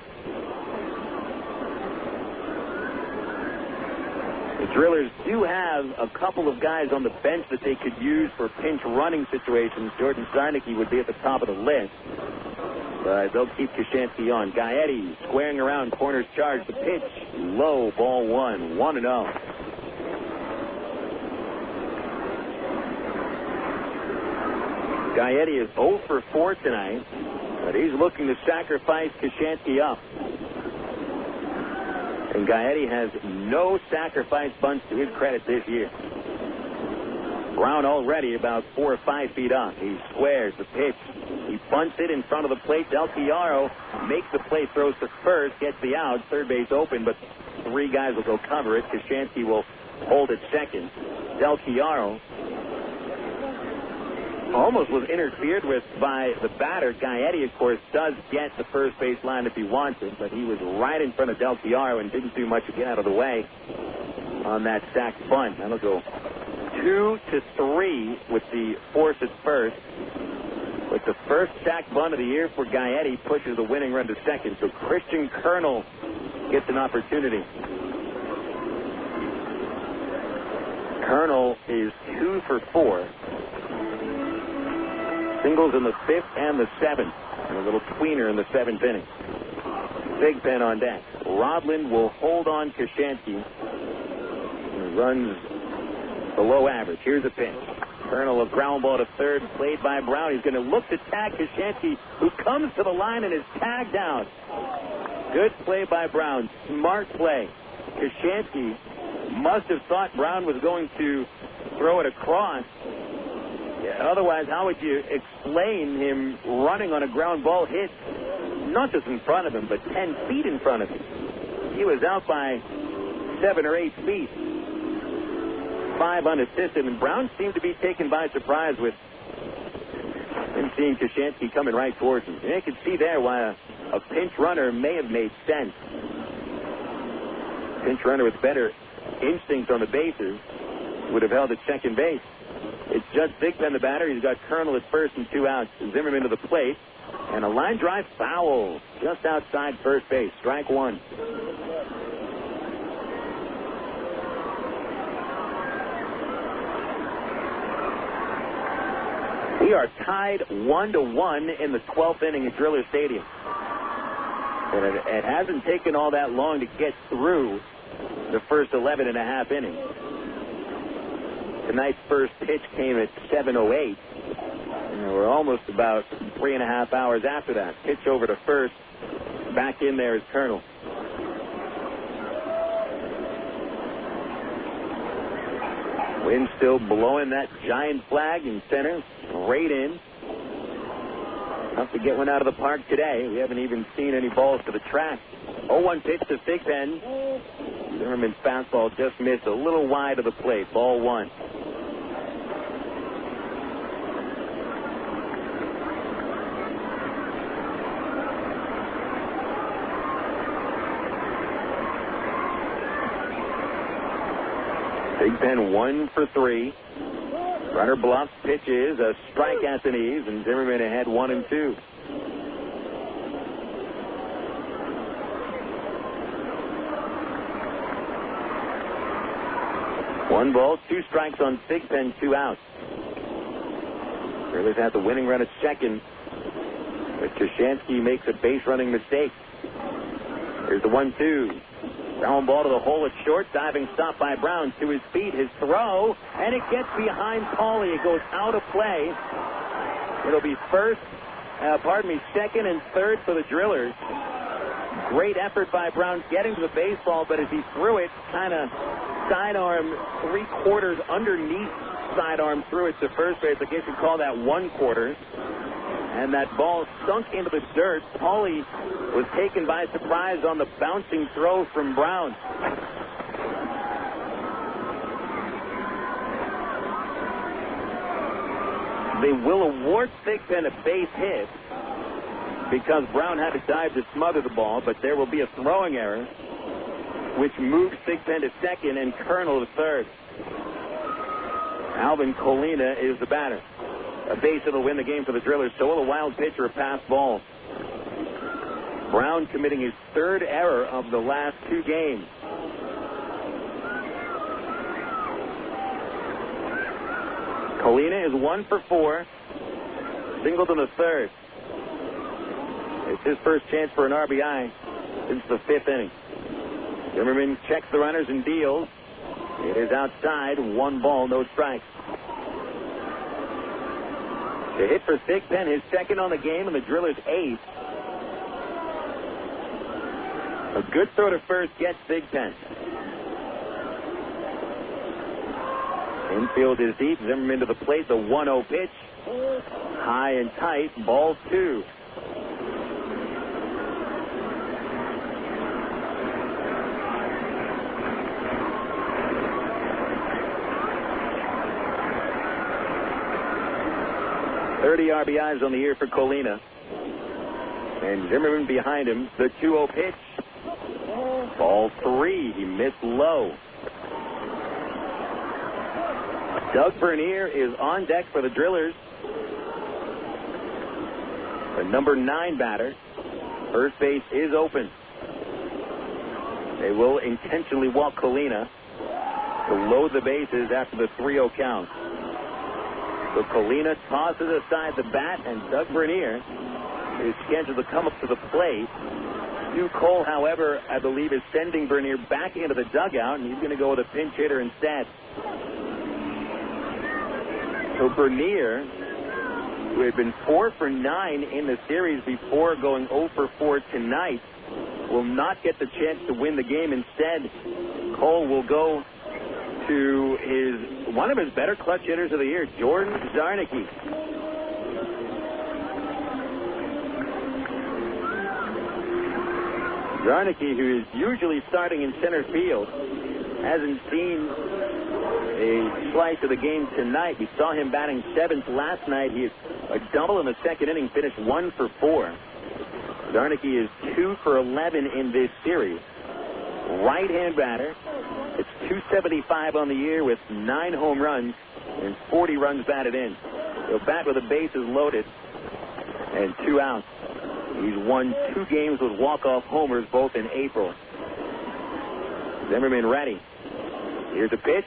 The Drillers do have a couple of guys on the bench that they could use for pinch running situations. Jordan Zarnicki would be at the top of the list. But they'll keep Koshansky on. Gaetti squaring around, corners charge. The pitch, low, ball 1, 1-0. Gaetti is 0 for 4 tonight, but he's looking to sacrifice Koshansky up. And Gaetti has no sacrifice bunts to his credit this year. Brown already about 4 or 5 feet up. He squares the pitch. He bunts it in front of the plate. Del Chiaro makes the play, throws to first, gets the out. Third base open, but 3 guys will go cover it. Koshansky will hold at second. Del Chiaro almost was interfered with by the batter. Gaetti, of course, does get the first base line if he wants it, but he was right in front of Del Chiaro and didn't do much to get out of the way on that sacked bunt. That'll go 2-3 with the force at first. With the first sack bunt of the year for Gaetti, pushes the winning run to second. So Christian Colonel gets an opportunity. Colonel is 2 for 4. Singles in the 5th and the 7th. And a little tweener in the 7th inning. Big pen on deck. Rodland will hold on Koshansky. Runs below average. Here's a pitch. Colonel, a ground ball to third, played by Brown. He's going to look to tag Koshansky, who comes to the line and is tagged down. Good play by Brown. Smart play. Koshansky must have thought Brown was going to throw it across. Yeah, otherwise, how would you explain him running on a ground ball hit, not just in front of him, but 10 feet in front of him? He was out by 7 or 8 feet. 5 unassisted, and Brown seemed to be taken by surprise with him seeing Koshansky coming right towards him. And you can see there why a pinch runner may have made sense. Pinch runner with better instincts on the bases would have held at second base. It's Judd Thigpen, the batter. He's got Colonel at first and 2 outs. Zimmerman to the plate, and a line drive foul just outside first base. Strike 1. We are tied 1-1 in the 12th inning at Driller Stadium. And it hasn't taken all that long to get through the first 11 and a half innings. Tonight's first pitch came at 7:08. And we're almost about 3.5 hours after that. Pitch over to first. Back in there is Colonel. Wind still blowing that giant flag in center. Straight in. Tough to get one out of the park today. We haven't even seen any balls to the track. 0-1 pitch to Thigpen. Zimmerman's fastball just missed a little wide of the plate. Ball one. Thigpen 1 for 3. Runner bluffs, pitches, a strike at the knees, and Zimmerman ahead 1-2. One ball, 2 strikes on Thigpen, 2 outs. Phillies had the winning run at second, but Koshansky makes a base running mistake. Here's the 1-2. Ground ball to the hole at short. Diving stop by Brown. To his feet. His throw. And it gets behind Pauly. It goes out of play. It'll be second and third for the Drillers. Great effort by Brown getting to the baseball, but as he threw it, kind of sidearm 3/4 underneath sidearm threw it to first base. I guess you'd call that 1/4. And that ball sunk into the dirt. Pauly was taken by surprise on the bouncing throw from Brown. They will award Thigpen a base hit because Brown had to dive to smother the ball, but there will be a throwing error, which moves Thigpen to second and Colonel to third. Alvin Colina is the batter. A base that'll win the game for the Drillers. So will a wild pitch or a pass ball. Brown committing his third error of the last 2 games. Colina is 1 for 4. Single to the third. It's his first chance for an RBI since the 5th inning. Zimmerman checks the runners and deals. It is outside. 1 ball, no strikes. The hit for Thigpen, his second on the game, and the Drillers' 8th. A good throw to first gets Thigpen. Infield is deep. Zimmerman to the plate. The 1-0 pitch. High and tight. Ball 2. RBIs on the year for Colina. And Zimmerman behind him. The 2-0 pitch. Ball 3. He missed low. Doug Bernier is on deck for the Drillers. The number 9 batter. First base is open. They will intentionally walk Colina to load the bases after the 3-0 count. So Colina tosses aside the bat, and Doug Bernier is scheduled to come up to the plate. Stu Cole, however, I believe is sending Bernier back into the dugout, and he's going to go with a pinch hitter instead. So Bernier, who had been 4 for 9 in the series before going 0 for 4 tonight, will not get the chance to win the game. Instead, Cole will go to one of his better clutch hitters of the year, Jordan Zarnicki. Zarnicki, who is usually starting in center field, hasn't seen a slice of the game tonight. We saw him batting 7th last night. He is a double in the second inning, finished 1 for 4. Zarnicki is 2 for 11 in this series. Right-hand batter. It's .275 on the year with 9 home runs and 40 runs batted in. He'll bat with the bases loaded and 2 outs. He's won 2 games with walk-off homers, both in April. Zimmerman ready. Here's a pitch.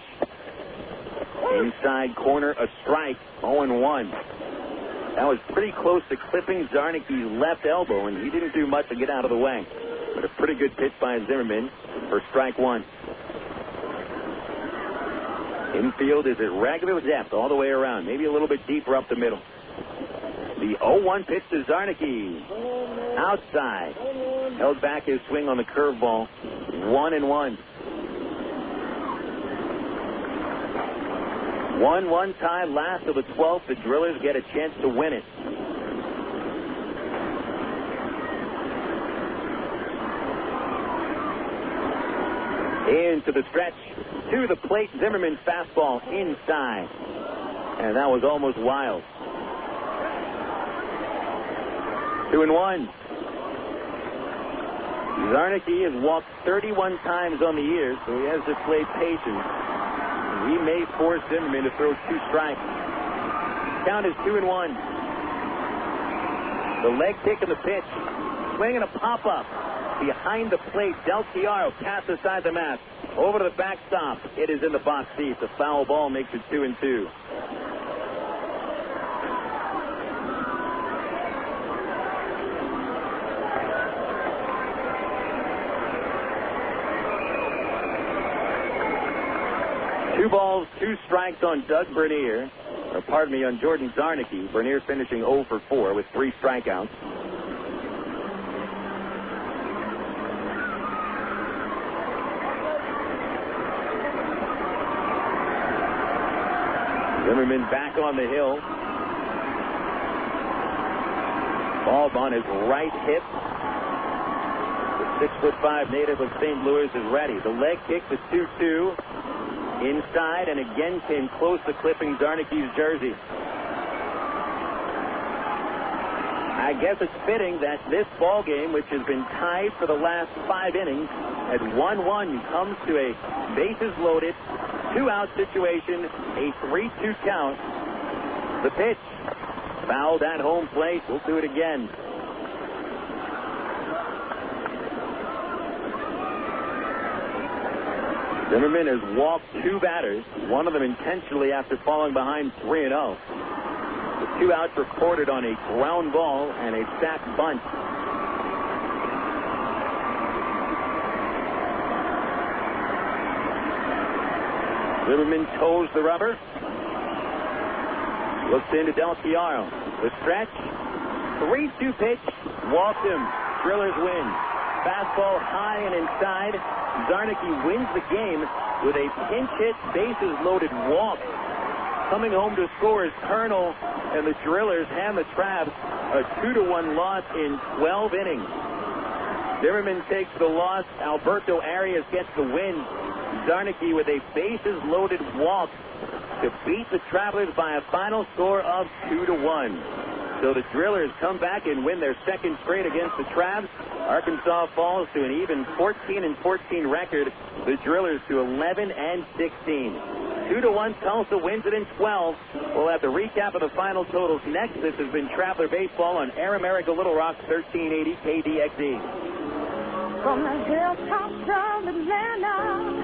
Inside corner, a strike, 0-1. That was pretty close to clipping Zarnicki's left elbow, and he didn't do much to get out of the way. But a pretty good pitch by Zimmerman for strike 1. Infield is at regular depth all the way around, maybe a little bit deeper up the middle. The 0-1 pitch to Zarnicki. Outside. Held back his swing on the curveball. 1-1. 1-1 tie, last of the 12th. The Drillers get a chance to win it. Into the stretch, to the plate. Zimmerman fastball inside. And that was almost wild. 2-1. Zarnicki has walked 31 times on the year, so he has to play patience. He may force Zimmerman to throw 2 strikes. Count is 2-1. The leg kick and the pitch. Swing and a pop-up. Behind the plate, Del Chiaro cast aside the mask. Over to the backstop. It is in the box seat. The foul ball makes it 2-2. Two balls, 2 strikes on Doug Bernier. On Jordan Zarnicki. Bernier finishing 0 for 4 with 3 strikeouts. Zimmerman back on the hill. Ball on his right hip. The 6'5" native of St. Louis is ready. The leg kick, the 2-2. Inside, and again came close to clipping Zarnicki's jersey. I guess it's fitting that this ball game, which has been tied for the last 5 innings, at 1-1 comes to a bases loaded, 2-out situation, a 3-2 count. The pitch, fouled at home plate. We'll do it again. Zimmerman has walked 2 batters, one of them intentionally after falling behind 3-0. The 2 outs recorded on a ground ball and a sac bunt. Zimmerman toes the rubber. Looks into Del Chiaro. The stretch. 3-2 pitch. Walked him. Drillers win. Fastball high and inside. Zarnicki wins the game with a pinch hit, bases loaded walk. Coming home to score is Colonel, and the Drillers hand the Travs a 2-1 loss in 12 innings. Zimmerman takes the loss. Alberto Árias gets the win. Zarnicki with a bases loaded walk to beat the Travelers by a final score of 2-1. So the Drillers come back and win their second straight against the Travs. Arkansas falls to an even 14-14 record. The Drillers to 11-16. 2-1. Tulsa wins it in 12. We'll have the recap of the final totals next. This has been Traveler Baseball on Air America Little Rock 1380 KDXE. From the hilltops of Atlanta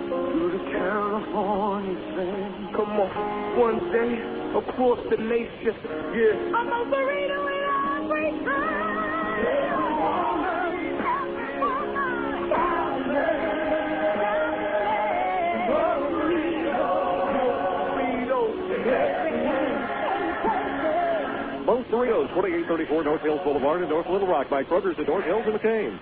to the California sand. Come on, one day across the nation, yeah. I'm a burrito in every time. Most Doritos, 2834 North Hills Boulevard in North Little Rock by Kroger's in North Hills and McCain.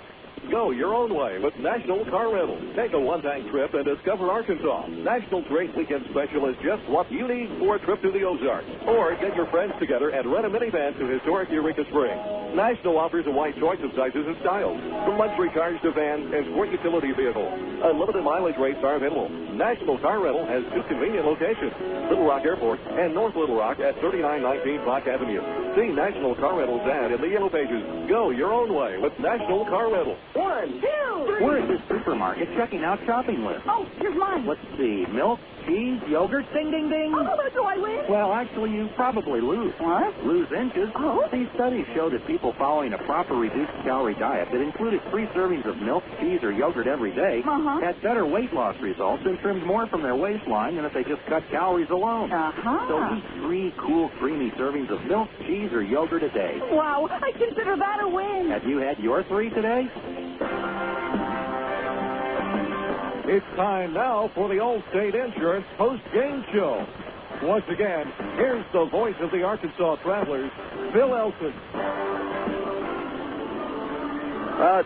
Go your own way with National Car Rental. Take a one-time trip and discover Arkansas. National's great weekend special is just what you need for a trip to the Ozarks. Or get your friends together and rent a minivan to historic Eureka Springs. National offers a wide choice of sizes and styles, from luxury cars to vans and sport utility vehicles. Unlimited mileage rates are available. National Car Rental has 2 convenient locations, Little Rock Airport and North Little Rock at 3919 Block Avenue. See National Car Rental's ad in the yellow pages. Go your own way with National Car Rental. 1, 2, 3. We're at this supermarket checking out shopping lists. Oh, here's mine. Let's see. Milk, cheese, yogurt, ding, ding, ding. Oh, do I win? Well, actually, you probably lose. What? Lose inches. Oh. These studies show that people following a proper reduced calorie diet that included 3 servings of milk, cheese, or yogurt every day had better weight loss results and trimmed more from their waistline than if they just cut calories alone. So eat 3 cool, creamy servings of milk, cheese, or yogurt a day. Wow, I consider that a win. Have you had your 3 today? It's time now for the Allstate Insurance post-game show. Once again, here's the voice of the Arkansas Travelers, Bill Elson.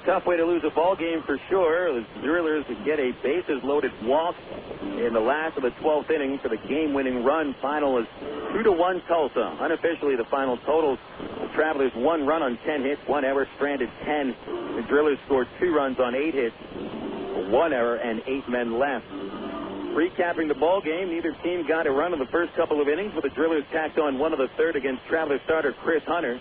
Tough way to lose a ball game for sure. The Drillers get a bases-loaded walk in the last of the 12th inning for the game-winning run. Final is 2-1 Tulsa. Unofficially, the final totals: the Travelers 1 run on 10 hits, 1 error, stranded 10. The Drillers scored 2 runs on 8 hits, 1 error, and 8 men left. Recapping the ball game, neither team got a run in the first couple of innings, but the Drillers tacked on one of the third against Traveler starter Chris Hunter.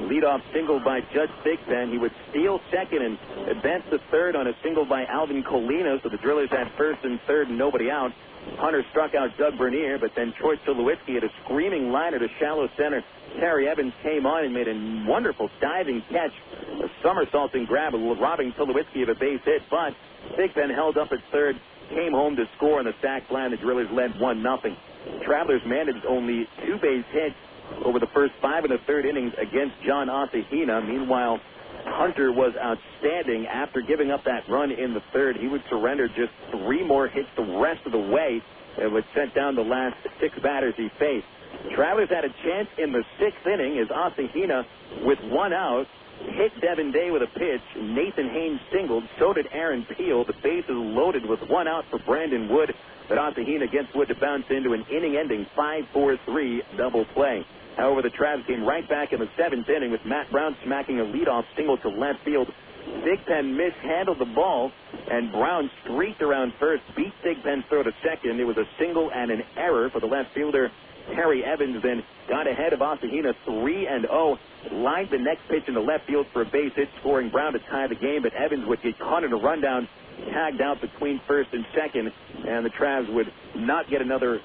Leadoff single by Judge Thigpen. He would steal second and advance to third on a single by Alvin Colina, so the Drillers had first and third and nobody out. Hunter struck out Doug Bernier, but then Troy Tulowitzki had a screaming liner to shallow center. Terry Evans came on and made a wonderful diving catch, a somersaulting grab, robbing Tulowitzki of a base hit, but Thigpen held up at third, came home to score on the sac fly, and the Drillers led 1-0. Travelers managed only 2 base hits over the first 5 and a third innings against John Asahina. Meanwhile, Hunter was outstanding. After giving up that run in the third, he would surrender just 3 more hits the rest of the way and would set down the last 6 batters he faced. Travelers had a chance in the 6th inning as Asahina, with 1 out, hit Devin Day with a pitch. Nathan Haynes singled. So did Aaron Peel. The bases loaded with 1 out for Brandon Wood, but Asahina gets Wood to bounce into an inning-ending 5-4-3 double play. However, the Travs came right back in the 7th inning with Matt Brown smacking a leadoff single to left field. Thigpen mishandled the ball, and Brown streaked around first, beat Thigpen's throw to second. It was a single and an error for the left fielder. Terry Evans then got ahead of Asahina 3-0, lined the next pitch in the left field for a base hit, scoring Brown to tie the game, but Evans would get caught in a rundown, tagged out between first and second, and the Travs would not get another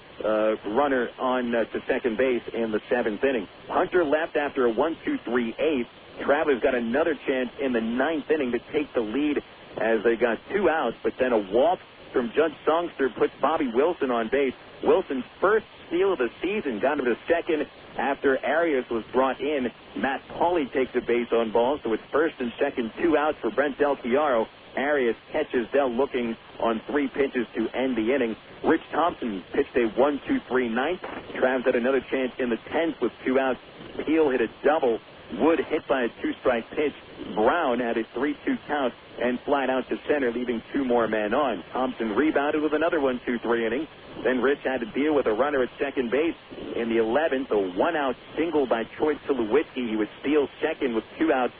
runner on to second base in the 7th inning. Hunter left after a 1-2-3-8. Travelers got another chance in the 9th inning to take the lead as they got 2 outs, but then a walk from Judge Songster puts Bobby Wilson on base. Wilson's first steal of the season got him to second after Árias was brought in. Matt Pauley takes a base on ball, so it's first and second, 2 outs for Brent Del Chiaro. Árias catches Del looking on 3 pitches to end the inning. Rich Thompson pitched a 1-2-3 ninth. Travs had another chance in the 10th with 2 outs. Peel hit a double. Wood hit by a 2-strike pitch. Brown had a 3-2 count and flied out to center, leaving 2 more men on. Thompson rebounded with another 1-2-3 inning. Then Rich had to deal with a runner at second base. In the 11th, a 1-out single by Troy Tulowitzki. He would steal second with 2 outs,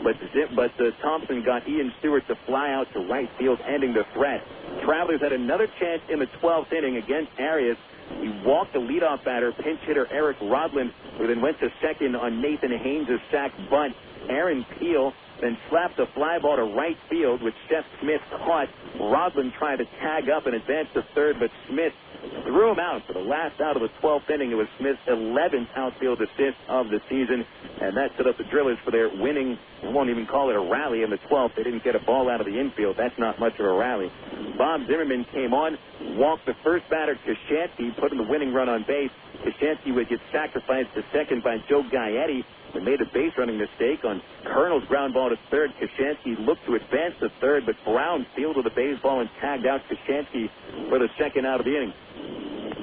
but Thompson got Ian Stewart to fly out to right field, ending the threat. Travelers had another chance in the 12th inning against Árias. He walked the leadoff batter, pinch hitter Eric Rodland, who then went to second on Nathan Haynes' sac bunt. Aaron Peel then slapped a fly ball to right field, which Seth Smith caught. Rodland tried to tag up and advance to third, but Smith threw him out for the last out of the 12th inning. It was Smith's 11th outfield assist of the season, and that set up the Drillers for their winning, we won't even call it a rally in the 12th. They didn't get a ball out of the infield. That's not much of a rally. Bob Zimmerman came on, walked the first batter, Koshansky, put in the winning run on base. Koshansky would get sacrificed to second by Joe Gaetti, and made a base-running mistake on Colonel's ground ball to third. Koshansky looked to advance to third, but Brown fielded the baseball and tagged out Koshansky for the second out of the inning.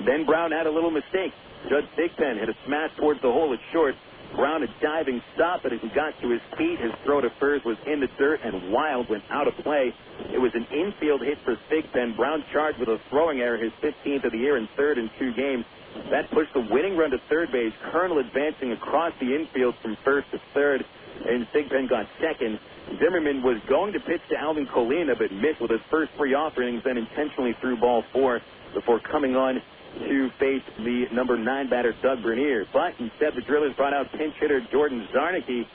Then Brown had a little mistake. Judge Thigpen hit a smash towards the hole at short. Brown a diving stop, but as he got to his feet, his throw to first was in the dirt, and Wild went out of play. It was an infield hit for Thigpen. Brown charged with a throwing error, his 15th of the year and third in 2 games. That pushed the winning run to third base. Colonel advancing across the infield from first to third, and Thigpen got second. Zimmerman was going to pitch to Alvin Colina, but missed with his first 3 offerings, then intentionally threw ball 4 before coming on to face the number 9 batter, Doug Bernier. But instead, the Drillers brought out pinch hitter Jordan Zarnicki.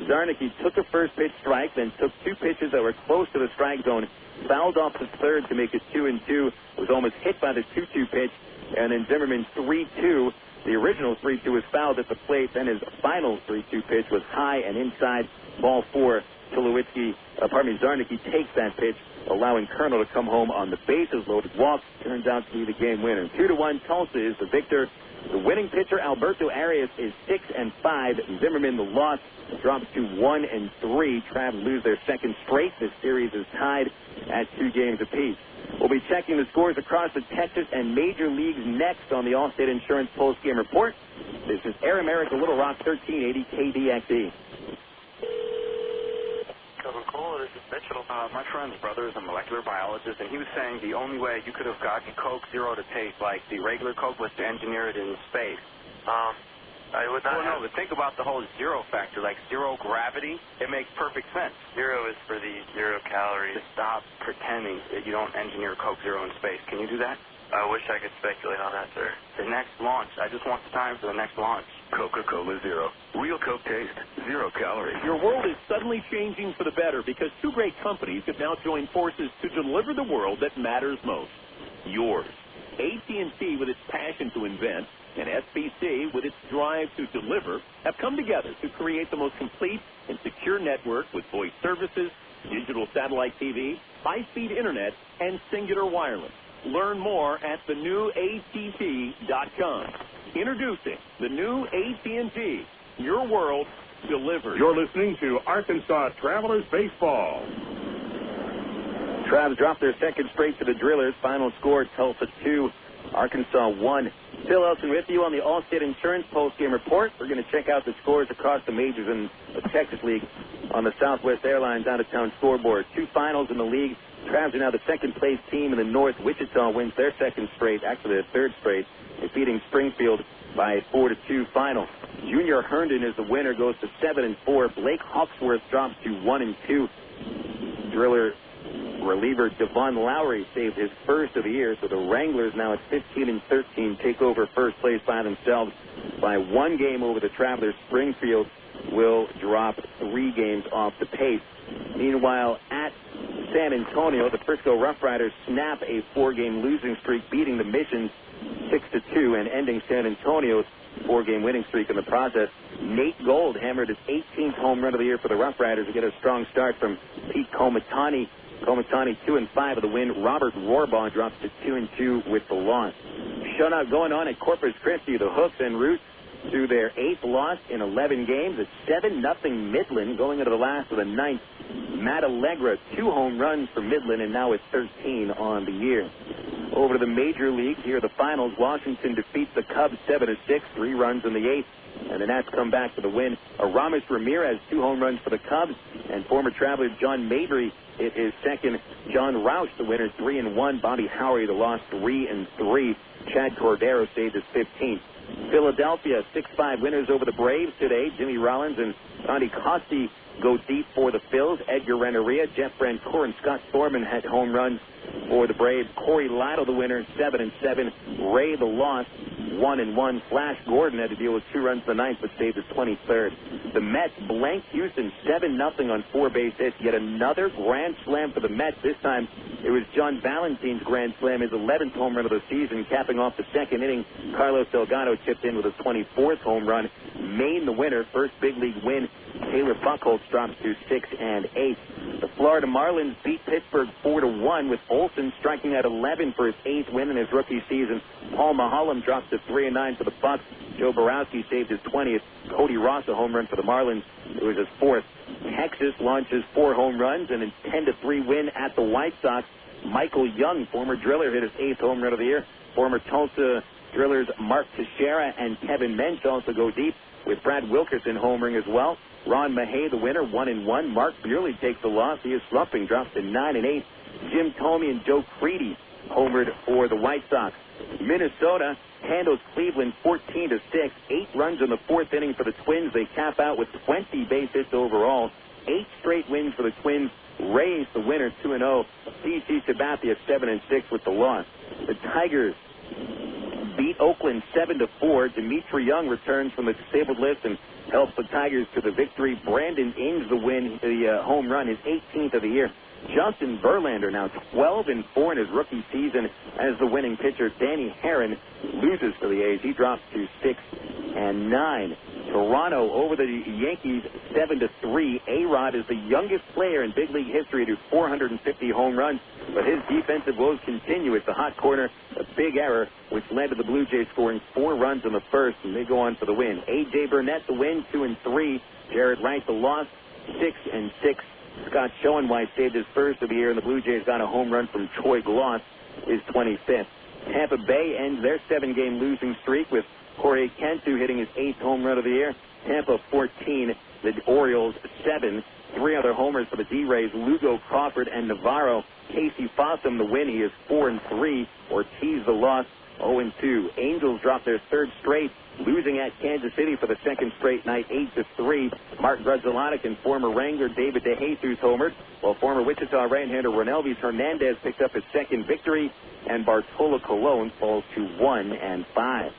Zarnicki took a first pitch strike, then took 2 pitches that were close to the strike zone, fouled off the third to make it 2-2, was almost hit by the 2-2 pitch, and then Zimmerman's 3-2. The original 3-2 was fouled at the plate, then his final 3-2 pitch was high and inside, ball 4. Zarnicki takes that pitch, allowing Colonel to come home on the bases-loaded walk. Turns out to be the game winner. 2-1, Tulsa is the victor. The winning pitcher, Alberto Árias, is 6-5. Zimmerman, the loss, drops to 1-3. Travs lose their second straight. This series is tied at 2 games apiece. We'll be checking the scores across the Texas and Major Leagues next on the Allstate Insurance Post-Game Report. This is Air America Little Rock 1380 KDXE. Cool, this is Mitchell. My friend's brother is a molecular biologist, and he was saying the only way you could have gotten Coke Zero to taste like the regular Coke was to engineer it in space. I would not. Well, no, but think about the whole zero factor, like zero gravity. It makes perfect sense. Zero is for the 0 calories. Just stop pretending that you don't engineer Coke Zero in space. Can you do that? I wish I could speculate on that, sir. The next launch. I just want the time for the next launch. Coca-Cola Zero. Real Coke taste, 0 calories. Your world is suddenly changing for the better because two great companies have now joined forces to deliver the world that matters most. Yours. AT&T, with its passion to invent, and SBC, with its drive to deliver, have come together to create the most complete and secure network with voice services, digital satellite TV, high-speed internet, and singular wireless. Learn more at thenewatt.com. Introducing the new AT&T. Your world delivered. You're listening to Arkansas Travelers Baseball. Travs dropped their second straight to the Drillers. Final score, Tulsa 2, Arkansas 1. Phil Elson with you on the Allstate Insurance postgame report. We're going to check out the scores across the majors in the Texas League on the Southwest Airlines out-of-town scoreboard. 2 finals in the league. Travs are now the second-place team in the North. Wichita wins their second straight, actually their third straight, defeating Springfield by a 4-2 final. Junior Herndon is the winner, goes to 7-4. Blake Hawksworth drops to 1-2. Driller reliever Devon Lowry saved his first of the year, so the Wranglers now at 15-13 take over first place by themselves by 1 game over the Travelers. Springfield will drop 3 games off the pace. Meanwhile, at San Antonio, the Frisco Rough Riders snap a 4-game losing streak, beating the Missions 6-2 and ending San Antonio's 4-game winning streak in the process. Nate Gold hammered his 18th home run of the year for the Rough Riders to get a strong start from Pete Comatani. Comatani 2-5 of the win. Robert Rohrbaugh drops to 2-2 with the loss. Shutout going on at Corpus Christi. The Hooks en route to their 8th loss in 11 games. It's 7-0 Midland going into the last of the 9th. Matt Allegra, 2 home runs for Midland, and now it's 13 on the year. Over to the major leagues. Here are the finals. Washington defeats the Cubs 7-6, 3 runs in the 8th. And the Nats come back for the win. Aramis Ramirez, 2 home runs for the Cubs. And former Traveler John Mabry hit his second. John Roush, the winner, 3-1. Bobby Howery, the loss, 3-3. Chad Cordero saved his 15th. Philadelphia, 6-5 winners over the Braves today. Jimmy Rollins and Andy Costi go deep for the Phils. Edgar Renteria, Jeff Brancourt, and Scott Thorman had home runs for the Braves. Corey Lytle, the winner, 7-7. Ray, the loss, 1-1. Flash Gordon had to deal with 2 runs in the 9th, but saved his 23rd. The Mets blanked Houston 7-0 on 4 base hits. Yet another grand slam for the Mets. This time it was John Valentine's grand slam, his 11th home run of the season, capping off the second inning. Carlos Delgado chipped in with his 24th home run. Maine, the winner, first big league win. Taylor Buchholz drops to 6-8. The Florida Marlins beat Pittsburgh 4-1 with Olsen striking out 11 for his 8th win in his rookie season. Paul Maholm drops to 3-9 for the Bucs. Joe Borowski saved his 20th. Cody Ross, a home run for the Marlins. It was his 4th. Texas launches 4 home runs and a 10-3 win at the White Sox. Michael Young, former Driller, hit his 8th home run of the year. Former Tulsa Drillers Mark Teixeira and Kevin Mensch also go deep, with Brad Wilkerson homering as well. Ron Mahay, the winner, 1-1. Mark Burley takes the loss. He is slumping, drops to 9-8. Jim Thome and Joe Crede homered for the White Sox. Minnesota handles Cleveland 14-6. 8 runs in the 4th inning for the Twins. They cap out with 20 base hits overall. 8 straight wins for the Twins. Rays, the winner, 2-0. C.C. Sabathia 7-6 with the loss. The Tigers beat Oakland 7-4. Dimitri Young returns from the disabled list and helps the Tigers to the victory. Brandon Ings, the win, the home run, his 18th of the year. Justin Verlander now 12-4 in his rookie season as the winning pitcher. Danny Herron loses for the A's. He drops to 6-9. Toronto over the Yankees 7-3. A-Rod is the youngest player in big league history to 450 home runs, but his defensive woes continue at the hot corner. A big error, which led to the Blue Jays scoring 4 runs in the first, and they go on for the win. A.J. Burnett the win, 2-3. Jared Wright the loss, 6-6. Scott Schoenweiss saved his first of the year, and the Blue Jays got a home run from Troy Gloss, his 25th. Tampa Bay ends their 7-game losing streak with Jorge Cantu hitting his 8th home run of the year. Tampa 14, the Orioles 7. three other homers for the D-Rays: Lugo, Crawford, and Navarro. Casey Fossum the win. He is 4-3. Ortiz the loss, 0-2. Angels dropped their third straight, losing at Kansas City for the second straight night, 8-3. Mark Grudzielanek and former Wrangler David DeJesus homered, while former Wichita right-hander Ronelvis Hernandez picked up his second victory, and Bartolo Colon falls to 1-5.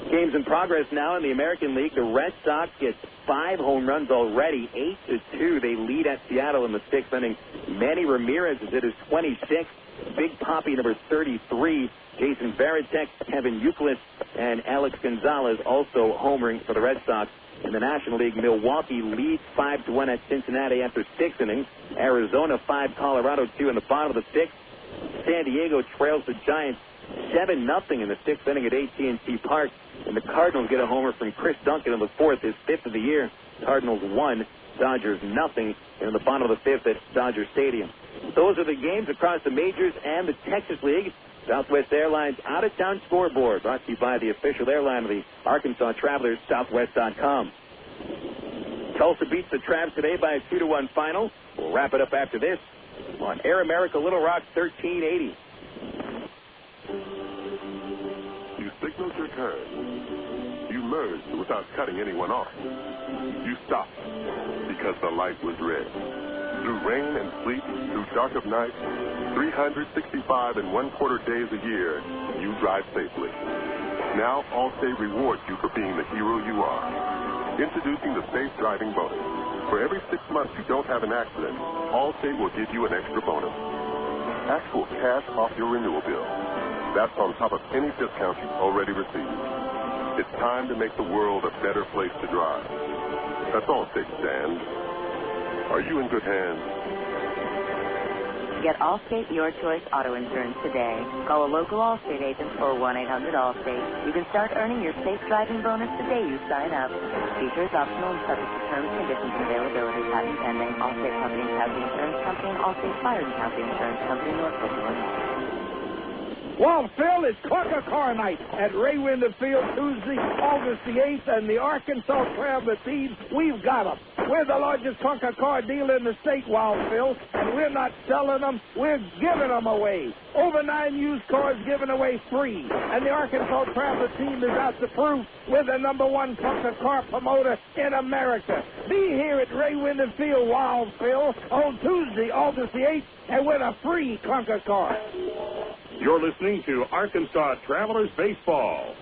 Games in progress now in the American League. The Red Sox get 5 home runs already, 8-2. They lead at Seattle in the 6th inning. Manny Ramirez is at his 26th. Big Papi, number 33. Jason Varitek, Kevin Youkilis, and Alex Gonzalez also homering for the Red Sox. In the National League, Milwaukee leads 5-1 at Cincinnati after 6 innings. Arizona 5, Colorado 2 in the bottom of the 6th. San Diego trails the Giants 7-0 in the 6th inning at AT&T Park. And the Cardinals get a homer from Chris Duncan in the 4th, his 5th of the year. Cardinals 1, Dodgers 0 in the bottom of the 5th at Dodger Stadium. Those are the games across the majors and the Texas League. Southwest Airlines out-of-town scoreboard, brought to you by the official airline of the Arkansas Travelers, Southwest.com. Tulsa beats the Travs today by a 2-1 final. We'll wrap it up after this on Air America Little Rock 1380. You signaled your turn. You merged without cutting anyone off. You stopped because the light was red. Through rain and sleet, through dark of night, 365 and 1/4 days a year, you drive safely. Now Allstate rewards you for being the hero you are. Introducing the Safe Driving Bonus. For every 6 months you don't have an accident, Allstate will give you an extra bonus. Actual cash off your renewal bill. That's on top of any discount you've already received. It's time to make the world a better place to drive. That's Allstate stands. Are you in good hands? Get Allstate Your Choice Auto Insurance today. Call a local Allstate agent or 1-800-ALLSTATE. You can start earning your safe driving bonus the day you sign up. Features optional and subject to terms, conditions, and availability. Patent pending. Allstate Company and Casualty Insurance Company and Allstate Fire and Casualty Insurance Company, Northwood, Illinois. Well, Phil, it's Clunker Car Night at Ray Winder Field Tuesday, August the 8th, and the Arkansas Traveler team, we've got them. We're the largest clunker car dealer in the state, Wild Phil, and we're not selling them, we're giving them away. Over 9 used cars given away free, and the Arkansas Traveler team is out to prove we're the #1 clunker car promoter in America. Be here at Ray Winder Field, Wild Phil, on Tuesday, August the 8th, and win a free clunker car. You're listening to Arkansas Travelers Baseball.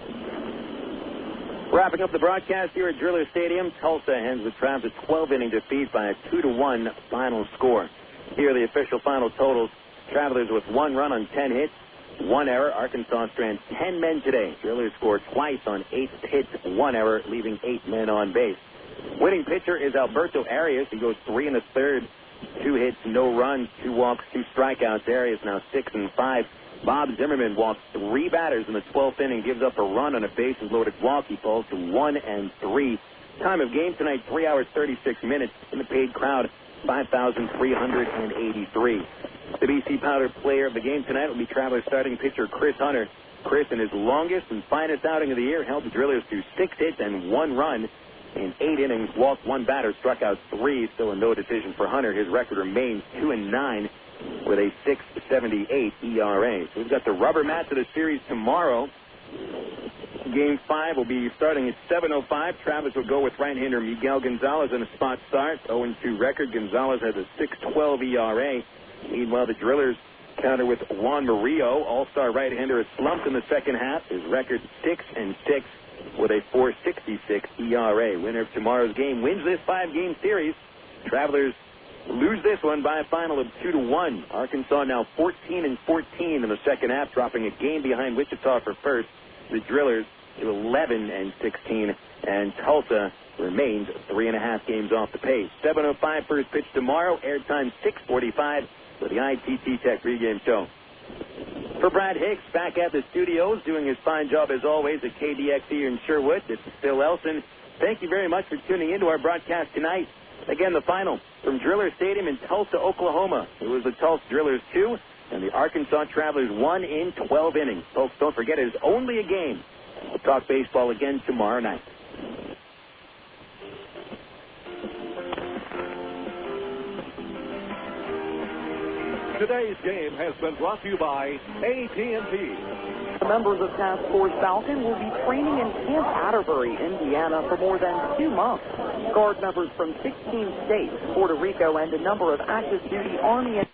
Wrapping up the broadcast here at Driller Stadium, Tulsa ends the Travs a 12-inning defeat by a 2-1 final score. Here are the official final totals. Travelers with 1 run on 10 hits, 1 error. Arkansas strands 10 men today. Drillers scored twice on 8 hits, 1 error, leaving 8 men on base. Winning pitcher is Alberto Árias. He goes 3 1/3, 2 hits, no runs, 2 walks, 2 strikeouts. Árias now 6-5. Bob Zimmerman walks 3 batters in the 12th inning, gives up a run on a bases-loaded walk. He falls to 1-3. Time of game tonight, 3 hours, 36 minutes. In the paid crowd, 5,383. The BC Powder player of the game tonight will be Travelers starting pitcher Chris Hunter. Chris, in his longest and finest outing of the year, held the Drillers to 6 hits and 1 run. In 8 innings, walked 1 batter, struck out 3. Still a no decision for Hunter. His record remains 2-9. with a 6.78 ERA. So we've got the rubber match of the series tomorrow. Game 5 will be starting at 7:05. Travis will go with right-hander Miguel Gonzalez in a spot start. 0-2 record. Gonzalez has a 6.12 ERA. Meanwhile, the Drillers counter with Juan Murillo. All-star right-hander has slumped in the second half. His record 6-6 with a 4.66 ERA. Winner of tomorrow's game wins this 5-game series. Travelers lose this one by a final of 2-1. Arkansas now 14-14 in the second half, dropping a game behind Wichita for first. The Drillers to 11-16, and Tulsa remains 3.5 games off the pace. 7:05 first pitch tomorrow. Airtime 6:45 for the ITT Tech pregame show. For Brad Hicks, back at the studios, doing his fine job as always at KDXE in Sherwood. This is Phil Elson. Thank you very much for tuning into our broadcast tonight. Again, the final from Driller Stadium in Tulsa, Oklahoma. It was the Tulsa Drillers 2 and the Arkansas Travelers 1 in 12 innings. Folks, don't forget, it is only a game. We'll talk baseball again tomorrow night. Today's game has been brought to you by AT&T. The members of Task Force Falcon will be training in Camp Atterbury, Indiana for more than 2 months. Guard members from 16 states, Puerto Rico, and a number of active duty Army and